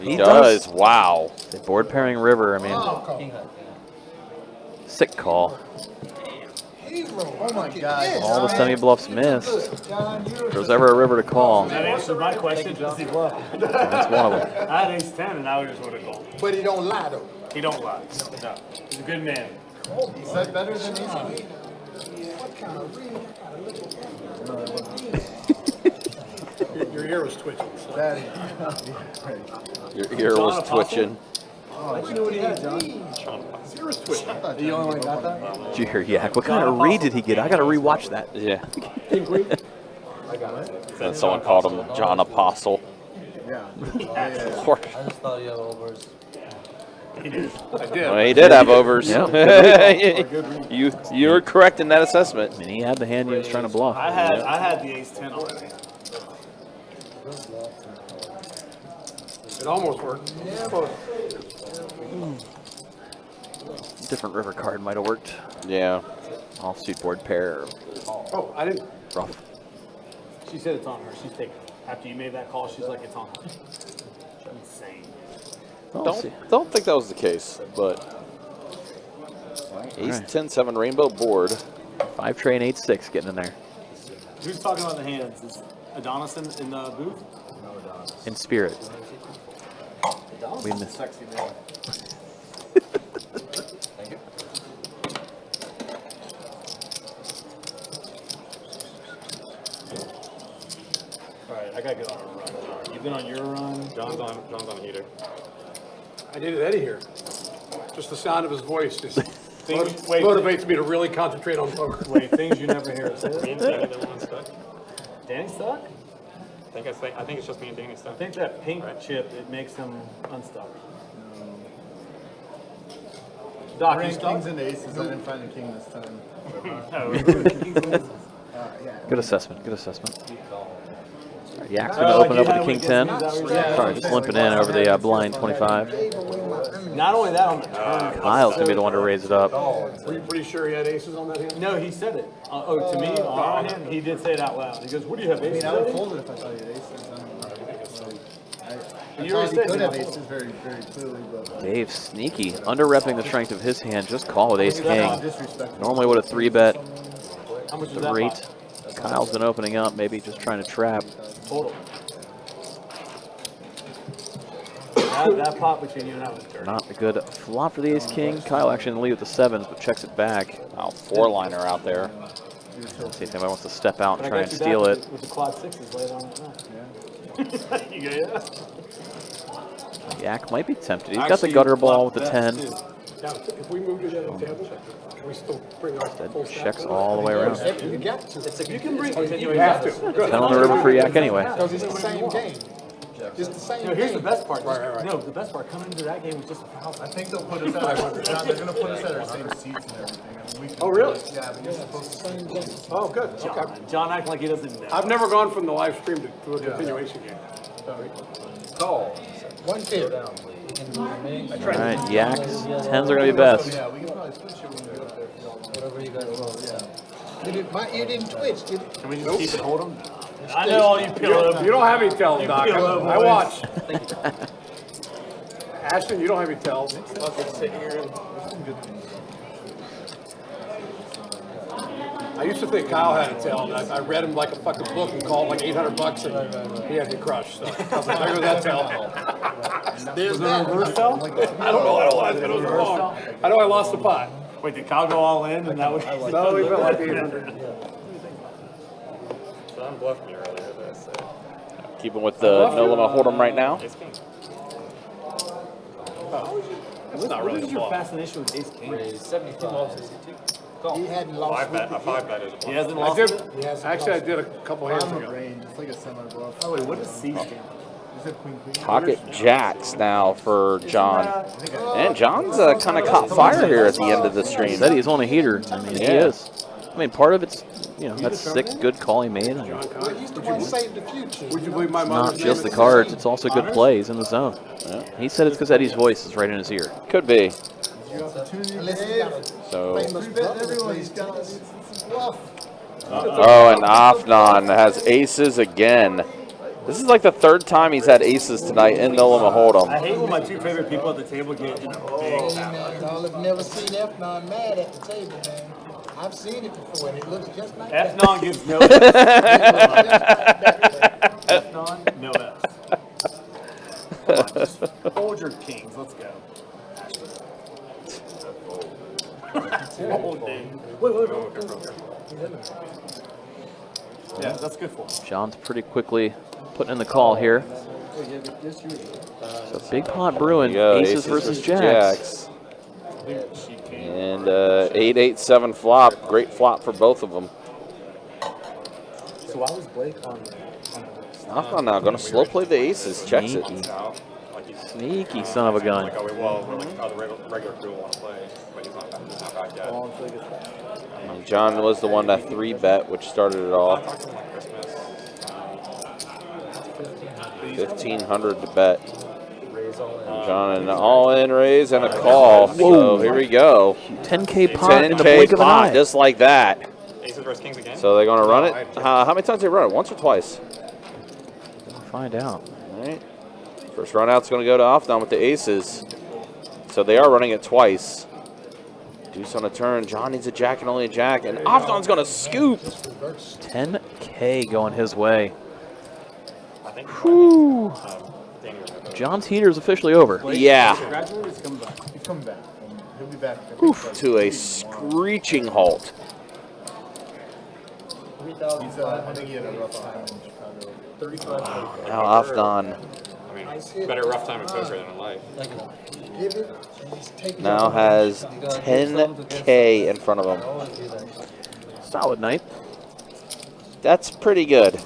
He He does. does. Wow. The board pairing river. I mean, sick call. Oh my God. All the semi bluffs missed. If there's ever a river to call, That answers my question. Does he bluff? that's one of them. I had ace 10 and I just would have called. But he don't lie though. He don't lie. No. He's a good man. Is that better than these? What kind of reading? Your ear was twitching. Your ear was twitching. His ear was twitching. The only one who got that? Did you hear Yak? What kind of read did he get? I got to rewatch that. Yeah. King queen? I got it. Then someone called him John Apostle. Yeah. I just thought you had overs. I did. Well, he did have overs. Yeah. You were correct in that assessment. I mean, he had the hand he was trying to bluff. I had the ace 10 already. It almost worked. Different river card might have worked. Yeah. Offsuit board pair. Oh, I didn't. Rough. She said it's on her. She's taking it. After you made that call, she's like, it's on her. Insane. Don't think that was the case, but Ace 10-7 rainbow board. 5 train 8-6 getting in there. Who's talking about the hands? Is Adonis in the booth? In spirit. Adonis We is a missed. sexy man. Thank you. Alright, I gotta get on a run. You've been on your run. John's on a heater. I needed Eddie here. Just the sound of his voice just Wait. motivates me to really concentrate on poker. Wait, things you never hear us say. Me and Danny, the one stuck. Danny stuck? I think it's just me and Danny I stuck. think that pink chip, it makes him unstuck. Doc, you Ran stuck? kings and aces. I didn't find a king this time. Good assessment. Good assessment. All right, Yak's going to open up with the king 10. Sorry, just limping in over the blind 25. Not only that, on the turn. Kyle's going to be the one to raise it up. Were you pretty sure he had aces on that hand? No, he said it. To me, on our hand, he did say it out loud. He goes, what do you have, I aces? mean, I would fold it if I thought he had aces. I You thought already he said could you have fold. aces very, very clearly, but Dave, sneaky. Under-repping the strength of his hand. Just call with ace king. disrespectful. Normally would have 3-bet. How much is The that rate. pot? Kyle's been opening up, maybe just trying to trap. Total. That pot between you and I was dirty. Not a good flop for the ace king. Kyle actually in the lead with the 7s, but checks it back. Wow, 4-liner out there. Let's see if anybody wants to step out and But I try got and you steal back it. with the quad sixes later on that night. You go, yeah? Yak might be tempted. He's got the Actually, gutter ball with the flop 10. bets, too. Now, if we move to the other table, can we still bring our full stack? Checks all the way around. You got to. You can bring. You have to. 10 on the river for Yak anyway. Because it's the same game. It's the same game. Here's the best part. Right. No, the best part, coming into that game was just a foul. I think they'll put us at our, they're gonna put us at our same seats and everything. I mean, we can, Oh, really? Yeah, but you're supposed to. Oh, good. Okay. John acting like he doesn't know. I've never gone from the live stream to a continuation game. Call. 1-2. All right, Yaks. 10s are going to be best. Yeah, we can probably switch it when we go up there. Whatever you guys want. You didn't twitch, did you? Can we just keep it hold 'em? I know all you PLO. You don't have any tells, Doc. PLO I boys. watch. Ashton, you don't have any tells. I used to think Kyle had a tell. And I read him like a fucking book and called like $800 and he had me crushed. So I was like, there goes that tell. There's that. Reverse tell? I don't know. I don't know. I know I lost the pot. Wait, did Kyle go all in and that was? No, he bet like 800. So I'm bluffed me earlier. So. Keeping with the no limit hold'em right now. Ace king. That's not really What is a your bluff. fascination with ace king? 75. He hadn't lost. A 5-bet is a bluff. He hasn't I lost did. it? Actually, I did a couple hands On the ago. range, it's like a semi-bluff. Oh wait, what is C stand? Is it queen queen? Pocket jacks now for John. And John's kind of caught fire here at the end of the stream. Said he's on a heater. I mean, he Yeah. is. I mean, part of it's, that's 6 good call he made. And He's the one saved the future. Would you believe my not mother's just the name? cards, it's also good plays in the zone. He said it's because Eddie's voice is right in his ear. Could be. Your opportunity, Unless he Dave. got a So, famous brother that plays tennis. It's a bluff. oh, and Afnan has aces again. This is like the 3rd time he's had aces tonight in no limit hold'em. I hate when my 2 favorite people at the table get big. Hey, man, y'all have never seen F9 mad at the table, man. I've seen it before, and it looks just like that. F-non gives no F. F-non, no F. Come on, just fold your kings. Let's go. Fold, dude. Wait. Yeah, that's good for him. John's pretty quickly putting in the call here. So big pot brewing, aces versus jacks. And 8-8-7 flop. Great flop for both of them. So why was Blake on Afnan now going to slow play the aces. Checks it. Sneaky son of a gun. Like, the regular crew want to play, but he's not back yet. And John was the one that 3-bet, which started it all. 1,500 to bet. John, an all-in raise and a call. So here we go. 10K pot in the 10K blink of an pot, eye. just like that. Aces versus kings again? So they're going to run it. How many times did they run it? Once or twice? Find out. All right. First run out's going to go to Afnan with the aces. So they are running it twice. Deuce on a turn. John needs a jack and only a jack. And Afnan's going to scoop. 10K going his way. I think Whew. John's heater is officially over. Yeah. Gradually, he's coming back. He's coming back. He'll be back. To a screeching halt. I think he had a rough time in Chicago. Now Afnan I mean, better rough time in poker than in life. Give it, and he's taking now has 10K in front of him. Solid night. That's pretty good.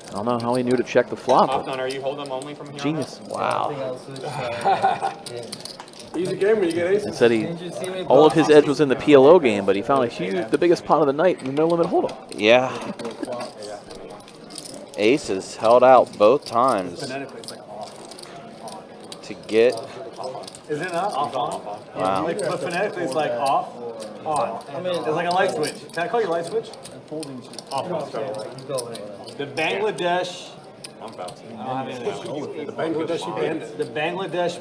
I don't know how he knew to check the flop. Afnan, are you hold'em only from here? Genius. Wow. Easy game when you get aces. And said all of his edge was in the PLO game, but he found the biggest pot of the night in the no limit hold'em. Yeah. Aces held out both times Phonetically, it's like off. to get. Is it not? Off, on. Wow. Like, but phonetically, it's like off, on. I mean, it's like a light switch. Can I call you light switch? Off, on. The Bangladesh. I'm bouncing. The Bangladeshi bandit. The Bangladesh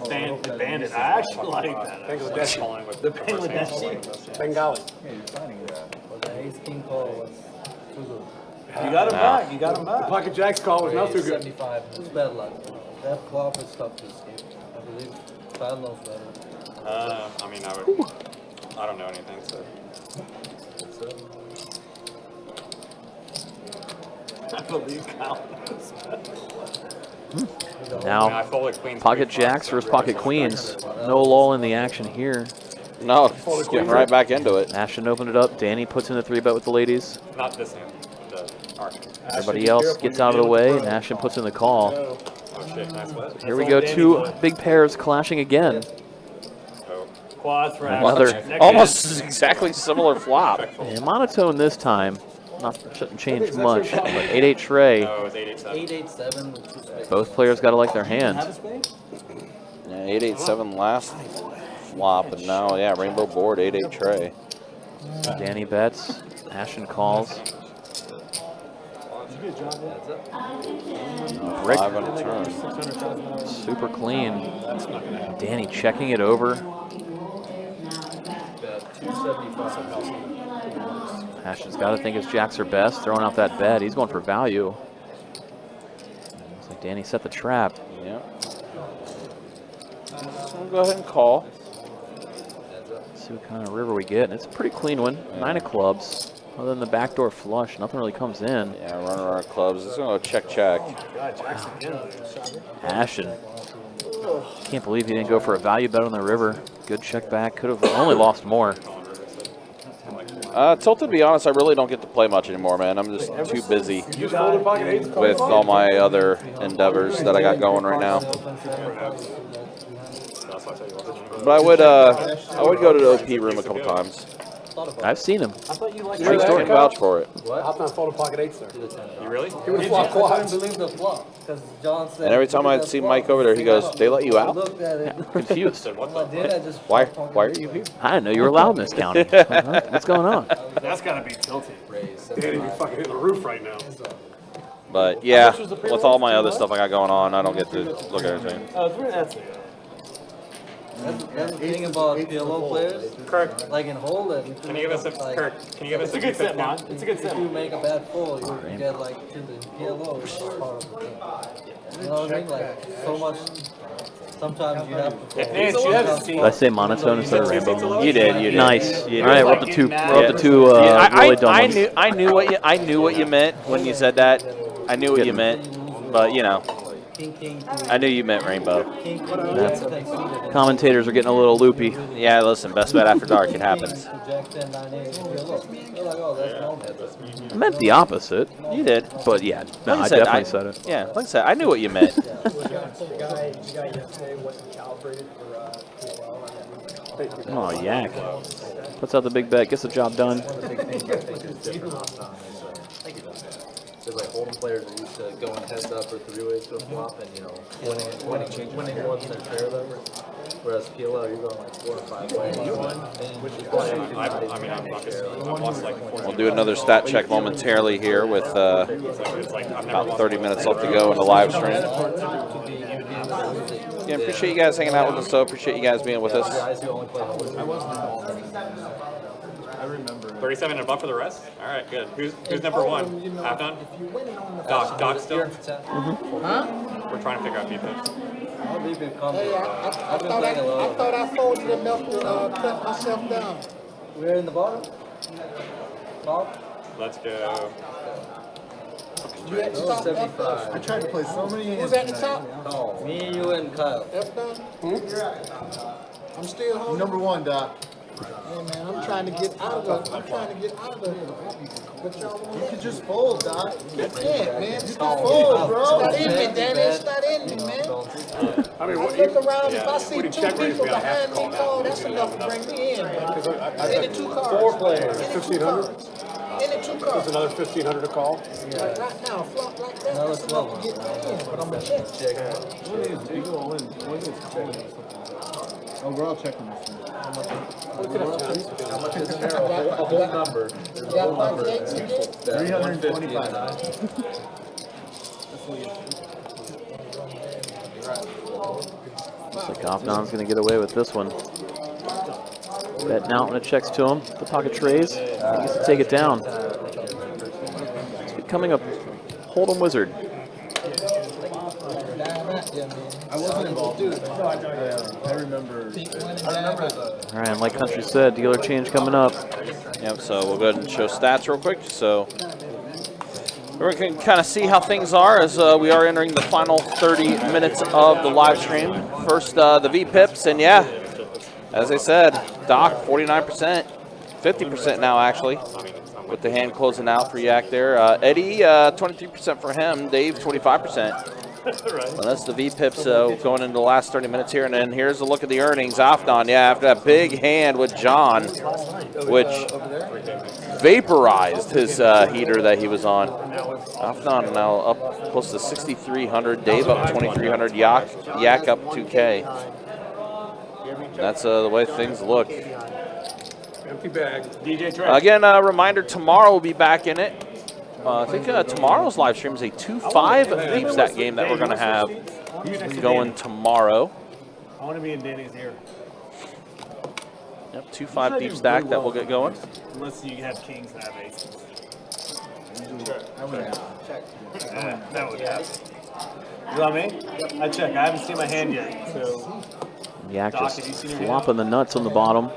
bandit. I actually like that. Bangladeshi. The Bangladeshi. Bengali. The ace king call was too good. You got him back. You got him The back. pocket jack's call was not too good. 75. It's bad luck. That flop is tough to escape. I believe Kyle knows better. I mean, I don't know anything, so. Now, pocket jacks versus pocket queens. No lull in the action here. No, just getting right back into it. Ashton opened it up. Danny puts in the 3-bet with the ladies. Not this hand. Everybody else gets out of the way, and Ashton puts in the call. Oh shit, nice bet. Here we go, two big pairs clashing again. Quads for Another almost exactly similar flop. Yeah, monotone this time. Shouldn't change much. But 8-8 tray. Oh, it was 8-8-7. 8-8-7. Both players got to like their hand. Yeah, 8-8-7 last flop, and now, yeah, rainbow board, 8-8 tray. Danny bets. Ashton calls. Rick, 5 on a turn. super clean. Danny checking it over. Ashton's got to think his jacks are best. Throwing out that bet. He's going for value. Looks like Danny set the trap. Yeah. So we'll go ahead and call. Let's see what kind of river we get. And it's a pretty clean one. 9 of clubs. Other than the backdoor flush, nothing really comes in. Yeah, running our clubs. It's going to go check. Ashton. Can't believe he didn't go for a value bet on the river. Good check back. Could have only lost more. Tilted, to be honest, I really don't get to play much anymore, man. I'm just too busy with all my other endeavors that I got going right now. But I would go to the OP room a couple times. I've seen him. True story. Vouch for it. What? I've not folded pocket 8s there. You really? He would flop quads. I couldn't believe the flop. Because John said. And every time I'd see Mike over there, he goes, "They let you out?" Looked at it. Confused. Why are you here? I didn't know you were allowed in this county. What's going on? That's got to be tilted. Danny be fucking hitting the roof right now. But yeah, with all my other stuff I got going on, I don't get to look at everything. That's the thing about PLO players. Kirk, like in Holden. Can you give us a Kirk? Can you give us a good set, man? It's a good set. If you make a bad fold, you get like to the PLO. It's part of the thing. You know what I mean? Like so much. Sometimes you have to. Did I say monotone instead of rainbow? You did. Nice. You All right, we're up to two. We're up to two really dumb ones. I knew what you meant when you said that. I knew what you meant, but you know, I knew you meant rainbow. Commentators are getting a little loopy. Yeah, listen, best bet after dark. It happens. I meant the opposite. You did. But yeah, no, Like I said, definitely said it. Yeah, like I said, I knew what you meant. Oh, yak. Puts out the big bet, gets the job done. There's like Holden players are used to going heads up or 3-ways to a flop and, you know, winning more than their share leverage. Whereas PLO, you're going like 4 or 5 ways. We'll do another stat check momentarily here with about 30 minutes left to go in the live stream. Yeah, appreciate you guys hanging out with us, so appreciate you guys being with us. I remember. 37 and above for the rest? All right, good. Who's number one? Half done? Doc still? Huh? We're trying to figure out defense. Hey, I thought I folded enough to cut myself down. We're in the bottom? Top? Let's go. You had to stop F first. I tried to play so many hands. Who's at the top? No, me, you, and Kyle. F done? I'm still home. Number 1, Doc. Hey man, I'm trying to get out of the. But y'all want You could just fold, Doc. That's it, man. Just fold, bro. It's not in me, Danny. It's not in me, man. I mean, I look around, if I see 2 people behind me, call, that's enough to bring me in, man. Any 2 cards. 4 players. Any 1,500. Any 2 cards. There's another 1,500 to call. Right now, flop like that, that's enough to get me in. But I'm going to check. Oh, we're all checking this one. How much is in there? A whole number. There's a whole number. 325. Looks like Goffnon's going to get away with this one. Betting out when it checks to him. The pocket trays. He gets to take it down. It's becoming a Hold'em wizard. I wasn't involved. I remember. All right, and like Country said, dealer change coming up. Yep, so we'll go ahead and show stats real quick. So We can kind of see how things are as we are entering the final 30 minutes of the live stream. First, the V-Pips, and yeah, as I said, Doc, 49%, 50% now actually, with the hand closing out for Yak there. Eddie, 23% for him. Dave, 25%. Well, that's the V-Pips going into the last 30 minutes here. And then here's a look at the earnings. Afnan, yeah, after that big hand with John, which vaporized his heater that he was on. Afnan now up close to 6,300. Dave up 2,300. Yak up 2K. And that's the way things look. Empty bag. DJ Trey. Again, a reminder, tomorrow we'll be back in it. I think tomorrow's live stream is a 2-5 deep stack game that we're going to have going tomorrow. I want to be in Danny's ear. Yep, 2-5 deep stack that we'll get going. Unless you have kings that have aces. That would happen. That would happen. You know what I mean? I check. I haven't seen my hand yet. So Yak Doc, just have you seen your flopping the nuts on the bottom.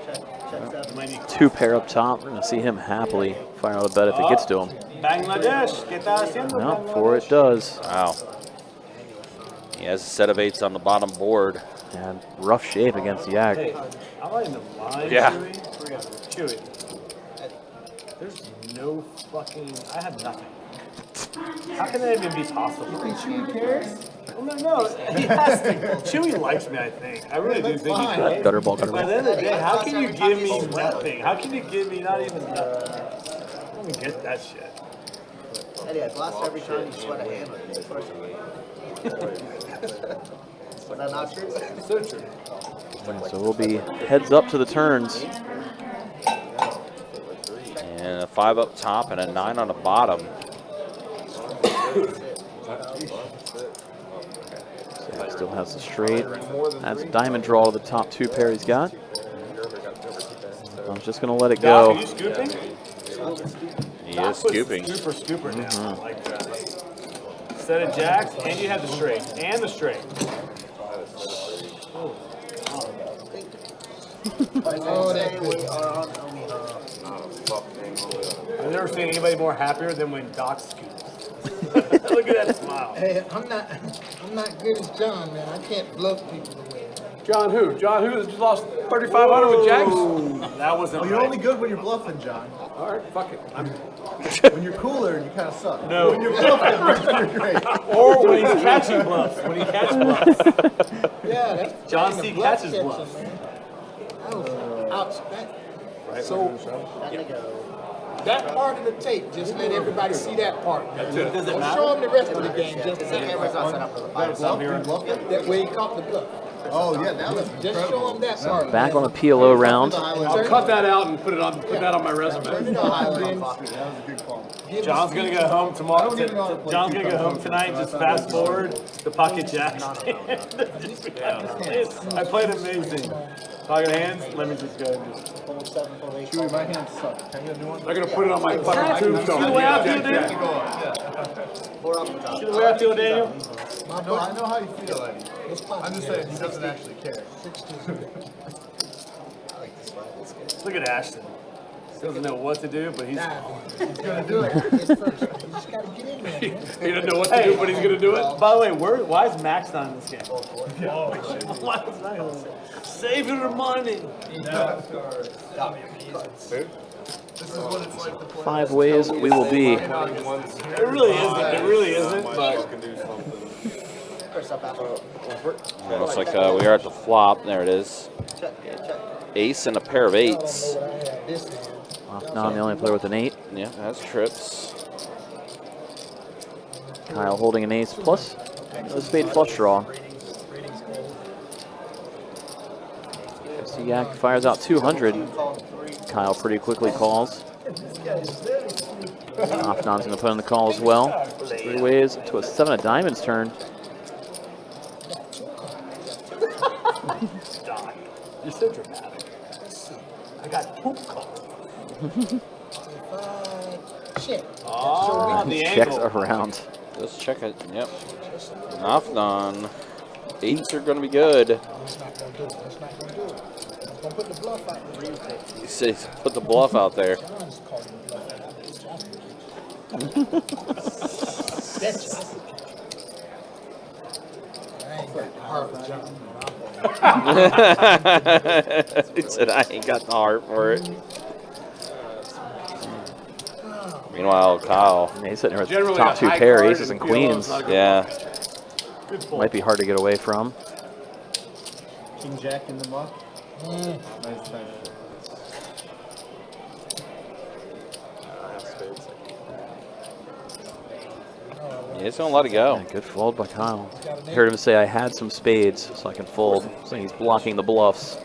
Two pair up top. We're going to see him happily fire out a bet if it gets to him. Bangladesh, ¿qué está haciendo? No, for it does. Wow. He has a set of 8s on the bottom board. And rough shape against Yak. Hey, I'm not in the line, Yeah. Chewy. There's no fucking... I have nothing. How can that even be possible? You think Chewy cares? Well, no, he has to. Chewy likes me, I think. I really do think he does. Gutter ball, gutter But at the ball. end of the day, how can you give me nothing? How can you give me not even nothing? I don't even get that shit. Eddie, I blast every time you sweat a hand on it. Was that not true? So true. Yeah, so we'll be heads up to the turns. And a 5 up top and a 9 on the bottom. Still has the straight. That's a diamond draw to the top 2 pair he's got. I'm just going to let it go. Doc, are you scooping? He is scooping. Super scooper now. I like that. Set of jacks, and you have the straight. And the straight. I've never seen anybody more happier than when Doc scoops. Look at that smile. Hey, I'm not good as John, man. I can't bluff people the way. John who? John who just lost 3,500 with jacks? That wasn't You're right. only good when you're bluffing, John. All right, fuck it. When you're cooler, you kind of suck. No. When you're bluffing, you're great. Or when he's catching bluffs. When he catches bluffs. Yeah, that's John the C. bluff catches catching, bluffs. man. That was outstanding. So that part of the tape, just let everybody see that part. Does it Don't matter? show them the rest of the game. Just The camera's not set up for the five. that way he caught the bluff. Oh, yeah, that was Just show them that part. Back on a PLO round. I'll cut that out and put that on my resume. Turn it on, then That was a good call. John's gonna go home tomorrow. John's gonna go home tonight. Just fast forward the pocket jack. I played amazing. Pocket hands. Let me just go. Chewy, my hands suck. Can you do one? I'm going to put it on my fucking tombstone. See the way I feel, dude? See the way I feel, Daniel? No, I know how you feel, Eddie. I'm just saying he doesn't actually care. Look at Ashton. He doesn't know what to do, but he's gonna do it. He doesn't know what to do, but he's going to do it. By the way, why is Max not in this game? Why is Max? Saving her money. This is what it's like to play. 5 ways we will be. It really isn't. It really isn't. But Looks like we are at the flop. There it is. Ace and a pair of 8s. Now I'm the only player with an 8. Yeah, that's trips. Kyle holding an ace plus a spade flush draw. Yak fires out 200. Kyle pretty quickly calls. Afnan's going to put in the call as well. 3 ways to a 7 of diamonds turn. Stop. You're so dramatic. I got poop called. Oh, the checks angle. around. Let's check it. Yep. Afnan. 8s are going to be good. He says put the bluff out there. He said, I ain't got the heart for it. Meanwhile, Kyle. Yeah, he's sitting here with Generally top a 2 high pair, card aces in and PLO is queens. not a good Yeah. Good fold. Might be hard to get away from. King Jack in the muck. Nice time. Yeah, he's going to let it go. Yeah, good fold by Kyle. I heard him say, I had some spades, so I can fold. Saying he's blocking the bluffs.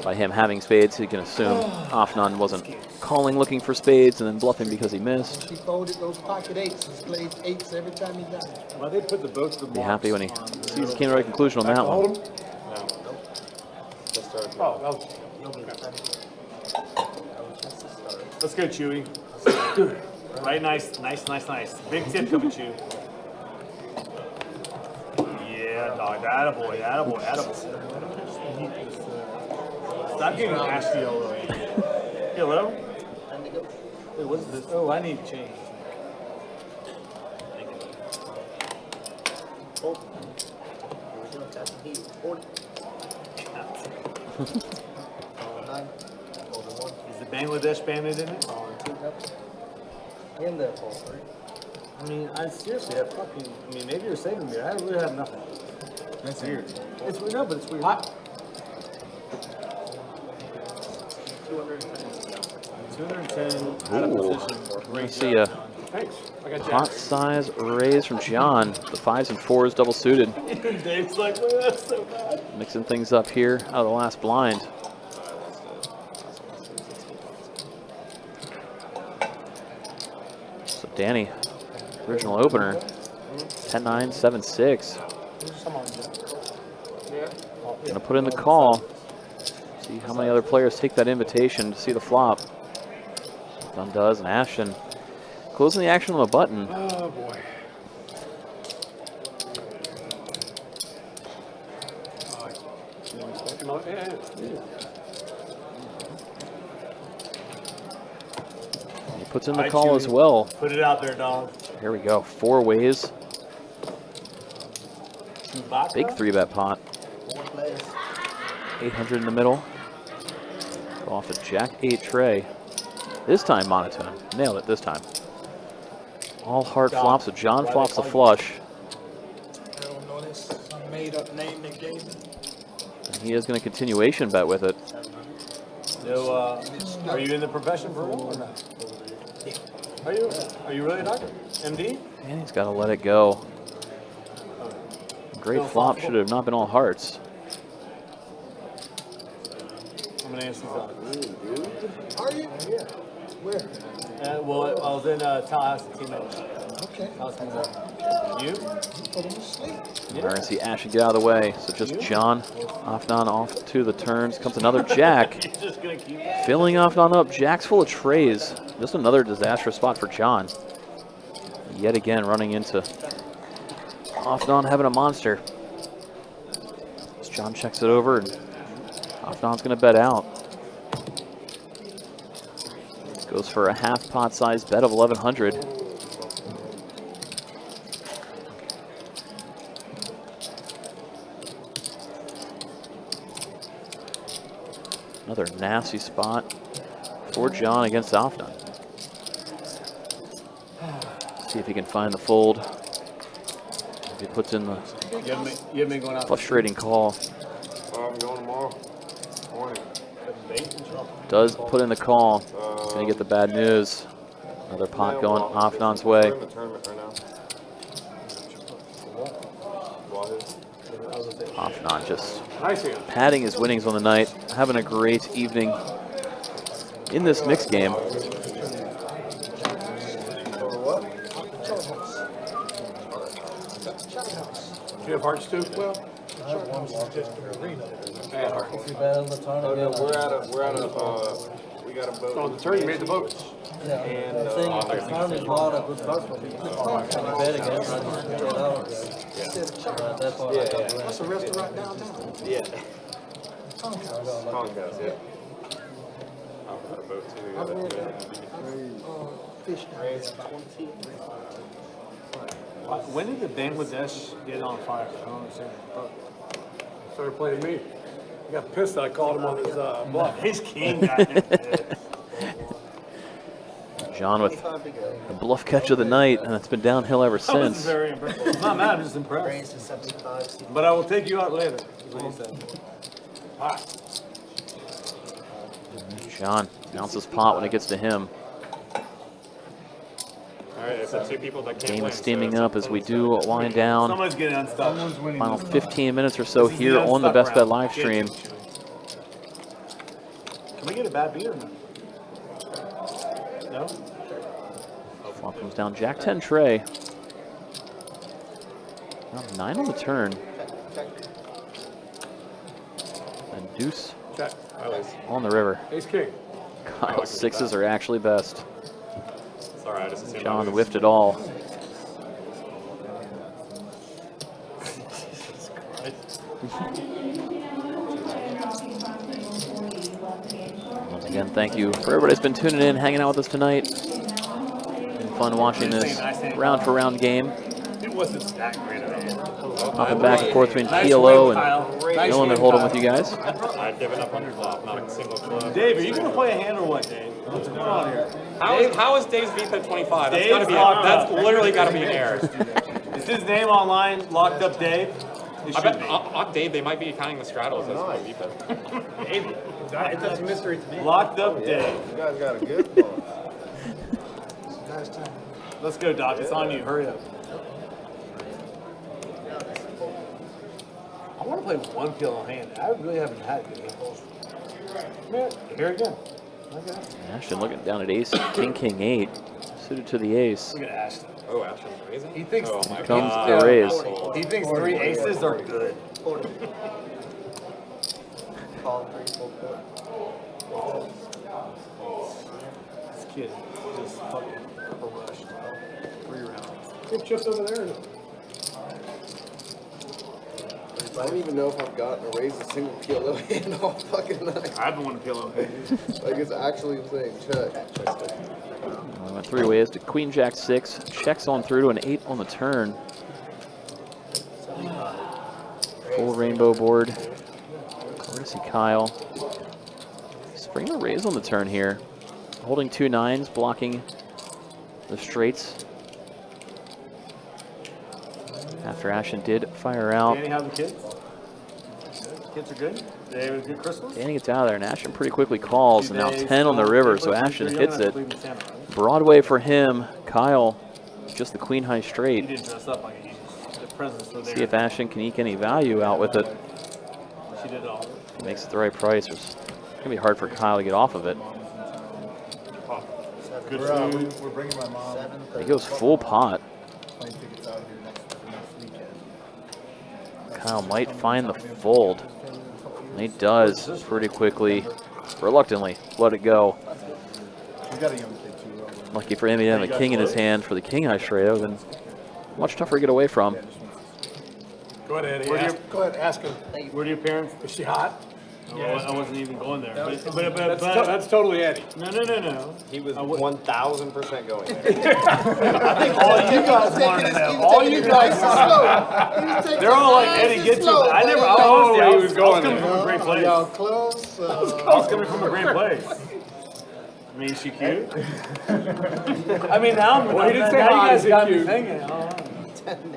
By him having spades, he can assume Afnan wasn't calling looking for spades and then bluffing because he missed. He folded those pocket eights. He played eights every time he got it. Well, they put the both of the Be happy when he sees he came to the right conclusion on that one. Hold him? Oh, that was, let's go, Chewy. Right, nice. Big tip coming, Chew. Yeah, dog. Attaboy. Stop getting nasty all the way. Hello? Wait, what's this? Oh, I need to change. Is the Bangladesh bandit in it? In there, fold, right? I mean, I seriously have fucking. I mean, maybe you're saving me. I really have nothing. That's weird. It's weird. No, but it's weird. 210. Ooh, I see a Thanks. I got pot Jack. size raise from John. The 5s and 4s double suited. Dave's like, well, that's so bad. Mixing things up here out of the last blind. So Danny, original opener, 10-9, 7-6. Gonna put in the call. See how many other players take that invitation to see the flop. Dunn does, and Ashton closing the action on the button. Oh, boy. He puts in the call as well. Put it out there, dog. Here we go, 4 ways. Big 3-bet pot. 800 in the middle. Go off a Jack-8 tray. This time monotone. Nailed it this time. All hard flops, so John flops a flush. I don't know this. Some made up name they gave me. And he is going to continuation bet with it. So, are you in the profession for real or not? Are you? Are you really a doctor? MD? And he's got to let it go. Great flop, should have not been all hearts. I'm gonna answer these. Are you? Yeah. Where? Well, I was in Tallahassee, teammate. Okay. You? Put him to sleep. We're going to see Ashton get out of the way. So just John, Afnan off to the turns. Comes another Jack. Just gonna keep Filling Afnan up. Jack's full of trays. Just another disastrous spot for John. Yet again running into Afnan having a monster. As John checks it over, and Afnan's going to bet out. Goes for a half pot size bet of 1,100. Another nasty spot for John against Afnan. See if he can find the fold. If he puts in the you have me going out. frustrating call. I'm going tomorrow morning. Does put in the call. He's going to get the bad news. Another pot going Afnan's way. We're in the tournament right now. Afnan just padding his winnings on the night. Having a great evening in this mixed game. Do you have hearts too? Well, just an arena. We got a boat. Oh, the turn, you made the boat. Yeah, And, I'm saying if the time is not a good card for me, I bet against it, I get out. That's all I got. That's a restaurant downtown. Yeah. Tonka. Tonka's, yeah. I've got a boat too. fish down there about. When did the Bangladesh get on fire? I don't understand. Started playing me. He got pissed that I called him on his bluff. His king got hit. John with the bluff catch of the night, and it's been downhill ever I was since. very impressed. I'm not mad, I'm just impressed. But I will take you out later, is what he said. All right. John bounces pot when it gets to him. All right, it's the two people that can't Game win. is steaming up as we do wind down. Someone's getting unstuck. Final 15 minutes or so here on the Best Bet live stream. Can we get a bad beat or no? No? Flop comes down, Jack 10 tray. Now 9 on the turn. And deuce Check. on the river. Ace king. Kyle's sixes are actually best. Sorry, I just assumed John I was. whiffed it all. Once again, thank you for everybody that's been tuning in, hanging out with us tonight. Been fun watching this round for round game. It wasn't that great at all. Hopping back and forth between PLO and Dylan and Hold'em with you guys. I've given up on your flop, not a single club. Dave, are you going to play a hand or what, Dave? What's going on here? How is Dave's VP 25? That's, Dave's gotta be locked that's up. literally got to be an error. Is his name online, Locked Up Dave? It I should bet be. on Dave they might be counting the straddles as my VP. Dave. That's a mystery to me. Locked Up Dave. You guys got a good one. Let's go, Doc. It's on you. Hurry up. I want to play one PLO hand. I really haven't had good hands. Come here. Here again. Okay. Ashton looking down at ace, king, 8, suited to the ace. Look at Ashton. Oh, Ashton's raising? He thinks Oh, my Comes God. the raise. He thinks 3 aces are good. This kid just fucking crushed 3 rounds. Good chips over there. I don't even know if I've gotten a raise a single PLO hand all fucking night. I've been wanting PLO hand. Like, it's actually insane. Check. Went 3 ways to queen, jack, 6. Checks on through to an 8 on the turn. Full rainbow board. Courtesy Kyle. He's bringing a raise on the turn here. Holding 2 9s, blocking the straights. After Ashton did fire out. Danny, how's the kids? Kids are good? They have good crystals? Danny gets out of there, and Ashton pretty quickly calls, and now 10 on the river, so Ashton You're hits young it. enough to leave in Santa, right? Broadway for him. Kyle, just the queen high He straight. didn't dress up like he the presents were there. See if Ashton can eke any value out with it. She did it all. He makes it the right price. It's going to be hard for Kyle to get off of it. Good We're, food. we're bringing my mom. He goes full pot. Plane tickets out here next weekend. Kyle might find the fold. And he does pretty quickly. Reluctantly, let it go. We got a young kid too. Lucky for him, he didn't have a king in his hand for the king high straight. That would have been much tougher to get away from. Go ahead, Eddie. Where do you- Go ahead, ask him. Where do your parents? Is she hot? Yeah, I wasn't even going there. But That's totally Eddie. No. He was 1,000% going there. I think all you guys wanted to know. All you guys want to know. They're all like, Eddie, get to it. I never, honestly, I was coming from a great place. Y'all close. I was coming from a great place. I mean, is she cute? I mean, now I'm. Well, he didn't say now you hot, guys he got said me cute. thinking.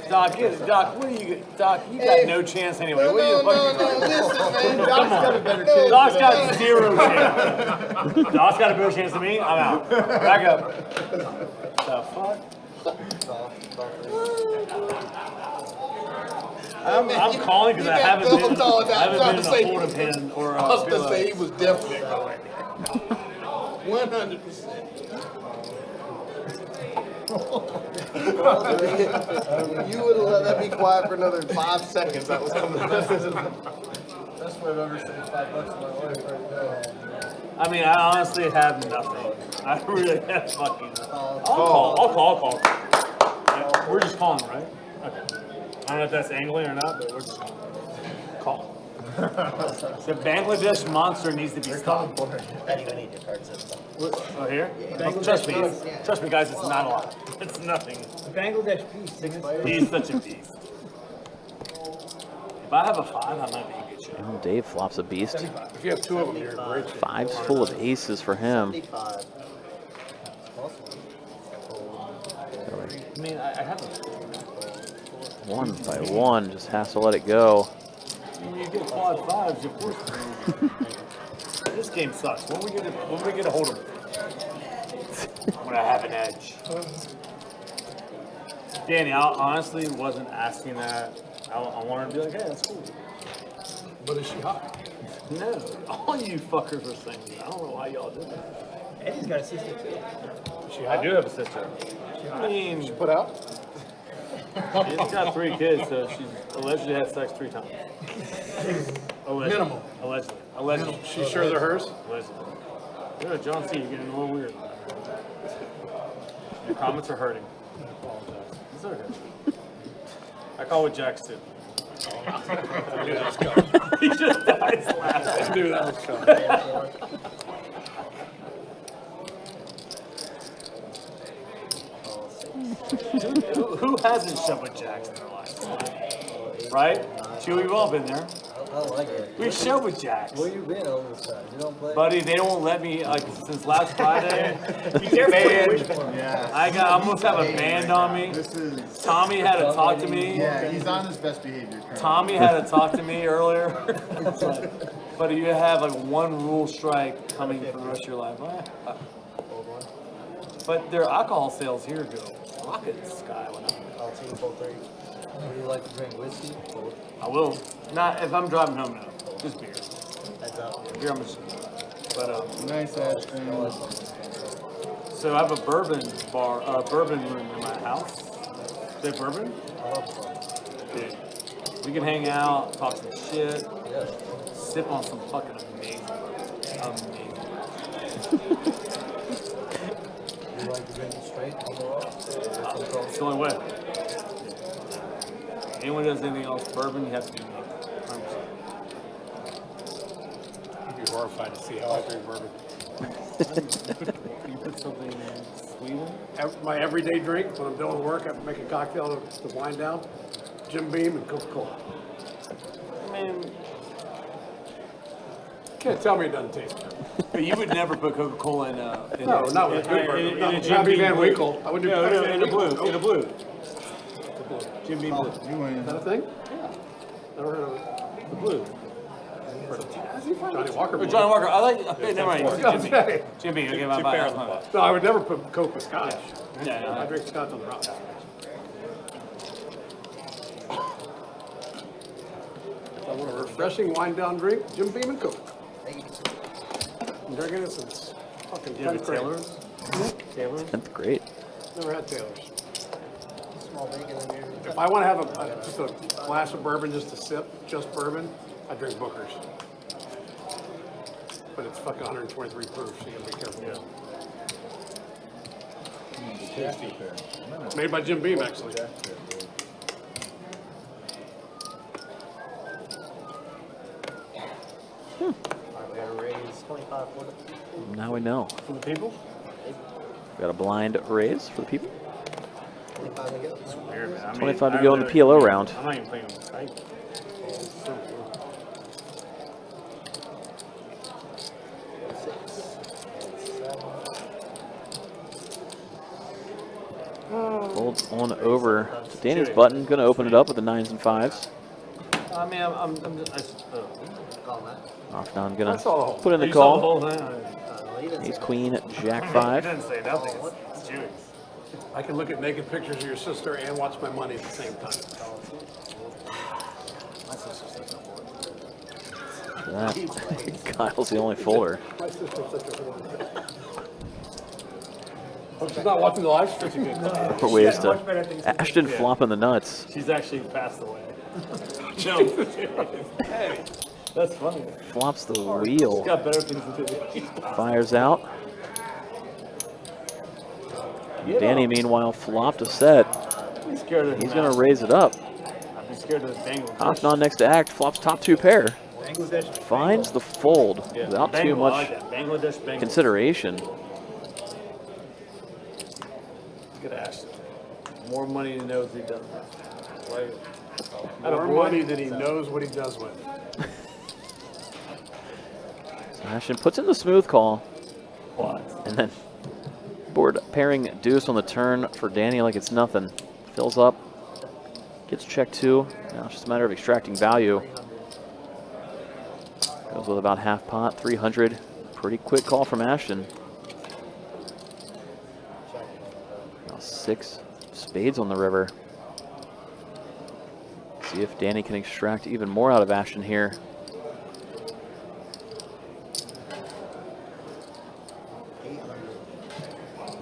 Doc, what do you? Doc, you got no chance anyway. What are you fucking? Listen, man. Doc's got a better chance. Doc's got 0 chance. Doc's got a better chance than me. I'm out. Back up. The fuck? I'm calling because I haven't been in a hold'em pin or a I was going to PLO. say he was definitely going. 100%. You would have let that be quiet for another 5 seconds. That was coming up. That's what I've ever saved $5 in my life right now. I mean, I honestly have nothing. I really have fucking nothing. I'll call. Yeah, we're just calling, right? Okay. I don't know if that's angling or not, but we're just calling. Call. The Bangladesh monster needs to be stopped. Oh, here? Trust me, guys, it's not a lot. It's nothing. Bangladesh beast. He's such a beast. If I have a 5, I might be in good shape. Well, Dave flops a beast. If you have 2 of them, you're in great shape. 5's full of aces for him. I mean, I have a 1 by 1, just has to let it go. When you get quad 5s, of course. This game sucks. When we get a hold of it? When I have an edge. Danny, I honestly wasn't asking that. I wanted to be like, hey, that's cool. But is she hot? No. All you fuckers are saying that. I don't know why y'all did that. Eddie's got a sister too. I do have a sister. I mean, She put out? she's got 3 kids, so she's allegedly had sex 3 times. Allegedly. Minimum. Allegedly. She's sure they're hers? Allegedly. Yeah, John C., you're getting a little weird. Your comments are hurting. I apologize. It's okay. I call with Jax too. I knew that was coming. He just dies laughing. I knew that was coming. Who hasn't shoved with Jax in their life? Right? Chewy, we've all been there. I like it. We've shoved with Jax. Where you been all this time? You don't play? Buddy, they don't let me, like, since last Friday. I almost have a band on me. Tommy had to talk to me. Yeah, he's on his best behavior. Tommy had to talk to me earlier. But you have like 1 rule strike coming for the rest of your life. But their alcohol sales here go rocket sky. I'll take 4-3. Would you like to drink whiskey? I will. Not if I'm driving home, no. Just beer. That's out. Beer, I'm just. But Nice ass thing. so I have a bourbon room in my house. Is that bourbon? I love fun. Dude, we can hang out, talk some shit, Yes. sip on some fucking amazing bourbon. Amazing. You like to drink it straight on the rocks? It's the only way. Anyone who does anything else bourbon, you have to be me. 100%. You'd be horrified to see how I drink bourbon. You put something sweet in? My everyday drink, when I'm doing work, I make a cocktail to wind down. Jim Beam and Coca-Cola. I mean, Can't tell me it doesn't taste good. but you would never put Coca-Cola in a... No, not with a good bourbon. In a Jim Bobby Beam Van blue. Winkle. I would do In a blue. In a blue. Jim Beam blue. Is that a thing? Never heard of it. The blue. Johnny Walker. Johnny Walker. I like... Never mind. Okay. Jim Beam. Okay, my bad. No, I would never put Coke with Scotch. Yeah, no, I drink Scotch on the rocks. If I want a refreshing wind down drink, Jim Beam and Coke. I'm drinking it since fucking You have a 10th grade. Taylor's? Taylor's? 10th grade. Never had Taylor's. Small bacon in here. If I want to have just a glass of bourbon just to sip, just bourbon, I drink Booker's. But it's fucking 123 proof, so you gotta be careful. Tasty. Made by Jim Beam, actually. All right, we gotta raise 25 for it. Now we know. For the people? Got a blind raise for the people. 25 to go. Weird, man. 25 to go in the PLO round. I'm not even playing on the site. Folds on over to Danny's button. Going to open it up with the 9s and 5s. I mean, I'm just... Off down, going That's all. to put in the You saw the call. whole thing? Ace, Queen, Jack He 5. didn't say nothing. It's Jewish. I can look at naked pictures of your sister and watch my money at the same time. My sister's such a whore. That. Kyle's the only folder. My sister's such a whore. Hope she's not watching the live stream. For ways to Ashton flopping the nuts. She's actually passed away. No. Hey, that's funny. Flops the She's wheel. got better things to do. Fires out. Danny, meanwhile, flopped a set. I'm scared of He's him going now. to raise it up. I'm scared of the Bengals. Hoffman next to act, flops top 2 pair. Bangladesh. Finds the fold without too Bengal, I much like that. Bangladesh Bengal. consideration. Look at Ashton. More money than he knows he does with. More money than he knows what he does with. So Ashton puts in the smooth call. And then board pairing deuce on the turn for Danny like it's nothing. Fills up. Gets check two. Now it's just a matter of extracting value. Goes with about half pot, 300. Pretty quick call from Ashton. Now 6 spades on the river. See if Danny can extract even more out of Ashton here.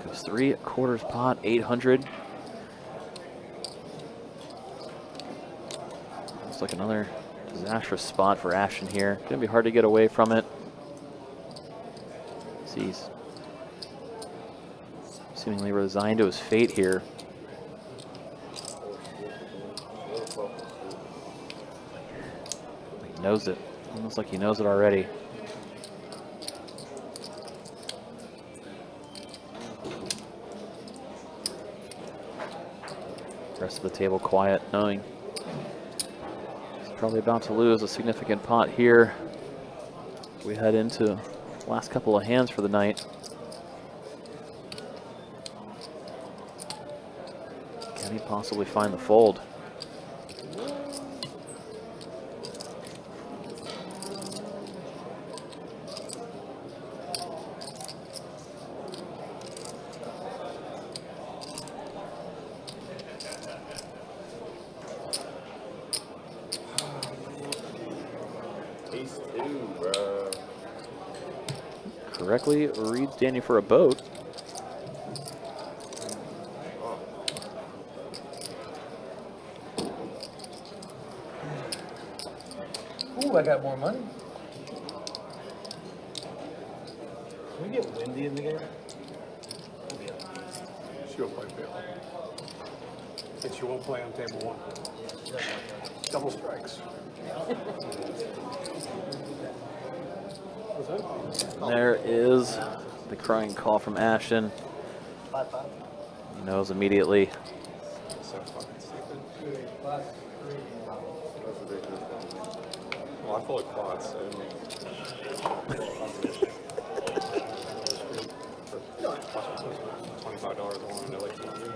Goes 3/4 pot, 800. Looks like another disastrous spot for Ashton here. Gonna be hard to get away from it. He's seemingly resigned to his fate here. He knows it. Almost like he knows it already. Rest of the table quiet, knowing he's probably about to lose a significant pot here. We head into the last couple of hands for the night. Can he possibly find the fold? Correctly reads Danny for a boat. Ooh, I got more money. Can we get windy in the game? She'll play PLO. And she won't play on table 1. Double strikes. There is the crying call from Ashton. He knows immediately. So fucking stupid. Well, I fully quads, so. $25 a one, they're like 200.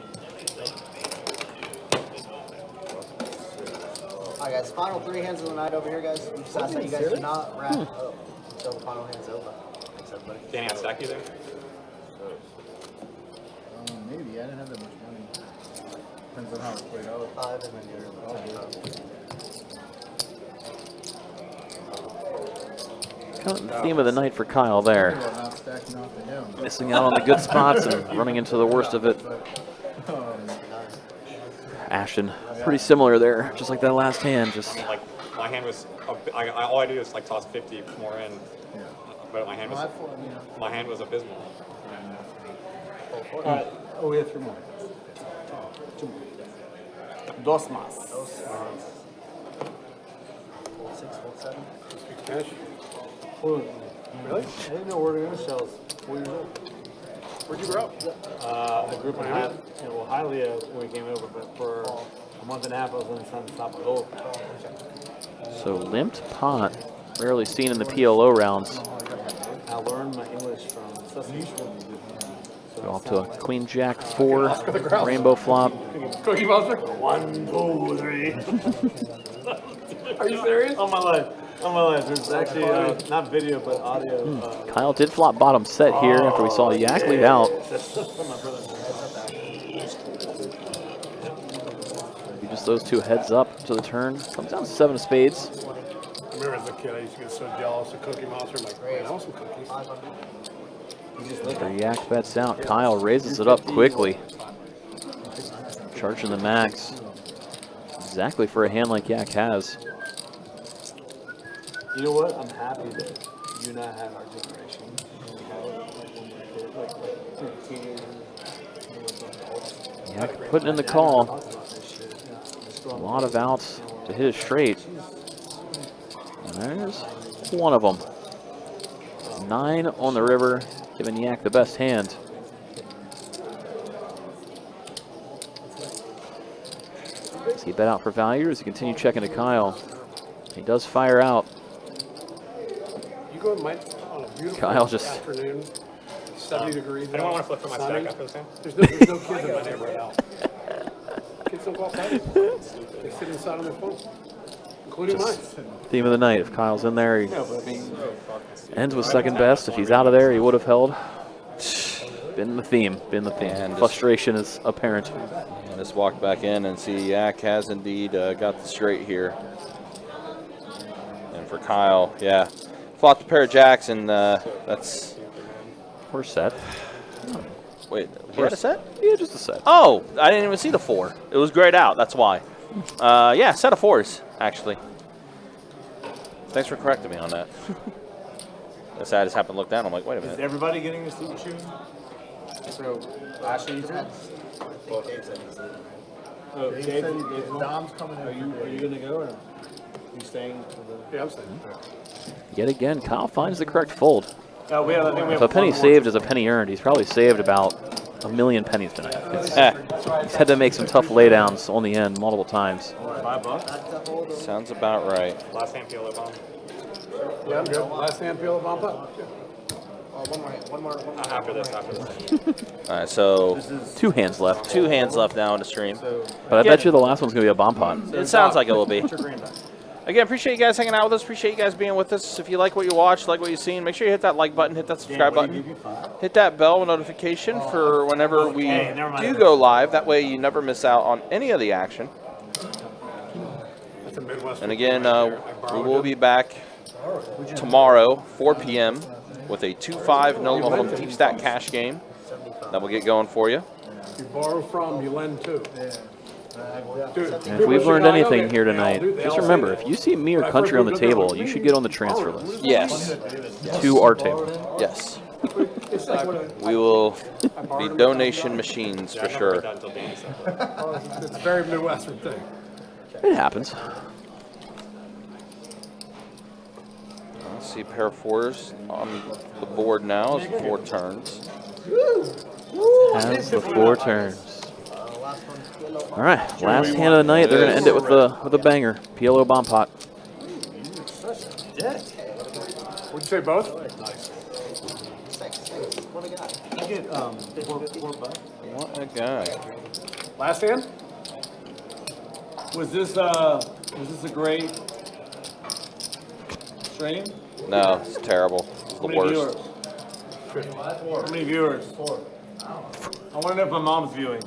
Alright guys, final 3 hands of the night over here, guys. Besides that, you guys do not wrap up until the final hand's over. Thanks, everybody. Danny, I stack you there? Maybe. I didn't have that much money. Depends on how it's played out. 5 and then you're Kind of the theme of the night for Kyle there. Not stacking off to him. Missing out on the good spots and running into the worst of it. Ashton, pretty similar there, just like that last hand. Just like my hand was, all I do is like toss 50 more in, but my hand was abysmal. All right. Oh, we have 3 more. 2 more. Dos más. Fold 6, fold 7. Cash. Really? I didn't know where to go shells. 4 years old. Where'd you grow up? I grew up in Hialeah when we came over, but for a month and a half I was in San Salvador. so limped pot, rarely seen in the PLO rounds. I learned my English from Sesame. Go off to a Queen Jack 4 rainbow flop. Cookie Monster? 1, 2, 3. Are you serious? On my life. On my life. There's actually not video, but audio. Kyle did flop bottom set here after we saw Yak lead out. Maybe just those 2 heads up to the turn. Comes down to 7 of spades. I remember as a kid, I used to get so jealous of Cookie Monster. I'm like, man, I want some cookies. After Yak bets out, Kyle raises it up quickly. Charging the max. Exactly for a hand like Yak has. You know what? I'm happy that you and I have our generation. Yak putting in the call. A lot of outs to hit it straight. And There's one of them. 9 on the river, giving Yak the best hand. Does he bet out for value, or does he continue checking to Kyle? He does fire out. You go to Mike on a beautiful Kyle just afternoon, 70 degrees. I don't want to flip for my sunny. stack after this game. There's no kids in my neighborhood. Kids don't go outside. They sit inside on their phone, including mine. Theme of the night. If Kyle's in there, he ends with second best. If he's out of there, he would have held. Been the theme. Been the theme. And frustration is apparent. Just walk back in and see Yak has indeed got the straight here. And for Kyle, yeah, flopped a pair of jacks, and that's. We're set. Wait, he had a set? Yeah, just a set. Oh, I didn't even see the 4. It was grayed out. That's why. Yeah, set of 4s actually. Thanks for correcting me on that. I just happened to look down. I'm like, wait a minute. Is everybody getting to see the shoe? So, Ashley, you too? Well, Dave said he's leaving. Oh, Dave Dave, said Dom's coming in. Are you going to go, or are you staying for the... Yeah, I'm saying. Yet again, Kyle finds the correct fold. No, I think we have So a penny one saved is a penny earned. He's probably saved about a million pennies tonight. He's had to make some tough laydowns on the end multiple times. $5. Sounds about right. Last hand PLO bomb. Yeah, I'm good. Last hand peel of bump up. One more. After this. All right, so 2 hands left. 2 hands left now in the stream. But I bet you the last one's going to be a bomb pot. It sounds like it will be. Again, appreciate you guys hanging out with us. Appreciate you guys being with us. If you like what you watched, like what you've seen, make sure you hit that like button, hit that subscribe button, hit that bell notification for whenever we do go live. That way you never miss out on any of the action. And again, we will be back tomorrow, 4 p.m., with a 2-5 no hold deep stack cash game that will get going for you. You borrow from, you lend to. Dude, And if we've learned anything here tonight, just remember, if you see me or country on the table, you should get on the transfer list. Yes. To our table. Yes. We will be donation machines for sure. It's a very Midwestern thing. It happens. Let's see, pair of 4s on the board now as 4 turns. Has the 4 turns. All right, last hand of the night. They're going to end it with a banger. PLO bomb pot. Would you say both? What a guy. Last hand? Was this a great stream? No, it's terrible. It's the worst. How many viewers? 4. I want to know if my mom's viewing.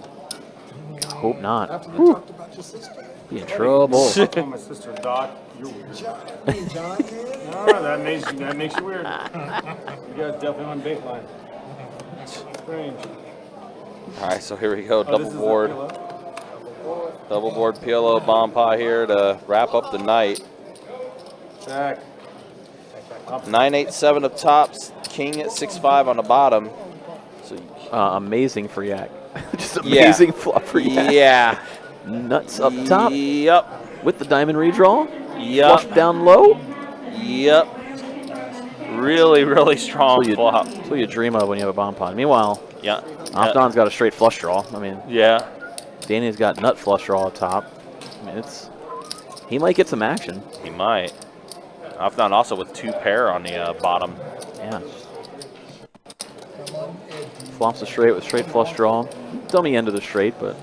Hope not. After you talked about your sister. Be in trouble. Oh, my sister, Doc. You're weird. John, No, that makes you weird. You guys definitely on Dateline. Strange. All right, so here we go. Oh, Double board PLO bomb pot here to wrap up the night. Check. 9-8-7 up tops, king at 6-5 on the bottom. So amazing for Yak. Just amazing flop for Yak. Yeah. Nuts up top. Yep. With the diamond redraw. Yep. Flush down low. Yep. Really, really strong flop. That's what you dream of when you have a bomb pot. Meanwhile, yeah, Afdon's got a straight flush draw. I mean, yeah. Danny's got nut flush draw up top. I mean, he might get some action. He might. Afdon also with 2 pair on the bottom. Yeah. Flops a straight with straight flush draw. Dummy end of the straight, but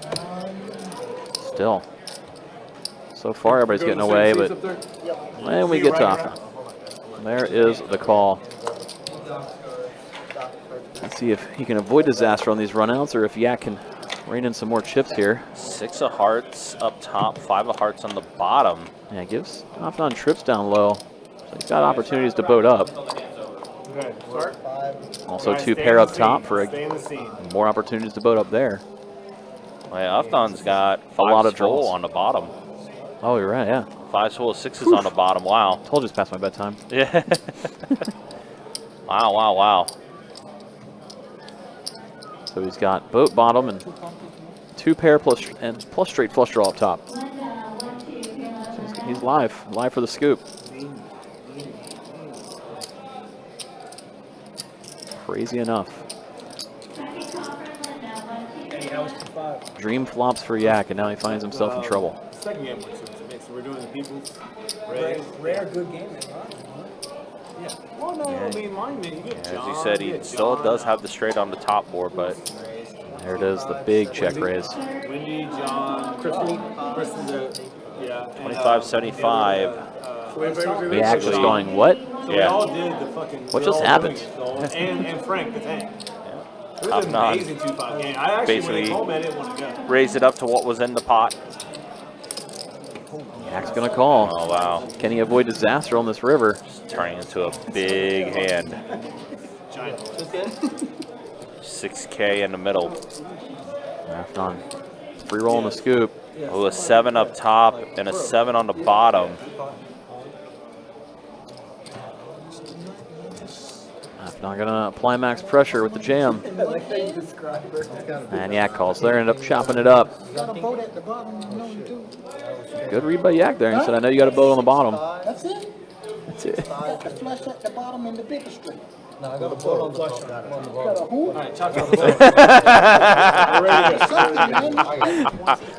still. So far, everybody's getting away, but when we get to Afdon, there is the call. Let's see if he can avoid disaster on these runouts, or if Yak can rein in some more chips here. 6 of hearts up top, 5 of hearts on the bottom. Yeah, gives Afdon trips down low. So he's got opportunities to boat up. Okay, start. Also 2 pair up top for more opportunities to boat up there. Well, Afdon's got a lot of draws draws on the bottom. Oh, you're right, yeah. 5 full of 6s on the bottom. Wow. Told you it's past my bedtime. Yeah. Wow, wow, wow. So he's got boat bottom and 2 pair plus straight flush draw up top. So he's live for the scoop. Crazy enough. Eddie, how was 2-5? Dream flops for Yak, and now he finds himself in trouble. Second game went to me, so we're doing the people's Rare good game in line. Yeah. Well, no, I mean, lineman, you get As you said, he still does have the straight on the top board, but there it is, the big check raise. Wendy, John, Kristen, yeah. 25-75. Yak just going, what? So we all did the fucking. What just happened? And Frank the Tank. It was Top an notch. amazing 2-5 game. I actually went home. I didn't want to go. Raised it up to what was in the pot. Yak's gonna call. Oh, wow. Can he avoid disaster on this river? Turning into a big hand. 6K in the middle. Afton, free roll on the scoop. Oh, a 7 up top and a 7 on the bottom. Afton gonna apply max pressure with the jam. And Yak calls. They end up chopping it up. You got a boat at the bottom, you know you do. Good read by Yak there. He said, I know you got a boat on the bottom. That's it? That's it. You got the flush at the bottom and the bigger string. No, I got a boat on the top. You got a who?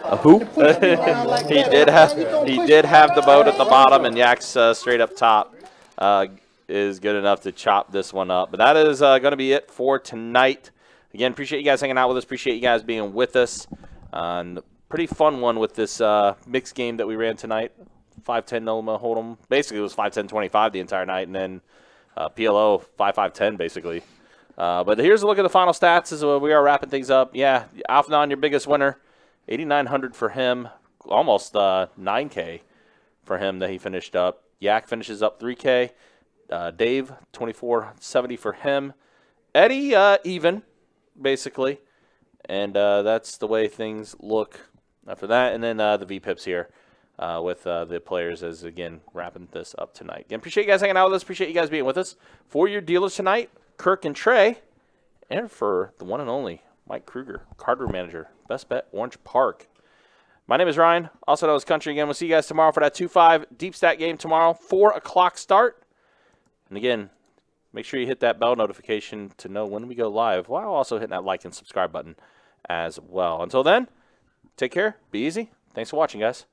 A who? He did have the boat at the bottom, and Yak's straight up top is good enough to chop this one up. But that is going to be it for tonight. Again, appreciate you guys hanging out with us. Appreciate you guys being with us. Pretty fun one with this mixed game that we ran tonight. 5-10 Noma Hold'em. Basically, it was 5-10-25 the entire night, and then PLO 5-5-10 basically. But here's a look at the final stats as we are wrapping things up. Yeah, Alphanon, your biggest winner. 8,900 for him. Almost 9K for him that he finished up. Yak finishes up 3K. Dave, 2470 for him. Eddie, even, basically. And that's the way things look after that. And then the VPIPs here with the players as, again, wrapping this up tonight. Again, appreciate you guys hanging out with us. Appreciate you guys being with us. For your dealers tonight, Kirk and Trey. And for the one and only Mike Kruger, card room manager, Best Bet Orange Park. My name is Ryan, also known as Country. Again, we'll see you guys tomorrow for that 2-5 deep stat game tomorrow, 4 o'clock start. And again, make sure you hit that bell notification to know when we go live, while also hitting that like and subscribe button as well. Until then, take care, be easy. Thanks for watching, guys.